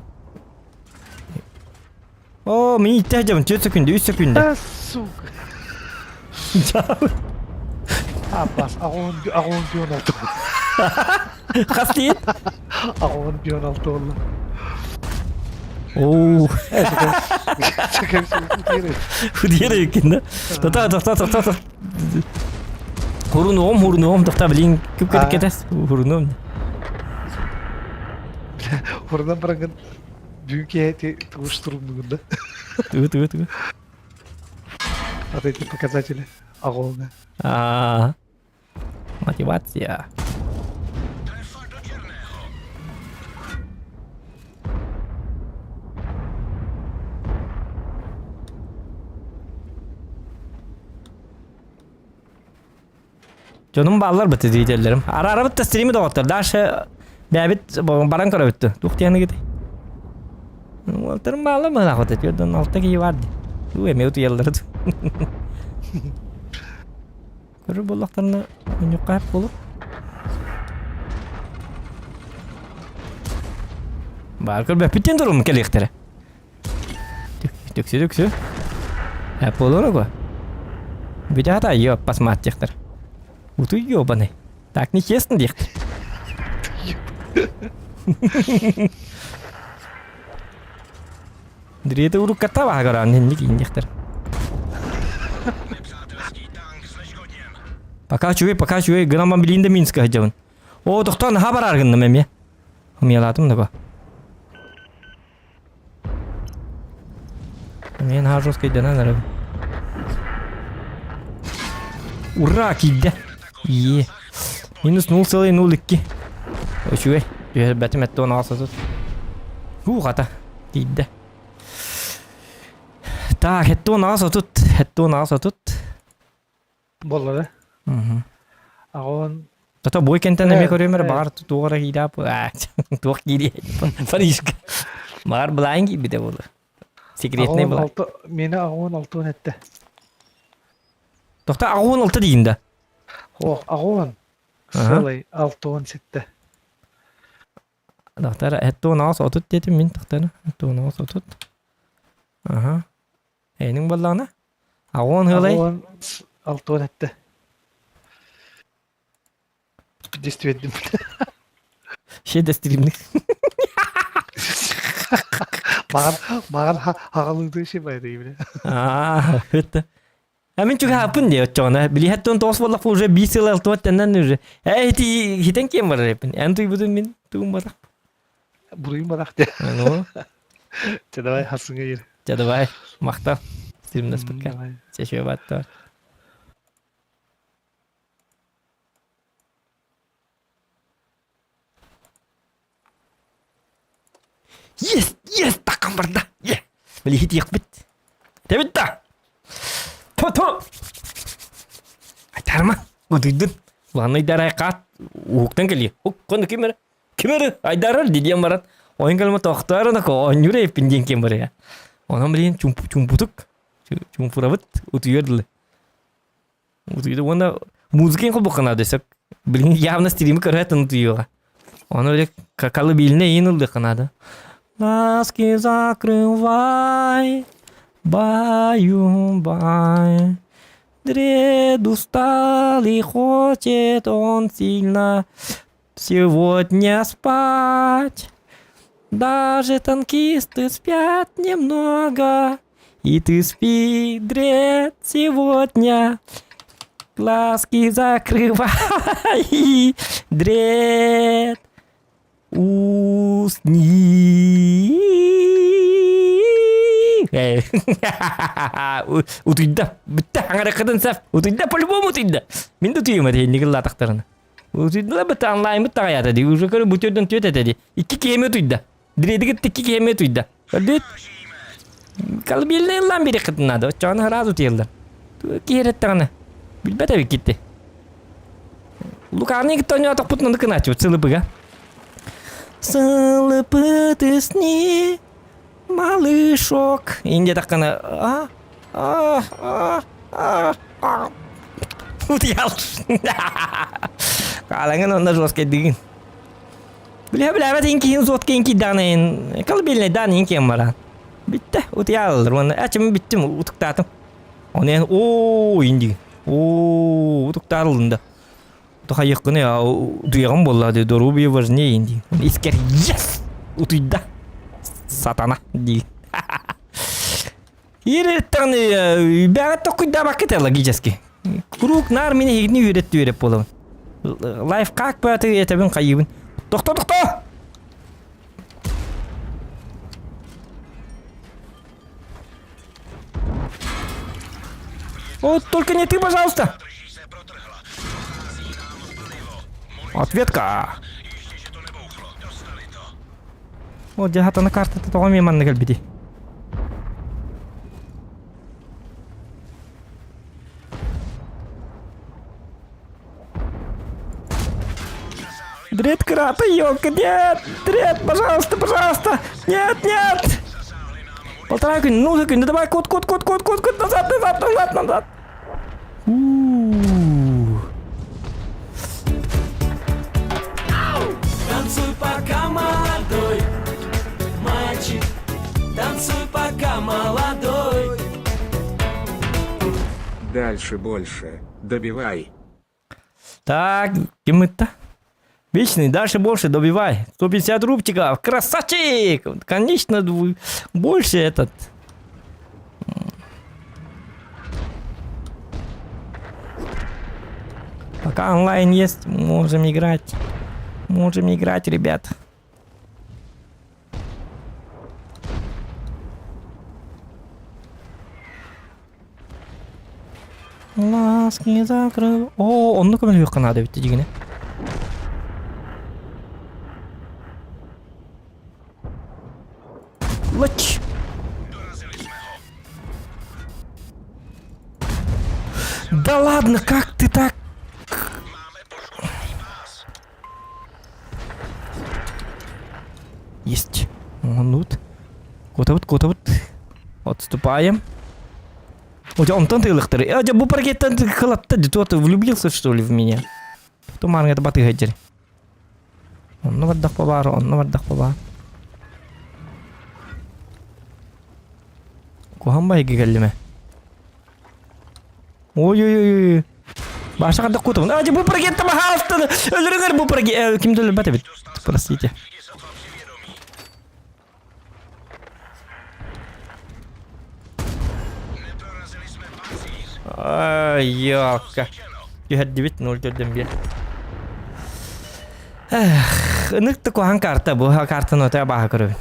О, мен итті әжемін. 4 секунде, 3 секунде. А, сука. Аббас, ағуын бүйон алты. Қас дейін? Ағуын бүйон алты олла. Оу. Чекем сөйті Худиere екен да. Тоқта. Хурунуом. Тоқта білейін. Көп кетіп кетес. Хурунуом. Oradan bırakın büyük heyeti tuğuş durumunda. Ту. Вот эти показатели огромные. Мотивация. Трефа до Чернего. Canım bağlar bitti diyeceğlerim. Ara bitti stream'i de otur. Daşı bebit baran kara bitti. Tuhtiyanı gitti. Oturun bağlar mı? Nakot ediyor. Don altta ki vardı. Bu emeği yılları. Körü bollaklarına yok hep olur. Barkır bebitten durum kelektere. Tüksü. Hep olur mu? Bir daha da yok pas matacaklar. Utu ёбаный. Так нечестно дихтер. Дріти у руката вагара, не дихтер. Неприятельский танк знешкоден. Пока чуй, грамма билинде Минска хаджавын. О, тоқтан хабар аргынным эме. Хымияладым да го. Мен ха жесткий дана нарабы. Ура, кидде. Е. Минус 0,02. Очуй. Бәтім әтті оны алса тұт. Қата. Кидде. Так, әтті оны алса тұт. Bolları. Ağın Тата бой кентен эме Evet, көрөмөр evet. бар тугара кийдап. Тук киди. Фаришка. Бар блайн gibi de болду. Секретный ağın блайн. altı meni ağın altı etti. Тохта агуун алты дейін да. Oh ağın. Aha. Солай altı setti. Тохтар этто нас отут дедим мен тохтар. Этто нас отут. Ага. Эйнин боллана. Агуун хылай. Ağın altı etti. Действительно. Шеде стримник. Mağan hağalığında şey var değil mi? Это. А мен чуга хапын де отчона. Били хаттон тос боллак уже 20 ел алты оттандан уже. Эти хитен кем бар репин. Антуй будун мен тугум бар. Burayı merak de. Ну, Давай hasına gir. давай. Махта. Стримна спека. Давай. Чешуя баттар. Yes, takkan barda. Yeah. Beli hit yakbit. Tebit da. To. Aytarma. Uduydun. Ulan Aydar'a kat. Uhuktan geliyor. Konu kimere? Aydar'a dediğim barat. Oyun kalma tohtarına ko. Oyun yüreği pinjen kimere ya. Ona bilin çumputuk. Çumpuravut. Utuyordul. Utuydu. Onda müzikin kol bakana desek. Bilin явно стримы көрәтін утуюга. Ona öyle kakalı biline yenildi kanada. Ласки закрывай, баю-бай. Дред устал и хочет он сильно сегодня спать. Даже танкисты спят немного, и ты спи, дред, сегодня. Глазки закрывай, дред. Усни. Утуйда. Бітті аңара қыдын сәп. Утуйда по-любому утуйда. Мен де утуйым әді, негіл атақтарына. Утуйда бітті онлайн бітті ағаят әді. Уже көрі бұтерден төт әді. 2 кеме утуйда. Диреди кетті 2 кеме утуйда. Көрдет? Kalbille lan biri kıtınadı. Çağını razı tiyeldi. Kiherettağını. Bilbete bir gitti. Лукарник то не так путно доконать, вот целый быга. Сылыпы ты сни, малышок. Инде так она... Вот я... Каланган он даже жесткий дыгин. Бля, вот инки зотки инки данын. Колыбельный дан инки мара. Битте, вот я рван. А чем биттим, утуктатым. Он я... О, инди. О, утуктарлында. Тухай кыны дуяган боллады доруби важнее инди. Искер yes! Утуйда. Сатана ди. Иреттаны бәгат токуйда бакыты логически. Круг нар мені хигни үйретті үйреп болуын. Лайф как бәті етебін қайыбын. Тоқта! Вот только не ты, пожалуйста. Ответка. Вот где-то на карте того мимо на гальбиди. Дред крата, ёлка, нет! Дред, пожалуйста! Нет! 1,5 секунды, ну секунды, давай, код, назад! Танцуй пока молодой, мальчик, танцуй пока молодой. Дальше больше. Добивай. Так, кем это? Вечный, дальше больше добивай. 150 рубчиков. Красавчик! Конечно, больше этот. Пока онлайн есть, можем играть. Ребят. Ласки закрыл. О, он ну-ка мне легко надо ведь дигне. Лач. Да ладно, как ты так? Есть. Минут. Куда-вот. Отступаем. Он там тылыхтыр. Бу паркеттен хылатты. Ты влюбился, что ли, в меня? Туман это баты гайдер. Он на вардах повар. Кухамба иги галлиме. Ой. Баша кадак кутун. Бу паркетте махалты. Өлүрүңөр бу паркет. Кимди өлүп бата бит. Простите. Ай, ёлка. Юхаддибит 0-4-1. Нык такой карта, бу карта нота я баха көрөбүн.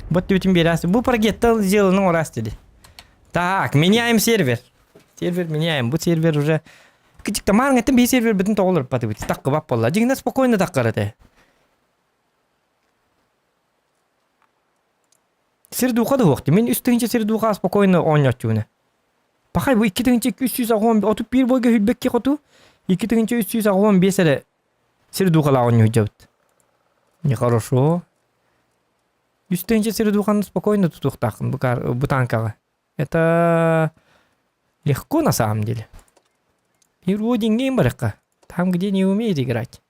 Вот тем берас. Бу паркеттен сделано растили. Так, меняем сервер. Меняем. Бу сервер уже кичик таман этим би сервер бүтүн толуп бата бит. Так кыбап болла. Жигине спокойно таккарате. Сердука да вакыт. Мен үстүнчө сердука спокойно ойнотчуна. Пахай бу 2-311 отуп бир бойга хүлбекке коту. 2-315 эле сердукала ойнойжабыт. Нехорошо. Үстүнчө сердуканы спокойно тутуктакын бу танкага. Это легко на самом деле. Иродин геймбарка. Там, где не умеет играть.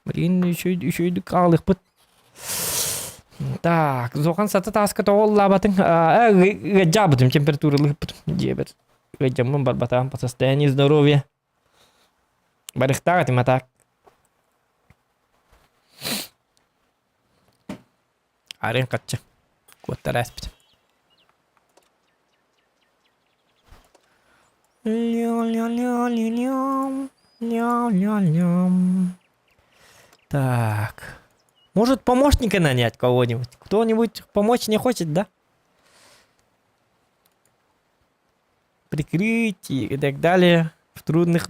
Блин, еще калых пыт. Так, зохан сата таска толла батың. Гаджабытым температура лыпыт. Дебет. Гаджамын барбатам по состоянию здоровья. Барыхтагат им атак. Арен катча. Котта распит. Так. Может, помощника нанять кого-нибудь? Кто-нибудь помочь не хочет, да? Прикрытие и так далее. В трудных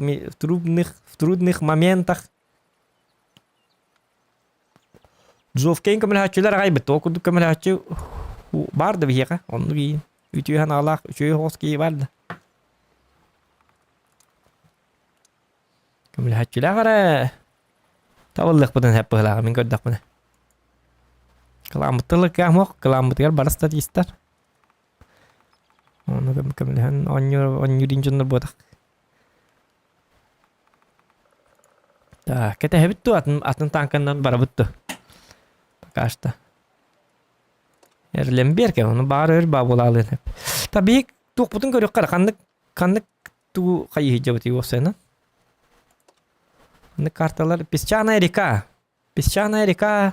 моментах. Джов Кейн камерачулар гайбет. Окуду камерачу. Bardı bir yaka. Onu giyin. Ütüyü han alaq. Üçüyü hos giyi bardı. Kömül hatçıla qara. Tavallıq budan hep bıhlağı. Min gördük bunu. Kılamıtılık ya mok. Kılamıtıgar barasta distar. Onu kömül han onyu dinçonlar bodak. Kita hebit tu atın tankandan barabıttı. Bakashta. Lember ke onu bağırır babulalın hep. Tabii tuq butun görüyor qara kandık tu qayı hicabati olsana. Ne kartalar Песчаная река. Песчаная река.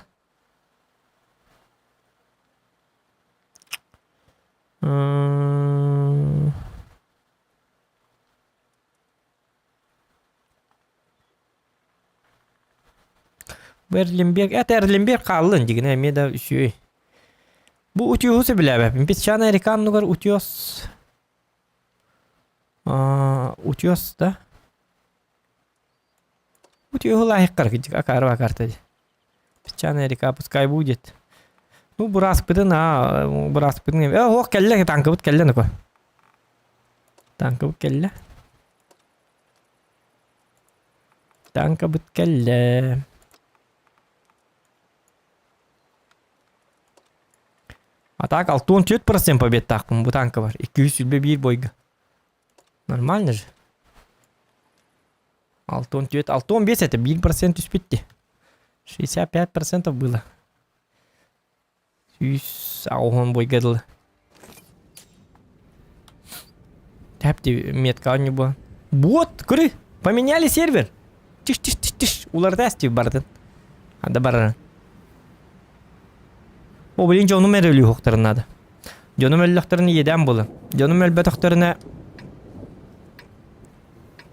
Berlinberg, Erlenberg qalın digine me da şey. Bu uçuyorsa bile be. Песчаная река nugar uçuyoruz. Uçuyoruz da. Uçuyor layık karıcık akarva kartacı. Песчаная река пускай будет. Ну, бурас пыдын, бурас пыдын. О, келле, танкыбыт келле нуко. Танкыбыт келле. Танкыбыт келле. А так, 64% побед тақпын, bu tankı var. 200 sülbe bir boyga. Нормально же. 6-14, 6-15 это 1% üst bitti. 65% было. 100 boygadılı. Тәпті метка не было. Вот, көрі, поменяли сервер. Тиш. Улар тәсті бардын. Ада барырын. O bilin jonum ereli hoqtarın adı. Jonum ellaqtarını yeden bulu. Jonum elbet hoqtarını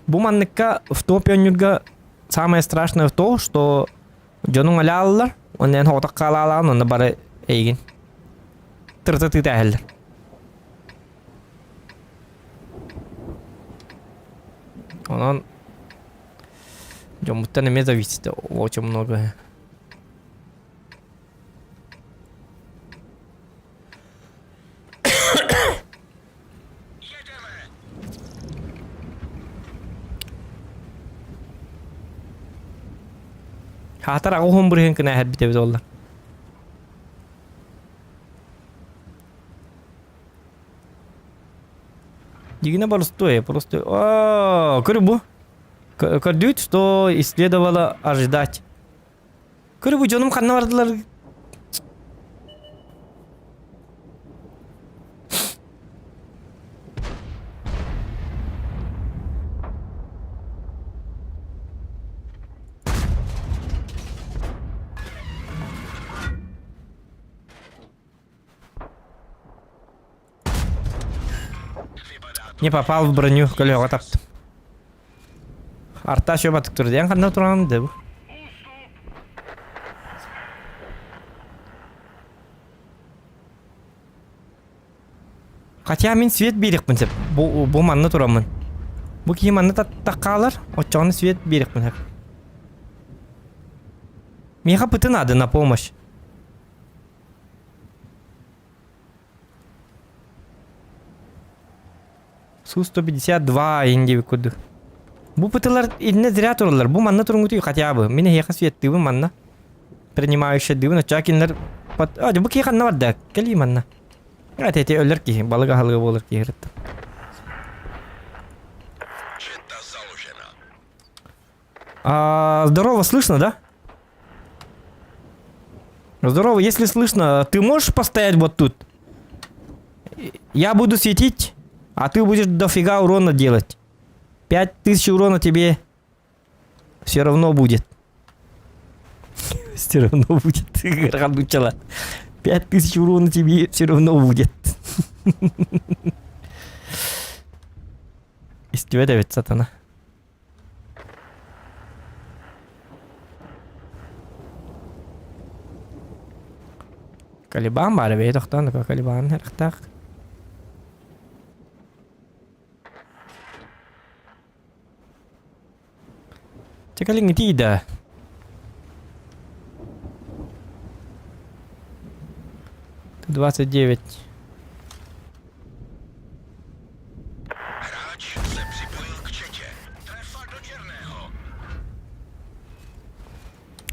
bu manlıkka в топе онюрга самое страшное в то, что jonun ala alırlar. Ondan hoqtaq qala alan onda bara eygin. Tırtı təhəllər. Ondan Жомуттан эме зависит очень много. Хатар агуун бүрген кына хат битебиз олар. Дигина просто. Кырбу. Кырдют, что и следовало ожидать. Кырбу жонум канна бардылар. Не попал в броню, коллега таптым. Арта шөп атып тұрды. Ян қанда тұрғанымды бұл. Қатя мен свет берекпін сеп. Бұл манны тұрамын. Бұл кейін манны таққалар. Отчағыны свет берекпін сеп. Меха пытын ады на помощь. Су-152 ендеби көді. Бұл пытылар едіне зря тұрылар. Бұл манна тұрыңғыты хотя бы. Мені хеқа светті бұл манна. Принимающий дыбын. Очакинлар... Бұл кейқанна бар да. Кәлі манна. Әте өлір ки. Балыға халығы болыр ки. Здорово, слышно, да? Здорово, если слышно, ты можешь постоять вот тут? Я буду светить, а ты будешь дофига урона делать. 5000 урона тебе все равно будет. Все равно будет. 5000 урона тебе все равно будет. Из тебя давит сатана. Калибан бар бе, тоқтан да калибан хәрхтақ. Чекалин тида. 29. Hráč se připojil k četě. Trefa do černého.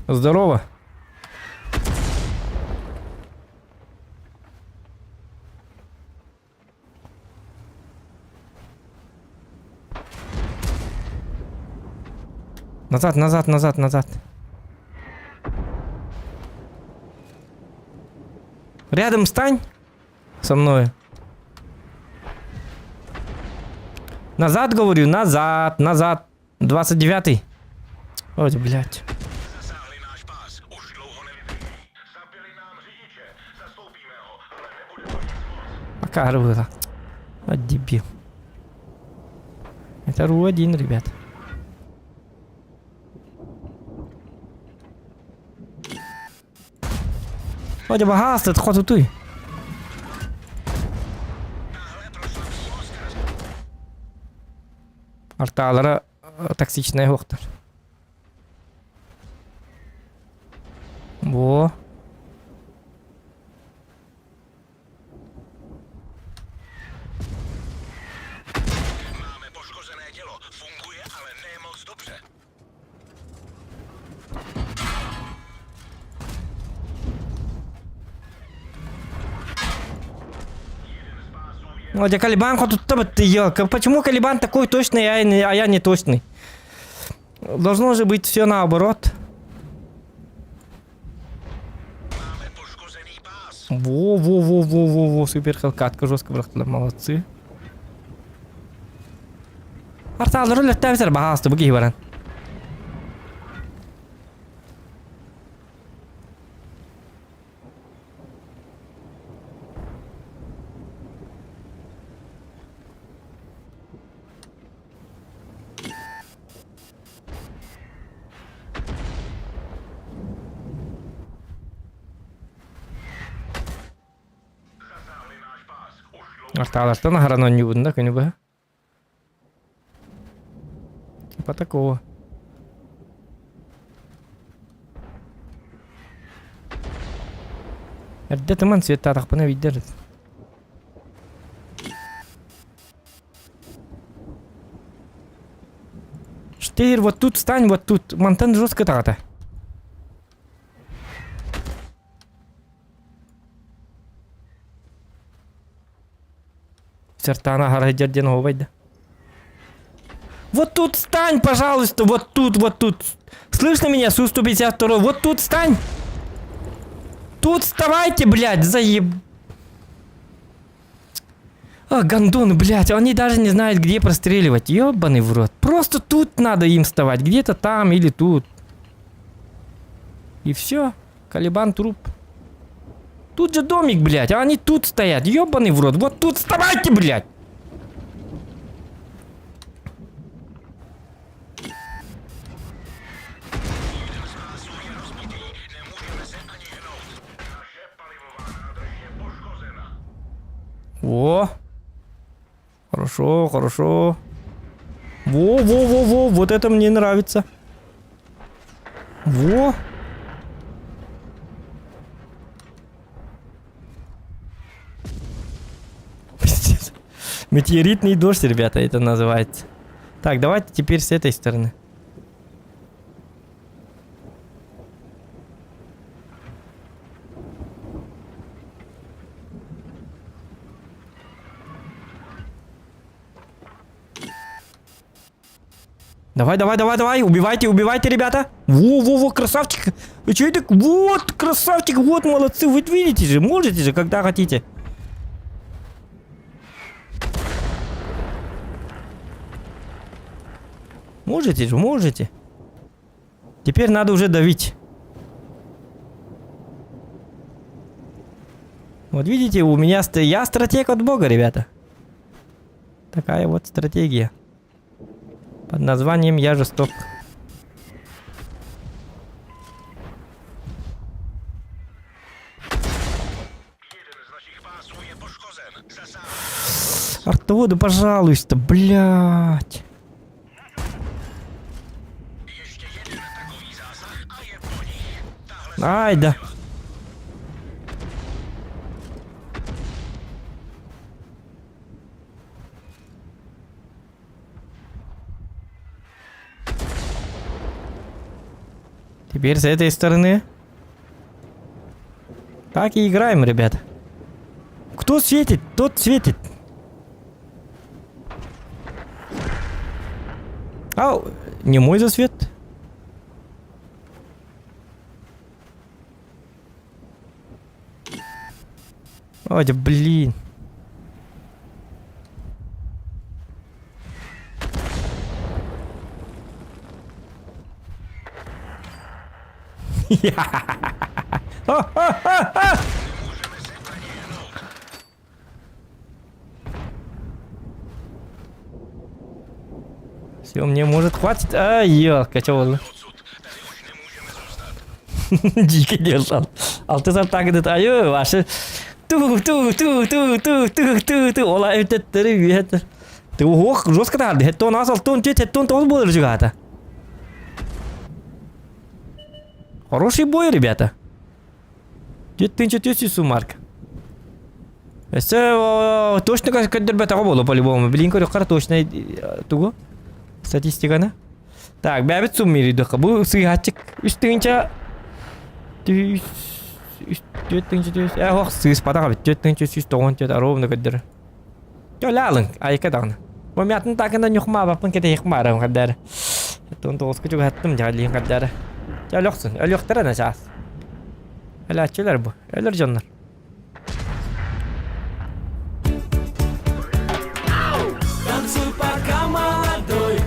Здорово. Назад, назад, назад, назад. Рядом стань со мной. Назад, говорю, назад, назад. 29-й. Ой, блядь. Zasáhli náš pás. Už dlouho nevydrží. Zabili nám řidiče. Zastoupíme ho, ale nebude to nic moc. Пока было. Вот дебил. Это РУ-1, ребят. Hadi bahasit, chodź tu. Арталары токсичная хоқтар. Во. Máme poškozené tělo. Funguje, ale ne moc dobře. Владя Калибан, хоть тут ты елка. Почему Калибан такой точный, а я не точный? Должно же быть все наоборот. Máme poškozený pás. Во, супер хелкатка, жестко брахтла, молодцы. Арталары леттәбезер бахасты, бұги баран. Арталарта на грано не будем, да, кто-нибудь? Типа такого. Где ты ман цвета так поновить держит? Штейр, вот тут стань, вот тут. Монтан жестко так-то. Сертана гаражден говайда. Вот тут стань, пожалуйста, вот тут, вот тут. Слышно меня, Су-152? Вот тут стань. Тут вставайте, блядь, заеб... А, гондоны, блядь, они даже не знают, где простреливать. Ёбаный в рот. Просто тут надо им вставать. Где-то там или тут. И все. Калибан труп. Тут же домик, блядь, а они тут стоят. Ёбаный в рот. Вот тут вставайте, блядь. О, хорошо, хорошо. Во, вот это мне нравится. Во. Метеоритный дождь, ребята, это называется. Так, давайте теперь с этой стороны. Давай, убивайте, ребята. Во, красавчик. Вы что это? Вот, красавчик, вот, молодцы. Вы видите же, можете же, когда хотите. Можете же, можете. Теперь надо уже давить. Вот видите, у меня... Я стратег от бога, ребята. Такая вот стратегия. Под названием «Я жесток». Артоводы, пожалуйста, блядь. Ай, да. Теперь с этой стороны. Так и играем, ребята. Кто светит, тот светит. А, не мой засвет. Ой, да блин. Все, мне может хватит. А, ёлка, чё было? Дико держал. Алтызар тагыды айы, ваши. Ту. Ола өтеттері үйетір. Оқ, жестко тарды. Хеттон асал, тон тет, хеттон тол болыр жығата. Хороший бой, ребята. 7400 сумарка. Это точно как дербета было по-любому. Блин, короче, точно туго. Статистиканы. Так, бәбет суммири дұқы. Бұл сыйғатчик. Үстіңінча... Оқ, сыйыз падаға бет. 7490 ровно көддірі. Жол алың, айқа дағына. Өмятын тақында нүқма бапын кете еқмарым қаддары. Тон тоғызқы жүг әттім жағалейін қаддары. Жол оқсын, өл оқтыра на жас. Өл әтчелер бұл, өлір жонлар. Танцуй пока молодой,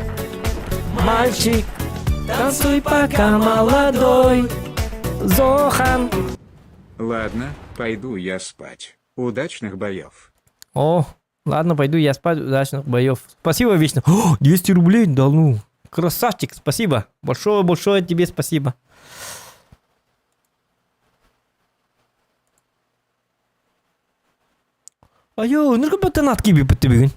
Мальчик, танцуй пока молодой. Зохан. Ладно, пойду я спать. Удачных боев. О, ладно, пойду я спать. Удачных боев. Спасибо вечно. О, 200 рублей дал, ну. Красавчик, спасибо. Большое тебе спасибо. Айо, нұрғы бәттен ат кейбі бітті бүгін.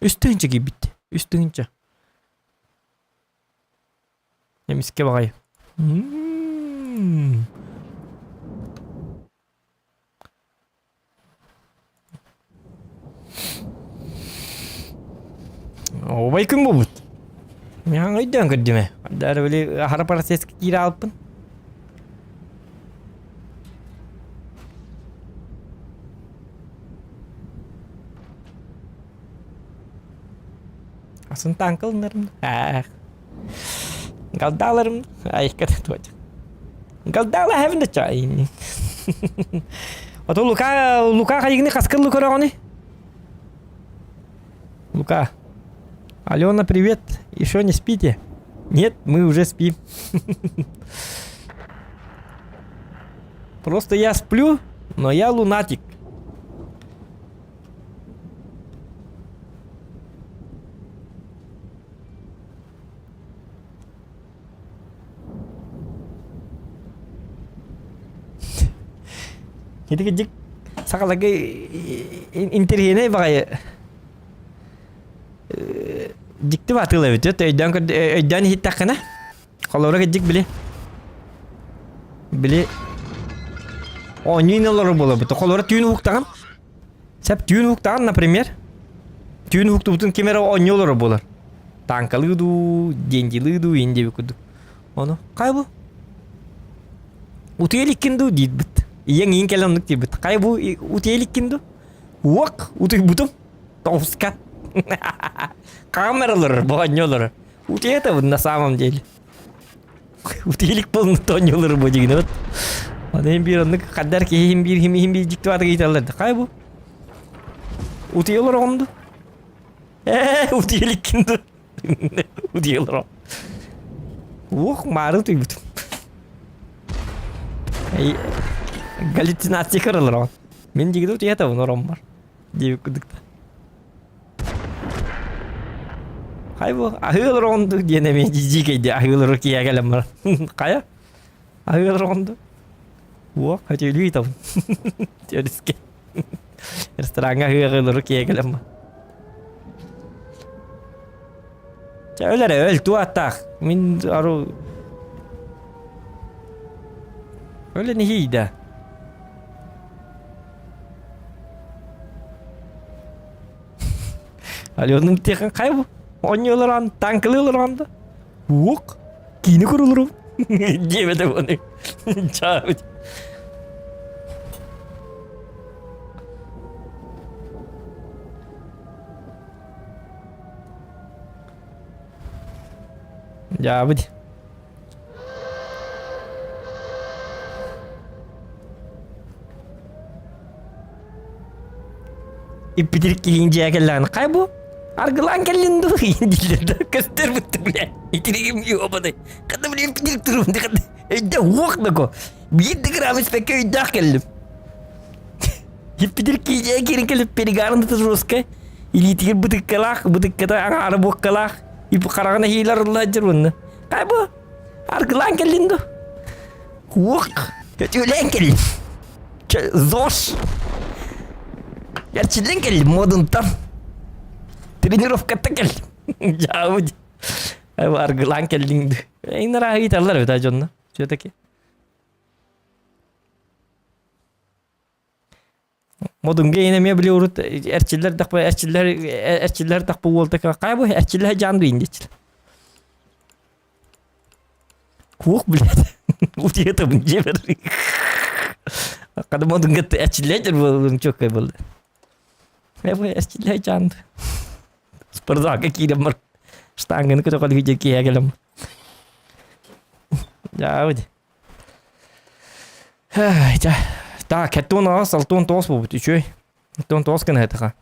Üstünce gibi bitti. Üstünce. Nemiske bakayım. Obay kim bu but? Мен ойдан көрдіме. Дәрі біле харапара сескі кері алыппын. Асын танкылынарым. Галдаларым. Айқады туады. Галдала хәвінді чайын. Ото Лука қайығыны қасқырлы көрі ғаны? Лука. Алена, привет. Еще не спите? Нет, мы уже спим. Просто я сплю, но я лунатик. Jadi kejik sakal lagi interiornya pakai Дикті батылы өтет, өйден хиттақына. Қолуыра кәдік біле. Біле. О, нүйнелері болы бұты. Қолуыра түйін ұқтаған. Сәп түйін ұқтаған, например. Түйін ұқты бұтын кемері ойнелері болыр. Танкалыду, денделыду, ендебі күдік. Оны, қай бұл? Утыеліккенду дейді бұт. Ең кәлемдік дейді бұт. Қай бұл утыеліккенду? Уақ, ұты бұтым. Тоғысқа. Камералар, бонёлар. Утета на самом деле. Утелик полный тонёлар бодигин вот. Адам биронны каддар ки химбир диктуаты гиталар. Кай бу? Утелар онду. Утелик кинду. Утелар. Ох, мару ты бут. Ай галлюцинация кырылар. Мен дигде утета норм бар. Деп күдүктө. Хайбу, ахылыр онду дене мен жижигейде ахылыр кия келем бар. Кая? Ахылыр онду. Уа, хотели итам. Териске. Ресторанга ахылыр кия келем бар. Чаулары өл туаттак. Мен ару. Өле не хейда. Alionun tekan kaybı. Onyolar an, tanklılar anda. Uuk. Kini kurulurum. Cebede bunu. Çağır. Ya hadi. İppidirik gelince gelen kaybu. Argılan gelin dur. İndilerde göster bitti bile. İtirigim yok bana. Kadın bile İppidirik durum. Öde uğuk da ko. Bir de gramis peki öde geldim. İppidirik gelince gelip perigarında da roska. İlitir bıdık kalak. Bıdık kata ara bok kalak. İpi karağına hiler Allah cerunna. Kaybu. Argılan gelin dur. Uğuk. Ölen gelin. Zor. Gerçekten geldim modun tam. Trenirovka'da geldim. Jauh. Var gelang gelding. Ini rahi talar beta jonna. Şuradaki. Modun geyine bile urut erçiller tak bu volta kay bu erçiller candu indi. Kuuk bile. Udiye tabi jeber. Kadang modun get erçiller bu çok kayboldu. Bu erçiller candu. Seperti agak kira mer. Stangen ko kalau hijau kia gelam. Ya udah. Ja. Da ketton aus, alton tos bu tüçü. Ton tos kan heta.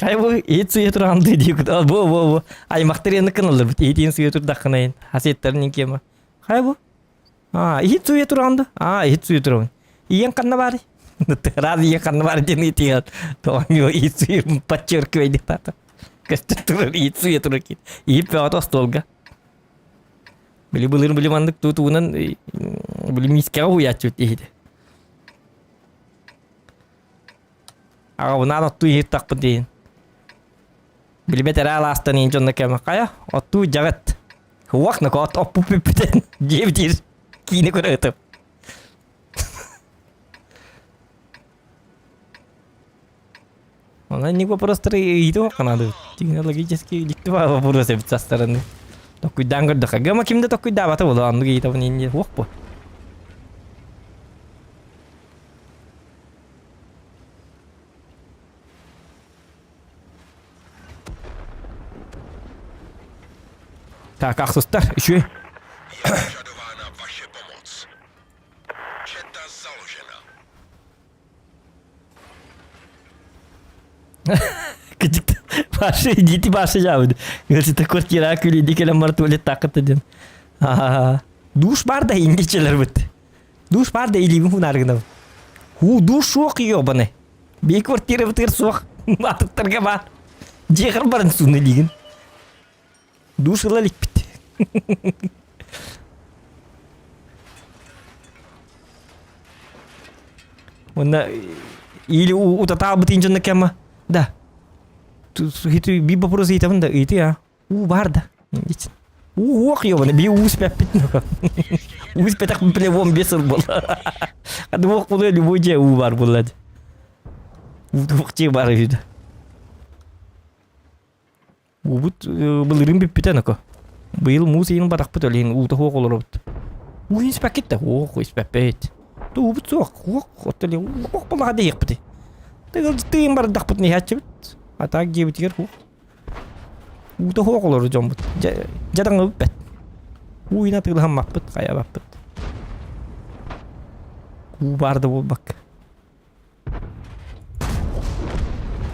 Kay bu hiç suyu turandı diyor da bu. Ay makteriyen kanalır. Etin suyu tur daknayın. Hasetlerin kema. Kay bu. Hiç suyu turandı. Hiç suyu turan. Iyan kanna bari. Teradi iyan kanna bari jeni tiyan. Toanyo hiç suyu pacur köyde tata. Kestutur hiç suyu turak. İyi pe atas tolga. Beli mandık tutunan beli miskau ya cut ihde. Aku nana tu hitak penting. Beli betera lastan yang jonna kema kaya. Otu jagat. Huak nak ot opu pipeten. Jebir kini ko retep. Mana ni gua просто itu kan ada. Tinggal lagi jeski gitu apa pura saya bicara ni. Takut danggar dah kagak makin dah takut dah bata bola anu kita punya ni huak po. Tak aksustar, еще. Požadována vaše pomoc. Četa založena. Kecik bahasa jadi bahasa jauh. Ngerti takut kira aku di kelamar tulis takat aja. Duş barda İngilizceler bitti. Duş barda ilimi pun argına. Duş soğuk yiyor bana. Bir kvartira bitir soğuk. Atık terge var. Jekar barın sunu ligin. Duş lalik bitti. Mana ili utata bitin jonna kema. Dah. Itu biba pros itu benda itu ya. Barda. Wah yo bana bir pepit no. Petak bile bom besar bola. Ada wak bola di boje var bola. Wak bar itu. But belirim pipitan ko. Bil musin batak petolin wak olorot. Inspecta inspepet. Tu but sok hotel wak bola ada yak peti. Tegal tim bar dak petni hacet. Atak gibi tikir Udah hok lor jombut. Jadang ngepet. Ina tengah mapet kayak mapet. Barda bak.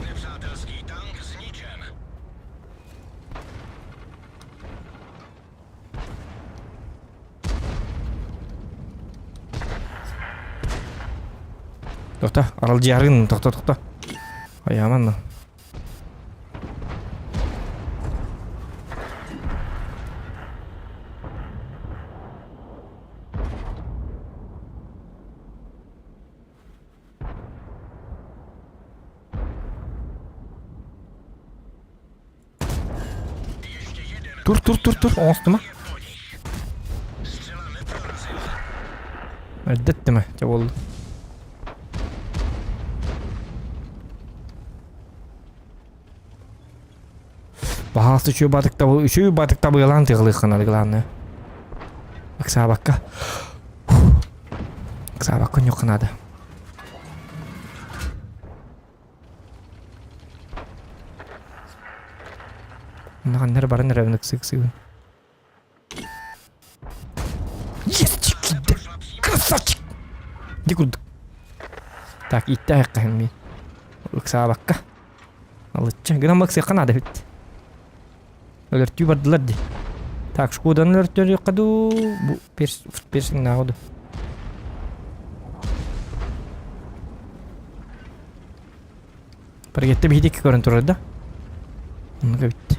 Nepřátelský tank zničen. Dokta, aral jarin, dokta. Ay aman lah. Tur. Ostima. Střela neprorazila. Eddetti mi? Oldu. Bahası şu batıkta bılan tıgılık kanalı gılanı. Aksa bakka. Aksa bakka yok kanadı. Nere barın nere evine kısık. Yes çıktı. Красавчик. Дикуд. Так, итте хаккан ми. Акса bakka. Алыча. Гынан баксы канада бит. Ölörtüyü bardılar di. Tak şu kodan ölörtüyü yokadu. Bu persin nağıdı. Paragette bir hideki görüntü orada. Onu da bitti.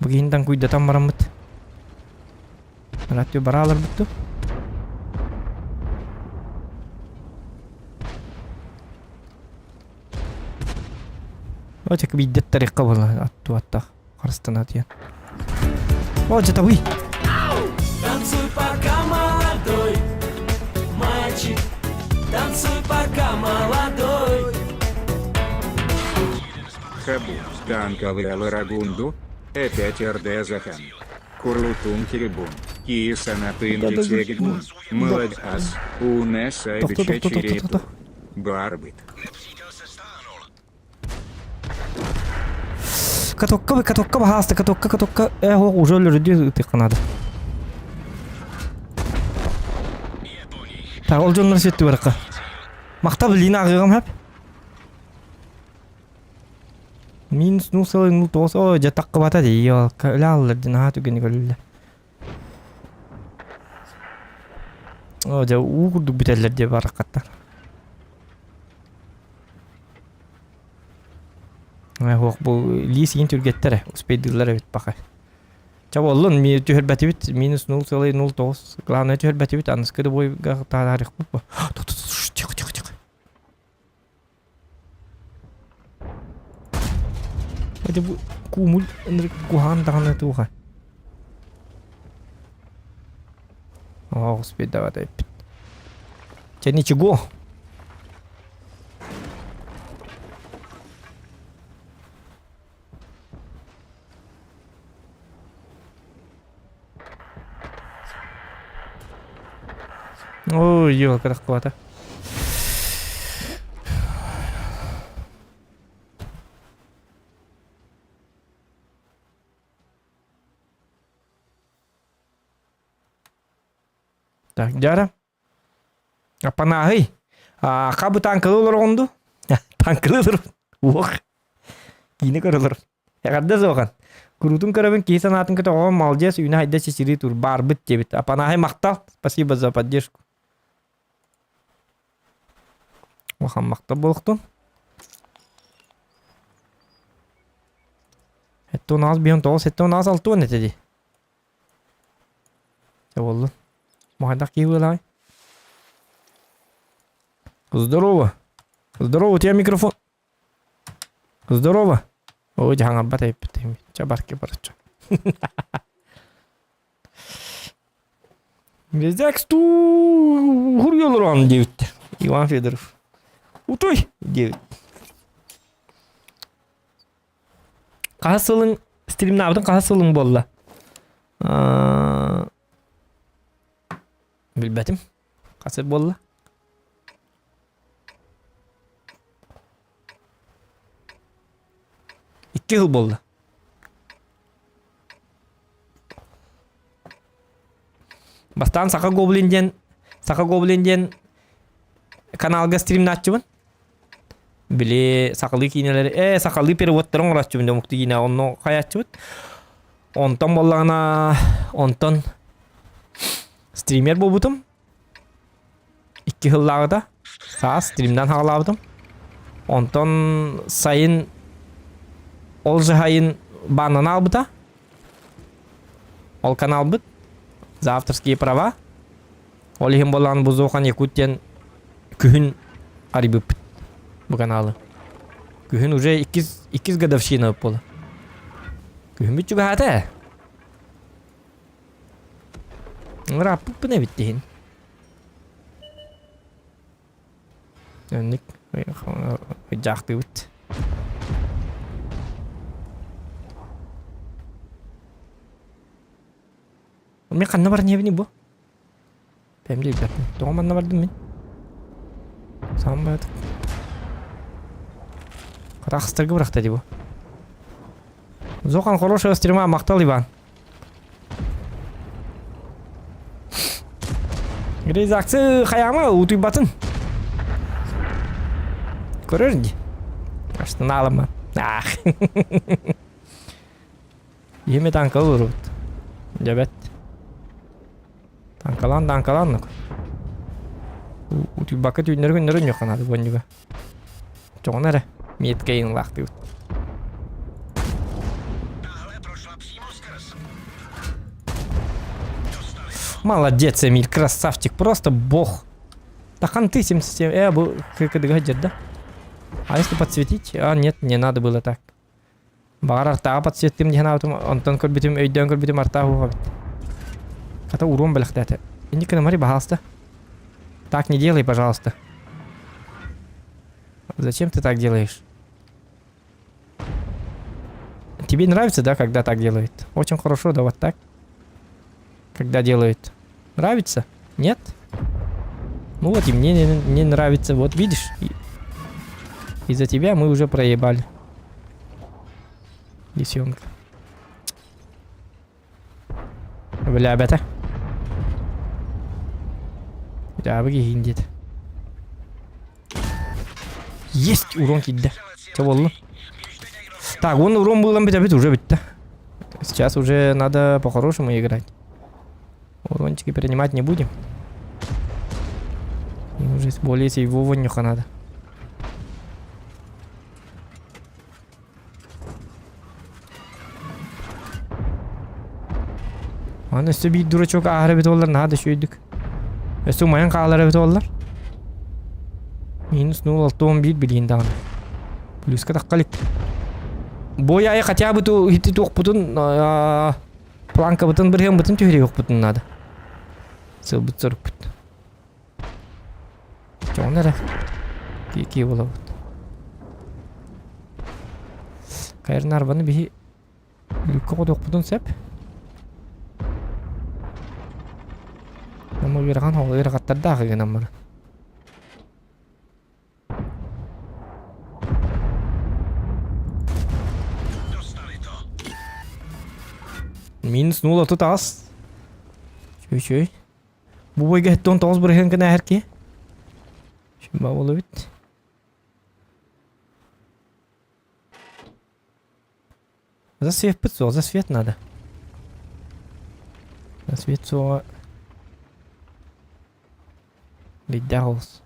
Bugün dan kuyda tam maramut. Ölörtüyü baralar bitti. Ocak bir iddet tarikka bala attu atta. Karıstan atiyan. Oca tabi. Танцуй пока молодой, мальчик. Танцуй пока молодой. Хабу, танковый Аларагунду, опять Эрдезахан. Курлутун Кирибун, Киесанапын Дитегидун, Младас, Унеса Бичачириту, Барбит. Katokka bahasta katokka ho уже ölürdü tıkanadı. Ta oljonlar setti barqa. Maktab lina ağım hep. Minus nusal nutos o jatak bata diyor. Kalallar dinahatu geni golle. O ja uğurdu biteller diye baraqatta. Hok bu lisin türgettere uspediller evet bakay. Çabollun mi tührbeti bit minus 0,09 glana tührbeti bit anıskıdı boy tarih bu. Çık. Hadi bu kumul kuhan dağına tuha. Oh uspedda var da. Çeni çıgo. Oh iya kerak kuat. Tak jara. Apa nahi? Kabu tangkılır ondu. Tangkılır. Wah. Yine karılır. Ya kadar sokan. Kurutun karabın kisa natın kata o maljes üna hayda çişiri tur barbit cebit. Apa nahi maktal? Спасибо за поддержку. Вахан maktab болуктун. Это у нас бион тоос, это у нас алтуан это ди. Чаволлун. Махайдак киевылай. Здорово. Здорово, у тебя микрофон. Здорово. Ой, jangan batai batai. Чабарки барача. Безаксту хуруyorlar он девять. Иван Федоров. Утой девять. Kahasılın stream ne yaptın? Kahasılın bolla. Bilmedim. Kasır bolla. İki yıl bolla. Bastan Saka Goblin'den kanalga stream açıbın. Bile sakalı kineleri sakalı perivotların uğraşçıbın da mukti yine onu kayatçıbın. Ondan bollağına ondan streamer bobutum. 2 yıllarda sağ streamden hağladım. Ondan sayın Olжахайын банан албыта. Ол канал быт. За авторские права. Олихим болан бузохан Якутиян күхін арибы быт. Бу каналы. Күхін уже 2 годовщина болы. Күхін бит чуга хата. Раппы не биттейін. Өнік. Жақты быт. Мен қанна бар не бу? Пемде бер. Тоғаманна бардым мен. Сам бардық. Рахстыргы бырақта дебу. Зоқан хорошего стрима мақтал Иван. Грейзаксы қаяма ұтый батын. Көрерінде. Аштын алыма. Ах. Еме танкал ұрут. Жабет. Танкалан. Ұтый бақыт үйнерін жоқанады бөндігі. Жоғын әрі. Меткейін лақты ұт. Молодец, Эмиль, красавчик, просто бог. Тахан ты 77. Был гаджет, да? А если подсветить? А, нет, не надо было так. Бар арта подсветим, не надо, Антон көрбетим, өйден көрбетим арта хугабит. Ката урон балахтата. Индика намари, пожалуйста. Так не делай, пожалуйста. Зачем ты так делаешь? Тебе нравится, да, когда так делает? Очень хорошо, да, вот так. Когда делают. Нравится? Нет? Ну вот и мне не нравится. Вот видишь? Из-за тебя мы уже проебали. Лисенка. Бля, бета. Да, выгин дед. Есть урон кидда. Чего? Так, он урон был уже бит. Сейчас уже надо по-хорошему играть. Урончики перенимать не будем. И уже более его вонюха надо. Аны сөбей дурачок ағыры бет олар нады шөйдік. Өсі майын қағылары бет олар. Минус 0.611 білейін дағаны. Плюска таққалик. Бой ай хотя бы ту хитти тоқ бұтын планка бұтын бір хем бұтын түйірі оқ бұтын нады. Сыл бұт сұрық бұт. Жоғын әрі. Кей бола бұт. Қайырын арбаны бейі үлікке қод оқ бұтын сәп. Намы ғырған ол ғырғаттарды ағы генам бары. Минус 0 тут аз. Чөй. Бұл бойға әттен тоғыз бір ең кіна әрке. Шымба болу бит. За свет пыцо, за свет надо. За свет со... Видаус.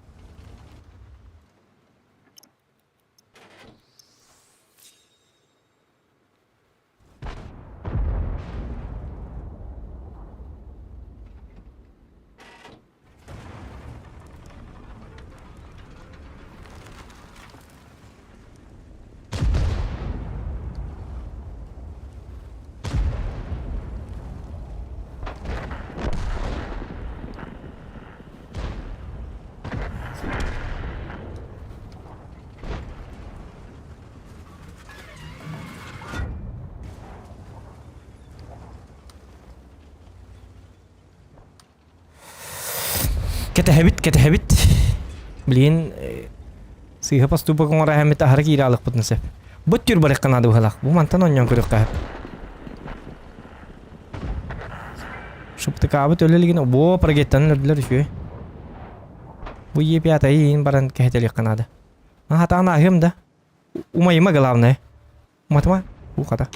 Кетехебит. Блин, сыйға поступа коңара әмет ахары кейралық бұтын сәп. Бұт түр барық қанады бұғалақ. Бұл мантан оньон көрік қағып. Шыпты қабыт өлелігін бұ парагеттанын өрділер үші. Бұ епі атайы ең баран кәхетелік қанады. Хатағын ағым да. Умайыма ғалавны. Уматыма? Бұ қата.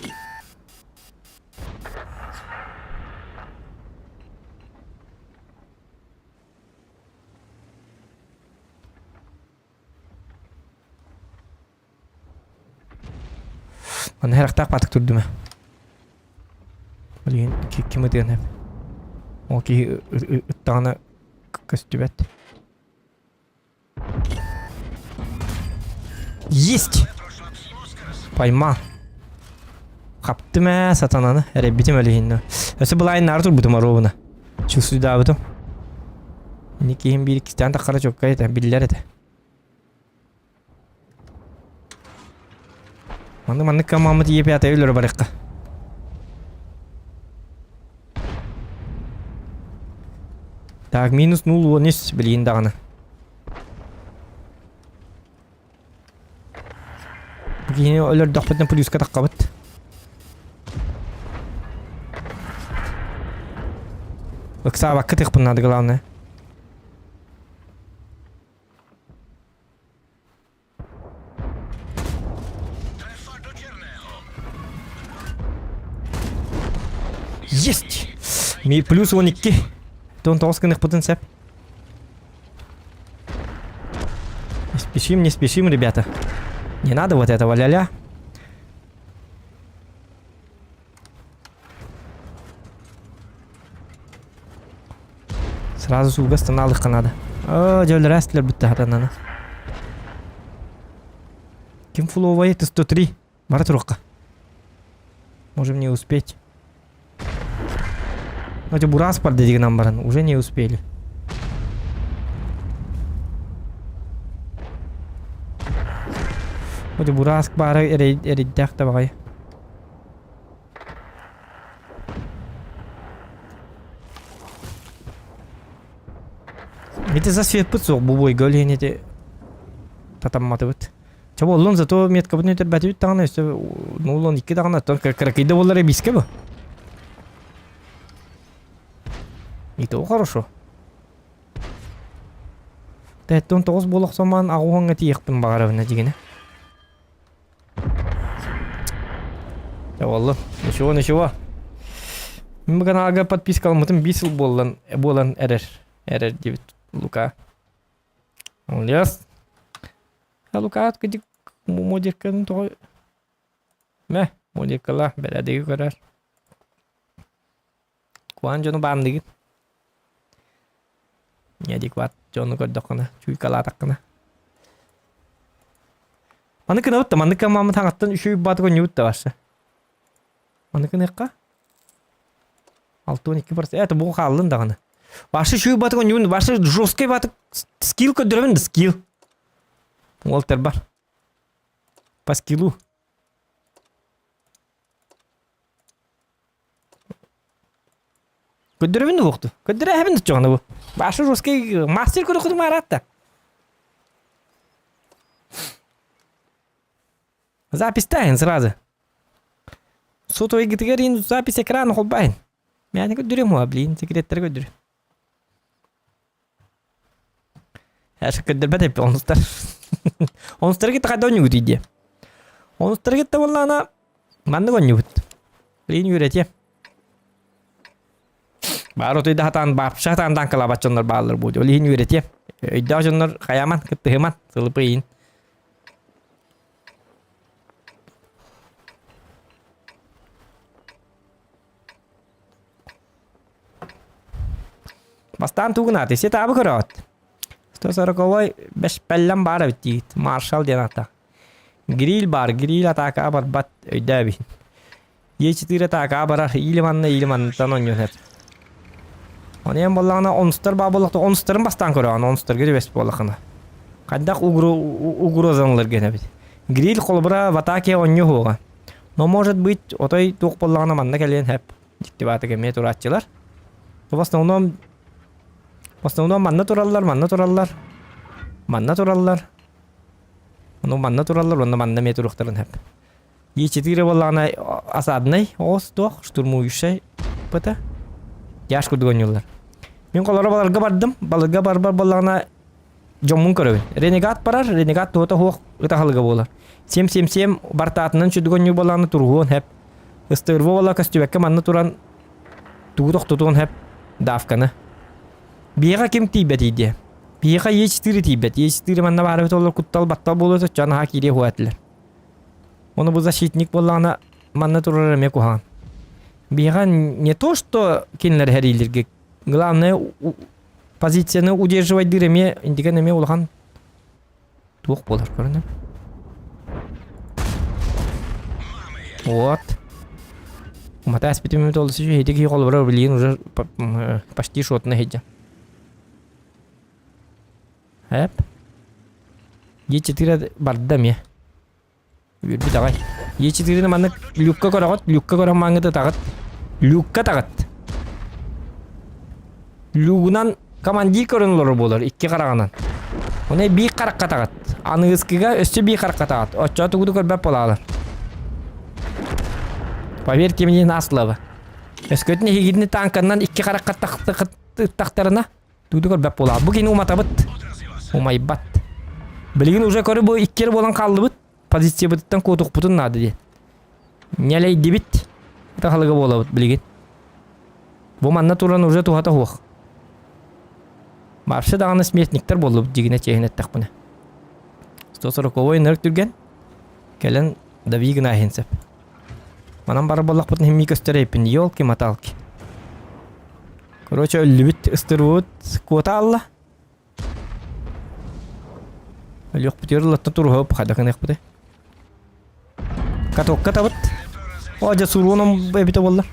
Аны heraqtaq batık turdu mä. Bilin kim öden hep. O ki ıttağına köstübet. Есть! Поймал. Қапты мә сатананы. Әрі бітім әлігінні. Өсі бұл айын артур бұтым аровына. Чүсі да бұтым. Некейін бір кістен таққара чөкка еті. Білілер еті. Манны камамыды епі аты өлір барыққа. Так, минус 0.13 билейин даганы. Кийин өлөр дохпытын плюска таккабыт. Окса бакка тыгпын надо главное. Trefa do černého. Есть! Ми плюс 12. Тон тосканых потенциал. Не спешим, ребята. Не надо вот этого ля-ля. Сразу суга станалыхка надо. О, жөл рестлер бітті хатанана. Кем фуловый? Это 103. Бара турукка. Можем не успеть. Но это бурас парды деген баран. Уже не успели. Это бурас бара эриддяк табагай. Это за свет пыцок бубой гөлген эти татамматы бит. Чабо олон зато метка бит нетер бәтүт тагына өстө нулон 2 тагына тон кракида боллар биске бу. И то хорошо. Тәттон 9 болок саман агуңга тиекпин багарабына дигене. Чабо ничего. Мен бүгін ага подписка алмытым 5 жыл болан эрер 9 Лука. Yes. Лука аткыдик модерканы той. Мә, модеркала бәләдеге көрәр. Куан жону бандыгы. Неадекват жону көрдіқына, чуйкала таққына. Маныкын өтті, маныкын мамы таңаттан үші баты көн өтті башы. Маныкын еққа? 6-12%. Это бұл қалын дағыны. Ваши шуй батыгон юн, ваши жесткий батык скилл көдөрөмүн, скилл. Уолтер бар. По скиллу. Көдөрөмүн укту. Көдөрөмүн чоңна бу. Ваши жесткий мастер көрөкү маратта. Запись тайн сразу. Сотовый гитарин запись экрана холбайн. Мяне көдөрөм, блин, секреттер көдөрөм. Аша көддөр бәтеп онустар. Онустар кетті қайда өне өтейді. Онустар кетті болла ана манды өне өт. Лейін үйрете. Бар отойда хатан бапша хатан данкала бачондар бағалар болды. Лейін үйрете. Өйді ажондар қаяман, күтті хыман, сылыпы ең. Бастан туғын аты, сет абы көрі 140-й 5 пәллән бары бітті. Маршал ден ата. Гриль бар, гриль атака бар бат өйді бейін. Е4 атака барар, иліманны танон йөнер. Онен болағына оныстар ба болақты, оныстарын бастан көрі, оныстар көрі бәс болақына. Қайдақ угрозанылар гене бейді. Гриль қолбыра в атаке оньы хоға. Но может быть, отой туқ болағына манна кәлен әп. Диктибаты кәме туратчылар. В основном манна тураллар. Ну манна тураллар, онда манна ме туруқтарын хэп. Е4 болағына асаднай, оғыз тоқ, штурмующай пыта. Яш күрдігін юллар. Мен қолары балырға бар болағына жоммун көрөбін. Ренегат барар, ренегат туғыта хоқ ұтақылығы болар. 777 бартатынан чүдігін ю болағына турғуын хэп.Ыстырғы болақ көстібәкке манна туран туғытық тұтығын хэп дафқаны. Биеға кем тейбет ейді. Биеға Е4 тейбет. Е4 манна бары өт олар құттал баттал болу өт жаңа кире хуәтілер. Оны бұл защитник болағына манна тұрар әме куған. Биеға не то, что кенлер әрейлерге. Главное, позицияны удерживать дыреме, индиген әме олған туық болар. Көрінем. Вот. Умата аспитімі толысы жу, хейтеки қолбыра білейін уже почти шотына хейдя. Әп. Е4 бардам я. Үрбі тағай. Е4-ні маңы люкка көрағыт. Люкка көрағын маңыды тағыт. Люкка тағыт. Люгынан командир көрүнлөр болор 2 караганан. Оны bir каракка тагат. Аныңызкыга өстө bir каракка тагат. Очо тугуду көрбөп болалар. Поверьте мне на слово. Өскөтүн хигидни танканан 2 каракка тактарына тугуду көрбөп болалар. Бу кини уматабыт. Умайбат. Билигин уже көрү бу 2 болан калдыбыт. Позиция быттан котук бутун нады ди. Нелей дебит. Это халыга болабыт билигин. Бу манна туран уже тухата хуак. Маршы даганы смертниктер болуп жигине чехинеттак буна. 140-ой нырк түрген. Келен давигин ахинсеп. Манан бары боллак бутун химми көстөрөйпин. Ёлки-маталки. Короче, өлүбүт ыстырбыт кота алла. Өлүк бутер латта тургоп хадакынек буты. Катокка табыт. Ожа суруном бебите болла.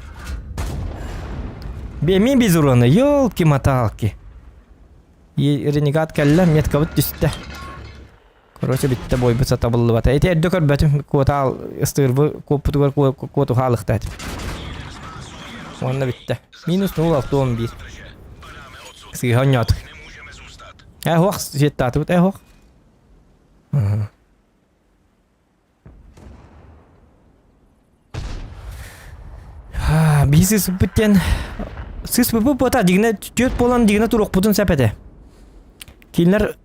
Беми безуроны, ёлки-маталки. Ренегат келла метка бут түстө. Короче, битте бойбу сатабылды бата. Эти эрдө көрбөтүм кота ал ыстырбы копутугар коту халыктат. Онна битте. Минус 0.11. Сыйханят. Хок жеттаты бут, хок. Бизнес бүттен сыз бүпі бота дегіне төт болан дегіне тұруқ бұтын сәпәді. Кейлер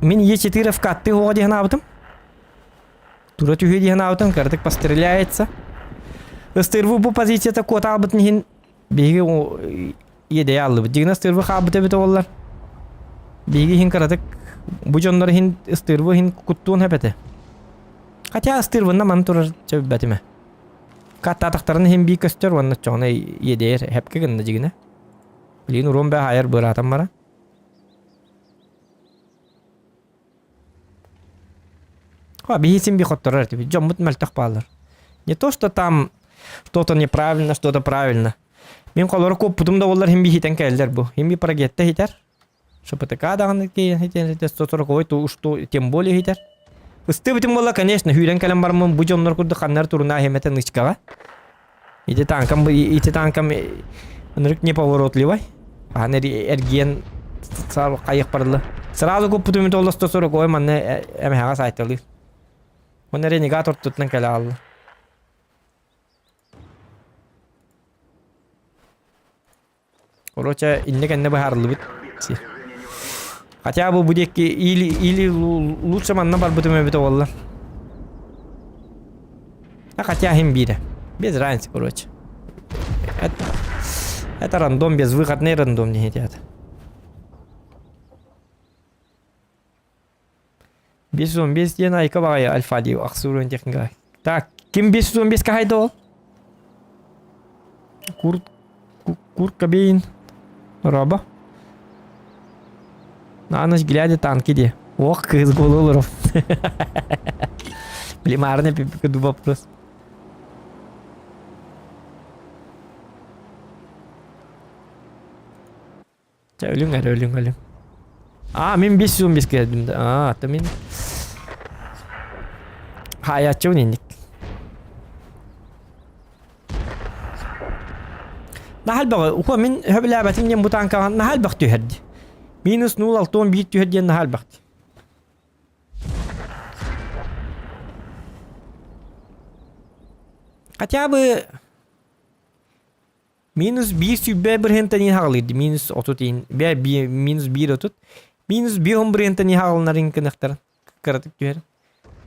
мен Е4 вкатты оға деген абытым. Тура түйе деген абытым, кәрдік постреляется. Ыстырвы бұл позицията кота абытын хин бейгі едей алды. Дегіне ыстырвы қабыты біті олар. Бейгі хин кәрдік бұл жонлар хин ыстырвы хин күттуын әпәді. Қатя ыстырвында маны тұрар чөп бәтіме. Каттатақтарын хем бий көстөр онна чоңна едер хепке гынна жигине. Билин урон бе хайыр быратам бара. Бихисим би хотторар тиби жоммут малтах балар. Не то, что там что-то неправильно, что-то правильно. Мен колор коп путумда болар хем бихитен келдер бу. Хем би прогетте хитер. ШПТК даган ки хитер 140 то уж тем более хитер. Ыстыбытым болла, конечно, хүйрен кәлем бармын, бұ жонлар күрді қаннар турына хеметін ышкаға. Ити танкам нырык не поворотливай. Анер эрген сару қайық барлы. Сразу көп бұтымын толы 140 ой манны әмәға сайтылы. Оны ренегатор тұтынан кәлі алды. Короче, инне кәнне бұхарлы бұд. Хотя бы будеки или лучше манна бар бутуме бито валла. А хотя хим биде. Без разницы, короче. Это рандом без выходный рандом не хотят. Без дена и кавая альфа ди аксурун техника. Так, ким без кайдол? Курт кабин. Раба. На ночь глядя танки де. Ох, из гололоров. Племарня пипика дуба просто. Ölüm. Min bir sürü biz geldim de. Tamin. Hayatçı unindik. Nahal bağı. Uqa min höbele abatin yen bu tanka nahal bağı tüherdi. Minus 0.6 bir tüherdi nahal bağı. Хотя бы minus 1 sübbe bir henteni hağlıydı. Minus 30 minus 1 30. Minus 1 bir henteni hağlınarin kınaktarın. Karatık tüher.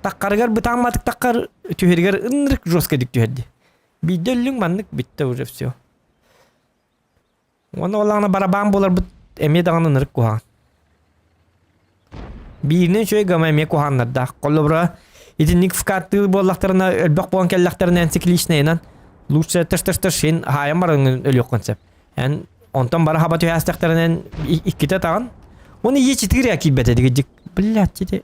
Takkargar bıtanmadık takkar tühergar ınırık joskadık tüherdi. Bir döllün manlık bitti уже все. Onu olağına baraban bolar bu eme dağın ınırık kuhan. Birinin şöyle gama eme kuhanlar da. Kollu bura İtinlik fıkattığı bollaklarına ölbek boğan kellaklarına ensiklişneyle Lütfen tır şeyin hayam var ölüyor konsept. Yani ondan bara habat yastıklarının ikide tağın. Onu iyi çitir ya ki bete diyecek. Billah çiti.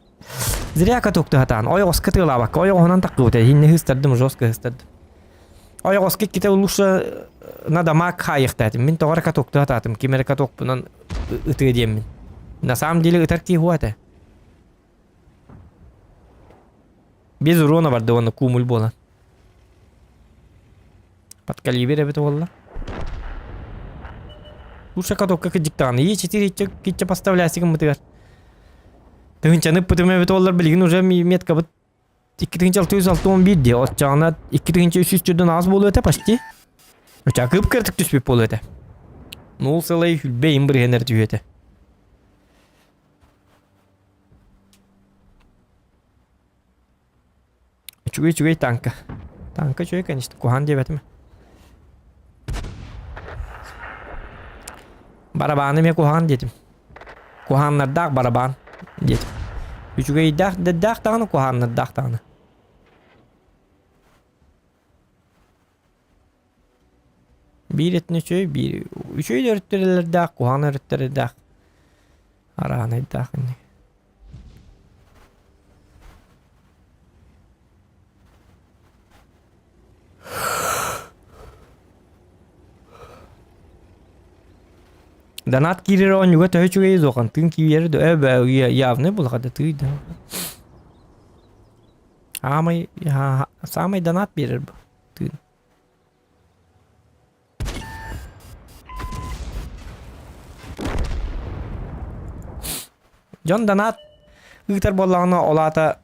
Zirya katoktu hatan. Oya oskatıyla bak. Oya onan takıvdı. Hinne hıstırdım. Joska hıstırdım. Oya oskik kite uluşa nadamak hayıktadım. Min doğru katoktu hatadım. Kimere katok bundan ıtı edeyim min. Na самом деле ıtar ki huata. Без урона vardı onu kumul bolan. Под калибер это والله. Ушака только кыдиктаны. И 4 китча поставляйся кымытыгар. Тыгынчанып пытыме бит олар билген уже метка бит 2661 де. От чагына 2300-дөн аз болуп өтө почти. Оча кып кертик түспөп болуп өтө. Нол сылай хүлбейин бір генер түйөтө. Чугай танка. Танка чугай, конечно, кухан дебетиме. Барабаны мен кухан дедим. Куханнардак барабан дедим. Чугай дах таганы куханнардак таганы. Bir etini çöy, bir üçüy örtterler dağ, kuhan örtterler dağ. Arağına dağ. Danat kirir on juga tö çöy zokan, tın kiyer de öbe yav ne bul kada tüy da. Amay ya samay danat birir bu. Tın. Jon danat gitar bollağına olata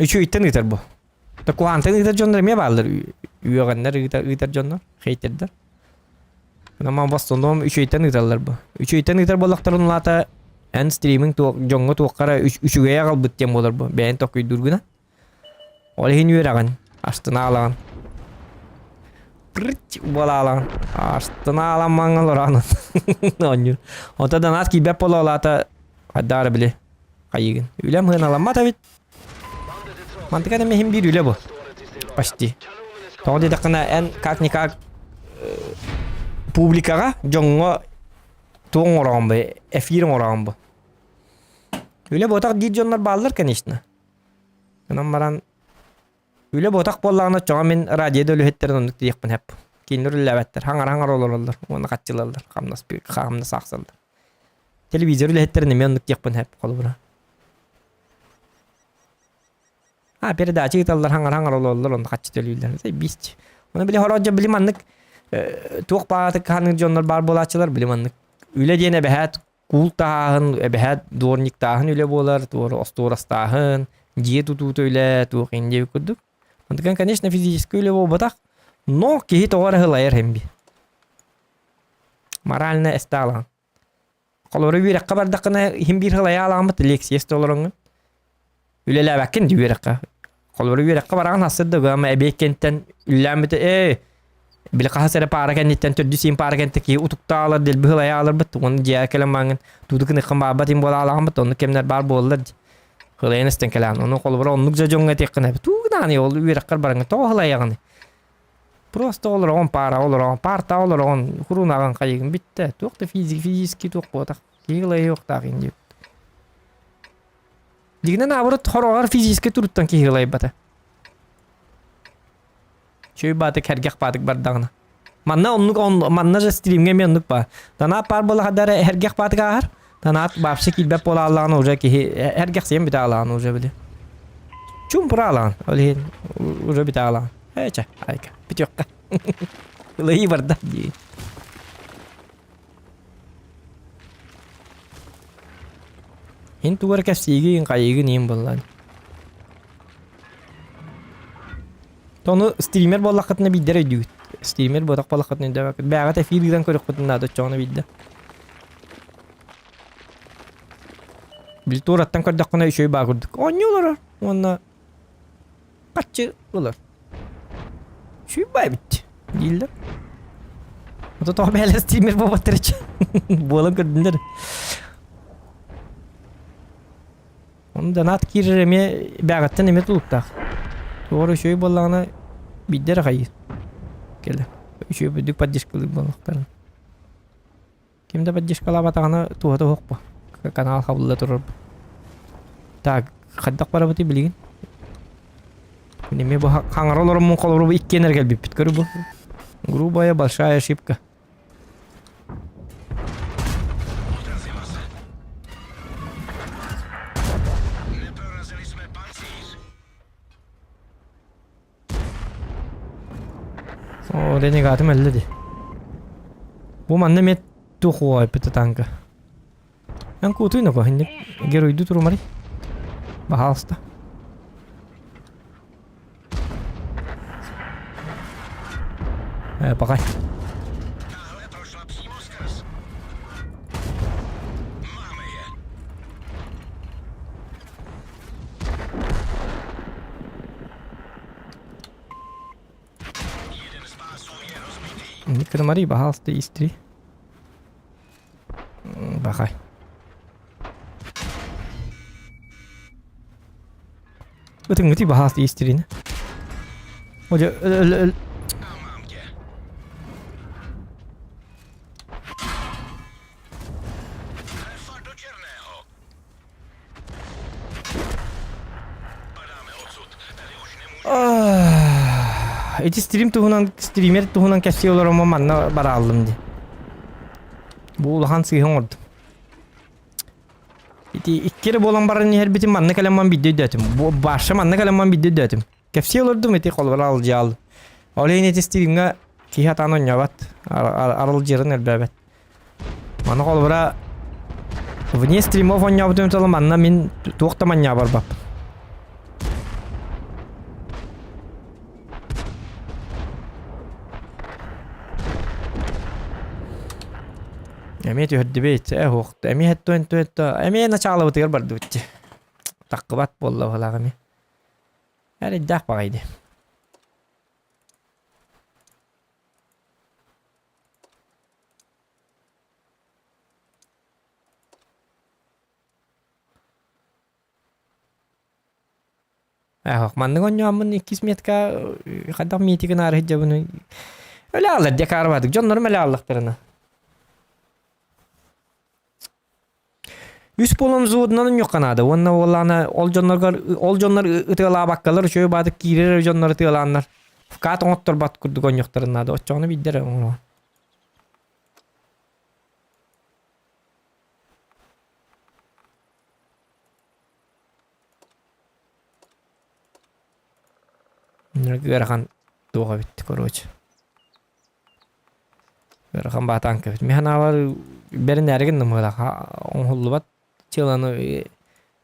üçü itten gitar bu. Ta kuantın gitar jonlar me baldır. Üyegenler gitar jonlar heyterdir. Ama bastondom üçü itten gitarlar bu. Üçü itten gitar bollakların olata en streaming to jonga to kara üçüge yagal bittem bolar bu. Ben tokuy durguna. Olehin yuragan astına alan. Kırç bolalan. Astına alan mangal oranın. Onur. Ota danat ki bep olata haddar bile kayıgın. Öyle mi hınalanma tabi. Mantıkada mehim bir öyle bu. Başti. Toğdi dakına en kak ni kak publikaga jongo tuğun oran bu. F1 oran bu. Öyle botak dijonlar bağlarken işte. Kanam baran öyle botak bollağına çoğun min radyoda ölü hetterin onluk diyekpin hep. Kinler üllevetler. Hangar olurlar. Onu kaççılarlar. Kamnas aksallar. Televizör ülhetterin mi onluk diyekpin hep. Kolu bura. Ha передача gitarlar hangar olurlar. Onu kaççı ölüler. Biz. Onu bile horonca bilim anlık. Tuğuk bağatık hanır jonlar bar bolaçılar bilim anlık. Öyle diyene behat. Kul tahın. Behat doğurnik tahın öyle bolar. Doğru ostoras tahın. Diye tutut öyle. Tuğuk ince kurduk. Ondan конечно физически öyle bu batak. Но кихит ора хылайыр hem bir. Морально эсталан. Колору бирек кабардакына hem bir хылай аламыт лексиест олорун. Үлеле бакин диберек. Колору бирек кабарган хасырды гама эбекенттен үлләмите бил кахасыра паракенттен төдүсин паракенттеки утукталар дел бихылай алар бит. Оны жия келемаңын тудукны кымбабатин бола аламыт. Оны кемнер бар боллар. Хылайныстен келан. Оны колору оннук жонга теккене. Тугнаны ол бирек барган то хылай яганы. Просто олар парта олар он хурунаган кайгын битте. Токта физически ток бота. Кигилай yok так инде. Дигнен аброт хорогар физически туруттан кигилай бата. Чөй баты кергек батык бардагына. Манна оннук манна же стримге меннук ба. Дана пар бола хадара эргек батык агар. Дана бапсы килбеп бола алган уже ки эргек сен бит алган уже биле. Чум пралан. Олин уже бит алган. Эче айка. Битёкка. Лыйы барда. Ин тугар кәсиги кайыгы нем буллан. Тону стример боллакытны биддер өдүт. Стример бодак боллакытны да бага тефирден көрөк бутунда да чоны бидде. Бил тураттан көрдөккөнө үшөй баг көрдүк. Оннюлар. Онна качы булар. Şu baybitti. Değiller. O da tam hele streamer babatırıcı. Boğalan gördüğünler. Onu da nat kiremeye bağıttan emet olup da. Doğru şöyle boğalana biddere kayır. Gel. Şöyle bir dük padişkalı boğalaklarına. Kimde padişkalı batağına tuğada hoq bu. Kanal kabulda durur. Tak. Kaddak para batı bilgin. Неме бу хаңаралар мун колору иккенер келбип бит көрү бу. Грубая большая ошибка. О, денег атым элди. Bu manne met tuhu pita tanka. Yang kutu ino ko hindi gero idu turu mari. Bahasta. Pakai. Tahle prošla přímo skrz. Máme je. Jeden z pásů je rozbitý. Ini kena mari bahasta istri. Pakai. Betul ngerti bahasa istri ni. Oh, A mám tě. Trefa do černého. Padáme odsud. Tady už nemůžeme. Eti streamer tuhunan kesiyorlar ama manna bara aldım di. Bu ulahan sıyhın oldu. Eti ikkere bolan barın her bitim manna kalemman video dötüm. Bu başa manna kalemman video dötüm. Kesiyorlardım eti kolbara alıcı aldı. Oleyin eti streamga ki hatan oynavat. Aralıcırın elbet. Manna kolbara vne streamov oynavatım talı manna min tuğtaman yabar bap. Emi tühdü beyt. Hoqt. Emi hetto ento. Emi naçalı bıtır bardı bitti. Takıbat bolla falan emi. Her iddia bagaydı. Hoq mandı gonyo amın 2 metka kadam miti kena arhecca bunu. Öyle alır diye karvadık. Jonlarım öyle allıklarına. Üst bolum zuudundan yok kanada. Onna olana oljonlar ıtıla bakkalar şöyle batık girer jonlar ıtılanlar. Fakat onottor bat kurdu gonyoktarına da. Oçağını bider onu. Gerakan doğa bitti koruyucu. Gerakan batan kefit. Mihana var berin ergin mi hala? On hullu bat. Çelanı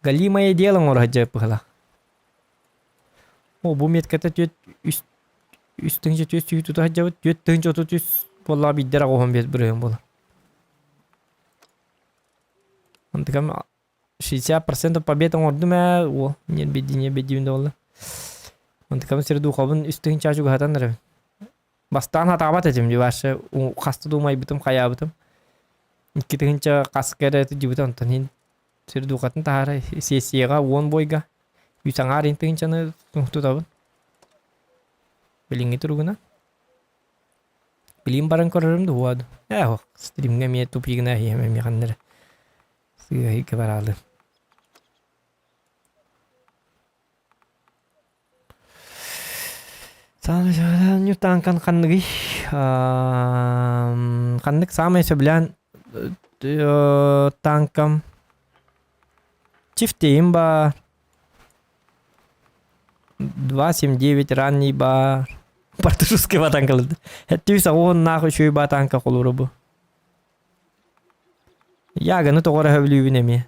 galimaya diyelim oraya cevap hala. O bu metkete tüt üstünce tüt tüt hacı tüt tünce tüt vallahi bir dera kohon bir buraya bola. Antakam 60% победа ordu me o niye bediğinde ola. Antakam sırdu kabın üstün çaju hatan re. Bastan hata bat edim di başa o hasta dumay bitim kaya bitim. İki tünce kaskere jibutan tanin sırdu katın tahara siyasiga won boyga. Yusangar intin chana tu tabun. Biling itu ruguna. Biling barang korum tu wad. Ho stream ngam ye tu pigna hi me kanner. Siga hi ke baralı. Sana jalan nyutangkan kandık. Kandık sama sebelah tankam чифтеем бар. 279 ранний бар. Партушский батан кылды. Хэттүс агон нахуй шүй батанка колуру бу. Яганы тогора хөвлүүбүн эми.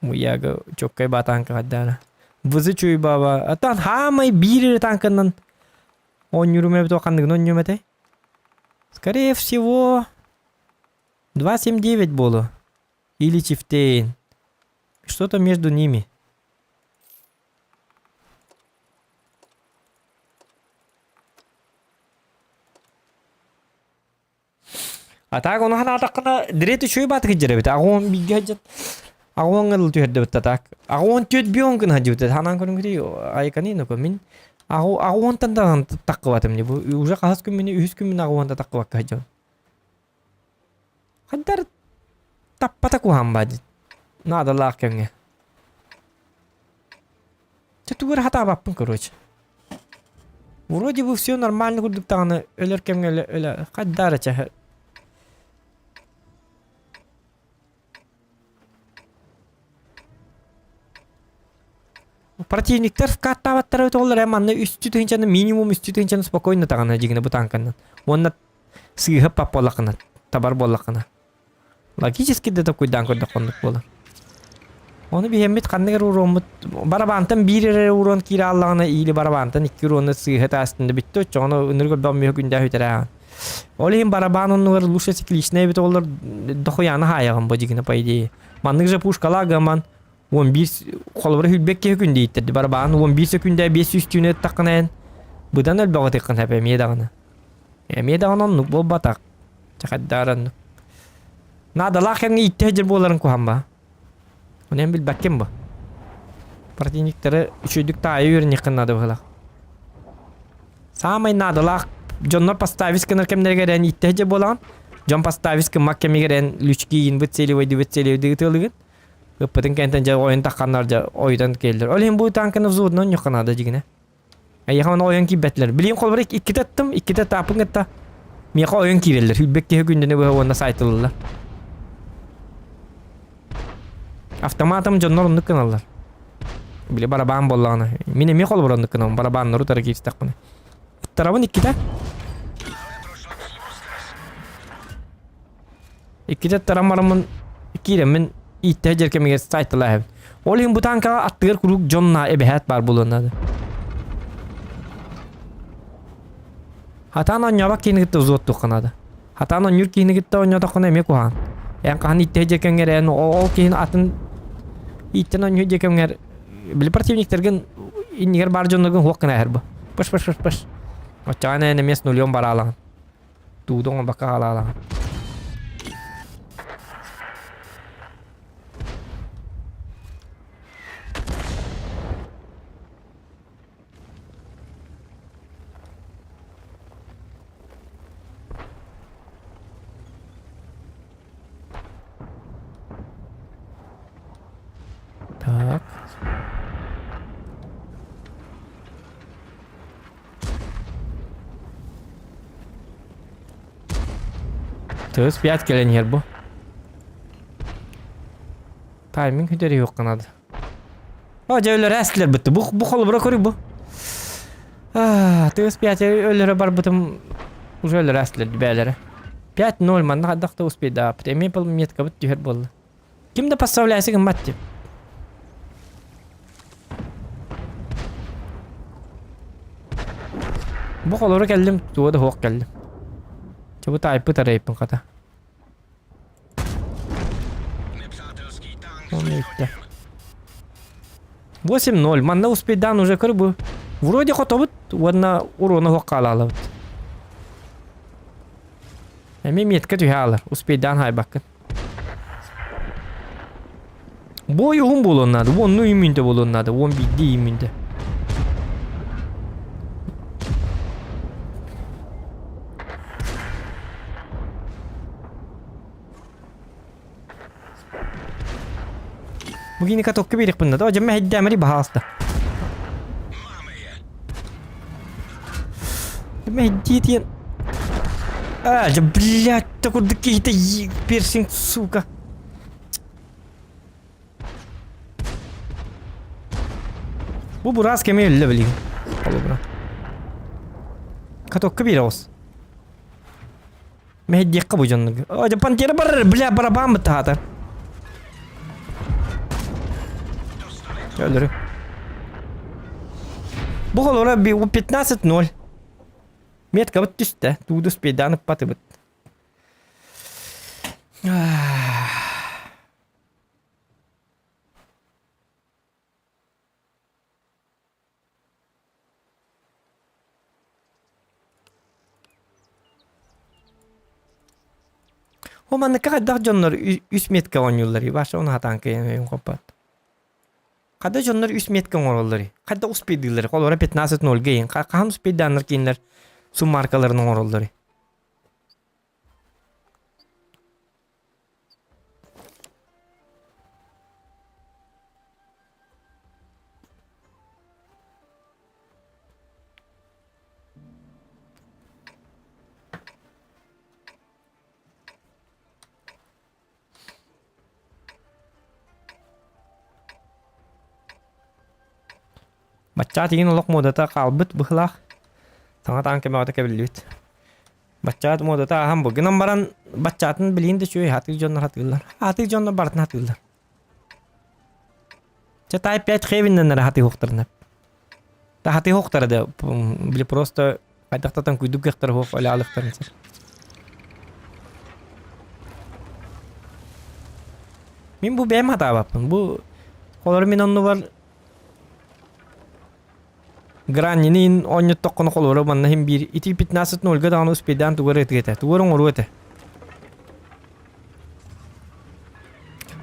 Бу яга чоккай батанка каддана. Бузы чүй баба. Атан хамай бири танканан он юруме токандыгын он юмете. Скорее всего 279 было. Или чифтейн. Что-то между ними. А так он хана такна дирет чүй бат кижере бит. Агон бигежет. Агон гыл түйдө бит так. Агон түйд бион кын хажыбыт. Ханан көрүн кири айканы но мен агон тандан таккыбатым не. Бу уже кас күн мени 100 күн мен агонда таккыбак хажып. Хаддар таппатаку хамбади. Надо лакенге. Чатур хата баппын короче. Вроде бы все нормально курдук таганы өлөр кемге эле хаддар ча. Противниктер вкаттабаттар өт олар эманны үстү тыгынчаны минимум үстү тыгынчаны спокойно тагана жигине бу танканан. Онна сыгып пап болакына, табар болакына. Логически де такой данко докондук бола. Onu bir hemmet kanneger urumut barabantan bir urun kira Allah'ına iyili barabantan 2 urunu sıhhat aslında bitti. Çoğunu ünürgül bamıyor günde hütere. Olihim barabanın var luşesi klişne bit olur doxuyana hayağın bacıgına paydi. Manlıkça puşkala gaman 11 kolları hülbek ki günde ittirdi. Baraban 11 sekünde 5 üstüne takınan. Budan elbağıt ekkan hep emiye dağına. Emiye dağına onluk bol batak. Çakaddaran. Nada lakyan ihtiyacır boların kuhamba. Önemli bir bakayım bu. Противниктері үшеудік тайы өрін екіннады бұғылақ. Самай надылақ. Джоннар поставискінер кемдергерен иттеже болған. Джон поставискін маккемегерен лүчкейін вітселевейді ғытылығын. Үппітін кәнтен жа ойын таққанлар жа ойдан келдір. Олен бұл танкыны взуыдынан юқынады жігіне. Яқаман ойын кейбетлер. Білейін қол бір екі тәттім, екі тәт тапын ғытта. Меқа ойын кейрелдер. Хүлбекке күндіне бұға онда сайтылылар. Автоматом жоннор ондuk kanallar. Bile baraban bollağına. Mine mi kol boronduk kanalım. Barabanları taraki istak bunu. Tarafın ikkide. İkkide taramaramın ikiremin ihtiyaç kemige saytıla hep. Olayım bu tanka attığır kuruk jonna ebehat var bulundadı. Hatanan yabak kini gitti uzottu kanadı. Hatanan yur kini gitti onyo takına emek kuhan. Yani kan ihtiyaç kemige o kini atın İtten önce kemger bile противниктерген иннигер бар жонногун хуаккана herbo. Пыш. Очана эне мес нульон баралан. Тудон бака алалан. Так. Tığız 5 gelen yer bu. Timing hüderi yok kanadı. Hoca öyle restler bitti. Bu kolu bırakır bu. Tığız 5 öyle var bitim. Уже öyle restler belere. 5-0 man надо успеть да. Прямо пол метка бит дюхер болду. Kimde поставляйся гматти. Bu kolları geldim, tuğda hoq geldim. Çabu taypı tarayıpın kata. Он işte. 8-0. Манна успеть дан уже как бы. Вроде хотобут, одна урона хоқ алалабыт. Эми метка түйалар. Успеть дан хай баккын. Bu yuhun bulunladı. Onu imünde bulunladı. 11'de imünde. Bugün katok gibi bunda da hocam hadi ameli bahasta. Mehdi diyen. Aja блядь, такой какие-то персинг, сука. Bu biraz kemiği level'in. Olur bura. Katok gibi olsun. Mehdi kabu canlı. Aja pantera bar barabam betahatar. Öldürü. Bu kolora bir 15-0. Метка бит düştü. Tuğdu speedanı patı bit. O man ne kadar canlar 3 metka oynuyorlar. Başta onu hatan kıyım kapat. Kada jonlar 3 metka orolları. Kada uspediler. Kolora 15-0 gayin. Kahan uspedanlar kinler. Su markalarının orolları. Бачча тиген олох модата калбыт быхлах. Саңа таң кемеата кебилбит. Баччаат модата ахам бу. Гынан баран баччаатын билинде чөй хатыг жоннор хатыгылар. Хатыг жоннор бартын хатыгылар. Чатай 5 хевиннен хатыг хоктарнап. Та хатыг хоктар да били просто кайдактан күйдүк гектар хок оля алыктарын. Мен бу бем хата баппын. Бу колор мен онну бар граннин онню токкон колору манна хим бир ити 15:0 дану спедан тугары этгете. Тугарын оруете.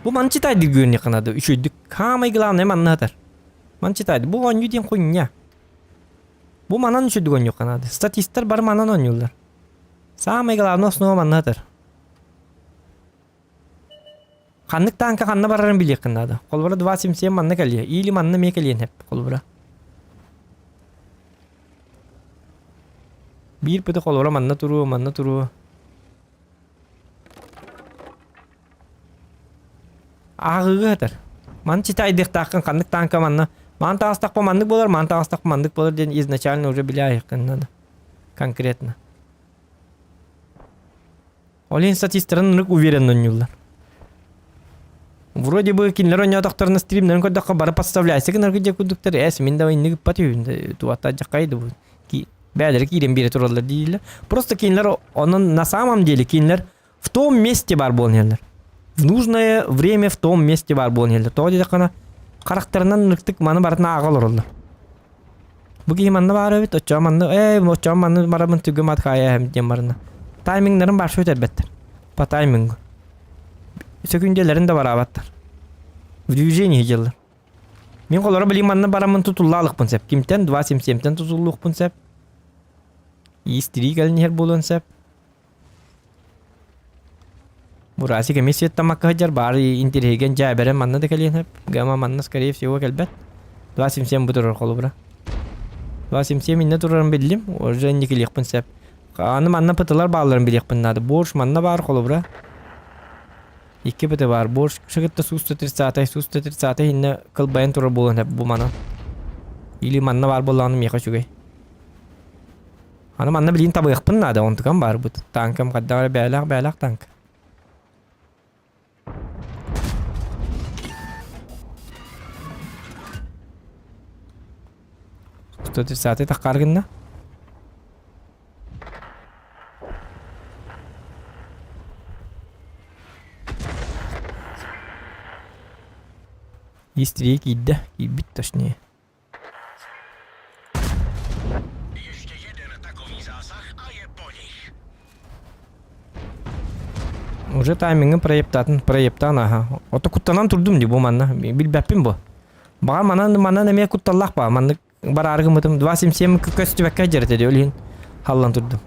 Бу манчитай дигүнни канады. Үчөйдүк хамай главный манна хатар. Манчитай бу онню ден куйня. Бу манан үчөйдүк онню канады. Статистар бар манан оннюлар. Самай главный основа манна хатар. Ханнык танка ханна барарын билек канады. Колбара 277 манна калия. Или манна ме калиен хеп колбара. Bir pete kolora manna turu. Ağığı hatar. Man читай дехтакан каннык танка манна. Man тастак по маннык болар, ден изначально уже биляй надо. Конкретно. Олин статистиканы нырык уверенно нюллар. Вроде бы кинлер оня докторна стримнен кодакка бара подставляйся, кынаргы же кудуктар эс мен да инниг патюн туата жакайды бу. Ки бәдер кирен бире туралар дейли. Просто кинлер onun на самом деле кинлер в том месте бар болнерлер. В нужное время в том месте бар болнерлер. Тоди дакана характеринен ныртык маны барытына агыл урулду. Буги манна бары бит оча манна барамын түгө мат кая хем дем барына. Таймингдерин башы өтөбөттөр. По таймингу. Секундаларын да бар абаттар. В движении жылы. Мен колора билим манна барамын тутуллалыкпын сеп. Кимтен 277-тен тутуллукпын сеп. Истригал нер болон сеп. Бурасы комиссия тамакка хаджар бары интереген жаберен манна да кален хеп. Гама манна скорее всего келбет. 277 бутурар колубра. 277 минне турарын билим. Уже никеликпын сеп. Аны манна пытылар бааларын билекпын нады. Борш манна бар колубра. İki bide var. Borç şıkıtta susta 30 hinne kılbayan tura bulan hep bu mana. İli manna var bulanım yaka şugay. Ana manna bilin tabi yakpın nada ontukam var bu. Tankam kaddara belak tank. Susta 30 takkar gınna. Истрик идде, бит точнее. Ještě jeden takový zásah a je po nich. Уже таймингin проептан аха. Ото куттанан турдум ди бу манна. Билбеппин бу. Бага манна неме кутталлах ба. Манна бар аргымытым 277 көстүбекке жерте ди өлүн. Халлан турдум.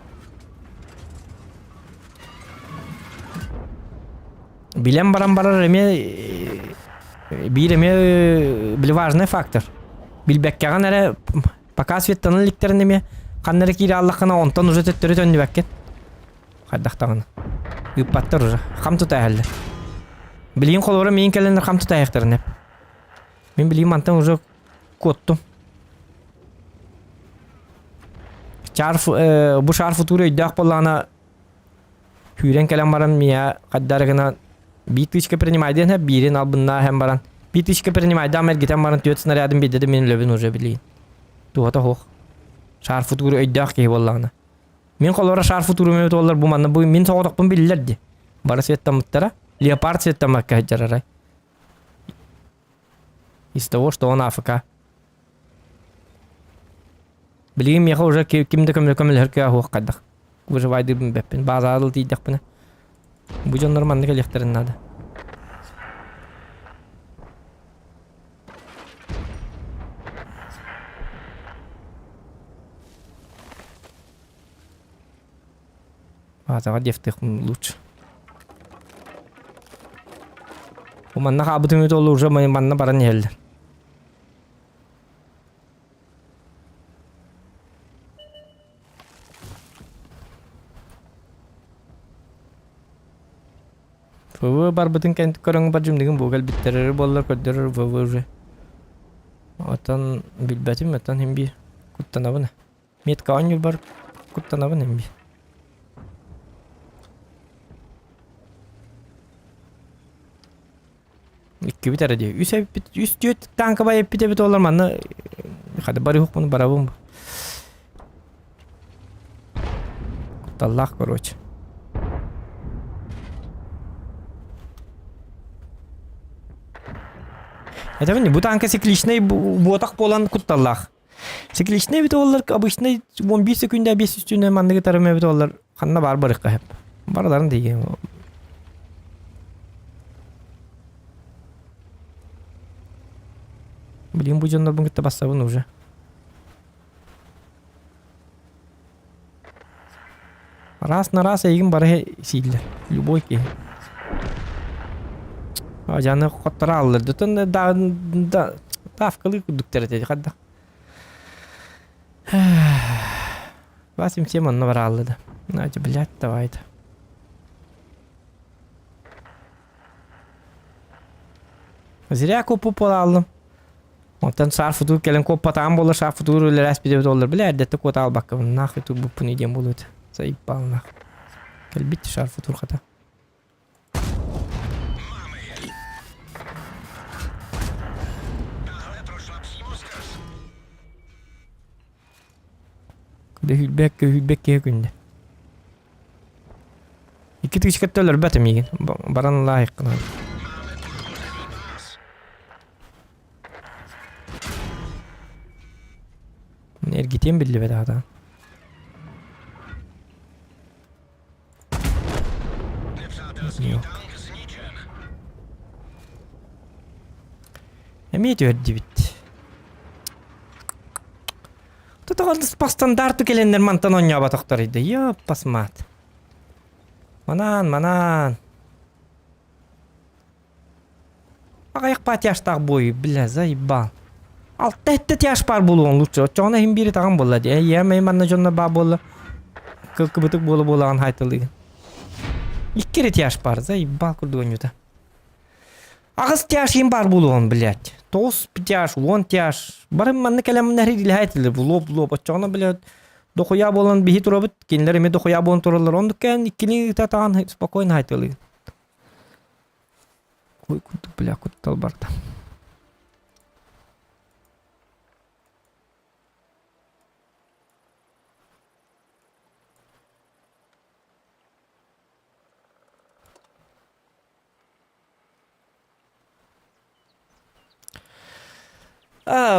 Билем баран эме bir bir важный фактор. Билбеккаган эре пока светтанын ликтерин эме каннары кире аллакына онтон уже төттөрү төнү беккен. Кайдактаган. Үппаттыр уже. Кам тутайлы. Билин колору мен келендер кам тутаяктырын эп. Мен билим антан уже коттум. Bu şarfı turu iddiaq bolana hüren kelem baran miya kaddarıgına битвичка принимайден хеп бирин албынна хем баран. Битвичка принимайда амер гитен баран түйет снарядын бедеди мен лөбін уже билейин. Туғата хоқ. Шарфы туру өйдақ кей боллағына. Мен қолора шарфы туру мөт олар bu manna bu мен соғыдақпын билілерді. Бары светтен мұттара. Леопард светтен макка хеджарарай. Из того, что он АФК. Билейін меха уже кимді көмілер көя хоқ қаддақ. Выживайды бәппен. База адыл дейдіқ бұны. Bu canlar manlık elektriğin adı. Ağzıma deftek lütfen. Bu manlık abıtım öte olur. Manlık baran yerler. Vöv бар бүтін кәнті көріңі бар жүмдігін бұғал біттерері болар көддерер vöv уже. Atan bilbetim atan hem bir kuttanabın. Met kaan yıl bar kuttanabın hem bir. İki bitar diyor. Üst diyor tanka bayıp bite bit olur manna. Hadi bari huk bunu barabım bu. Kuttallah korоче. Это не bu tanka siklişney bu otak bolan kuttallah. Siklişney bit olur обычный 11 sekunda 5 üstüne mandığı tarımı bit olur. Kanna bar barıkka hep. Barların değil. Блин, будем на бункер бассабын уже. Раз на раз егин бары сийлер. Любой ки. Ажаны коттара алды. Дутун да тавкалы кудуктер эти кадда. Басим всем он навара алды. Надя, блядь, давай-то. Зря купу алdım. Ondan sarf futur gelen kop patağım bolur sarf futur öyle resmi de olur bile erdette kod al bakalım nah itu bu pun idem bulut sayıp balnak gel bitti sarf futur kata de hülbek ya günde iki tık çıkartıyorlar batım yigin baran layık kılan Ergiteyim belli be daha da. Yok. Emiyet ödedi bitti. Tutağıldı по стандарту gelenler mantan oynaya bataklarıydı. Ya pasmat. Manan. Aqayıq patyaştaq boyu bile zaybal. Altta hette yaş par buluğun lütfen. Çoğuna hem biri tağın bolla diye. Ya meymanna jonda bağ bolla. Kıbıtık bolla haytalı. İki kere yaş par. Zay bal kurduğun yuda. Ağız yaş hem par buluğun bilet. 9 yaş, 10 yaş. Barım manna kelamun nehri dili haytalı. Lop. Çoğuna bilet. Dokuya bolan bihi turabıt. Kendileri dokuya bolan turalar. Ondukken ikili tağın spakoyun haytalı. Koy kurduk bilet kuttal barda.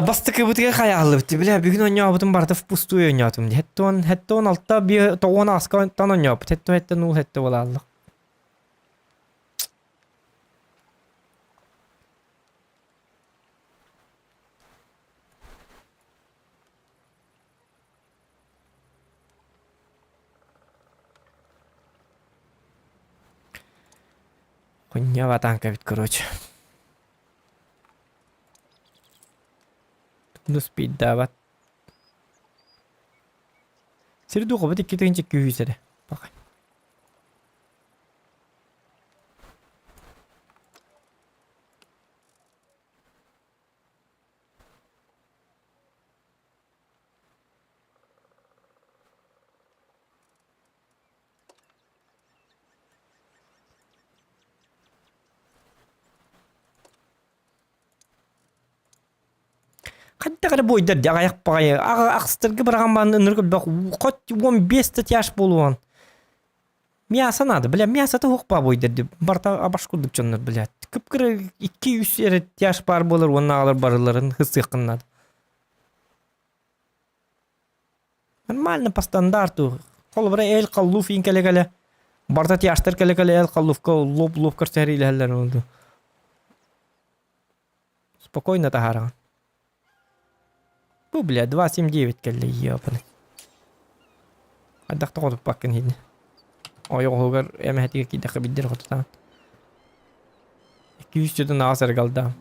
Bastık kıbıtıya kayalı bitti. Bile bir gün oynayabıdım barda впустую oynayadım. Hetton altta bir toğun askantan oynayabıdı. Hetton nul hette olallık. Oynayaba tanka bit короче. Ну спид дават. Среду қобыт екі тегінчек күйіседі. Бақай. Kadda kadar boydur diye ayak bakayı. Aksıtırgı bırakın bana nırgıl bak. Kot 15 yaş boluğun. Miyasa nadı bile. Miyasa da hukba boydur diye. Barta abaş kurduk canlar bile. Kıpkırı 200 yaş bar bolur. Onun ağlar barıların hız yakınladı. Нормально по стандарту. Колбара el kalluf in kale. Barta yaştır kale el kallufka lop kırteri haller oldu. Спокойно тагаран. Bu bile 279 kelle yapın. Adakta kodup bakın hini. O yok hogar emehtiga ki dakika bidir kodutan. 200 çodan asar kaldı.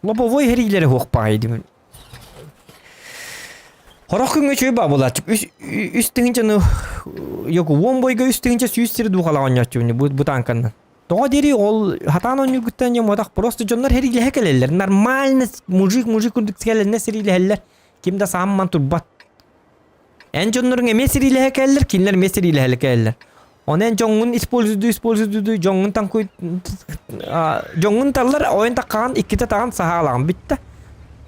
Lobovoi herileri hok paydı. Хорохкыңа чөй ба болачып. Үстіңінче yok won boyga üstünce süstiri duqalagan yatçıvını bu tankandan. Toğa deri ol hatan onu gütten ya modak просто jonlar her ile hekeleller. Нормально mujik kunduk sikeller seriyle heller. Kimde samman turbat. En jonların emesiriyle hekeller, kinler mesiriyle hekeller. Onun jongun используйду jongun tanku jongun tallar oyun takan ikide takan sahalan bitti.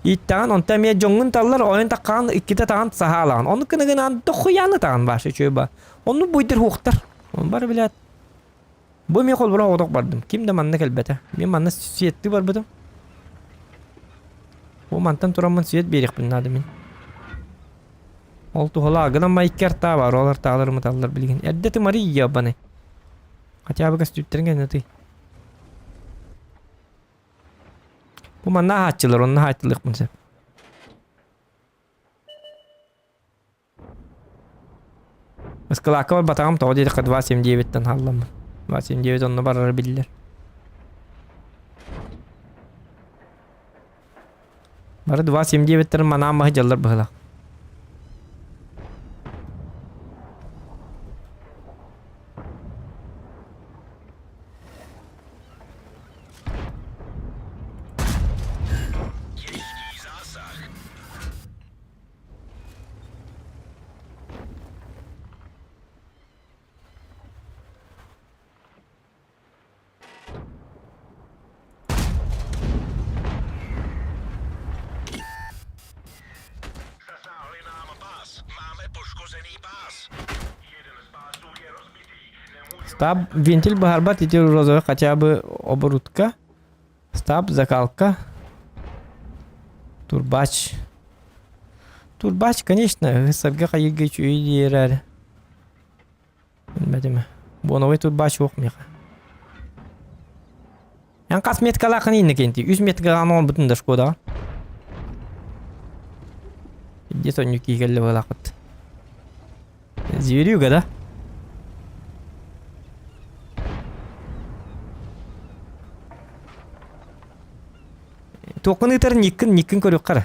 İttan on tamiye jongun tallar oyun takan ikide takan sahalan. Onu kınıgınan dokuyanı takan başı çöba. Onu buydur huqtar. On bar bilat. Bu mi kol bura odak bardım. Kim de manna kelbete. Men manna süyetti bar budım. Bu mantan turamın süyet berik bilin adamın. Oltu hola agıdan maikker ta var. Olar tağlar mı tağlar bilgin. Eddeti mari ya bana. Kaça abi sütterin geneti. Bu manna haççılar. Onun haççılık mı sen? Iskılaka var batağım tağı dedik 279'ten hallam. 279 onunla barar bilirler. Barı 279'lerin manağım bahı jallar bahıla. Zasáhli nám pás. Máme poškozený pás. Jeden z pásů je rozbitý. Nemůžeme... Стаб вентиль бахарбат эти розовый хотя бы оборудка. Стаб закалка. Турбач. Турбач, конечно, сарга кайга чуйдерер. Bilmedim. Bu новый турбач yok mu? Yani kaç metre lakın indik enti? 100 metre kanal bütün de şkoda. Где-то нюки geldi balakıt. Ziviriyor kada. Toqun itar nikin körüyor qara.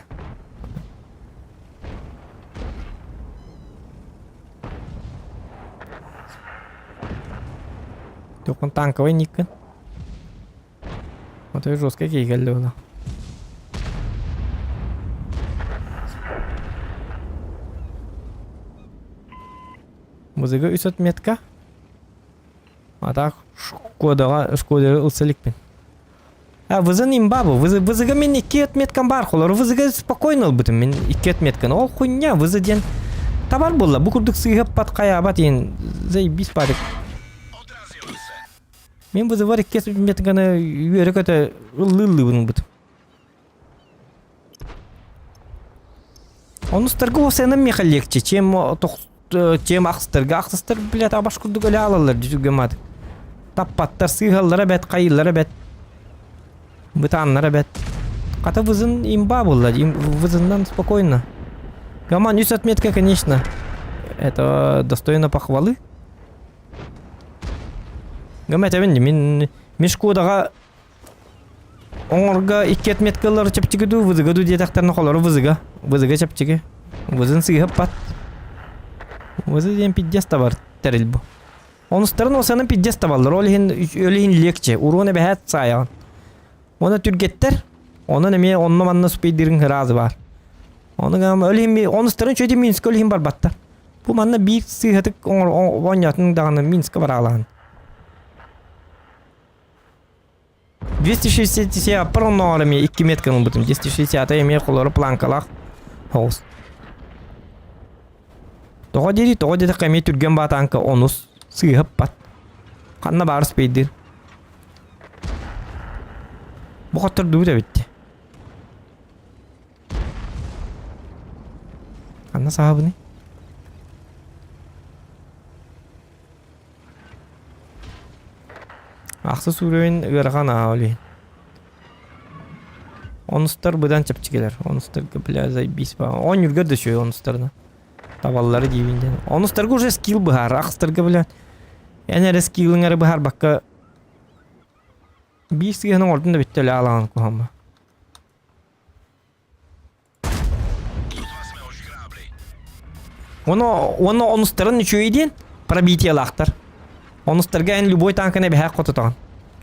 Toqun tankovый nikin. Вот и жестко geldi ola. Музыка 300 метка. А так Шкода ылсылыкпен. А вызын имбабы. Вызыга мен 2 меткам бар холор. Вызыга спокойно бутым мен 2 меткан. Ол хуйня вызы ден табар болла. Бу курдук сыйгып паткая абат ен заебись падык. Odrazil se. Мен вызы бар 2 метканы үйрек өтө ыллы бутым бут. Он старгы осенем мехалекче, чем ақстырга блядь абаш курдук эле алалар жүзүгө мат. Таппаттар сыйгаллара бет, кайыллара бет. Бытанлара бет. Ката вызын имба болла, вызындан спокойно. Гаман 100 метка, конечно. Это достойно похвалы. Гамат әбенде, мен Шкодага оңорга 2 меткалар чапчыгыду, вызыгаду детактарны колору вызыга чапчыгы. Вызын сыйгып пат. Вызы ден 50 бар терил бу. Онустарын осанын 50 балдар. Өлейін лекче. Уруна бәхәт сайған. Оны түргеттер. Оны неме онны манна спейдерин разы бар. Оны гам өлейін онустарын чөйде Минск өлейін бар баттар. Бу манна bir сыйгатык оңятының дағаны Минска бар алған. 260 пырын оғарыме 2 метканың бұтым. 260 еме қолары планкалақ. Хоғыз. Тоға деді қаме түрген батанка онус сыйғып бат. Қанна бары спейдер. Бұқаттыр дұғыда бітті. Қанна сағабы не? Ақсы сүрөйін ғырған ауылейін. Онустар бұдан чапчыкелер. Онустар бля бис ба. Он юргерді шөй онустарына. Tavalları dibinden. Onustarga уже скилл бахар. Ақстарга бля. Әнәрі скиллыңары бахар баққа. Bir сыйғының ордында бітті өлі алаған кухамба. Тут jsme ho škrábli. Оны онустарын үчөйден пробитие лахтар. Онустарга эн любой танкына бәһәк кототаган.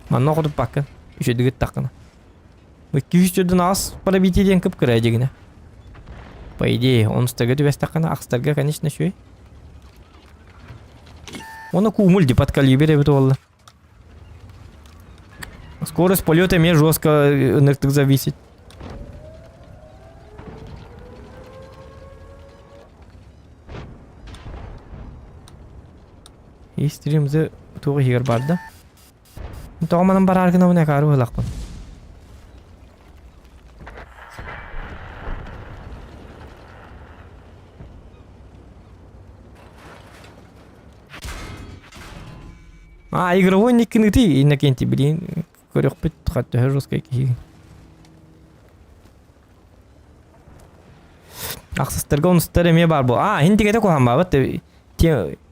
Манна котуп баккан. Үчөдүгөт таккана. 200-ден ас пробитиеден кып кыра дегене. По идее, онустарга түбәс таккана, акстарга, конечно, шөй. Оны кумуль деп под калибр ебет олла. Скорость полета мне жестко ныртык зависит. И стримзе туғы хигер барды. Тоғаманын бар аргына бұна қару ғылақпын. Игровой никаких ты иннокенти, блин. Корёх пит, хотя жестко какие. Аксастырга онустар эме бар бу. Хинтигете кохам бабат.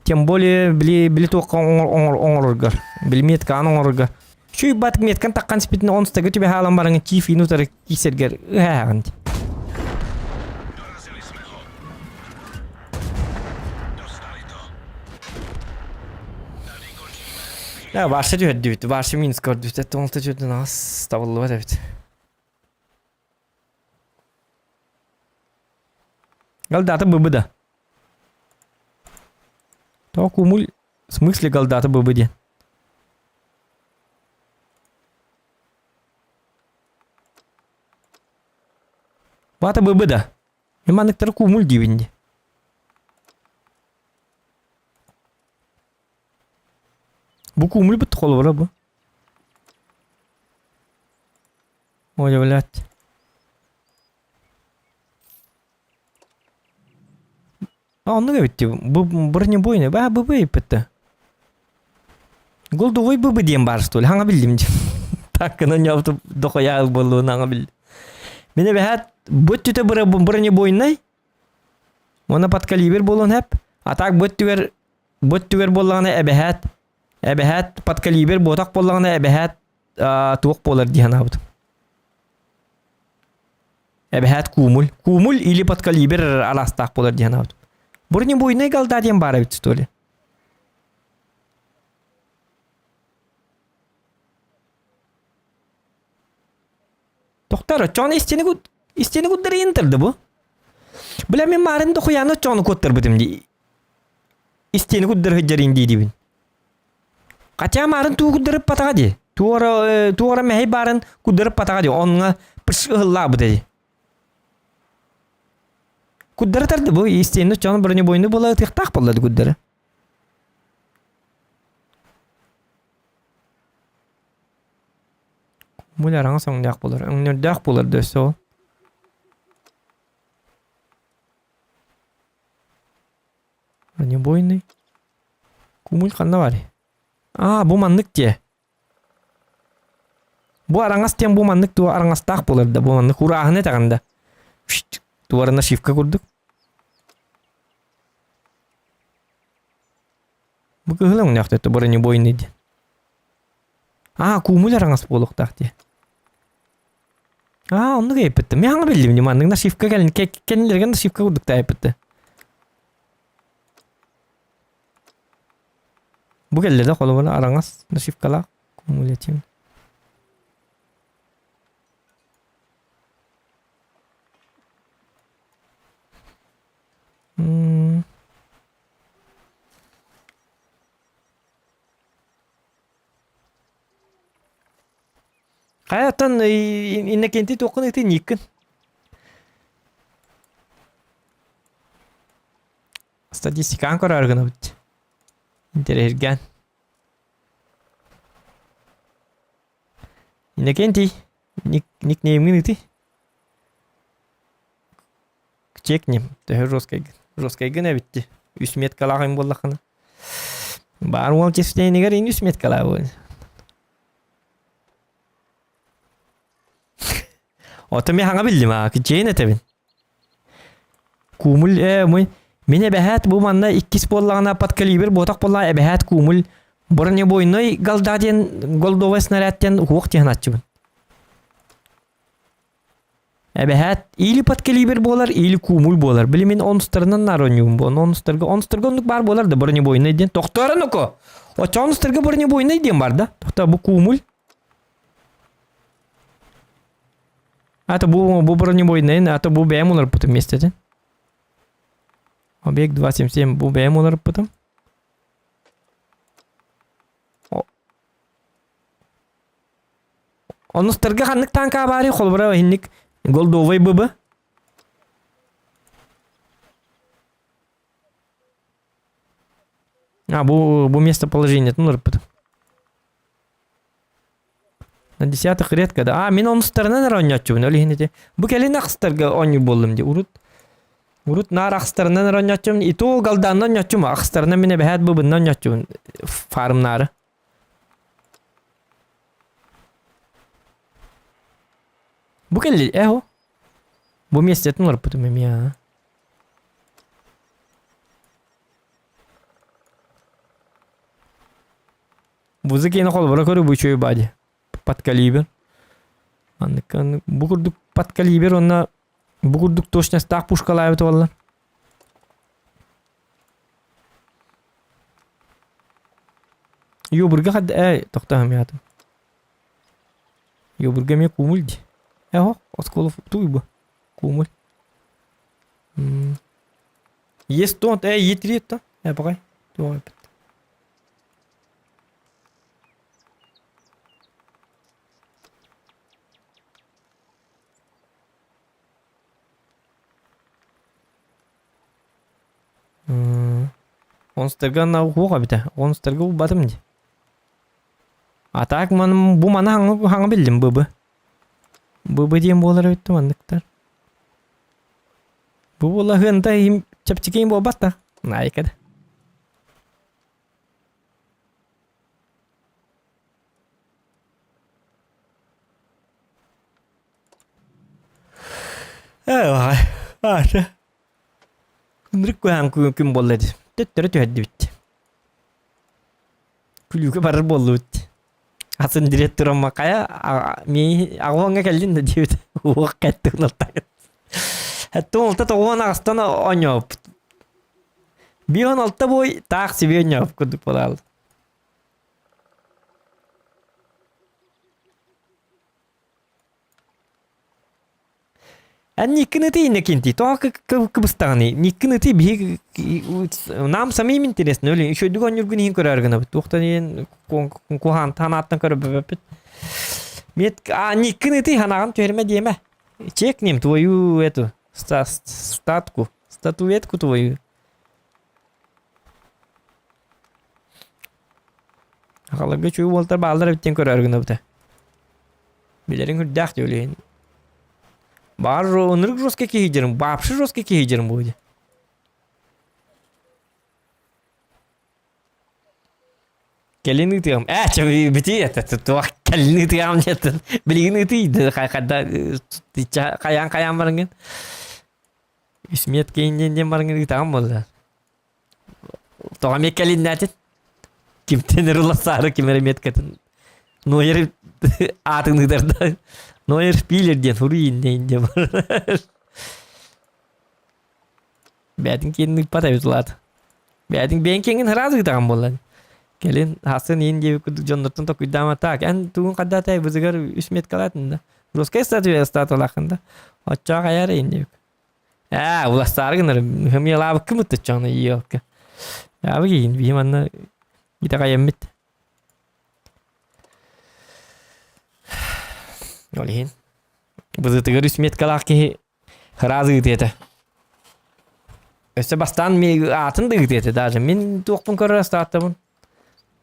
Тем более били тоққа оңоргар. Билмет кан оңоргар. Шуй батык меткан таккан спитин онустарга тебе халам барыңы чиф инутар кисергер. Ханти. Dorazili jsme ho. Dostali to. Tady končíme. Ya varsa diyor düt. Varsa Minsk var düt. Tonta diyor nas tavallı var evet. Галдата ББ. То кумуль в смысле галдата ББ. Вата ББ да. Иманныктар кумуль дивинди. Bu кумуль бит кол бар бу. Ой, блядь. Onu bitti. Bu bronебойный. ББ ипетти. Голдовой ББ дием бар что ли? Ханга билдим. Так кына нёптуп дохоя болуун ханга бил. Мене бехат бүттүтө бронебойный. Мона под калибр болон хеп. А так бүттүгер болганы эбехат под калибр ботак болганы эбехат тук болар дихан абыт. Эбехат кумуль или под калибр аластак болар дихан абыт. Бронебойный галда дием бар бит что ли? Тоқтар, чон истени гуд интерди бу. Бля мен марын дохуяны чону коттар битим ди. Истени гуд хыжарин дибин. Кача марын ту гудырып патага ди. Туора мехей барын гудырып патага ди. Онга пыш ылла бу ди. Гуддары тарды бу истени чон бронебойный бола тыктак болду гуддары. Мулараңа соңдак болар. Өңнөрдак болар дөсө. Бронебойный. Кумуль канда бар. Бу маннык те. Бу араңас тем бу маннык ту араңастак болар да. Бу маннык урагына таганда. Туарына шифка курдук. Бу кыгылың нахты то бронебойный де. Кумуль араңас болуктак те. Onu da yapıttım. Ben hangi bildim limanlık nasıl şifka gelin. Kendilerine nasıl şifka kurduk da yapıttı. Bu geldi de kolu bana aranız. Nasıl şifkala. Kumulatim. Hayattan innekenti tokun eti nikin. Statistika ankara argına bitti. İnterergen. Innekenti nickname'in eti. Çeknim. Tehir roskaygen bitti. 3 met kalağın bollakını. Bar wal çefteyni gar 3 met kalağı. Otom ya hangi bildim ha? Kıçayın etebin. Kumul mene behat bu manna ikkis bollağına pat kaliber botak bollağı behat kumul bronебойный галдаден голдовый снарядтен хук тихан атчыбын. Эбэхәт или подкалибер болар, или кумул болар. Биле мен онстарынан наронюм бу. Онстарга ондук бар болар да бронебойный ден. Токтора нуко. O онстарга бронебойный ден бар да. Токта бу кумул. Ата бу бронебойный, ата бу бәм олар потом местете. Объект 277 бу бәм олар потом. Онстарга ханнык танка бары холбара хинник. Голдовый быба. Бу местоположение, ну, потом. На 10-х редко, да. Мен onun стороны наронячу, öyle hinete. Bu kelin axstarga onyu boldum de. Urut nar axstarına naronячу. Ito galdandan naronячу, axstarına mene behat bu bundan naronячу. Farmları. Bu kelli eho. Bu месте ну потом меня. Bu zakine kol bırak öyle bu çoğu badi. Pat kaliber. Anlıkan bu kurduk pat kaliber ona bu kurduk точно так пушкалай evet valla. Yo burga had toktahım yatım. Yo burga me kumuldi. Eho oskolu tuy bu. Kumul. Есть тон, етрит-то. Погай. Туй. Онстарга на хуга бите. Онстарга у батым ди. Атак манım bu mana hangi bildim bıbı. Bıbı diyem bolar öttü mandıktar. Bu bola hınta him çapçıkayım bu batta. Naikada. Vay. Aşağı. Kunduruk koyan kim bolladı. Töttürü tüheddi bitti. Kulüke barar bollu bitti. Asın direktör ama kaya mi ağvanga geldin de diyor. O kattı nolta. Hatta olta toğan ağastana onyop. Bir on altta boy taksi bir onyop kuduk bolal. Никнати и накинти. То как стане. Никнати би нам самим интересно, или еще другой нюргун хин көрәргән бит. Тохта ен кухан танаттан көрөп бит. Мет никнати ханаган төрмә деме. Чекнем твою эту статуэтку твою. Халыгы чүй болтар балдар биттен көрәргән бит. Билерин хүрдәк дөлен. Бар онырык жостка кейдерим, бапшы жостка кейдерим буде. Келini тыгам. Чаби бити это то келини тыгам нет. Билигини тыйды кайда каян барган. Исмет кейинден барган тагам болду. Тогам келин нәтет. Кимтен руласары кимеремет катын. Но ер атыңдырда. Noyer Spieler diye Furin deyince var. Bädin kendini pata yutulat. Bädin benkengin razı gıdağım bollan. Gelin hasen yenge jonnortun tok idama tak. En tuğun kadda tay buzigar 3 met kalatında. Ruska statüye statolakında. Açça ayar yenge. Ulastar gınır. Hem yalabı kımıttı çana iyi yok. Abi giyin bir manna gita kayemmit. Olhin. Buzu tigir üsmet kalak ki razı gıdete. Öste bastan mi atın da gıdete даже. Min tuğpun körü rastatımın.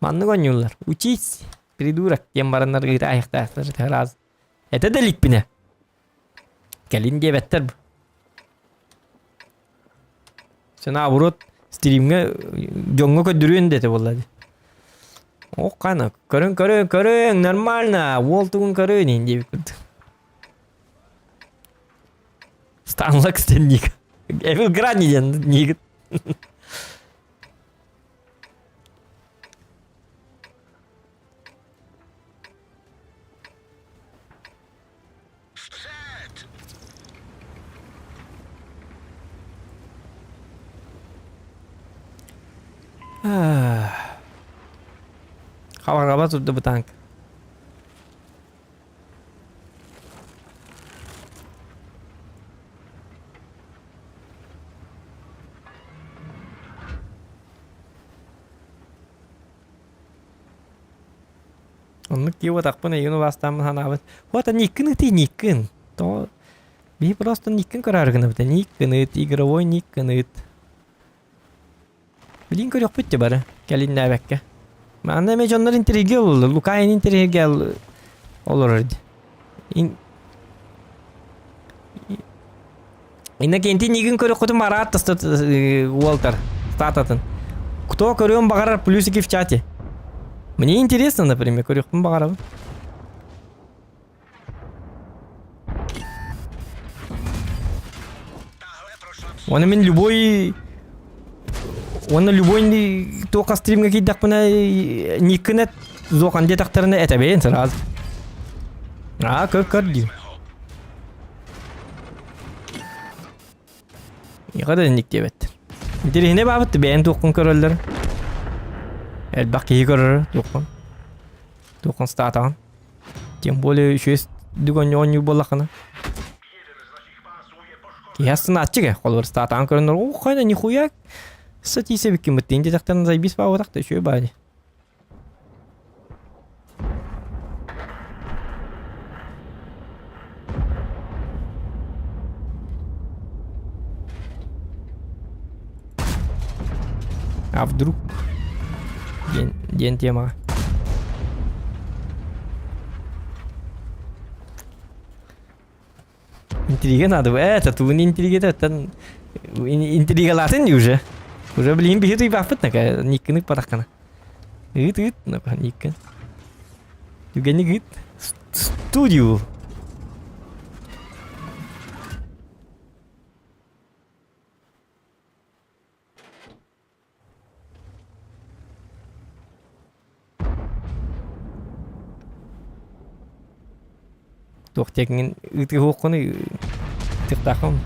Manlı gönüller. Uçiz. Pridurak. Yembaranlar gıdete ayakta. Razı. Ete delik bine. Gelin diye better bu. Sen aburut stream'e jonga ködürüyün dete vallahi. O kana körün нормально. Волтугун körün indi bir kırdı. Станлак стенник. Evil graniden ник. Вперед! 3, 2, 1, Хабарга турду бу танк. Он киво так пона юну бастам ханабыт. Вот они никын. То би просто никын караргына бит. Никын игровой никын. Билин көрөк бүтте бары. Келин нәбәккә. Манда ме жоннор интерьге болду. Лукайн интерьге олор. Инна кенти никын көрөк кутум марат Уолтер. Стататын. Кто көрөм багарар плюсики в чате. Мне интересно, например, көрөкпүн багарабы. Он любой тока стримге кидак пына никнет зоқан детактарына этебейн сразу. Как ди. Яқада ник дебет. Дирехне бабыт бейн тоқын көрөлдөр. Баки көрөр тоқын. Тоқын статан. Тем более еще есть дугонёню болақына. Ясно, ачиге, қолбыр статан көрінір. О, қайда, нихуя. Сати себе кимбеттен детектарына зайбис ба отақты, еще бәді. А вдруг? День тема. Интрига надо. Это тут интрига, это интрига латынь уже. Уже блин бежит и бафет на никны паракана. Ит на никн. Юга не гит. Студию. Тохтегин ит хоконы тихтахом.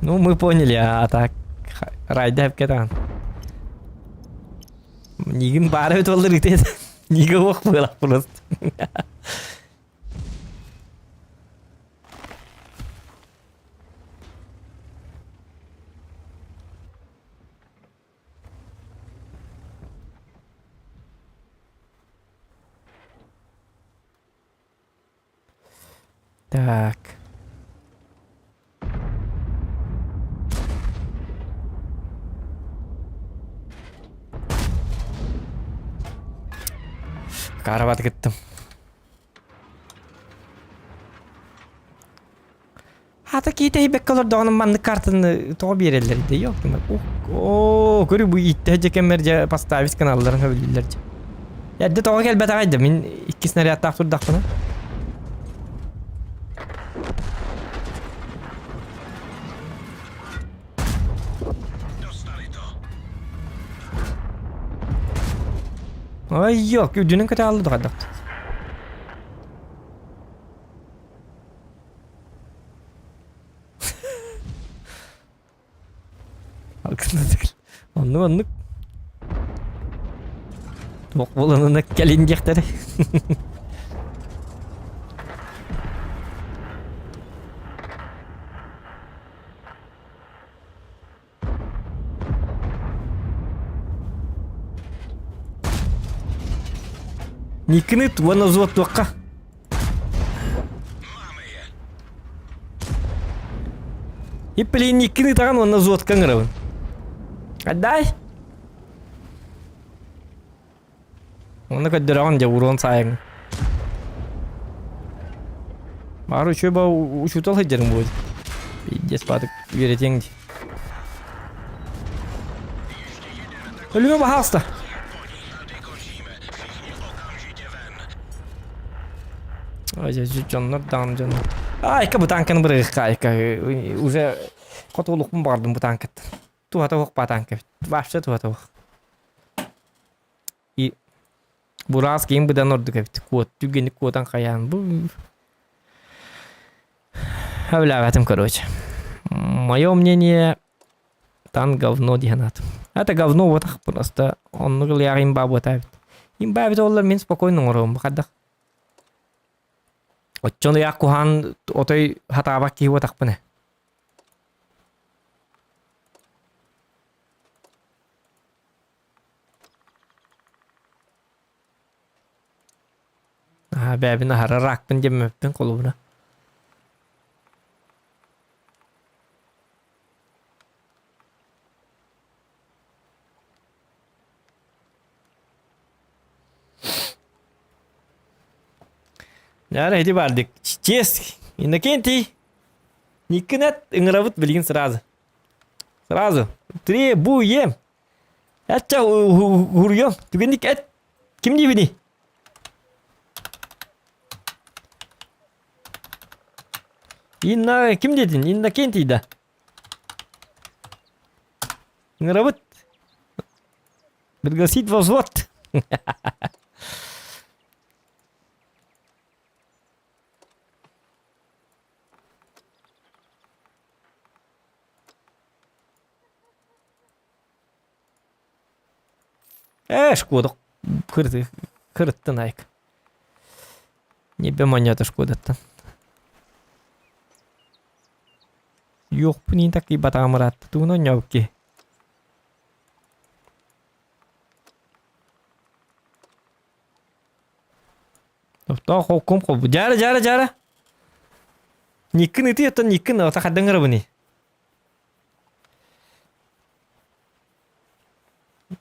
Ну, мы поняли, а так райдап кетан. Нигин бары толдыр итет. Нига ох было просто. Так. Карават кеттім. Ата кейте бек колор дағының манды картаны тоғы берелер де yok. О, көрі бұл итті жекемер же поставис каналларын өбілділер же. Әдді тоғы келбет ағайды. Мен 2 снарядтақ тұрдақ бұны. Ay yok, ödünün kötü aldı da. Hakkında değil. Anlık. Tok bulanına gelinecekleri. Никны туана зот тоққа. Иппели никны таған вана зот каңырабын. Аддай? Оны көддіраған же урон сайың. Бары үші ба үшітал хайдерің болды. Бидес бадық веретеңді. Өліме бахаста. Ой, жоннор дан жоннор. Айка бу танканы бырыгыкка айка уже котулукпун бардым бу танкет. Туата ок ба танкет. Вообще туата ок. И бурас кийин быдан ордук эбит. Кот түгени котан каян бу. Өләбәтим, короче. Моё мнение, танк говно дигенат. Это говно вот так просто. Он говорил, я им бабу тавит. Им бабит олар мен спокойно ором бакадах. Отчон я кухан отой хатабак ки вот так пане. Бәбіні харарақпын демеппін қолуына. Яра, иди бардық. Чест, Иннокентий. Никінет ыңырабыт білген сразу. Сразу. Требуем. Әтча ғұрыйым. Түгендік әт. Кім дейбіні? Инна, кім дедің? Иннокентийді. Ыңырабыт. Пригласить во взвод. Шкода. Кырыттын айк. Небе монета шкодаттан. Yok bu niye takıyı batağımı rahattı. Tuğunun yok ki. Daha hokum kobu. Jara. Nikin itu ya tuh nikin. Otak denger bu nih.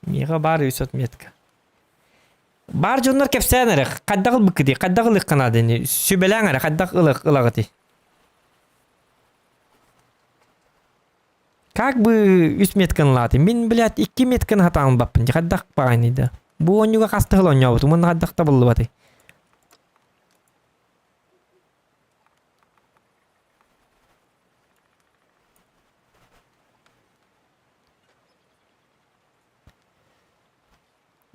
Mega bar yusat metka. Bar jonlar kepsenere. Kaddağıl bıkıdı. Kaddağıl ıkkanadı. Sübelengere. Kaddağıl ılağıdı. Как бы 3 метканы латы. Мен, блядь, 2 метканы хатамын баппын. Жаддақ бағанайды. Бұл онюға қастығыл онья бұты. Мұны қаддақта бұлды баты.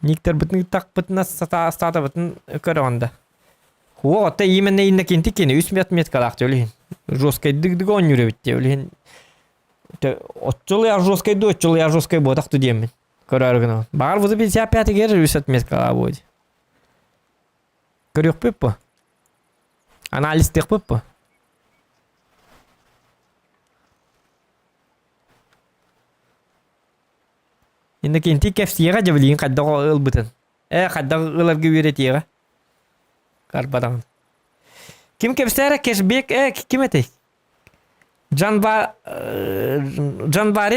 Никтер бұтын тақ бұтына стата бұтын көрі онда. Оғытта именно Иннокентий кені 3 метка лақты өлігін. Жосткай дық он юре бітте өлігін. Отчул я жесткой бодах тудем. Кораргно. Бар возле 55 гер 60 метка будет. Корюх пеппо. Анализ тех пеппо. Иннокентий кефсига жабылин кадда ылбытын. Кадда ыларга үйретига. Карбадан. Ким кефсера кешбек ким этей? Жанбарет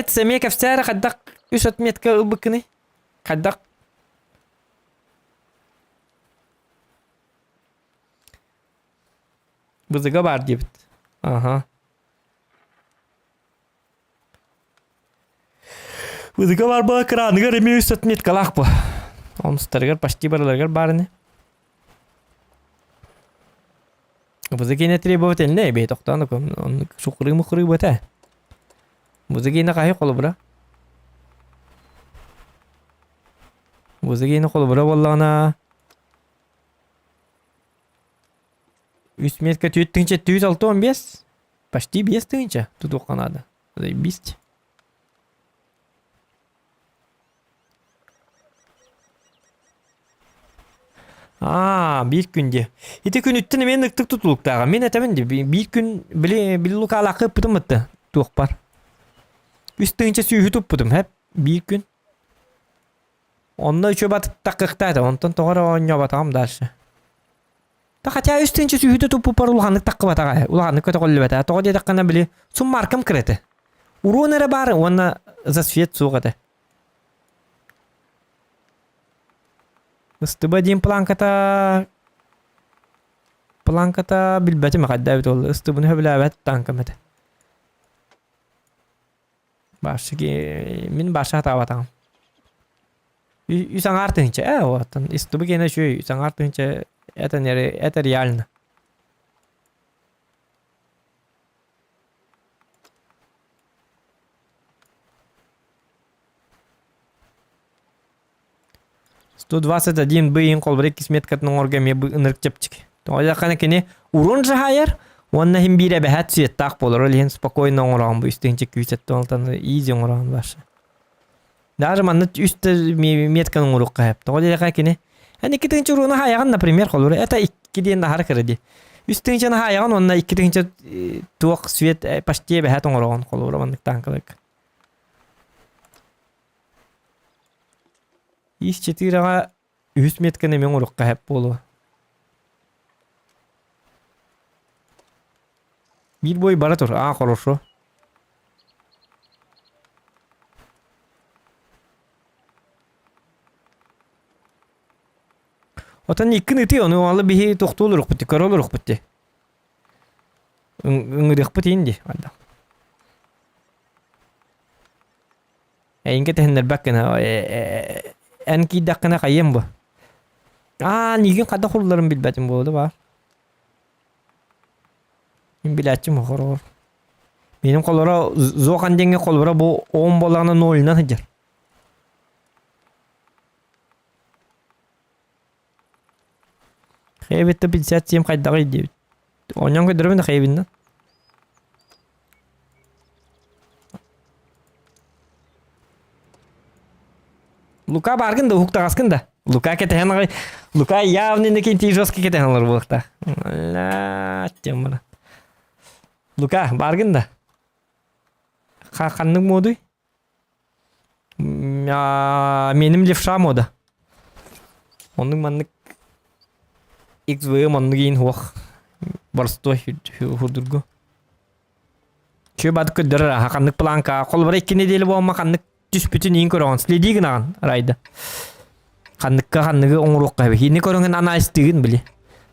семья кефтера каддак 3 метка ылбыкыны. Каддак. Бузыга бар дебит. Ага. Бузыга бар ба краныгар эме 3 метка лак ба. Онстаргар почти барларгар барыны. Бузыги не требовательный бей тоқтаны он шукры-мукры бөте. Бузыги не қайы қолы бұра. Бузыги не қолы бұра боллағына. 3 метка түйттіңше 206-15. Почти 5 түйінше тұт оқанады. 5. Bir günde. İti gün üttüne men ıktık tutuluktağım. Men etemen de bir gün bile luka alakı pıtım mıttı. Tuğpar. Üstünce suyu tutpudum hep bir gün. Onunla üçe batıp takıktaydı. Ondan sonra onunla batağım dersi. Ta hatta üstünce suyu tutup par ulahanlık takı batağı. Ulahanlık kötü kollu batağı. Toğa diye takına bile sun markam kırıtı. Urunere bari ona zasfiyet soğuğadı. Istibadiyim plankata bilbeti mi kadda bit oldu. Istibunu höbülavet tankamete. Başı ki min başı hata batağım. Üsan artınca otan. Istibu gene şu üsan artınca это реально. $121 быйын колбрек кисметкатның оргаме ынырк чепчик. Тоя канекене урун жахайар. Онна хим бире бәһәт сүйеттак болыр. Лен спокойно оңыран бу үстенче күсетте олтан изи оңыран башы. Даже манна üst метканың урукка хеп. Тоҕо дедека кини. Эн иккитинчи уруна хаяган, например, холура. Это икки диэн нахар кырыди. Үстүнчен хаяган, онна иккитинчи туок свет почти бэхэ тоңорогон холура маннык танкалык. Ис четырага үс метканы мен урукка хеп болу. Бир бой бара тур. Хорошо. Отан иккин ити onu алы бихи тоқтолурук битти, көрөлүрук битти. Үңүрүк битти инди. Эйинге технер баккана энки даккана кайым бу. Нигин када хулларын билбетим болду ба. Мен билетчим хорор. Менин колора зохан денге колора бу 10 боланы 0-нан хыжар. Хейбетте 57 кайдагы дейт. Оньон көдөрөм да хейбинден. Лука баргын да хукта аскын да. Лука кетен. Лука явно не кинти жестко кетен алар булакта. Ла темра. Лука баргын да. Хаканның моду. Меним левша мода. Оның маннык XV манныгин хуак. Барстой хурдургу. Чö бад көдөрөр хаканнык планка колбара 2 неделе болма хаканнык түспүтүн ин көрөгөн следигин аган райда. Ханныгы оңрукка бе. Хини көрөнгөн анализдигин биле.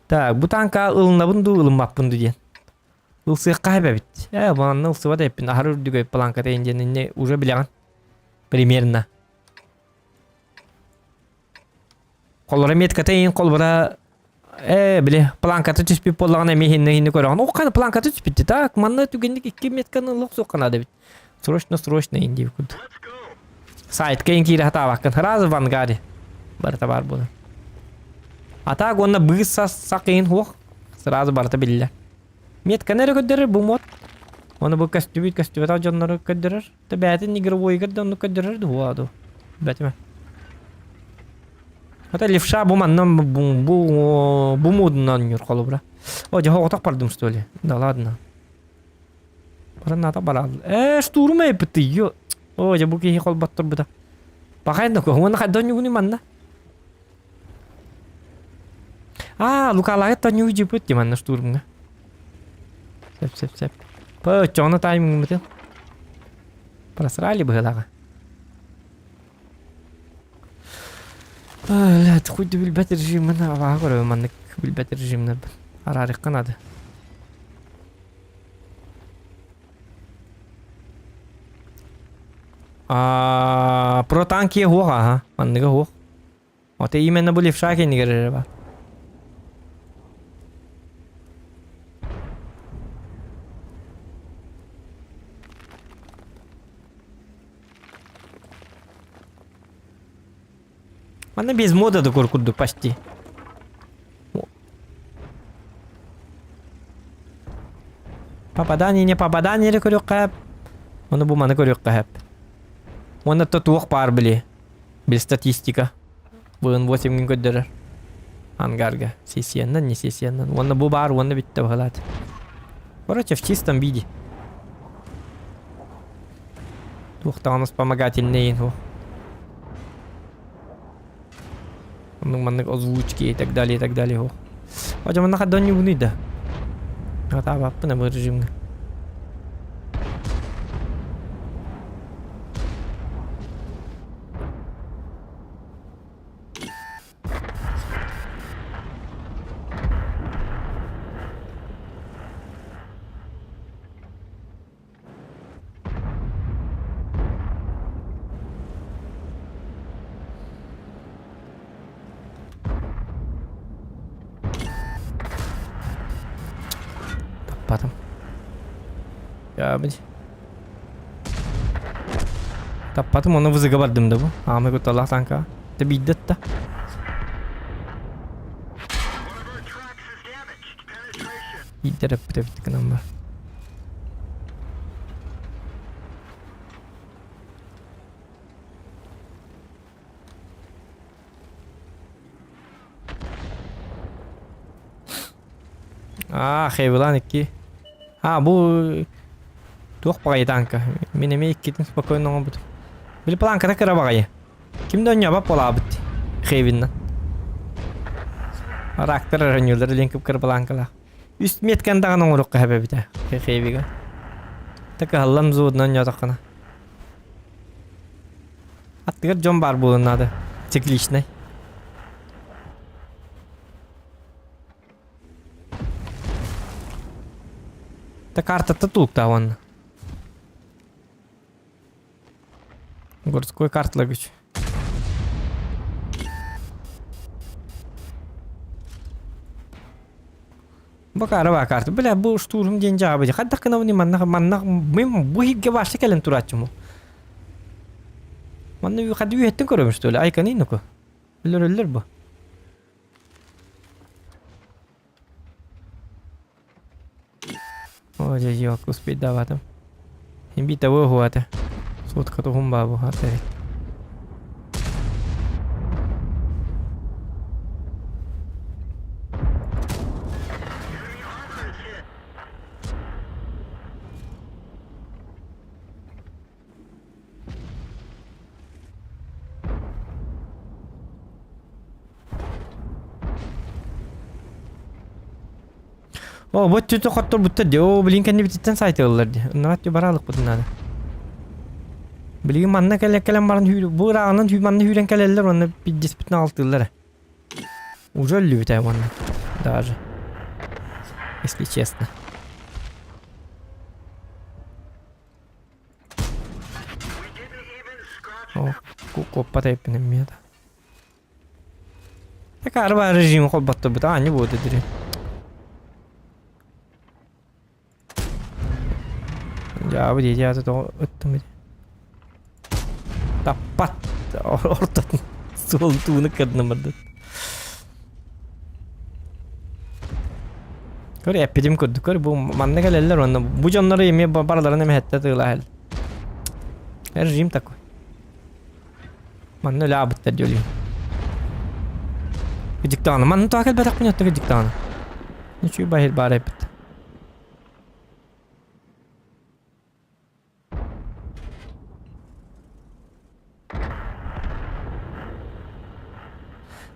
Так, бу танка ылнабынду ылынмаппынды диен. Ылсыкка бе бит. Баны ылсыба да эппин ахыр дүгөй планка тейинженне уже билеган. Примерно. Колбара метка тейин колбара биле планкаты түспүп боллаган эми хинни көрөгөн. О кана планкаты түспүттү. Так, манна түгендик 2 метканы лок соккана деп. Срочно инди куд. Сайт кейин кире хата баккан. Раз в ангаре. Барта бар буны. Ата гонна быса сакын хук. Сразу барта билле. Метканы көдөрөр бу мод. Оны бу костюмта жоннору көдөрөр. Табатын игровой игрда оны көдөрөр дуаду. Бетме. Ата левша бу маннан бу модунан юр колубра. О жа хокотак бардым столе. Да ладно. Барната барал. Штурмай битти ё. О жа бу ки колбаттыр бута. Бакайда ко оны кайдан югуни манна. Лукалага таню жипет ти манна штурмга. Сеп. По чона тайминг мытыл. Просрали бы галага. Ла хоть билбет режимна авагора маннык билбет режимна. Арарык канады. Про танки хуга, манныга хуг. Вот именно были в шаге не герба. Она без мода до куркуду почти. Попадание, не попадание рекорд кап. Он бу мана корюк кап. Он это тух пар были. Без статистика. Бун 8 мин көддөрөр. Ангарга. Сессияндан, не сессияндан. Он бу бар, он битте халат. Короче, в чистом виде. Тухта у нас помогательный инфо. Маннык озвучки и так далее, и так далее. Хотя man nakadon yung unida. Nakatawa pa na mo regime. Потом. Потом он вызывает да бу. Мы готовы лах танка. Ты бидет-то. Идет к нам. Хевилан iki. Bu tuh pakai tangka. Minemi ikitin spokojno ngobut. Bili plankada kıra bakayı. Kim dönüyor bak pola bitti. Hevinden. Raktır aranyolları linkip kıra plankala. Üst metken dağın oğluk kahve bite. Heviga. Taka hallam zoğudundan yatakına. Attıgar John Barbuğ'un adı. Çekiliş ne? Ta karta tutuluk da vanna. Городской картлагыч. Bakara bak kartı. Bile bu штурм ден жабы. Хадда кынавны манна мен bu higge başta gelen turatçımı. Manna yu hadi üyetten görmüştü öyle. Ay kanın ko. Ölür bu. Oye yok uspet davadım. Hem bir tava huwa ta. Sotka to hum babu hate. Bu tütü kattor butta diyor. O bilin kendi bititten saytı alırdı. Onlara diyor baralık bunlar. Bilin manna kelem baran hüyü. Bu rağının hüyü manna hüyüren keleller onu bir disputin altırlar. Ужалли битay manna. Даже. Если честно. О, коппа тайпинем я да. Так арба режим хоббатта бит. Не буде дири. Ya bu diye de öttüm bir. Tapat ortadan solduğunu kadınamadı. Kör epidim kurduk. Kör bu manne geleller onda. Bu canları yemeye baralarına mı hette tığla hel. Her rejim takoy. Manne öyle abıttır diyor. Gıcık dağını. Manne takip bedak mı yattı gıcık dağını. Ne şu bahir bari hep.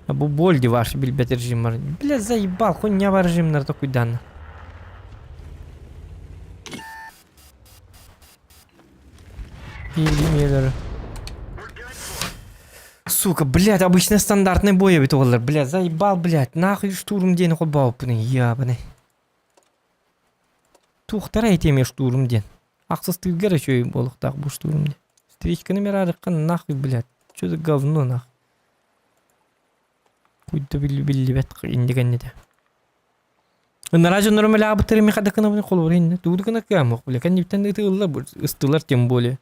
Bu boldi var, bilbet rejim var. Бля, заебал, хуйня var rejimler такой данный. Перемеры. Сука, блядь, обычно стандартные бои бит олар. Бля, заебал, блядь. Нахуй штурм ден хобау пыны, ябаны. Тухтара етеме штурм ден. Ақсыз тылгар еще болуктак bu штурм ден. Встречканы мерарыккан нахуй, блядь. Чё за говно нахуй. Куйда билли бет индигенне де. Онара жоннору меле абыттыры мехадакына буны колор инне. Дудукына кыямок, бля. Кан биттен де тылла бу ыстылар тем более.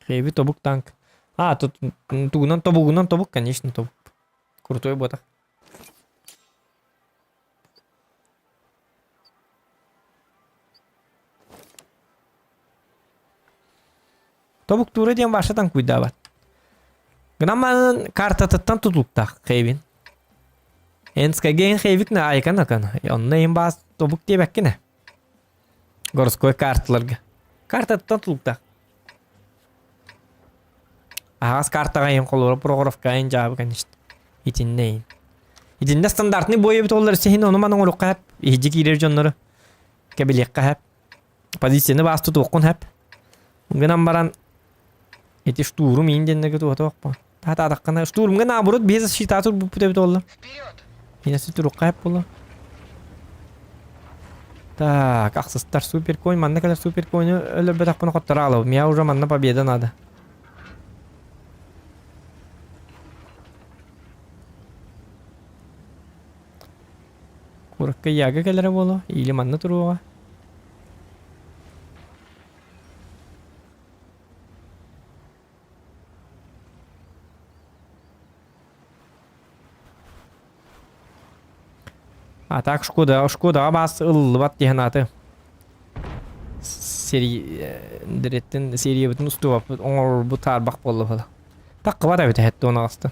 Heavy тобук танк. Тут тугунан тобук, конечно, тобук. Крутой бота. Тобук тура diyen başlatan kuyda var. Gnaman kartatıttan tutulukta Heavy'in. Enska gen Heavy'k ne aykan akana. Onunla en baz тобук diye bekkine. Городской kartlarga. Kartatıttan tutulukta. Ağız kartaga en kolora programka en cevabı kanişti. İtin neyin. İtinde standartını boya bit olları sehin onu manın olukka hep. İhicik ileri canları. Kebilekka hep. Pozisyonu bastı tokkun hep. Gınan baran эти штурм инденнеге туотоқпа. Тата атаққана штурмга наоборот без шитатур бупте бит олла. Инеси турукка хеп болла. Так, ақсыстар супер коин, манна калар супер коин өлөр бетақпаны қоттара алау. Мия уже манна победа надо. Куракка яга келере болу. Или манна туруға. Так, Шкода бас ыллы бат деген аты. Diretten seriye bütün ustu bap oňor bu tarbak boldy bala. Takka var evet hette ona astı.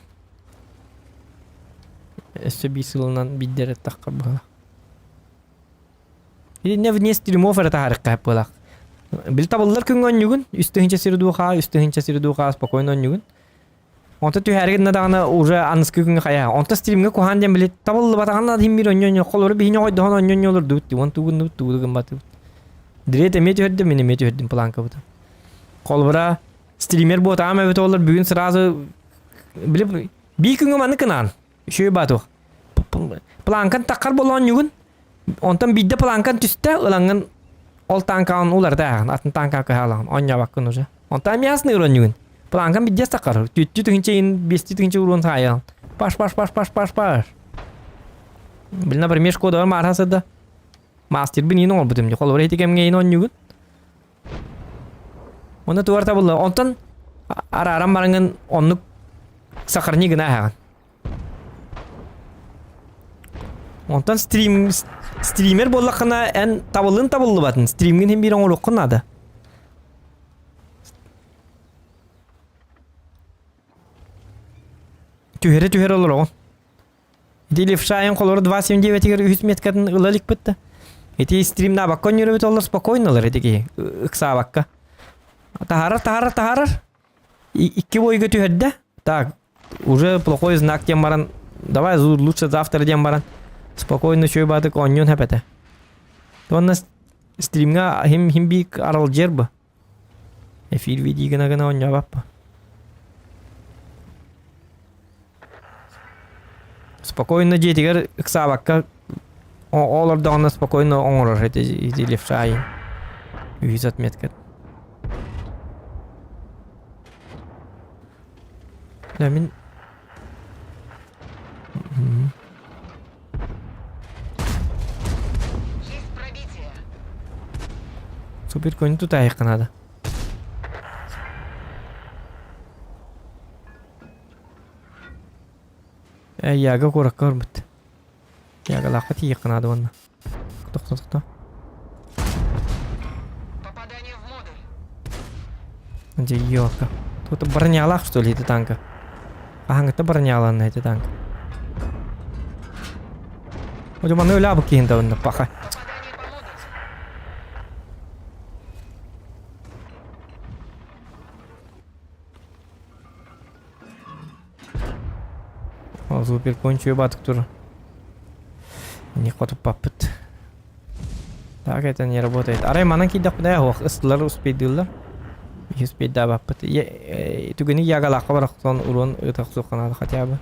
Bir sılından bir deret takka bala. Ne stream offer ta harika hep bala. Bil taballar küngon yugun üstühinçe siri duha spokojno yugun. Onta tü hergen dağına уже anskı gün kaya. Onta streamge kohan dem bilet taballı batağına him bir onyon kolları bir hinoy daha onyon olur dutti. Won tu batı. Direkt emet hördüm meni emet hördüm planka butu. Kolbara streamer bu tamam evet olur bugün sırası bilip bir gün manı kınan. Şöyle batı. Plankan takar bolon yugun. Ontan bidde plankan tüste ulangan ol tankan ular da atın tanka kahalan. Onya bakın oja. Ontan miyas ne ulan yugun. Pelanggan bijak takar, cuci tuhincain, bisti tuhinca urun saya. Pas. Bilna permis ko dor marha sada. Master bini nol betum jo. Kalau rehti kem ngeinon juga. Onda tuar tabulla. Ontan ara marangan onuk sakarnya gena ha. Ontan streamer bollakana en tabullu batın. Streamgin hem bir onluk nada. Tühere olur o. Dilif şayan kolor 279 metkatın ılalik bitti. Eti streamda bakon yürübet olur spokojno olur etiki. Iksa bakka. Taharar. İki boyga tüherde. Так, уже плохой знак тем баран. Давай лучше завтра тем баран. Спокойно чөй батык оньон хепете. Тонна стримга хим бик арал жербы. Эфир види гына онья баппа. Спокойно жетигер ыксабакка олар дагына спокойно оңорор эти левшай 100 метр. Да мен супер конь тут айыкка надо. Яга корак көрмөт. Яга лакка тиекнады онна. Токто. Попадание в модуль. Где ёлка? Тут бронялах что ли это танка? Ага, это бронялан эти танк. Вот у меня лябы кинда онна паха. Попадание по модулю. Супер кончу баток тур. Не хватит папет. Так это не работает. Арай манан кида куда хох ыстлар успейдылар. Успейд да папет. Тугени ягалак бар сон урон ытак сокканады хотя бы.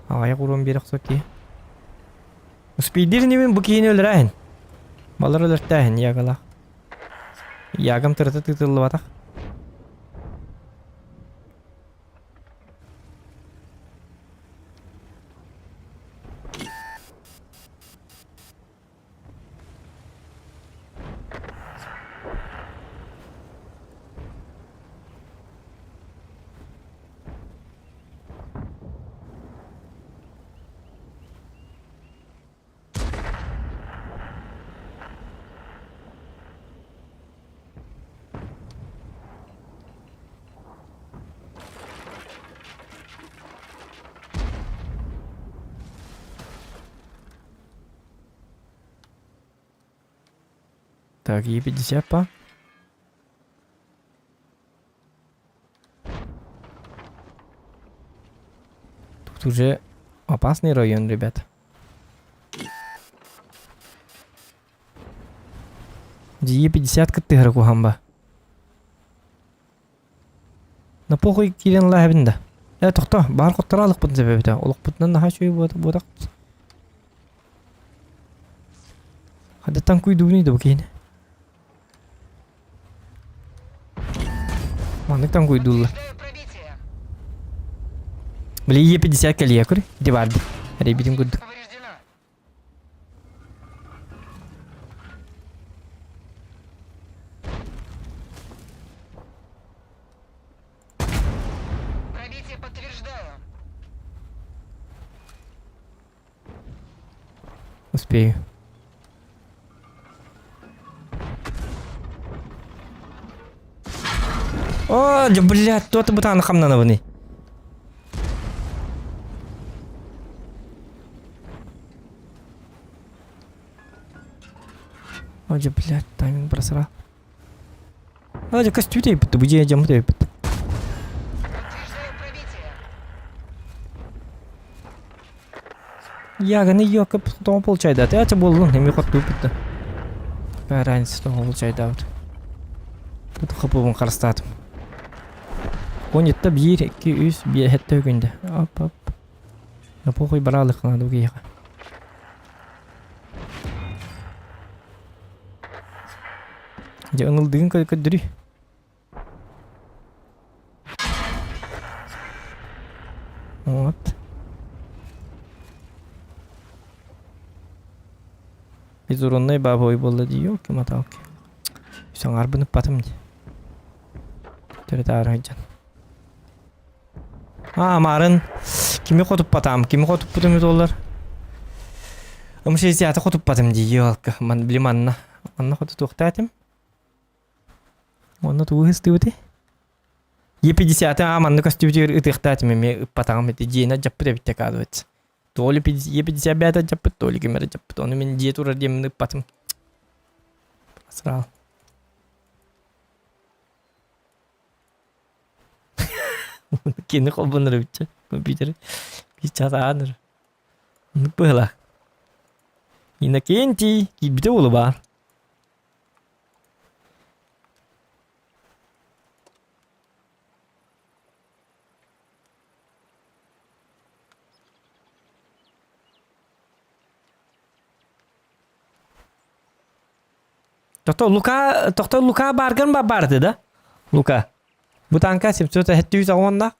Аяк урон берек соки. Успейдир немен букейни өлрәһен. Балар өлөртәһен ягалак. Ягам тырты тытылы батак. Так, Е50 па. Тут уже опасный район, ребята. Е50 кыттыгыр кухамба. На похуй кирен лабинда. Тохто, бар коттаралык бутун себеби. Олук бутунан наха чөй бодак. Хадаттан куйдугуни да букейни. Маны там куйдулла. Бли Е50 калиякур. Диварди. Ребятин куд. Повреждена. Пробитие подтверждаю. Успею. блядь, то бутаны хамнана буны. Блядь, тайминг просрал. Костюм тейп, ты будешь jam тейп. Яганы yok потом получается. Ты это был, не мог тупить. Разница, что получается. Тут хапывым қарыстатым. Конетті 1, 2, 3, 5 хетті өгінді. Ап. Похуй баралық қанады өгейға. Же ыңылдығын көдірі. Вот. Biz urunay baba oy bolda diyor ki matak. Sen arbını patım di. Tere taraycan. Marın kimi kotup patam, kimi kotup patam dolar. Ama şey ziyade kotup patam diyor ki man bilim anna. Anna kotup toxtatim. Anna tuh istiuti. Е50 манны костюмтер ытыхтатим эми патам эти жена жаппы деп текадыт. То ли Е55 жаппы, то ли кемер жаппы. Оны мен же тура демни патым. Срал. Кини колбонор битче компьютер. Бичата адыр. Нупыла. Инакенти кибите болу бар. Doktor Luka bargan bardı da. Luka. Bu tanka simsota hettiyiz onda.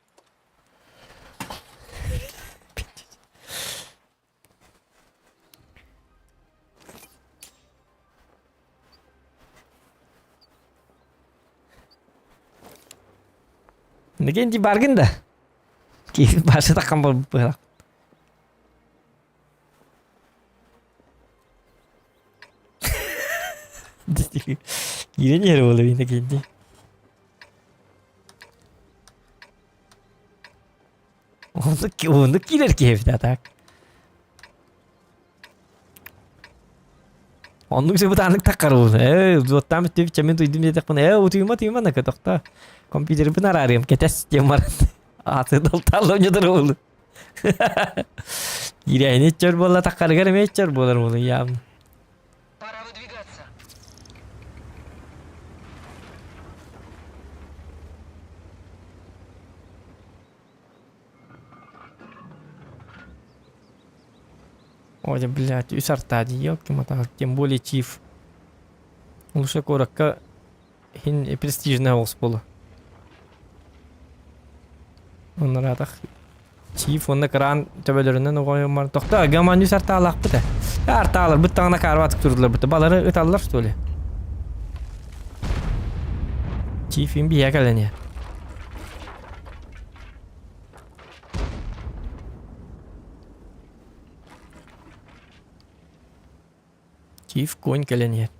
Negen di bargan da. Ki bahasa takkan berbelak. Yine yer oldu yine kendi. Onu kiler ki evde atak. Onun için bu tanık takar oldu. Zottan bir çemin duydum diye takpın. Utuyuma ne kadar da. Kompüteri pınar arıyorum. Ketes cemar. Atı daltarlı öncedir oldu. Yine ne çor bolla takar garım ne çor bollar oldu ya. Ой, блядь, и сортади, ёлки-моталки, тем более чиф. Лучше коротко хин престижная олспола. Он радах. Чиф, он на кран төбөлөрүнөн огоймар. Токта, гаманю сартаалак бите. Артаалар, бут таңна карватык турдулар бите. Балары ыталлар, что ли? Чиф им бия калене. Чиф конь калене.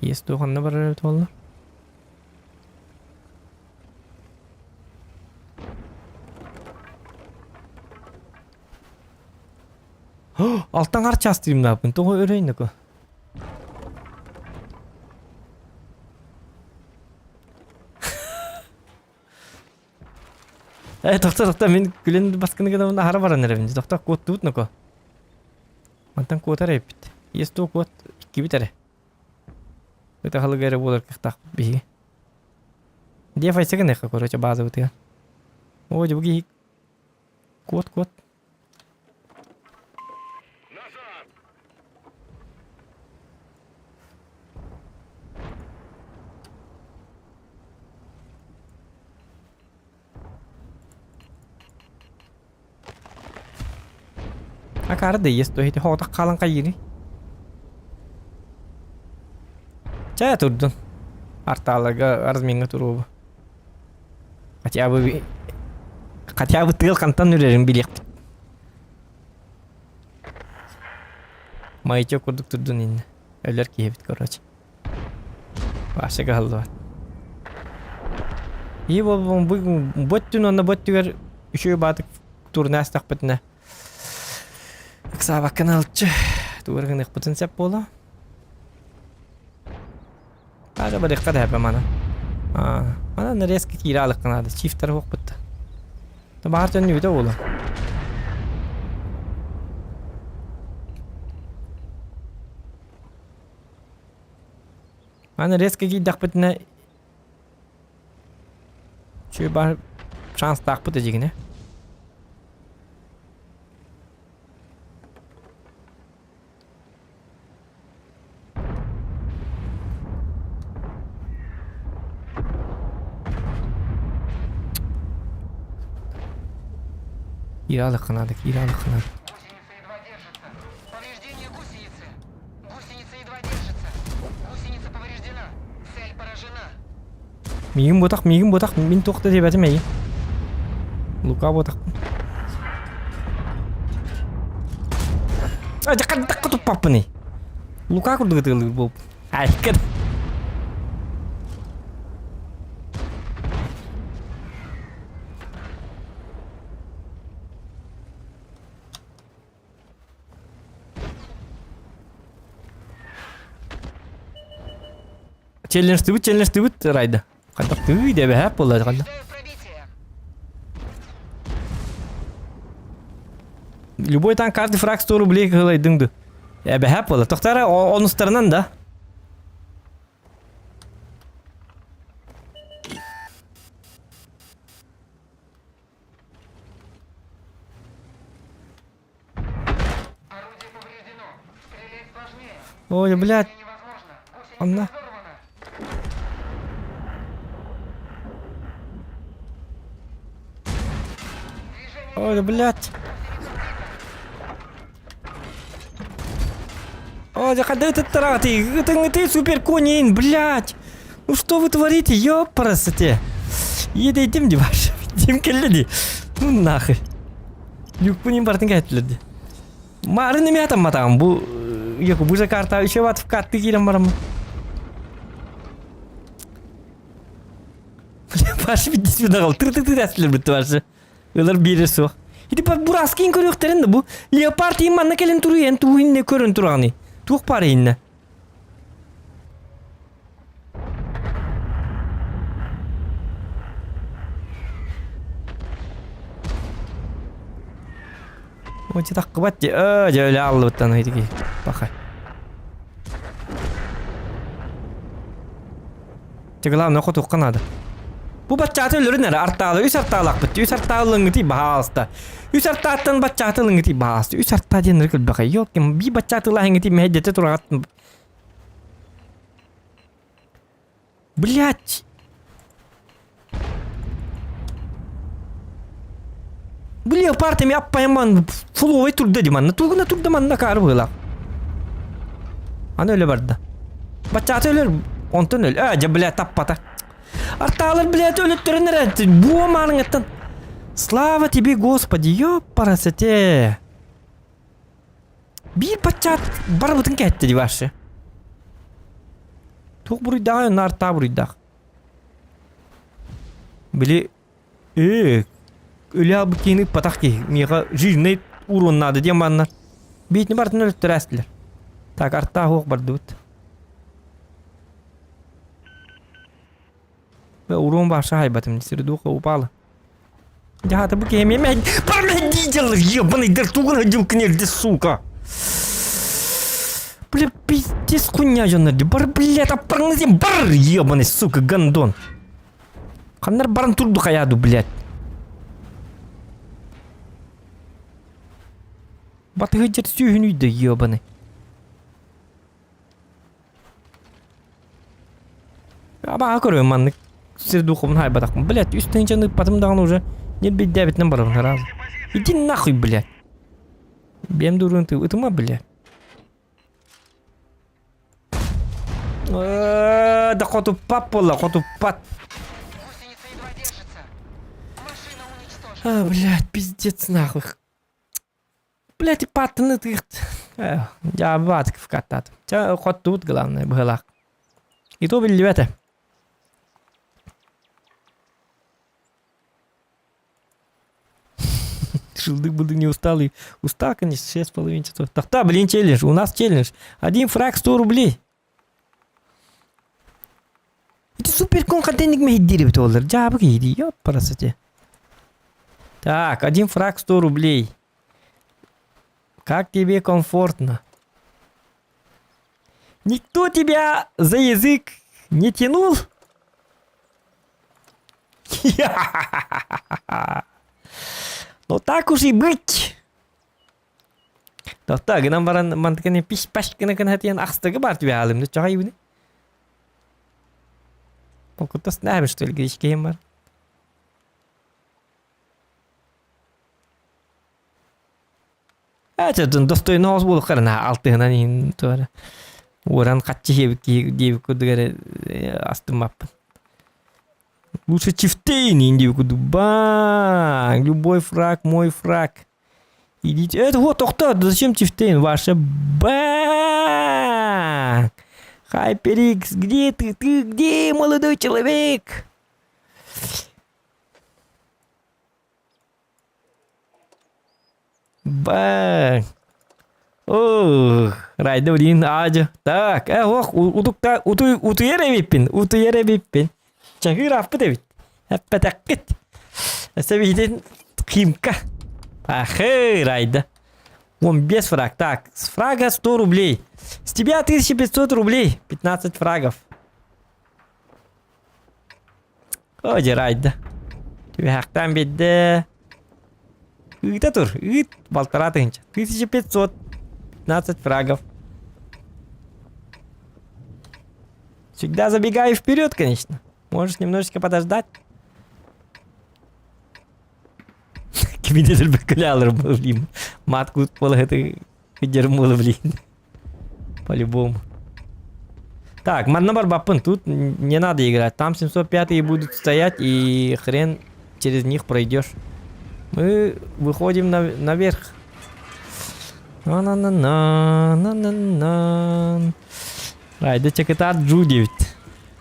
Есть то ханна барар толла. Алтан арча астырым да бун. Того өрөйн ко. Доктор, мен күлен басканы гана мында хара баран эребин. Доктор код тут ко. Мантан код арайбит. Есть то код 2 битере. Это халыгары болар кыктак биги. Де файсыгын эка короче база бутыган. Ой, буги код. Акарды есть то эти хота калан кайыны. Чая турдун. Арталага арзминга туруба. Хотя бы тыл кантан үрерин билек. Майчо курдук турдун инне. Өлөр киебит короче. Башы галды бар. И боттун онна боттугар үшөө батык турнас тахпытна. Ксава каналчы. Тугыргын ыкпытын сеп боло. Ага бер икка да мана. Мана нарезка киралык канады. Чифтер хокпытты. Та баар жөнү үйдө боло. Мана резка кидахпытна. Чүй бар шанс тахпыты жигине. Киралык канады. Гусеница едва держится. Повреждение гусеницы. Гусеница едва держится. Гусеница повреждена. Цель поражена. Мигин ботак, мин токта дебетим эги. Лука ботак. Жакка тутуп паппыны. Лука курдук тылы болуп. Айкын. Челлендж тыбыт райда. Кандак тый деп хап болот канда. Ждаю пробития. Любой танк карты фраг 100 рублей кылай дыңды. Хап болот. Токтара онустарынан да. Орудие повреждено. Стрелять сложнее. Ой, блядь. Невозможно. Гусеница Анна. взорвана. Ой, блядь. Ой, заходи ты траты. Ты супер конин, блядь. Ну что вы творите, ёпрасоте. Едем, деваш. Дим келледи. Ну нахуй. Юкпунин бартын кайтледи. Марын эме атам матам. Бу Yok bu karta işe batıp kattı giren var ama. Başı bir dismi de kaldı. Tır asılır bitti başı. Öler biri su. Hidi bak bu raskin körü yokların da bu. Leopard imanına gelen turu yen tuğu inne körün turağını. Tuğ para inne. O cetak kubat ya. Öyle aldı bıttan haydi ki. Bakay. Çekil ne kutu kanadı. Bu baccaatı ölürü nere? Artalı. Üç artalak bitti. Üç artalığın giti bahasta. Üç artaattan baccaatılığın giti bahasta. Üç artağı diyen rıkıl bakay. Yok ki bir baccaatılığın giti mehdete turagat. Блять. Бля, партами аппайман фуловый турда диман. Тугна турда манна кар была. Аны öyle barda. Baccaatı ölür. Ondan öyle. Aja bля tappata. Арталар, блядь, ölüttürünler. Bu amanın etten. Слава тебе, Господи, ёпарасете. Bir baccaat бар butun ketdi divaşı. Tuğ buruyda, narta buruyda. Bili, öyle abi kini patak ki. Miga жизнь урон надо diyemanlar. Bitni bartın ölüttürəsdiler. Tak arta hoq bardut. Ve urun başa haybatım. Siri duqa upalı. Jahatı bu kemiye men. Parmen diyeceğler. Ебаный дыр туган один кнель, сука. Бля, пиздец хуйня жанрды. Бар, блядь, апарыңыз бар, ебаный, сука, гандон. Қандар барын турду қаяду, блядь. Батығы жер сүйін үйді, ебаный. Аба көрөм манны. Сирду хумын хайбатақпын. Блядь, үстен жанып батымдағын уже не бит дәбитнен барым разы. Иди нахуй, блядь. Бем дурын ты утыма, блядь. Да коту пап пола, коту пат. Гусеница едва держится. Машина уничтожена. Блядь, пиздец нахуй. Блядь, и патыны ты. Я баток вкатат. Ход тут главное, бгалак. И то бельвете. Шилдык был не усталый. Устал, конечно, 6,5 часов. Так, да, блин, челлендж. У нас челлендж. Один фраг 100 рублей. Это супер контентник мы хиддери доллар. Жабы хиди, ёп, парасате. Так, один фраг 100 рублей. Как тебе комфортно? Никто тебя за язык не тянул? Ну так уж и быть. Так, нам баран мантыканы пиш пашканы хатиян ахстыгы бар тебе алымды чагай буны. Окутас нәбір что ли гречкейм бар. Ачадан достойный оз болу қарына алтығынан ең туары. Оран қатчы жебі күдігері астырмаппын. Лучше чифтейни индиви куду. Бang! Любой фраг, мой фраг. Идите. Это вот, тоқтат, зачем чифтейн? Ваша бang! Хайперикс, где ты? Ты где, молодой человек? Бang! Ох, райда блин, аджа. Так, ох, уту ере биппин. Чагыр аппы дебит. Аппы таккет. Сәбейден қимка. Ахы, райда. 15 фраг. Так, с фрага 100 рублей. С тебя 1500 рублей. 15 фрагов. Оде, райда. Тебе хақтан бедді. Ыта тур. Ыт, балтара тынча. 1500. 15 фрагов. Всегда забегаю вперед, конечно. Можешь немножечко подождать. Кабинет бакалялар, блин. Матку полагает дерьмо, блин. По-любому. Так, номер бапын. Тут не надо играть. Там 705 будут стоять, и хрен через них пройдешь. Мы выходим наверх. На-на-на-на. Райда чекета Джу-9.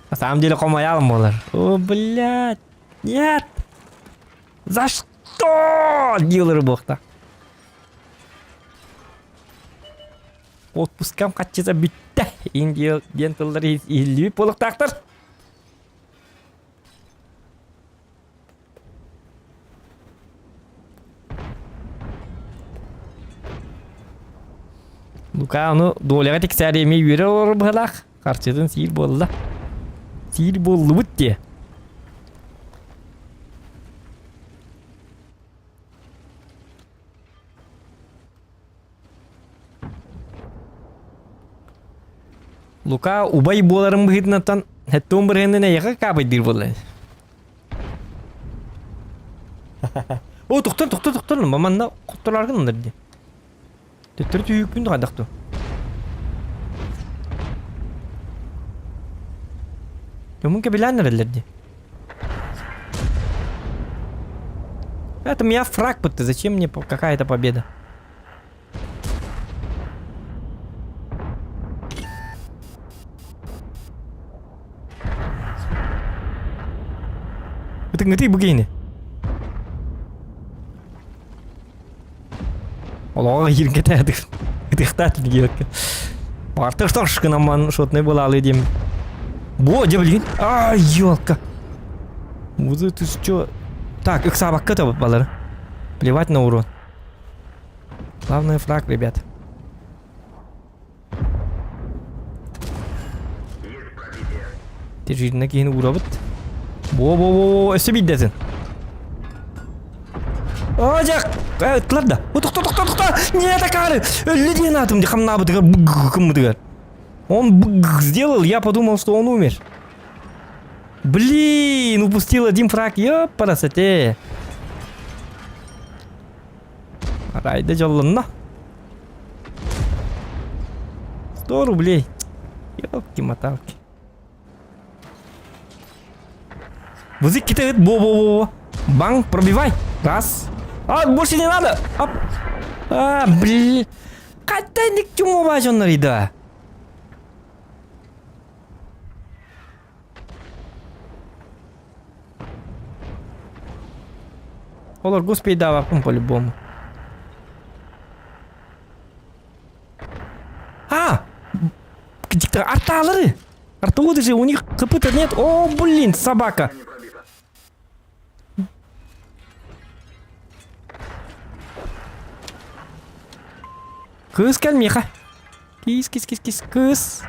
На самом деле комаялым олар. О, блядь. Нет. За что? Дилер бохта. Отпускам қатчыса бітті. Индия денталары илі полық тақтыр. Лука оны долаға тек сәремей үйері олар бұғалақ. Қарчыдың сейіл болды. Сейіл болды бұтте. Лука убай боларым бұғытнаттан әттің бір әндіне яға қабайдыр болды. О, тұқтыр. Маманда құттырларғын ұндырды. Төттір түйікпінді қадақту. Кемін кабелянер әлдерді. Это у меня фраг будто. Зачем мне какая-то победа? Это ты бугейны. Олаға ерінге тәдік. Үтіқтәтіл керекке. Артық ташқын аман шотны болалы дейм. Боде, блин. Ай, ёлка. Вот это что? Так, их собака то балары. Плевать на урон. Главное фраг, ребят. Ты жирно кейін уробыт. Во, өсі биддесін. О, жақ. Өттілер да. Тоқта. Не такары. Өліден атым де қамна бұдығар. Бұғ бұдығар. Он бг сделал, я подумал, что он умер. Блин, упустил один фраг. Ёпарасоте. Райда жолланна. 100 рублей. Ёлки-моталки. Музык китает. Во. Банк, пробивай. Раз. Больше не надо. Оп. Блин. Қайта не к чему важен рида. Олар господи, давай, по-любому. Куталары! Откуда же у них копыта нет? О, блин, собака! Кыз келмейха. Кис. Кыз.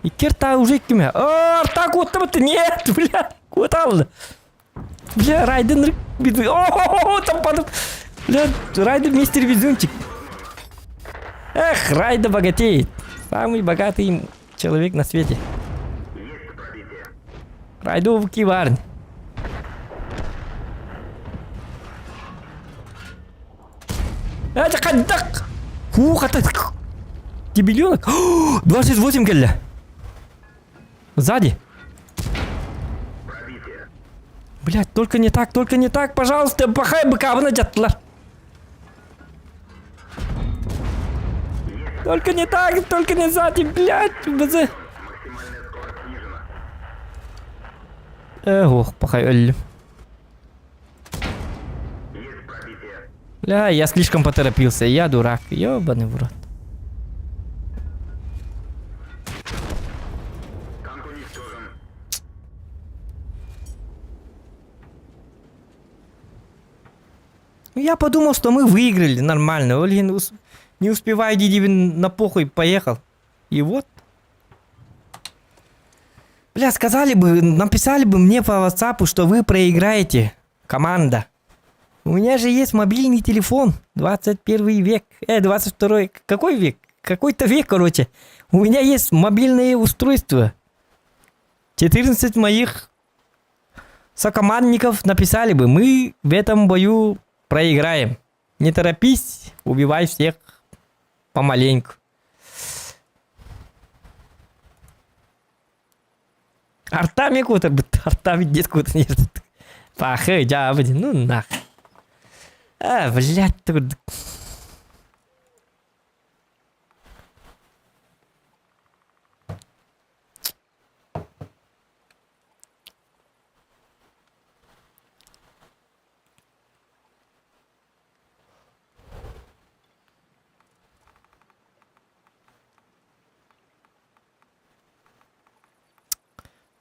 Икерта уже кеме. Арта кутта бітті. Нет, бля. Кут алды. Бля, Райден... О, тападым. Бля, Райден мистер Везунчик. Эх, Райда богатеет. Самый богатый человек на свете. Райду в киварне. Это кадак! Ух, это... Дебиленок. 28 келли. Сзади. Блять, только не так, пожалуйста, пахай быка жаттылар. Только не сзади, блять, бізі. Ох, пахай өлі. Бля, я слишком поторопился, я дурак, ёбаный в рот. Я подумал, что мы выиграли нормально. Ольгин не успевая, Дидибин на похуй поехал. И вот. Бля, сказали бы, написали бы мне по WhatsApp, что вы проиграете. Команда. У меня же есть мобильный телефон. 21 век. 22. Какой век? Какой-то век, короче. У меня есть мобильное устройство. 14 моих сокомандников написали бы. Мы в этом бою проиграем. Не торопись, убивай всех помаленьку. Артами куда бы, артами где куда нет. Пахай, да, ну нах. Блядь, тут.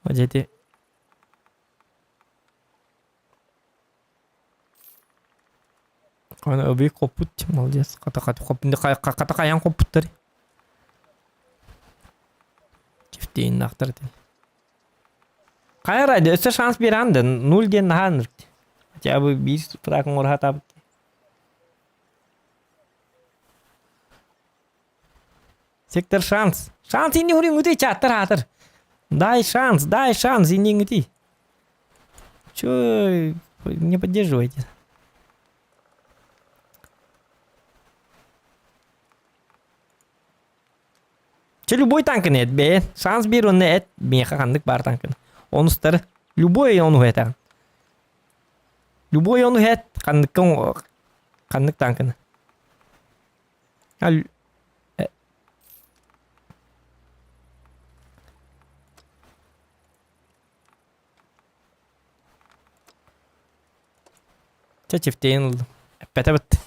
Вот эти. Ана öbeği koput молодец. Ката каян koputları. Çifteyin naktır. Kayaraydı öse şans bir anda 0 diye nahanır. Хотя бы bir bırakın oraya tabi. Сектор шанс. Шанс inni hurun uti çattır hatır. Дай шанс, inni uti. Чё не поддерживайте? Че любой танкын эт бе. Шанс бер оны эт меха хандык бар танкын. Онустары любой ону эт. Любой ону эт хандык танкын. Ал Çiftliğin oldu. Epete bitti.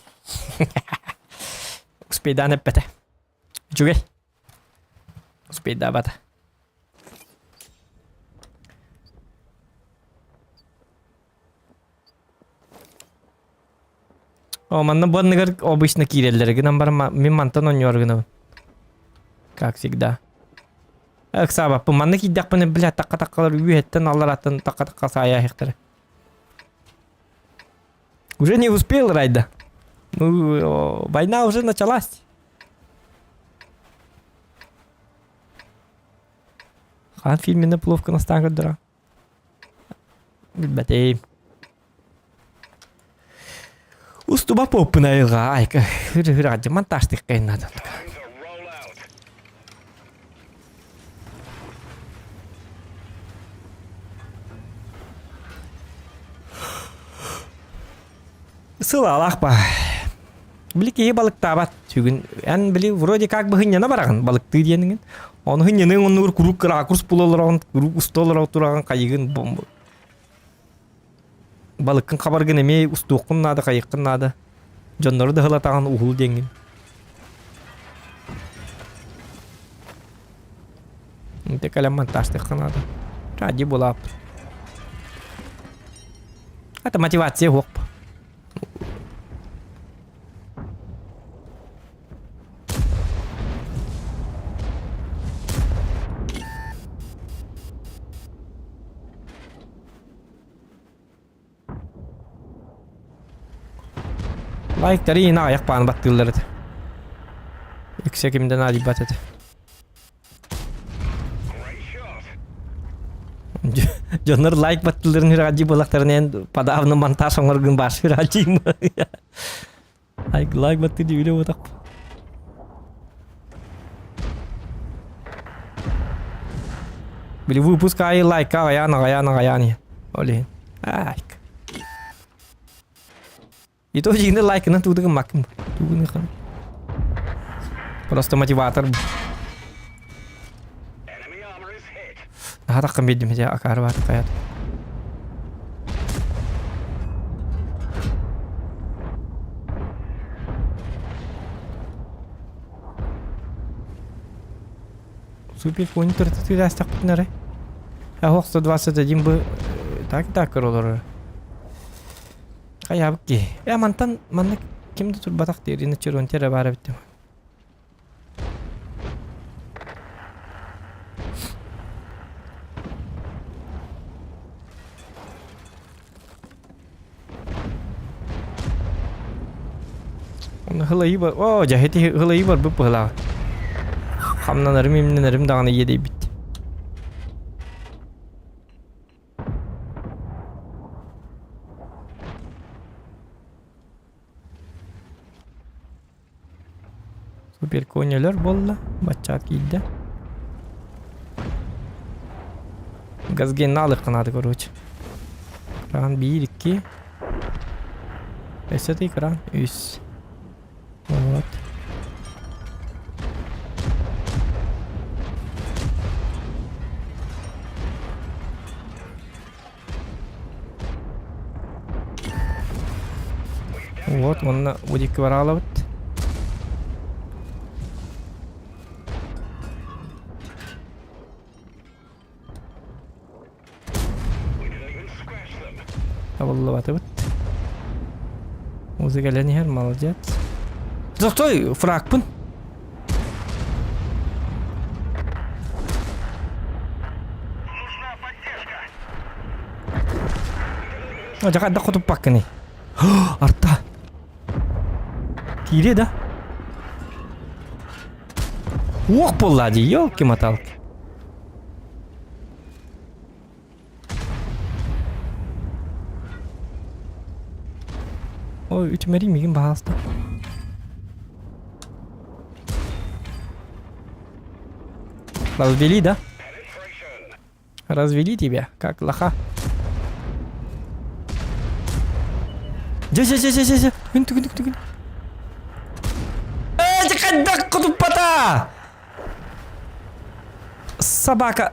Uspeydan epete. Cüge. Uspeyda bata. О, манна боннагар обычно киреллерги намбар мен мантан оньоргына. Как всегда. Эх, саба, по манна киддакпыны, бля, такка-таккалар үйеттен аллар аттан такка-такка сая хектары. Уже не успел, Райда. Ну, война уже началась. Хан фильміне пловка настан көлдіра. Бәтей. Устуба поппына айға. Айка, хүрі монтаждық қайынады. Сылалақ ба. Білі кей балық табат. Түгін, ән білі, вроде как бы хыннена барағын балықты дейінігін. Оны хынненің оны күрік ракурс пулалырағын, күрік ұсталырағы тұрағын қайығын бомбы. Балыққын қабарғын әмей ұстуқын нады, қайыққын нады. Жонлары да ғылатаған ұғыл дейінігін. Inte kalem монтажтык канады. Ради булап. Это мотивация хоп. Лайктары ина аяк паны баттылар еді. Иксекимден адибат еді. Жонор лайк баттыларын раджи болақтарынан подавно монтаж оңыргын башы раджи мы. Лайк баттыр деп үйлеп отақ. Били выпуск ай лайка аян. Олин. Айк. И то жигінде лайкынан тудығын макым. Тудығын қан. Просто мотиватор. Наха таққан бедім де акары баты қаят. Супер кони тұрты дәстақ бұтынары. Хоқ 121 бұл так олар. Kayak begini, ya mantan mana kim tuh batak diri necurun tiada bara betul. Helai bar, oh jahiti helai bar berpala. Kamna narim dangan iya deh bit. Супер конелер болла, бачат кийді. Газген налы қанады, короче. Кран 1, 2. Эсети кран 3. Вот. Вот, он будет квараловать. والله بعتبت موسيقى لاني هالمالجات زغطوي فراك بن jangan ada kutu pak nih arta kiri dah wah pola aja yo kimatal Ой, ütmeri miyim bahasta. Развели, да? Развели тебя, как лоха. Жа. Гүн. Жакадак кутупата! Собака.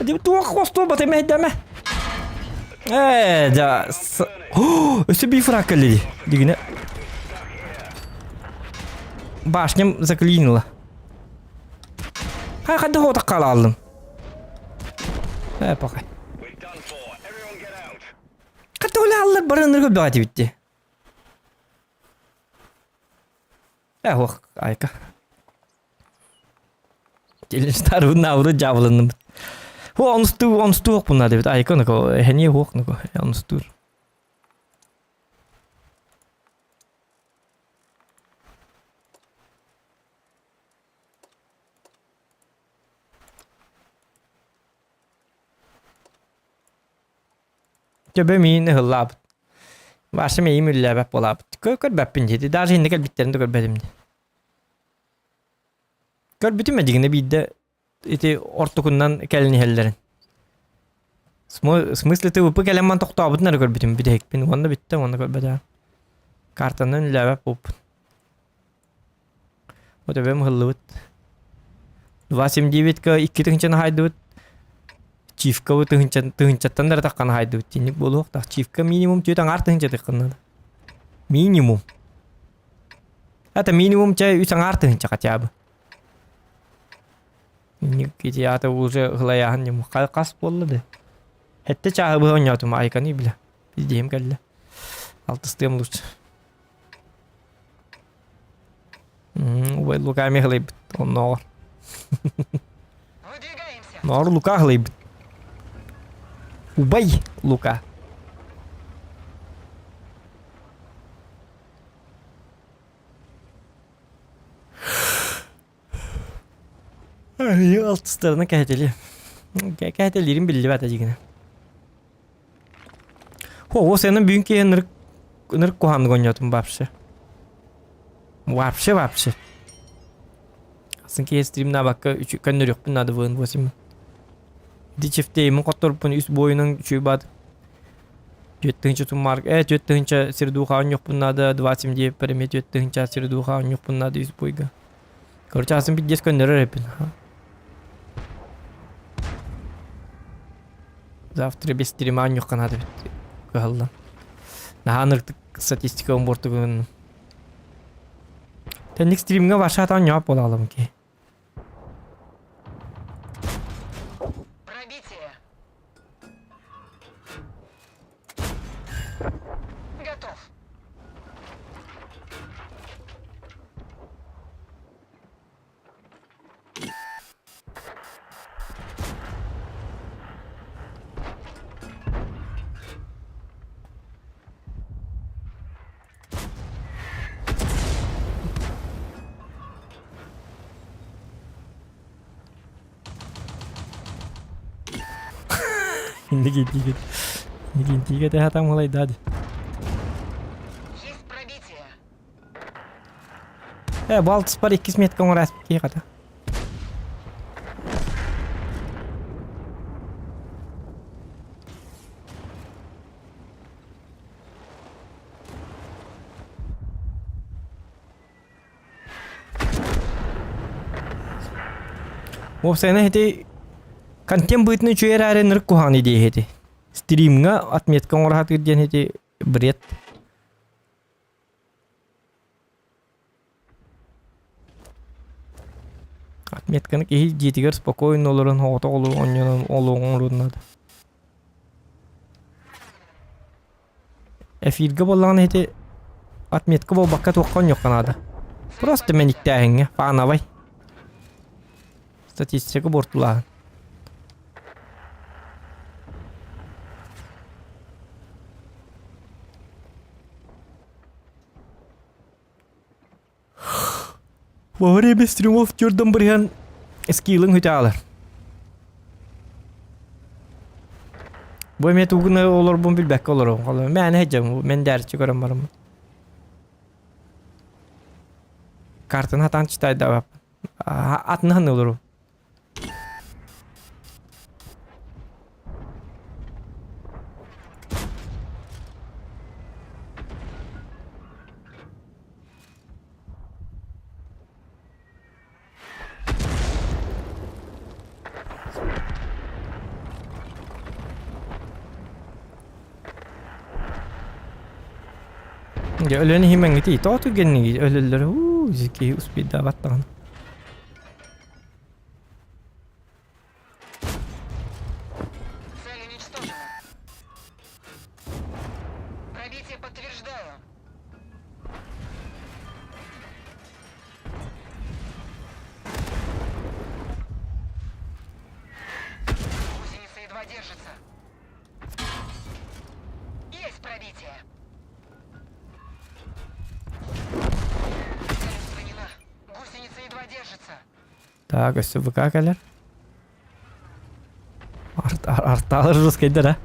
Иди туа хвосту бате мейдаме. Да. Өсі бейфрак кәледі. Дегіне. Башням заклинила. Қайқады хота қала алдым. Пақай. Қатты олы алылар барыныр көп дағаты бітті. Оқ, айка. Келін старуын ауры жабылынным. онсту оқ бұнна деп. Айка nøko, хәне оқ nøko, онсту. Töbe miyini hıllabıt. Başı meyim üllebep olabıt. Kör beppin dedi. Daha şimdi gel bitlerini de görbedim de. Kör bütün medigine bir de iti ortukundan kelini hellerin. Смысле ты выпы келеман тоқтабыт нәрі көрбетім. Bir de hekpin. Onda bitti. Onda görbedi. Kartandan üllebep open. O töbem hıllıbıt. 29 ka 2 tığınçanı haydıbıt. Чифка вы тыгынчаттан да таккан хайды тинник болук так чифка минимум түйтан ар тыгынча тыккан минимум это минимум чай үчан ар тыгынча хотя бы Ник китиата уже глаяхан нему кас болду да. Хетте чагы бу онятым айканы биле. Биздем келди. Алтыстым лучше. Ой, Лука мехлейб. Он нор. Выдвигаемся. Нор Лука хлейб. Убай Лука. Ай, алтыстарына кәтели. Кәтелерин билди бата жигине. О, сенин бүгүнкү нырк кухамды гоньотум вообще. Вообще. Сынки стримна бакка 3 көндөр yok надо вын 8. Дичефтеймин котторпун үс боюнун үчүй бат. 7-нче тумар, 7-нче сирдуха yok надо 20 деп перемет 7-нче сирдуха yok надо үс бойга. Короче, асын бит 10 көндөрөр эпин. Завтра без стрима yok надо бит. Калдан. Наханыртык статистика он бортугун. Тенник стримге башатан жоп бола алам ки. Пробитие. Готов. Интиге те хатам голай дади. Есть пробитие. Балтыс бар 2 метр коңрас ки ката. Опсайна хети контент бытны чуер аре нырк куханы дей хети. Стримга отметка орахат кирден хети бред. Отметканы кихи жетигер спокойно олорун хоото олу оньонун олуңун руднады. Эфирге боллаган хети отметка бол бакка тоққан yok канада. Просто мен иттәһеңе фанавай. Статистика бортула. Во время стримов Jordan Бриган скиллын хүтәләр. Бу мет угны олар бу билбәк олар. Мен һәҗәм, мен дәрче көрәм барым. Картын хатан читай да. Атны һән олар. Ya öleni hemen gitti. Tatu geni ölüler. Zeki uspid davattan. Цель уничтожена. Пробитие подтверждаю. Гусеница едва держится. Есть пробитие. Цель устранена. Гусеница едва держится. Так, все выкакали. Арталар русскайдар, а?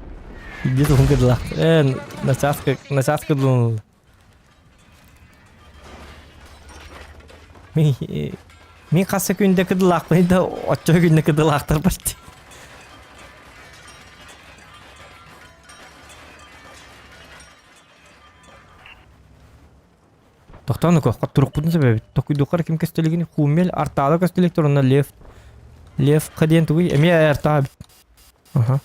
Иди тут гыдла. Насаска дунул. Мен қасы күнде кыдылақ дейді, отчо күнде кыдылақтар башты. Тоқтаны көққа тұрық бұдың себебі. Тоқыдуқар кем көстелігіне қуымел, арталы көстелектор, онна лев қаден тұғый, әме артаа біт. Ага.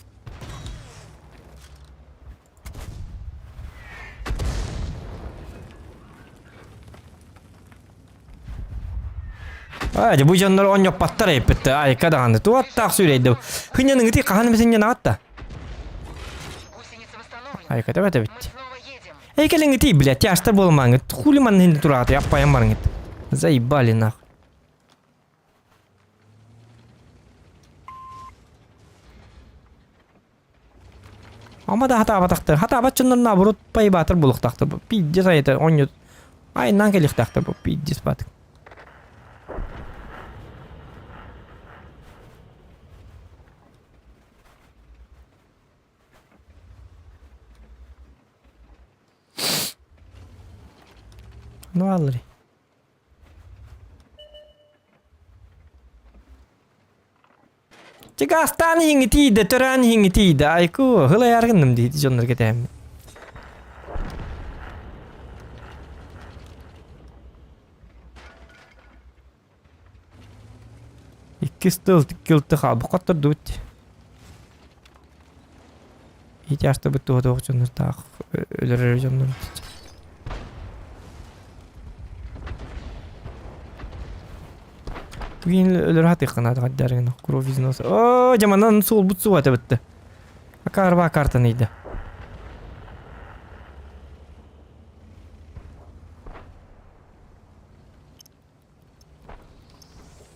Aja bu jonlar on yok pattar epitte. Ay kadağını. Tuvattaq süreydi. Hınyanın iti qahan mesin yana atta. Гусеницы восстановлены. Ay kada bata Мы bitti. снова едем. Ey kelin iti bilet yaşta bolmağın. Huli man hindi turatı yapayım barın it. Zaybali nak. Ama da hata bataktı. Hata batçınlar naburut payı batır buluk taktı. Piddi sayıda 10 yıl. Ayından gelik taktı bu piddi batık. Ne alır? Jika astan hingi tida, tören hingi tida, ayku hıla yargındım dedi jonlar getem. İki stıl tikilti ha bu kadar dut. Hiç yaşta bitti o da jonlar ta ölür jonlar. Bugün ölür hatıqın adı qaddərgin krovizin olsa. Ooo jamandan sol but su atı bitti. Akarba kartanıydı.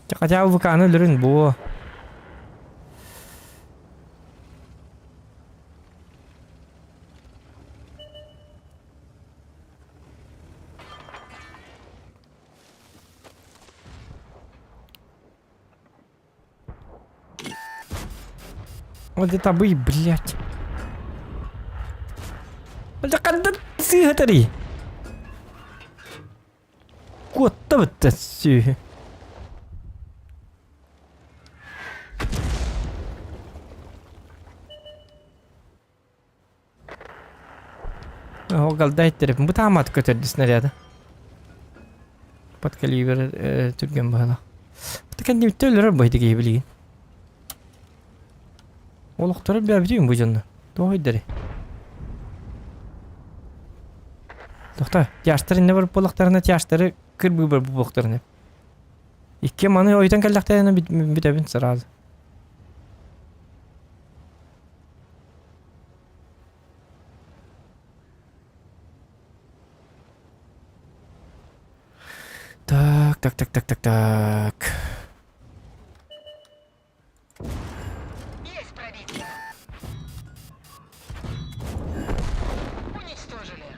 Çakacağı bu kanı ölürün bu. Вот это бы, блядь. Это когда ты это Кот-то вот это всё. О, галдай тереп. Bu tamat götürdü снаряды. Под калибр түрген бала. Bu kendi bittелер baydı gibi. Олуқтары бәбдейм bu жанны. Doğuydары. Тоқта, яштары не бар болақтарына яштары кырбы бар bu болақтарына. İki manı oydan kellaqtayına bitebin sıralı. Так. Есть пробитие. Уничтожили.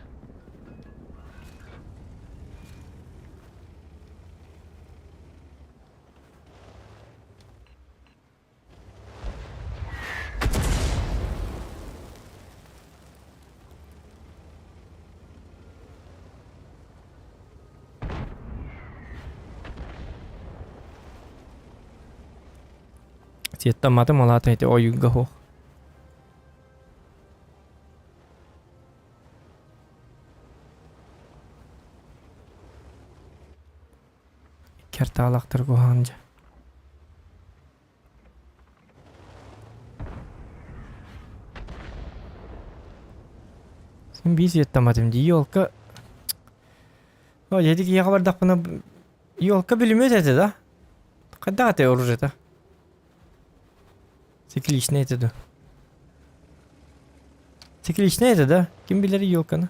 Sietta mata malata ite oyunga ho. Kertalaqtır gohanca. Sen bir sietta matim di yolka. O yedik ya kadar da bana yolka bilmiyor dedi da. Kadar da olur da. Çekiliş neydi de? Çekiliş neydi de? Kim bilir yolkanı?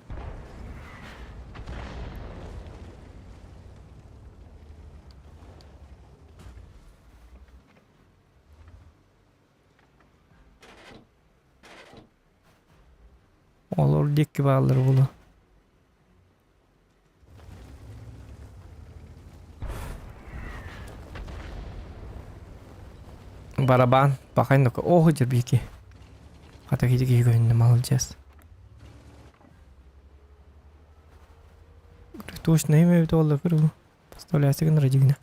Olur dik gibi alır bunu. Baraban. Bakayım da. Oh hıcır bir iki. Hatta gidip gönlüm alacağız. Точно имею это олда кругу. Поставляйся на радигна.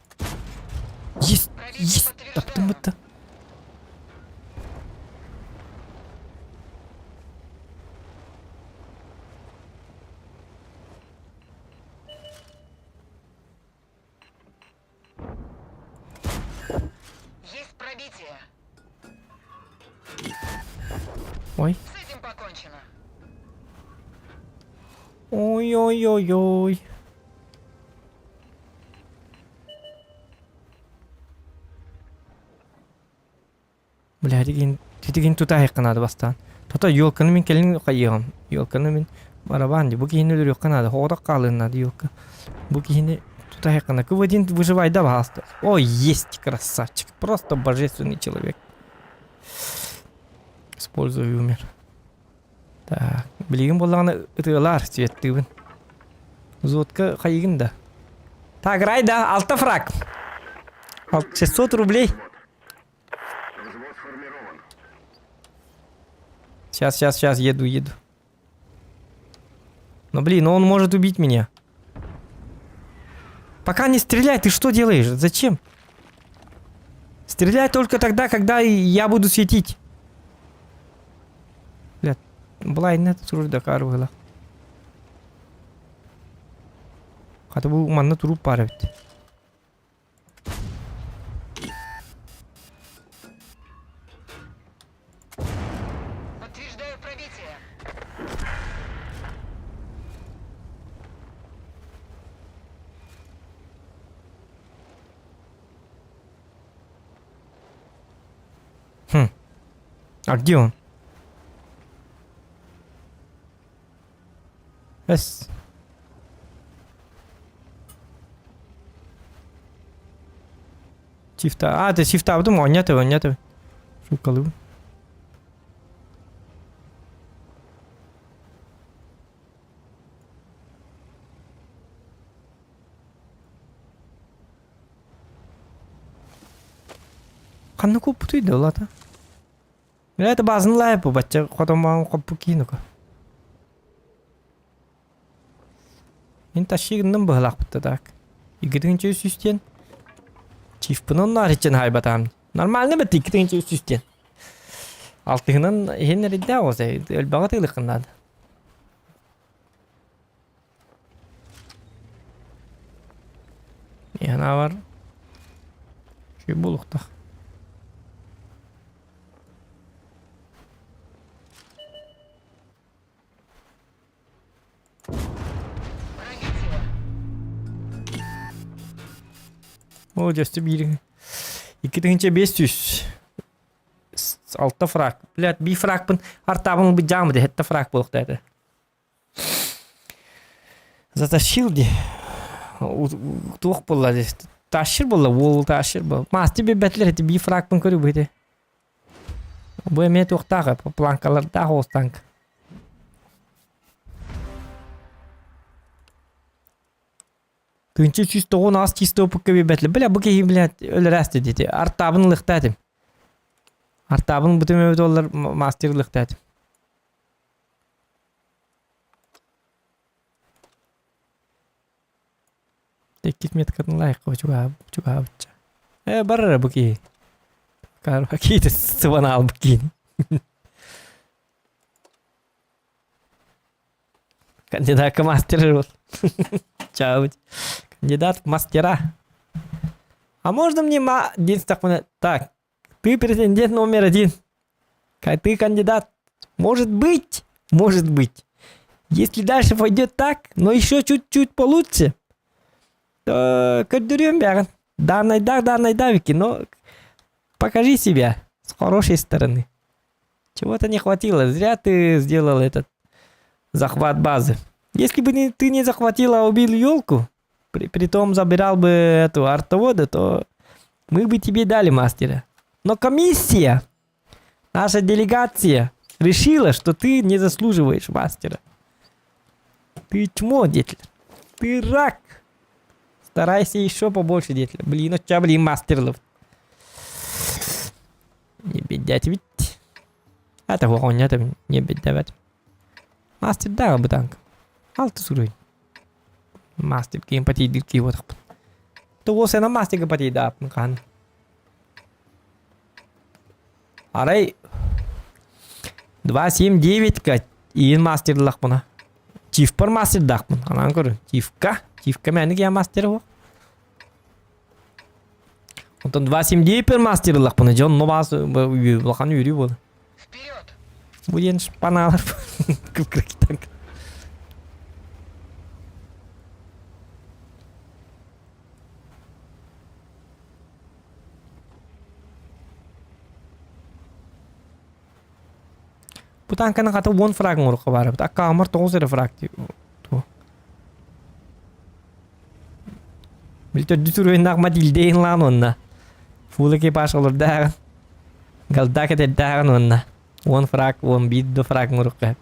Есть! Есть! Таптым это. Есть пробитие. Ой. С этим покончено. Ой-ой-ой-ой. Бля, деген тута хайқанады бастан. Тута елканы мен келін қайығым. Елканы мен барабан. Бұл кейіні өлір қанады. Хоғдақ қалынады елка. Бұл кейіні тута хайқанады. Кып один выживайда басты. Ой, есть красавчик. Просто божественный человек. Использую умер. Так, білеген болғаны ұтығылар светті. Зодка қайығын да. Так, Райда, алтафраг. 600 рублей. Сейчас, еду. Но, блин, он может убить меня. Пока не стреляй, ты что делаешь? Зачем? Стреляй только тогда, когда я буду светить. Блядь, блайнет турда карвала. Хотя бы манна туру парит. Подтверждаю пробитие. А где он? Эс. Чифта. А, ты чифта абдым, ойнатып. Шукалып. Қанны көп бұтыйды олата. Это базын лайып бұл бәтче қотамағын қоп бұкейін оқа. Мен ташығынның бұғылақ бұтты так. Игітігінші үстен. Чифпінің наричен хайбатам. Нормально бітті игітігінші үстен. Алтығынан хен әреді ауызы. Өлбаға тығылықынады. Яна бар. Шүй болуқтақ. О, жесті бейрің. 2500. Алта фраг. Блядь, бей фрагпын. Артабын бұл жамыды. Хетті фраг болуқты әді. Затащил де. Туық болады. Ташыр болды. Ол ташыр болды. Масты бей бәтлер әді. Бей фрагпын көрі бұйды. Бұл әме туықтағы. Планкалар дағы останғы. Тынчы чистогон аз чисто пукка бетле. Бля, бу кейин, блядь, өлөр асты деди. Артабын лыктадым. Артабын бутым өбөт олар мастер лыктадым. Текит меткатын лайк чуга. Барра бу кейин. Карва кейти сывана ал бу кейин. Кандидат к мастеру. Чао. Кандидат в мастера. А можно мне Так, ты претендент номер 1. Ты кандидат. Может быть. Если дальше пойдет так, но еще чуть-чуть получше, то кадырем бяган. Данной давики, но покажи себя с хорошей стороны. Чего-то не хватило. Зря ты сделал этот захват базы. Если бы ты не захватил, а убил елку, притом забирал бы эту артовода, то мы бы тебе дали мастера. Но комиссия, наша делегация, решила, что ты не заслуживаешь мастера. Ты чмо, Детлер. Ты рак. Старайся еще побольше, Детлер. Блин, у тебя, мастерлов. Не бедять ведь. Это вон, это не бедать. Мастер дал бы танк. Алты сурой. Мастер гейм патиди вот. То вот на мастер патида кан. Арай 279 ка и мастер лахмана. Чиф пар мастер дахман. Анан көрү. Чифка меник я мастер во. Онтон 279 пар мастер лахмана. Жон новас лахан юри бол. Вперед! Буден шпаналар. Танк. Bu tankının katı 10 fragın urukka var. Bu kamar 9 ere frag. Bilto dütür oyundak ma dildeyin lan onna. Full ekipaj olur dağın. Galdak ete dağın onna. 10 frag, 10 biddo frag urukka.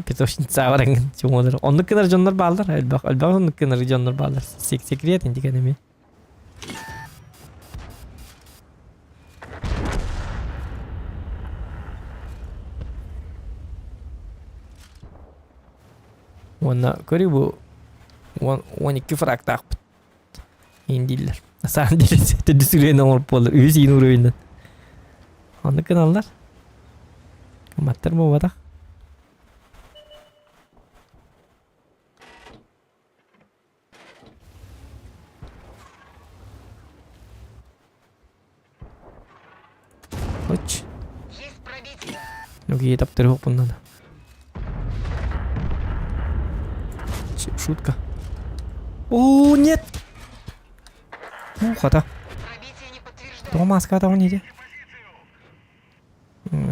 Pitoshin savarang çumodur. Onluk kadar canlar bağlar. Elbak onluk kadar canlar bağlar. Sekriyet indik enemi. Ona göre bu 12 frag takpıt. İndiler. Sen dirisi de düşürüyen olup olur. Üyüz yine uğrayından. Onluk kanallar. Kamatlar mı badak? Hoç. Есть пробитие. Ну какие таптеры опун надо. Шутка. О, нет! Хата. Пробитие не подтверждается. Томас, когда он иди.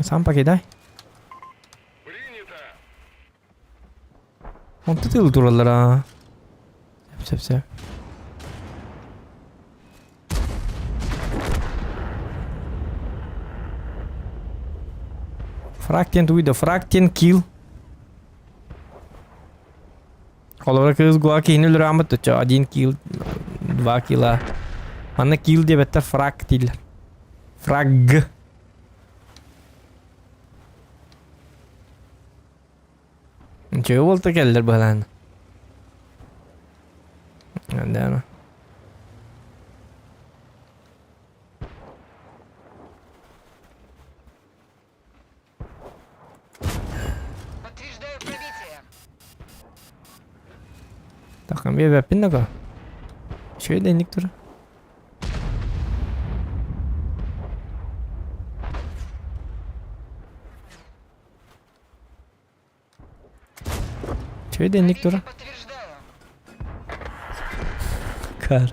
Сам покидай. Он тут ил тураллара. Сеп. Фрактен туйда, фрактен килл. Колора кыз гуа кейнил рамат то 1 килл, 2 килла. Манна килл де беттер фраг тил. Фраг. Ничего болта келдер балан. Да. Подтверждаю пробитие. Так, я вепин нага. Что это никтора? Что это никтора? Подтверждаю. Кар.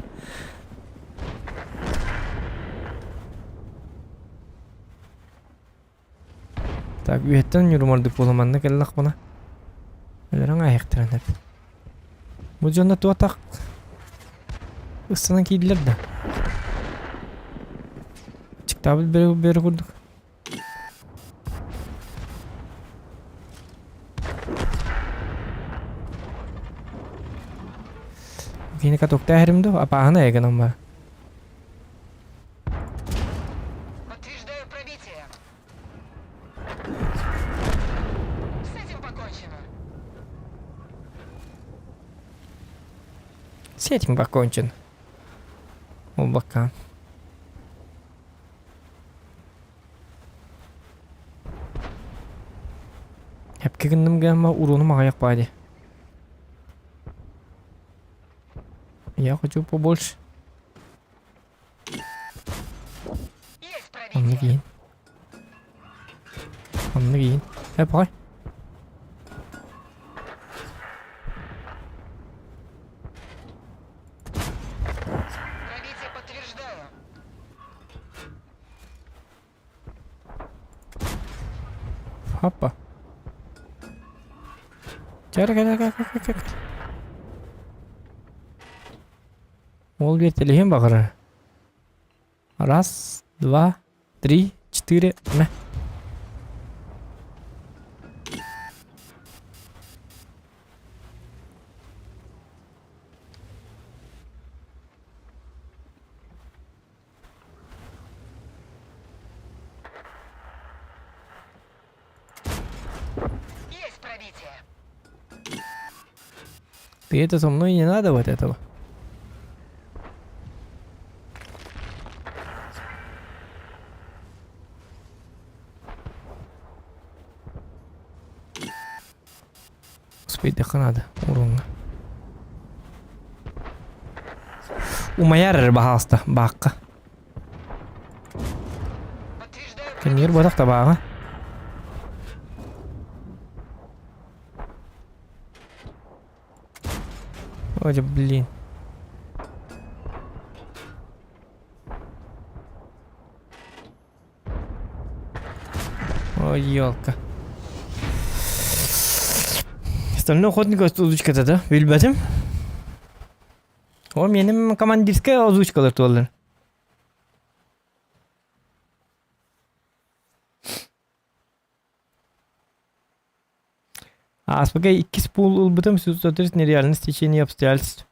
Так, üyetten yürümürdük bulamanına geldik buna. Ölerin ayaktıran hep. Bu canlı tuvatak. Isınan kiydiler de. Çıktı abi beri kurduk. Yine katokta herimde apağına yaganım var. Подтверждаю пробитие. С этим покончено. С этим покончен. Облака. Hep kegинdim gelme уроным аяк бади. Я хочу побольше. Есть Анны пробитие. giyin. Hep ay. Пробитие подтверждаю. Hoppa. Gel. Ол бертелеген бағыры. Раз, два, три, четыре, мә. Есть пробитие. Ты это со мной не надо вот этого. Господи, да надо, урон. Умаяр бахаста, бакка. Подтверждаю Кенер бодак табага. Ой, блин. Ой, ёлка. Остальной охотник озвучкада да, билбедим. О, менин командирская озвучкалар туалар. АСПГ 2 пул улбытым сөздөрүс нереальное стечение обстоятельств.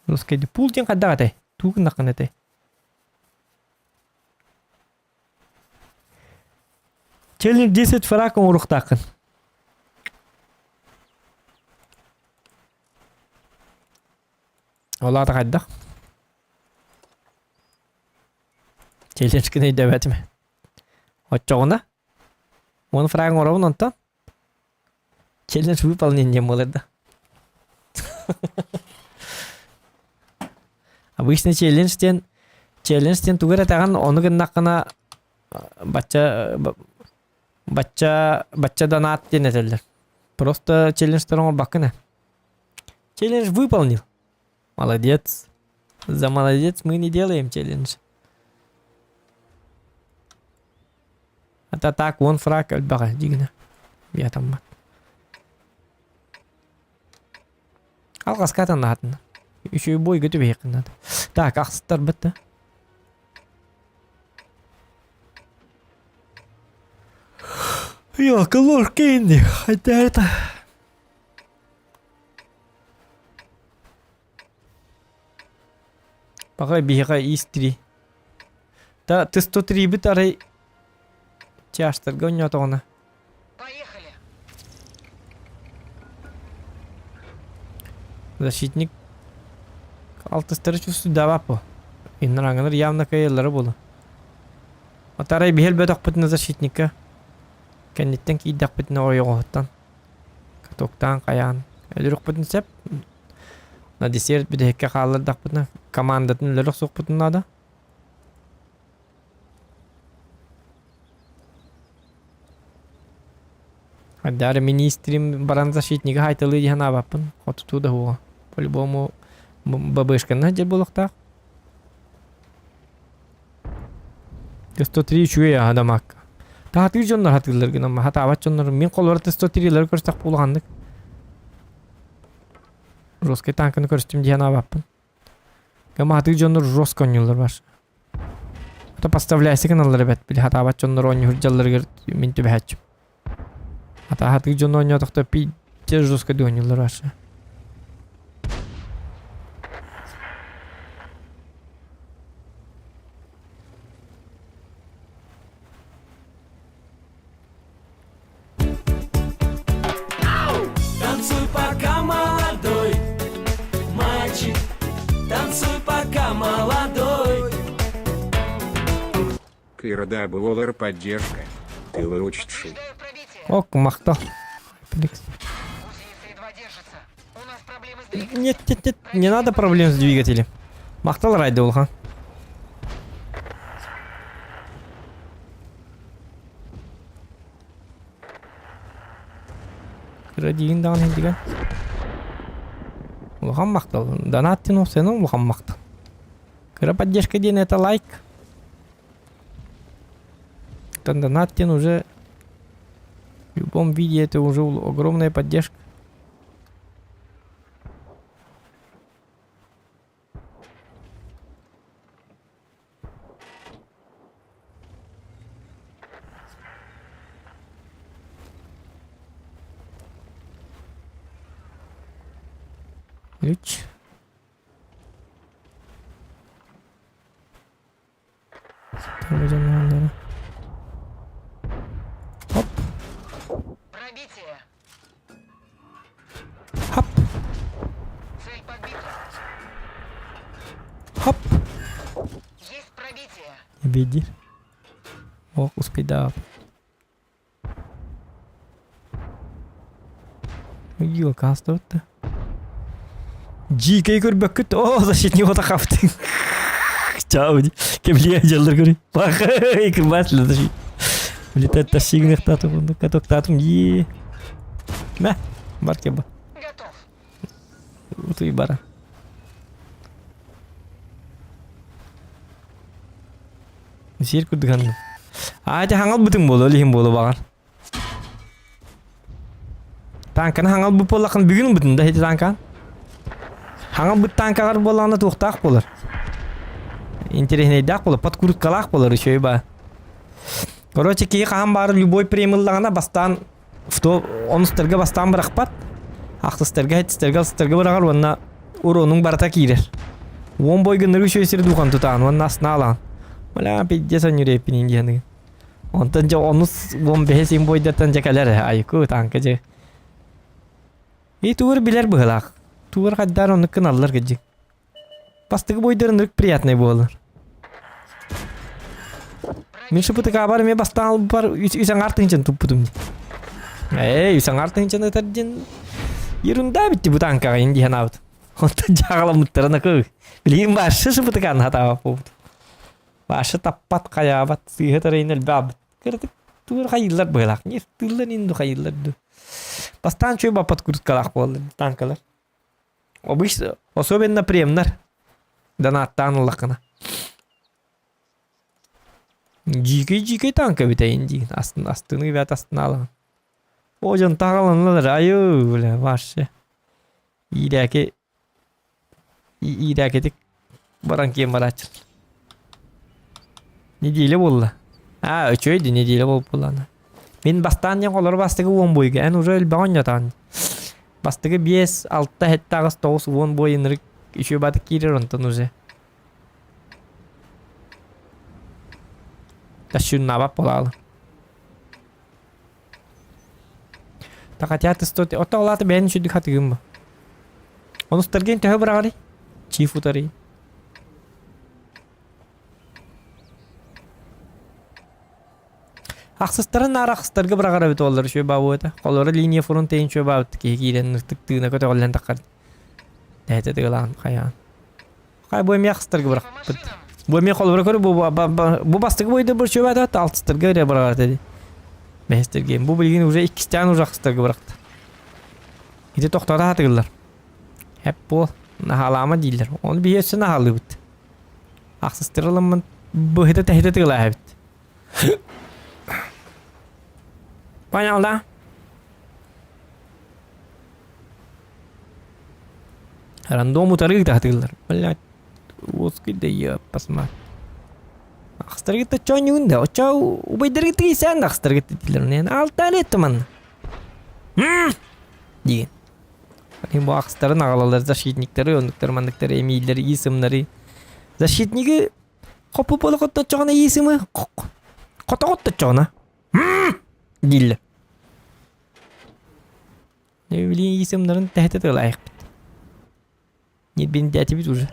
Русский пул тен кадда атай. Тугун накан атай. Челлендж 10 фраком уруктакын. Ола да кадда. Челлендж кene дебетме. Очогона. Он фрагм уровн онтон. Челлендж выполнения молода. Обычно челлендж тен тугара таган оны гыннакына бачча донат денетелер. Просто челленджтерон бакына. Челлендж выполнил. Молодец. За молодец мы не делаем челлендж. Это так, вон фраг альбага дигна. Я там. Алгаска танатын. Еще и бой готовы якын. Так, акстар бітті. Я колор кейнди. Хотя это... Пока бега истри. Да, ты 103 бит арай. Чаштар гонят она. Поехали. Защитник. Алтыстары чувствует давапо. Инранганыр явно каялары болу. Атарай бихел бөтөк бітіні защитника. Кәнеттен кейдақ бітіні ойоғыттан. Катоктан қаян. Әлірік бітін сәп. На десерт бідекке қалырдақ бітіні. Командатын лөрік соқ бітіні ада. Адары министрим баран защитника хайтылы дихана абаппын. Хотуту да хуға. По-любому бабышканы жер болуқтақ. 103 чуе адамак. Тахатыр жоннар хатырлар гына хата абат жоннар мен колорат 103лер көрсөк булгандык. Русский танкын көрсөтүм дияна абаппын. Гама хатыр жоннар русский ойнулар бар. Ата поставляйсы каналлар бет били хата абат жоннар ойнур жаллар мен төбөчүп. Ата хатыр жоннар ойнотокто пи же русский ойнулар бар. Танцуй пока молодой, мальчик, танцуй пока молодой. Кирда Буллер поддержка. Ты лучший. Подтверждаю пробитие. Ок, махта. Гусеница едва держится. У нас проблемы с двигателем. Нет, не надо проблем с двигателем. Махтал райды улхан. Крадиин дан хендиген. Улхан махтал. Донаттин усену улхан махтал. Кыра поддержка ден это лайк. Донаттин уже в любом виде это уже огромная поддержка. Ключ. Хоп. Пробитие. Хоп. Цель подбита. Хоп. Есть пробитие. Види. Ох, успейдав. Ёлка, что-то. Джикай көрбөккүт. О, защитник ота капты. Чау. Кемлия жалдар көрү. Бах, эки баслы защит. Улетает тащигнах татум, каток татум. Е. Мә, бар кеба. Готов. Вот и бара. Сер күдгән. Aja hangal bütün bolu lihim bolu bakar. Tankan hangal bu polakın bugün bütün de hiç tankan. Hangal bu tankar bolağına tuğtak bolur. Интересный дак болар, подкруткалах болар еще и ба. Короче, кей қаһам бары любой премияллағына бастан оныстырға бастан бірақпат. Ақсыстырға, хетістырға бірағар, онна уроның барата кейдер. Он бой гыныры шөйсері дуған тұтаған, онна асына алған. Оля, пейде сон юреппін индияны. Онтан жа оныс 15 бойдаттан жакалар, айку танка жа. Туыр білер бұғылақ. Туыр қаддар оны кыналлар кәджік. Бастығы бойдарын приятный болар. Мен шыпыты кабар мен бастан алып бар үйсен артынчын туппутум. Үйсен артынчын өтәрден ерунда бітті бұл танкаға енді ханабыд. Онтан жағала мұттарына көй. Білейін башы шыпыты каны хатаға болды. Башы таппат қаябат сүйхетар айнел бабыд. Кірдік туыр қайылар бұғылақ. Не стылар енді қайыларды. Бастан чөй бапат күрткалақ болды танкалар. Обычно, особенно премнар. Донаттан лақына. Жикей танка бітейін дейін. Астыны бәт астына алған. О, жан тағаланылар. Айу, бля, башы. Ирәкетік баран кем бар ачыл. Неделе болды. Өчөйді неделе болып боланы. Мен бастан ең олар бастығы 10 бойға. Ән уже өлбаған жатан. Бастығы 5, 6, 7, 9, 10 бойынырық. Еще батык кирер онтан уже. Тащун набап болалы. Так хотят стоит. Отта олаты бәйін шүдік хатығым ба. Оны стырген төхі бірағары. Чиф утары. Ақсыстарын ар ақсыстарға бірағары біт олар шөй бабы өті. Қолары линия фронтейін шөй бабы өті. Кейкейден нұртық тығына көті олан таққарды. Дәйті дығылаған қаян. Қай бойым яқыстырғы бірақ бұд. Бойым қол бірі көрі бұ бастығы бойды бір шөп әді өтті алтыстырғы өрі бірағар деді. Мәстірген. Бұ білген уже 2 стян уже ақыстырғы бірақты. Еті тоқтада атығылар. Әп бұл нахалама дейлер. Оны бей өтсі нахалы бұд. Ақсыстырылымын бұхеті тәхеті тығыла әбіт. Понял, да? Рандом утарыг тахтыглар. Блядь. Воски да я посмотри. Ахстаргыта чо не унда. Очо убайдыргыты кийсен ахстаргыта дилер. Не алтан этман. Деген. Бу ахстарын агалалар защитниктери, ондуктар мандыктар эмийлер, исымнары. Защитниги копу болокотто чогона исымы. Котоготто чогона. Дилер. Не билейин исымнарын тахтыты лайык. Нет, бен дяти бит уже.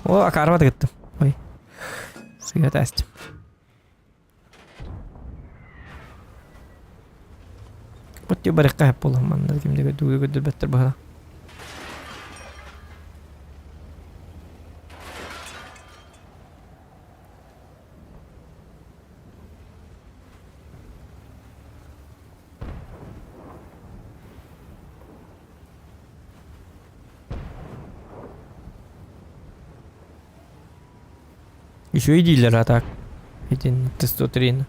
О, акарват гыттым. Ой. Сыйга тастым. Вот тебе барыққа әп болам. Манда кемдегі дүгі көдір бәттір бағана. Еще и дилер атак. Един Т-103.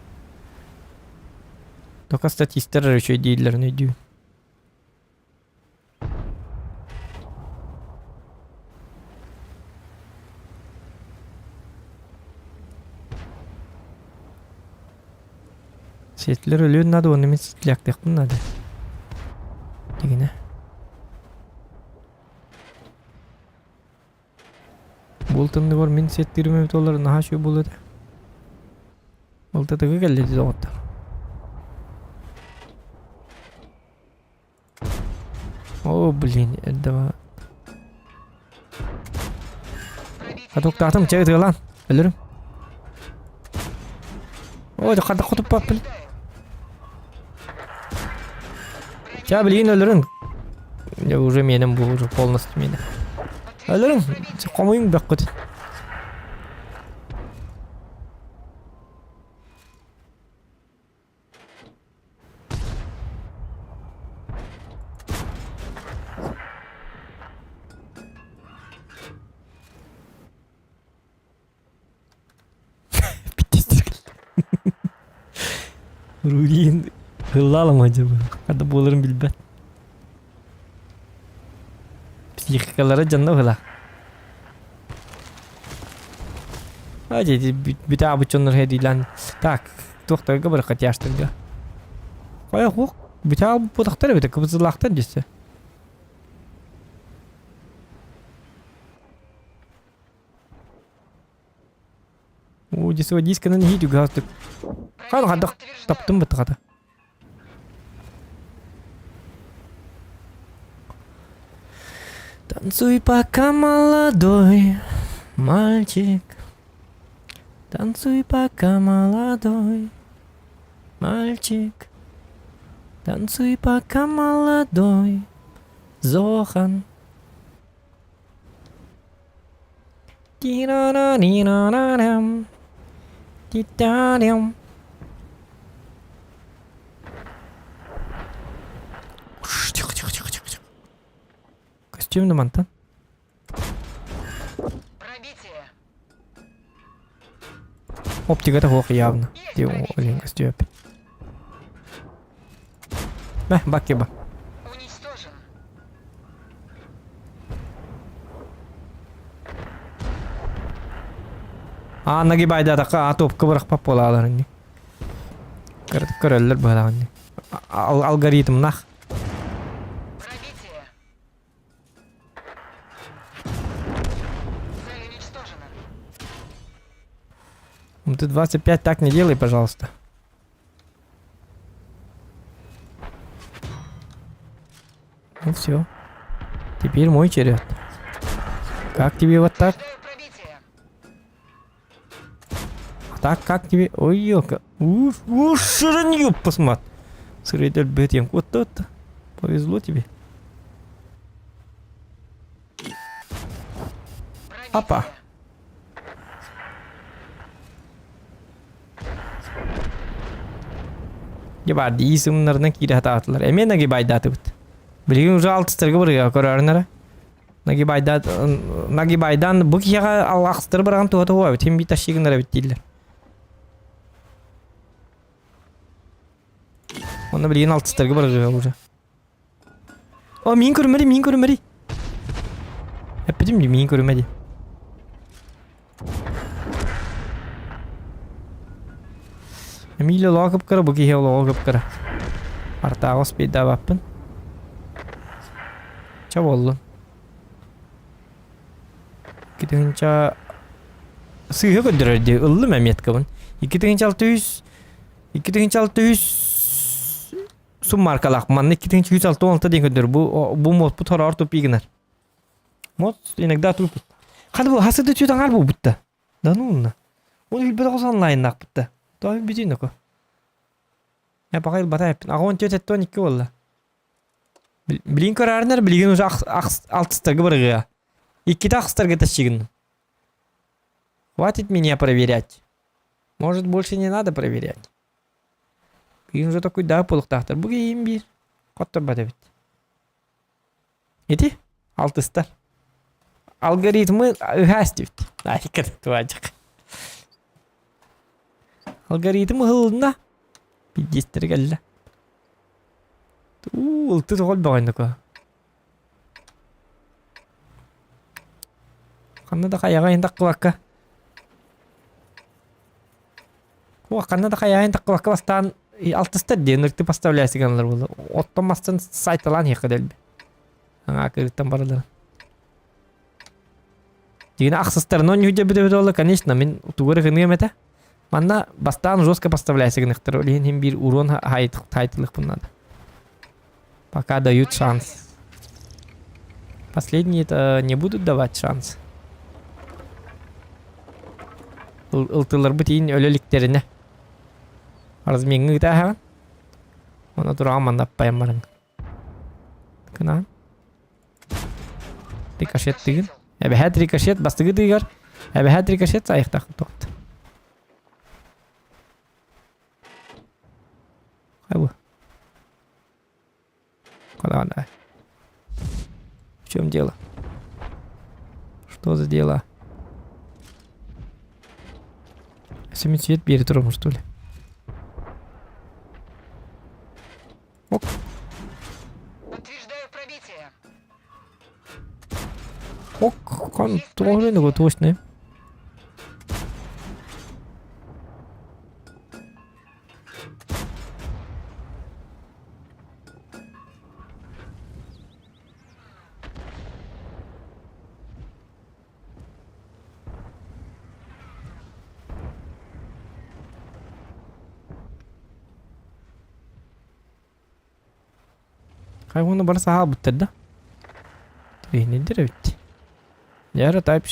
Только статистер еще и дилер найду. Сетлер ölüyor надо, onu мен сетляк текпін надо. Дегене. Болтымды бар мен сеттеріме бит олар наха шөй болады. Болтадығы кәлледі зауыттар. О, блин, это... А только атом чайы тығылан, білірім. Ой, да қарды құтып бап, біл. Ча, білейін өлірін. Уже менің бұл уже полностью мені. Өлірін, қомайын бәк құтын. Rudi'nin hıllalı mı acaba? Hadi boğulurum bilbet. Psikikalara canlı hıla. Hadi bir daha bıçınlar hedi lan. Tak. Doktorga bırakat yaştırga. Kaya hok. Bir daha bu doktor bir de kıvızılaktan cesi. O cesi o diskanın hiç yugastık. Kan hadi taptım bıttı hadi. Танцуй пока молодой мальчик. Танцуй пока молодой мальчик. Танцуй пока молодой Зохан. Ти-ра-ра-ри-ра-ра-рам. Ти-та-рям. Тихо, тихо, тихо, тихо, тихо. Костюм Мантан. Пробитие. Оптика это плохо явно. Где блин, костюм опять. Бакеба. Уничтожен. Нагибайда тақа топқа бырақ пап болаларың. Кыртып көрөлөр былагын. Алгоритм нах. Пробитие. Цель уничтожена. Ты 25 так не делай, пожалуйста. Ну все. Теперь мой черед. Как тебе вот так? Ожидаю пробития. Так, как тебе? Ой, ёлка. Уж шаранью посмотри. Средь альбетем. Вот это. Повезло тебе. Пробитие. Опа. Gebardi isimlerden kiri hata attılar. Emin nagi baydatı bit. Bilgin uca altı stırgı buraya korarınlara. Nagi baydan bu kiyaga alaqstır bırakın tuğata huwa bit. Hem bir taşıyınlara bit değiller. Onu bilgin altı stırgı bırakıyor uca. O min körümedi. Hep dedim ki min körümedi. Emilio logıp kara bu ki hev logıp kara. Artağız bir daha yapın. Çab oldu. Gidince sıyı gönderiyordu. Illı Mehmet kabın. 2600 sum markalak man 2116 diye gönderiyor. Bu mod bu tarar topu ignar. Mod inekda turup. Hadi bu hasıdı tüyden al bu bitti. Danunna. Onu bir biraz online nak bitti. Daha bir şey yok. Ya bakayım batay. Ağon tüyet ton iki valla. Bilin kararlar bilgin uca alt stagı bırgıya. İki de akstırgı taşıyın. Хватит меня проверять. Может, больше не надо проверять. Bilgin uca такой daha puluqtahtır. Bu giyim bir. Kotta bada bit. Eti? Alt star. Algoritmi ühästüt. Hareket tuacak. Algoritmi hılında. Bir gestir geldi. Ultu tol bağındı ko. Kanna da kayağa intak kulakka. Kanna da kayağa intak kulakka bastan altı star diye nırtı поставляя сигналlar oldu. Ottamazsan saytalan yakıdelbi. Аңа кырыттан барылар. Дигин аксыстарын он юде биде болду, конечно, мен тугары гыны мете. Манна бастан жестко поставляй сигнахтар. Олен bir урон хайтылык буннан. Пока дают шанс. Последние это не будут давать шанс. Ылтылар битин өлөлүктерине. Размеңи та. Ona duramam наппайм барың. Кына. Рикошет тыгын. Әбәһәт рикошет бастыгы тыгар. Әбәһәт рикошет саяқтақ тоқты. Қай Куда? В чем дело? Что за дело? Семицвет перед ровом, что ли? Кон тоғыр енді точно. Hayvanı bana saha bitirdi. Nedir evet. Yarı type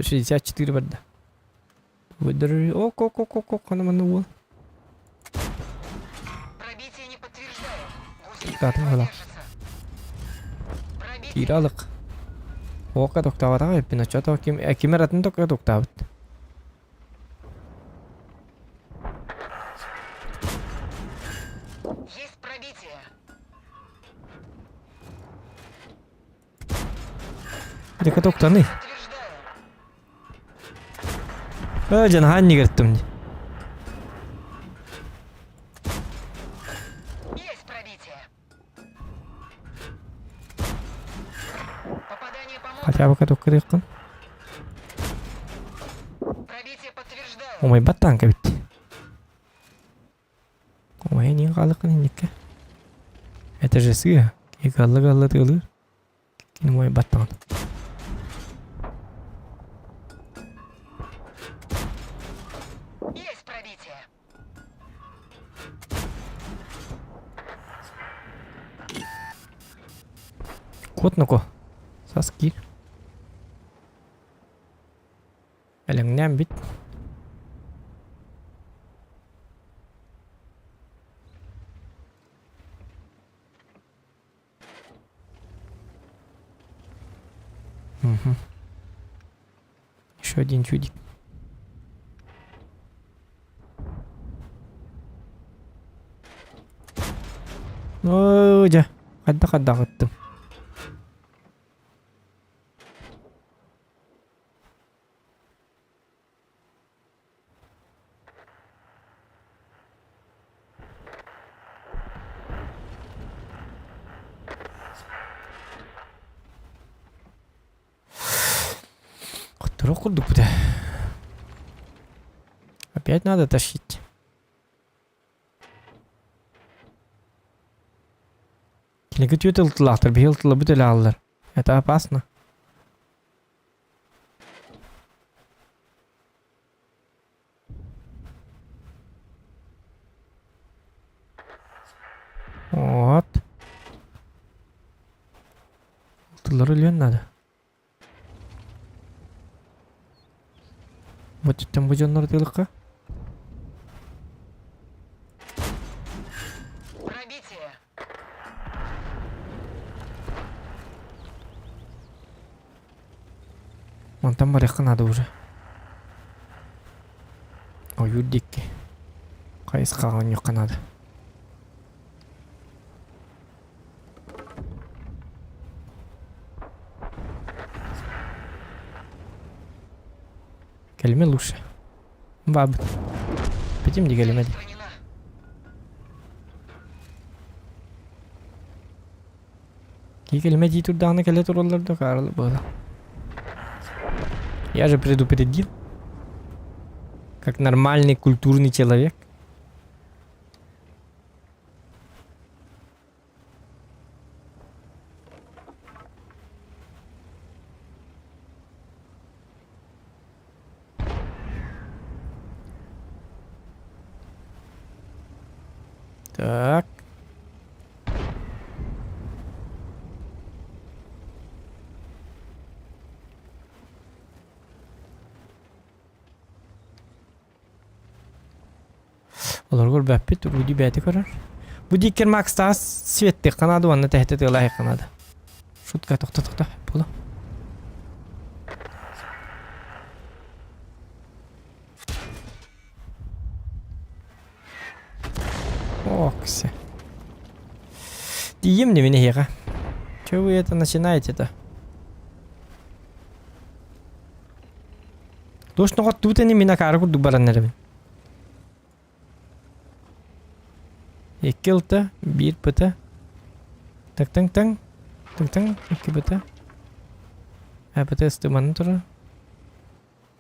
64 vardı. Выдержи. Ок, она был. Пробитие не подтверждаю. Гусеница Так, едва voilà. держится. Пробитие Киралык. Ока токтавата гайпина чото кимератын тока токтават. есть пробитие. Дека токтаны. Подтверждаю. Жан ханни гертим. Есть пробитие. Попадание по модулю. Хотя бы токка деккан. Пробитие подтверждаю. Омай баттанка бит. Омай не калыкын никке. Это же сыга. Ки галла тылыр. Кин мой баттан. Есть пробитие. Котноко. Саски. Элеңнән бит. Еще один чудик. Ой, кадда кыттым. Которого курдук буда. Опять надо тащить. Кинеге тютылтылактыр, бейылтылы бүтелі алылар. Это опасно. Вот. Тылары лен надо. Вот там бужоннор тылыкка. Пробитие. Вон там баряққа надо уже. Ой, юддикке. Қайыс қаған юққа надо. Кәлме лучше. Баб. Пойдем де кәлме. Устранена. Ки кәлме ди турданы кәле туралларда қарылы было. Я же предупредил. Как нормальный культурный человек. Так. Олар бәппет, Руди бәті көрір. Бұ дейкер Макстас светті қанады, оны тәхті тығылай қанады. Шутка тоқта, бұла. О, кісі. Дейім не мені хеға. Че вы это начинаете-то? Точно ғот тұтыны мені қары күрдік бараннары. Екі ылты, бір пыты. Тың, екі пыты. Hepete ıstımanı tura.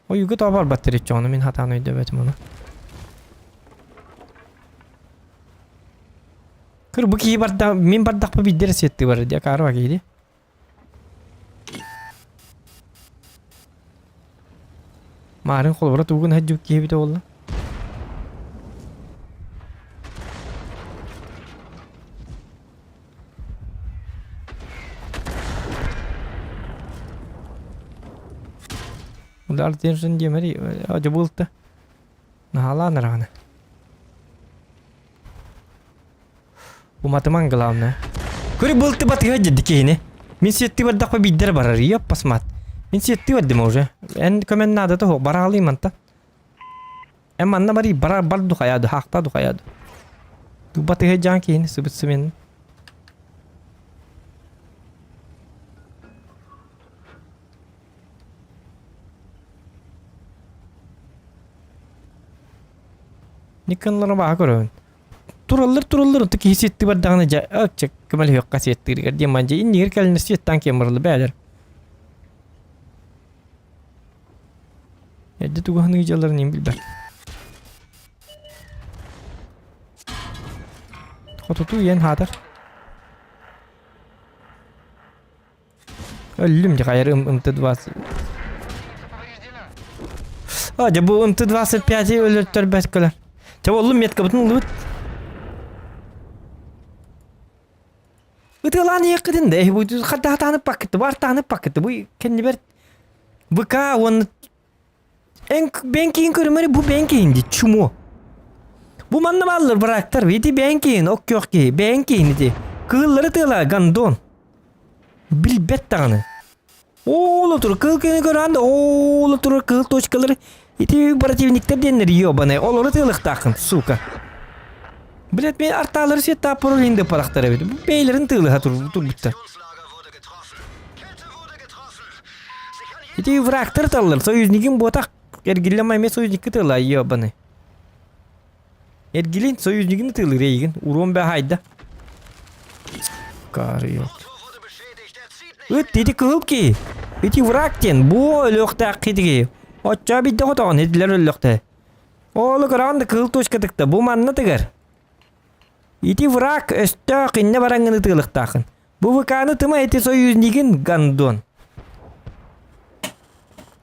O yugu tabar batteri çoğunu min hatan öyle betim onu. Kır bu ki barda min bardak pa bidder setti var diye karva giydi. Marin kolbara tuğun hacı ki bir de oldu. Ular tension dia mari aja bulta. Nahala narana. Bu mateman galamna. Kuri bulta bat haja dikene. Min setti wadda pa bidder barari ya pas mat. Min setti wadda mawja. En kamen nada to barali manta. Em anna bari bara bardu khayadu haqta du khayadu. Tu bat haja kene subit semen. Nikanlara bakıyorum. Turallar tık hissetti bardağını akçak kemal yok kasettir diye manje inir kalın siyettan kemerli beyler. Yadda tu hangi jalan nim bilber. Kotutu yen hadar. Ölüm de kayar ımtıdvas. Aja bu ımtıdvas piyasi ölürtür başkalar. Çabuk oğlum met kapatın lıvıt. Betul yakın deh bu kadar tanı paket var tanı paket bu kendi bir bu ka on en banking kurumları bu banking çumu. Bu manna mallar bıraktır vidi banking ok yok ki banking di kılları tela gandon bilbet tanı. Oğlu tur kıl kene gören de oğlu tur kıl toçkaları iti противниктер denir yobane oğlu tılık takın suka. Bilet ben artaları set tapor indi paraktara bedi. Bu beylerin tığlı hatır bitti. İti vraktır tallar. Soyuznikin botak. Ergilemay me soyuznikki tığla yiyor bana. Ergilin soyuznikin tığlı reygin. Uron be hayda. Karı yok. Üt dedi kılıp ki. İti vrakten bu ölükte kidigi. Oça bitti hoton ediler ölükte. Oğlu kırandı kıl toşkadıkta bu manna tıgar. Iti vrak östök inne barangını tığlık takın. Bu vıkanı tıma eti soyuznigin gandon.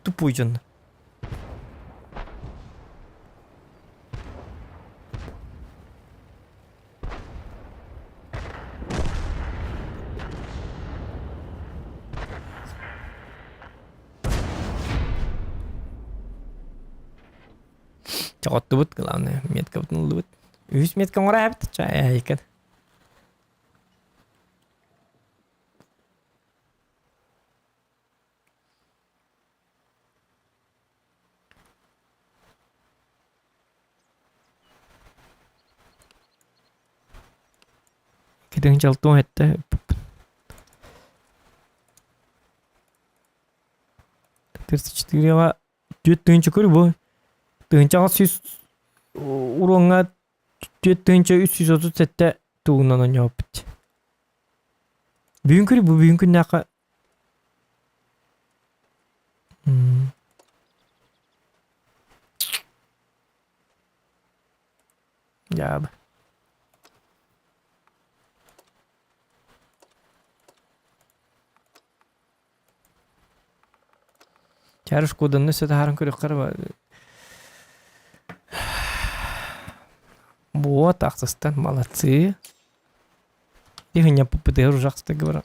Tupuy canlı. Cokot tubut главное. Метка бутын лубut. 100 метка ngora yaptı çaya ikan. Kidang jaltung hette. Terus ciri apa? Dia tunjuk kuri boy. Tunjuk sis urunga Tüyettiğince 337'te tuğunan onu yapıt. Büyünkü bu büyünkü ne kadar... Ya abi. Çarış kodunu size harın kırıkları var. Вот, Ахсастан, молодцы. Их не попытаюсь уже, кстати говоря.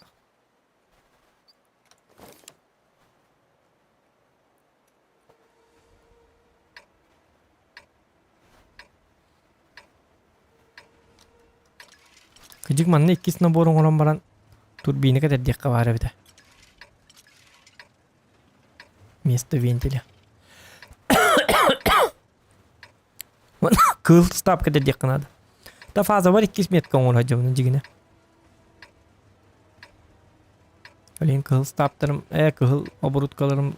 Kecik mana ikis naborong orang baran turbine kata dia kawara beda. Место вентиля. Kıl stop kadar yakınadı. Da fazla var 2 metre kan olacak bunun cigine. Öyle kıl stoplarım, kıl obrutkalarım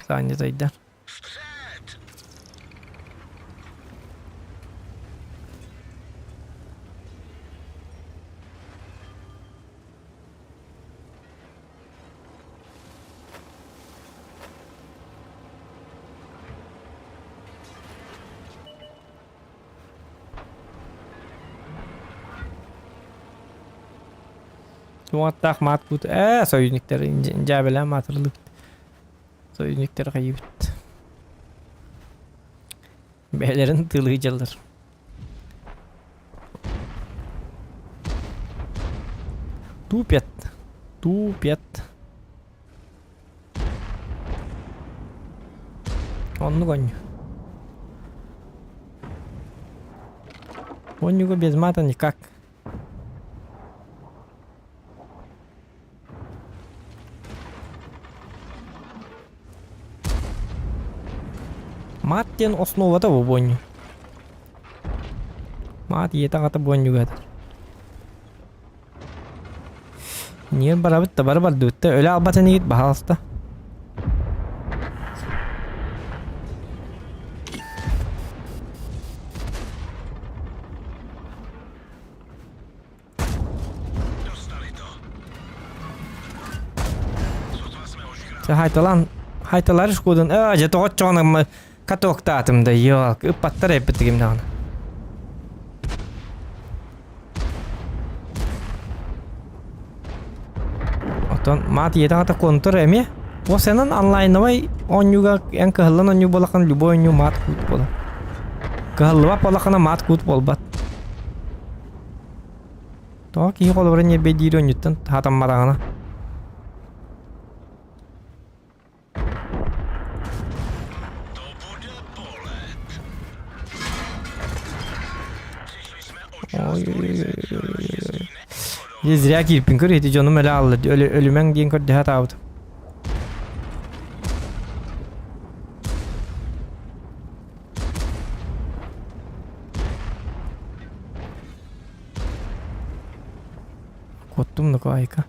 zannedeydiler. Tuğattaq mat kut. Soyunlikler ince matırlık. Soyunlikler kaybet. Beylerin tılıyıcılar. Tupet. Onu konyu. Конюга без мата никак. Мат ден основата bu боню. Мат ета ката боню гадыр. Niye barabıt da barabar dötte öyle albata ne git bahalasta. Haytalar şkodun. Je toğut çoğunum katok dağıtımda. Yok. Ipattar epittigim dağına. Oton mat yeta kata kontur emi. O senin online vay on yuga en kehlan on bolakan lubo on mat kut bola. Kehlwa polakana mat kut bolbat. To ki kolorun ye bediro nyutan hatam marana. Zira kirpin kır heti canım öyle aldı. Ölümen diyen kır dehat avdı. Kottum da kayka.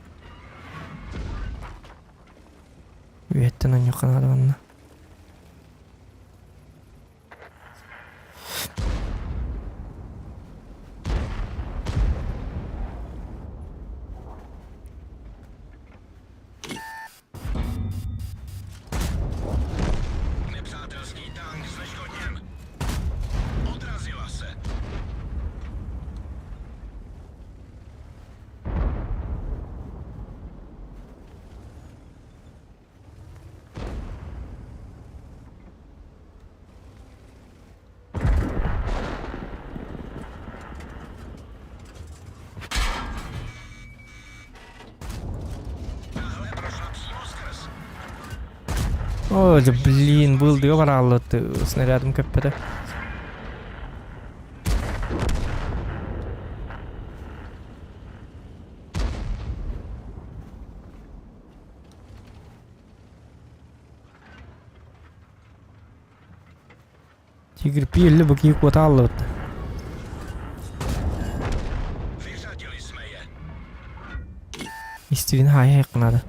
Üyetten an yakın adamına. Nepřátelský tank zneškodněn. Odrazila se. Ой, да блин, был договор, снарядом КПД. Тигр пили, быки кватало. Vyřadili jsme je. Истина хай надо.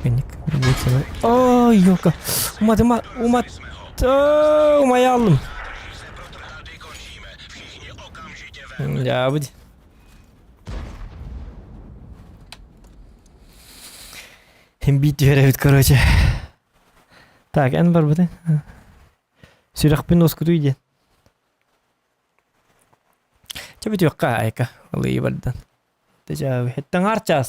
Benik. Ой, ёлка. Умат. Умаялым. Se proto tady končíme. Všichni okamžitě ven. Ya bu. Hem bitiyor evet короче. Так, en var burada. Sürek bin oskudu ide. Çabuk yok ka ayka. Vallahi bardan. Tecavüz. Hetten harcas.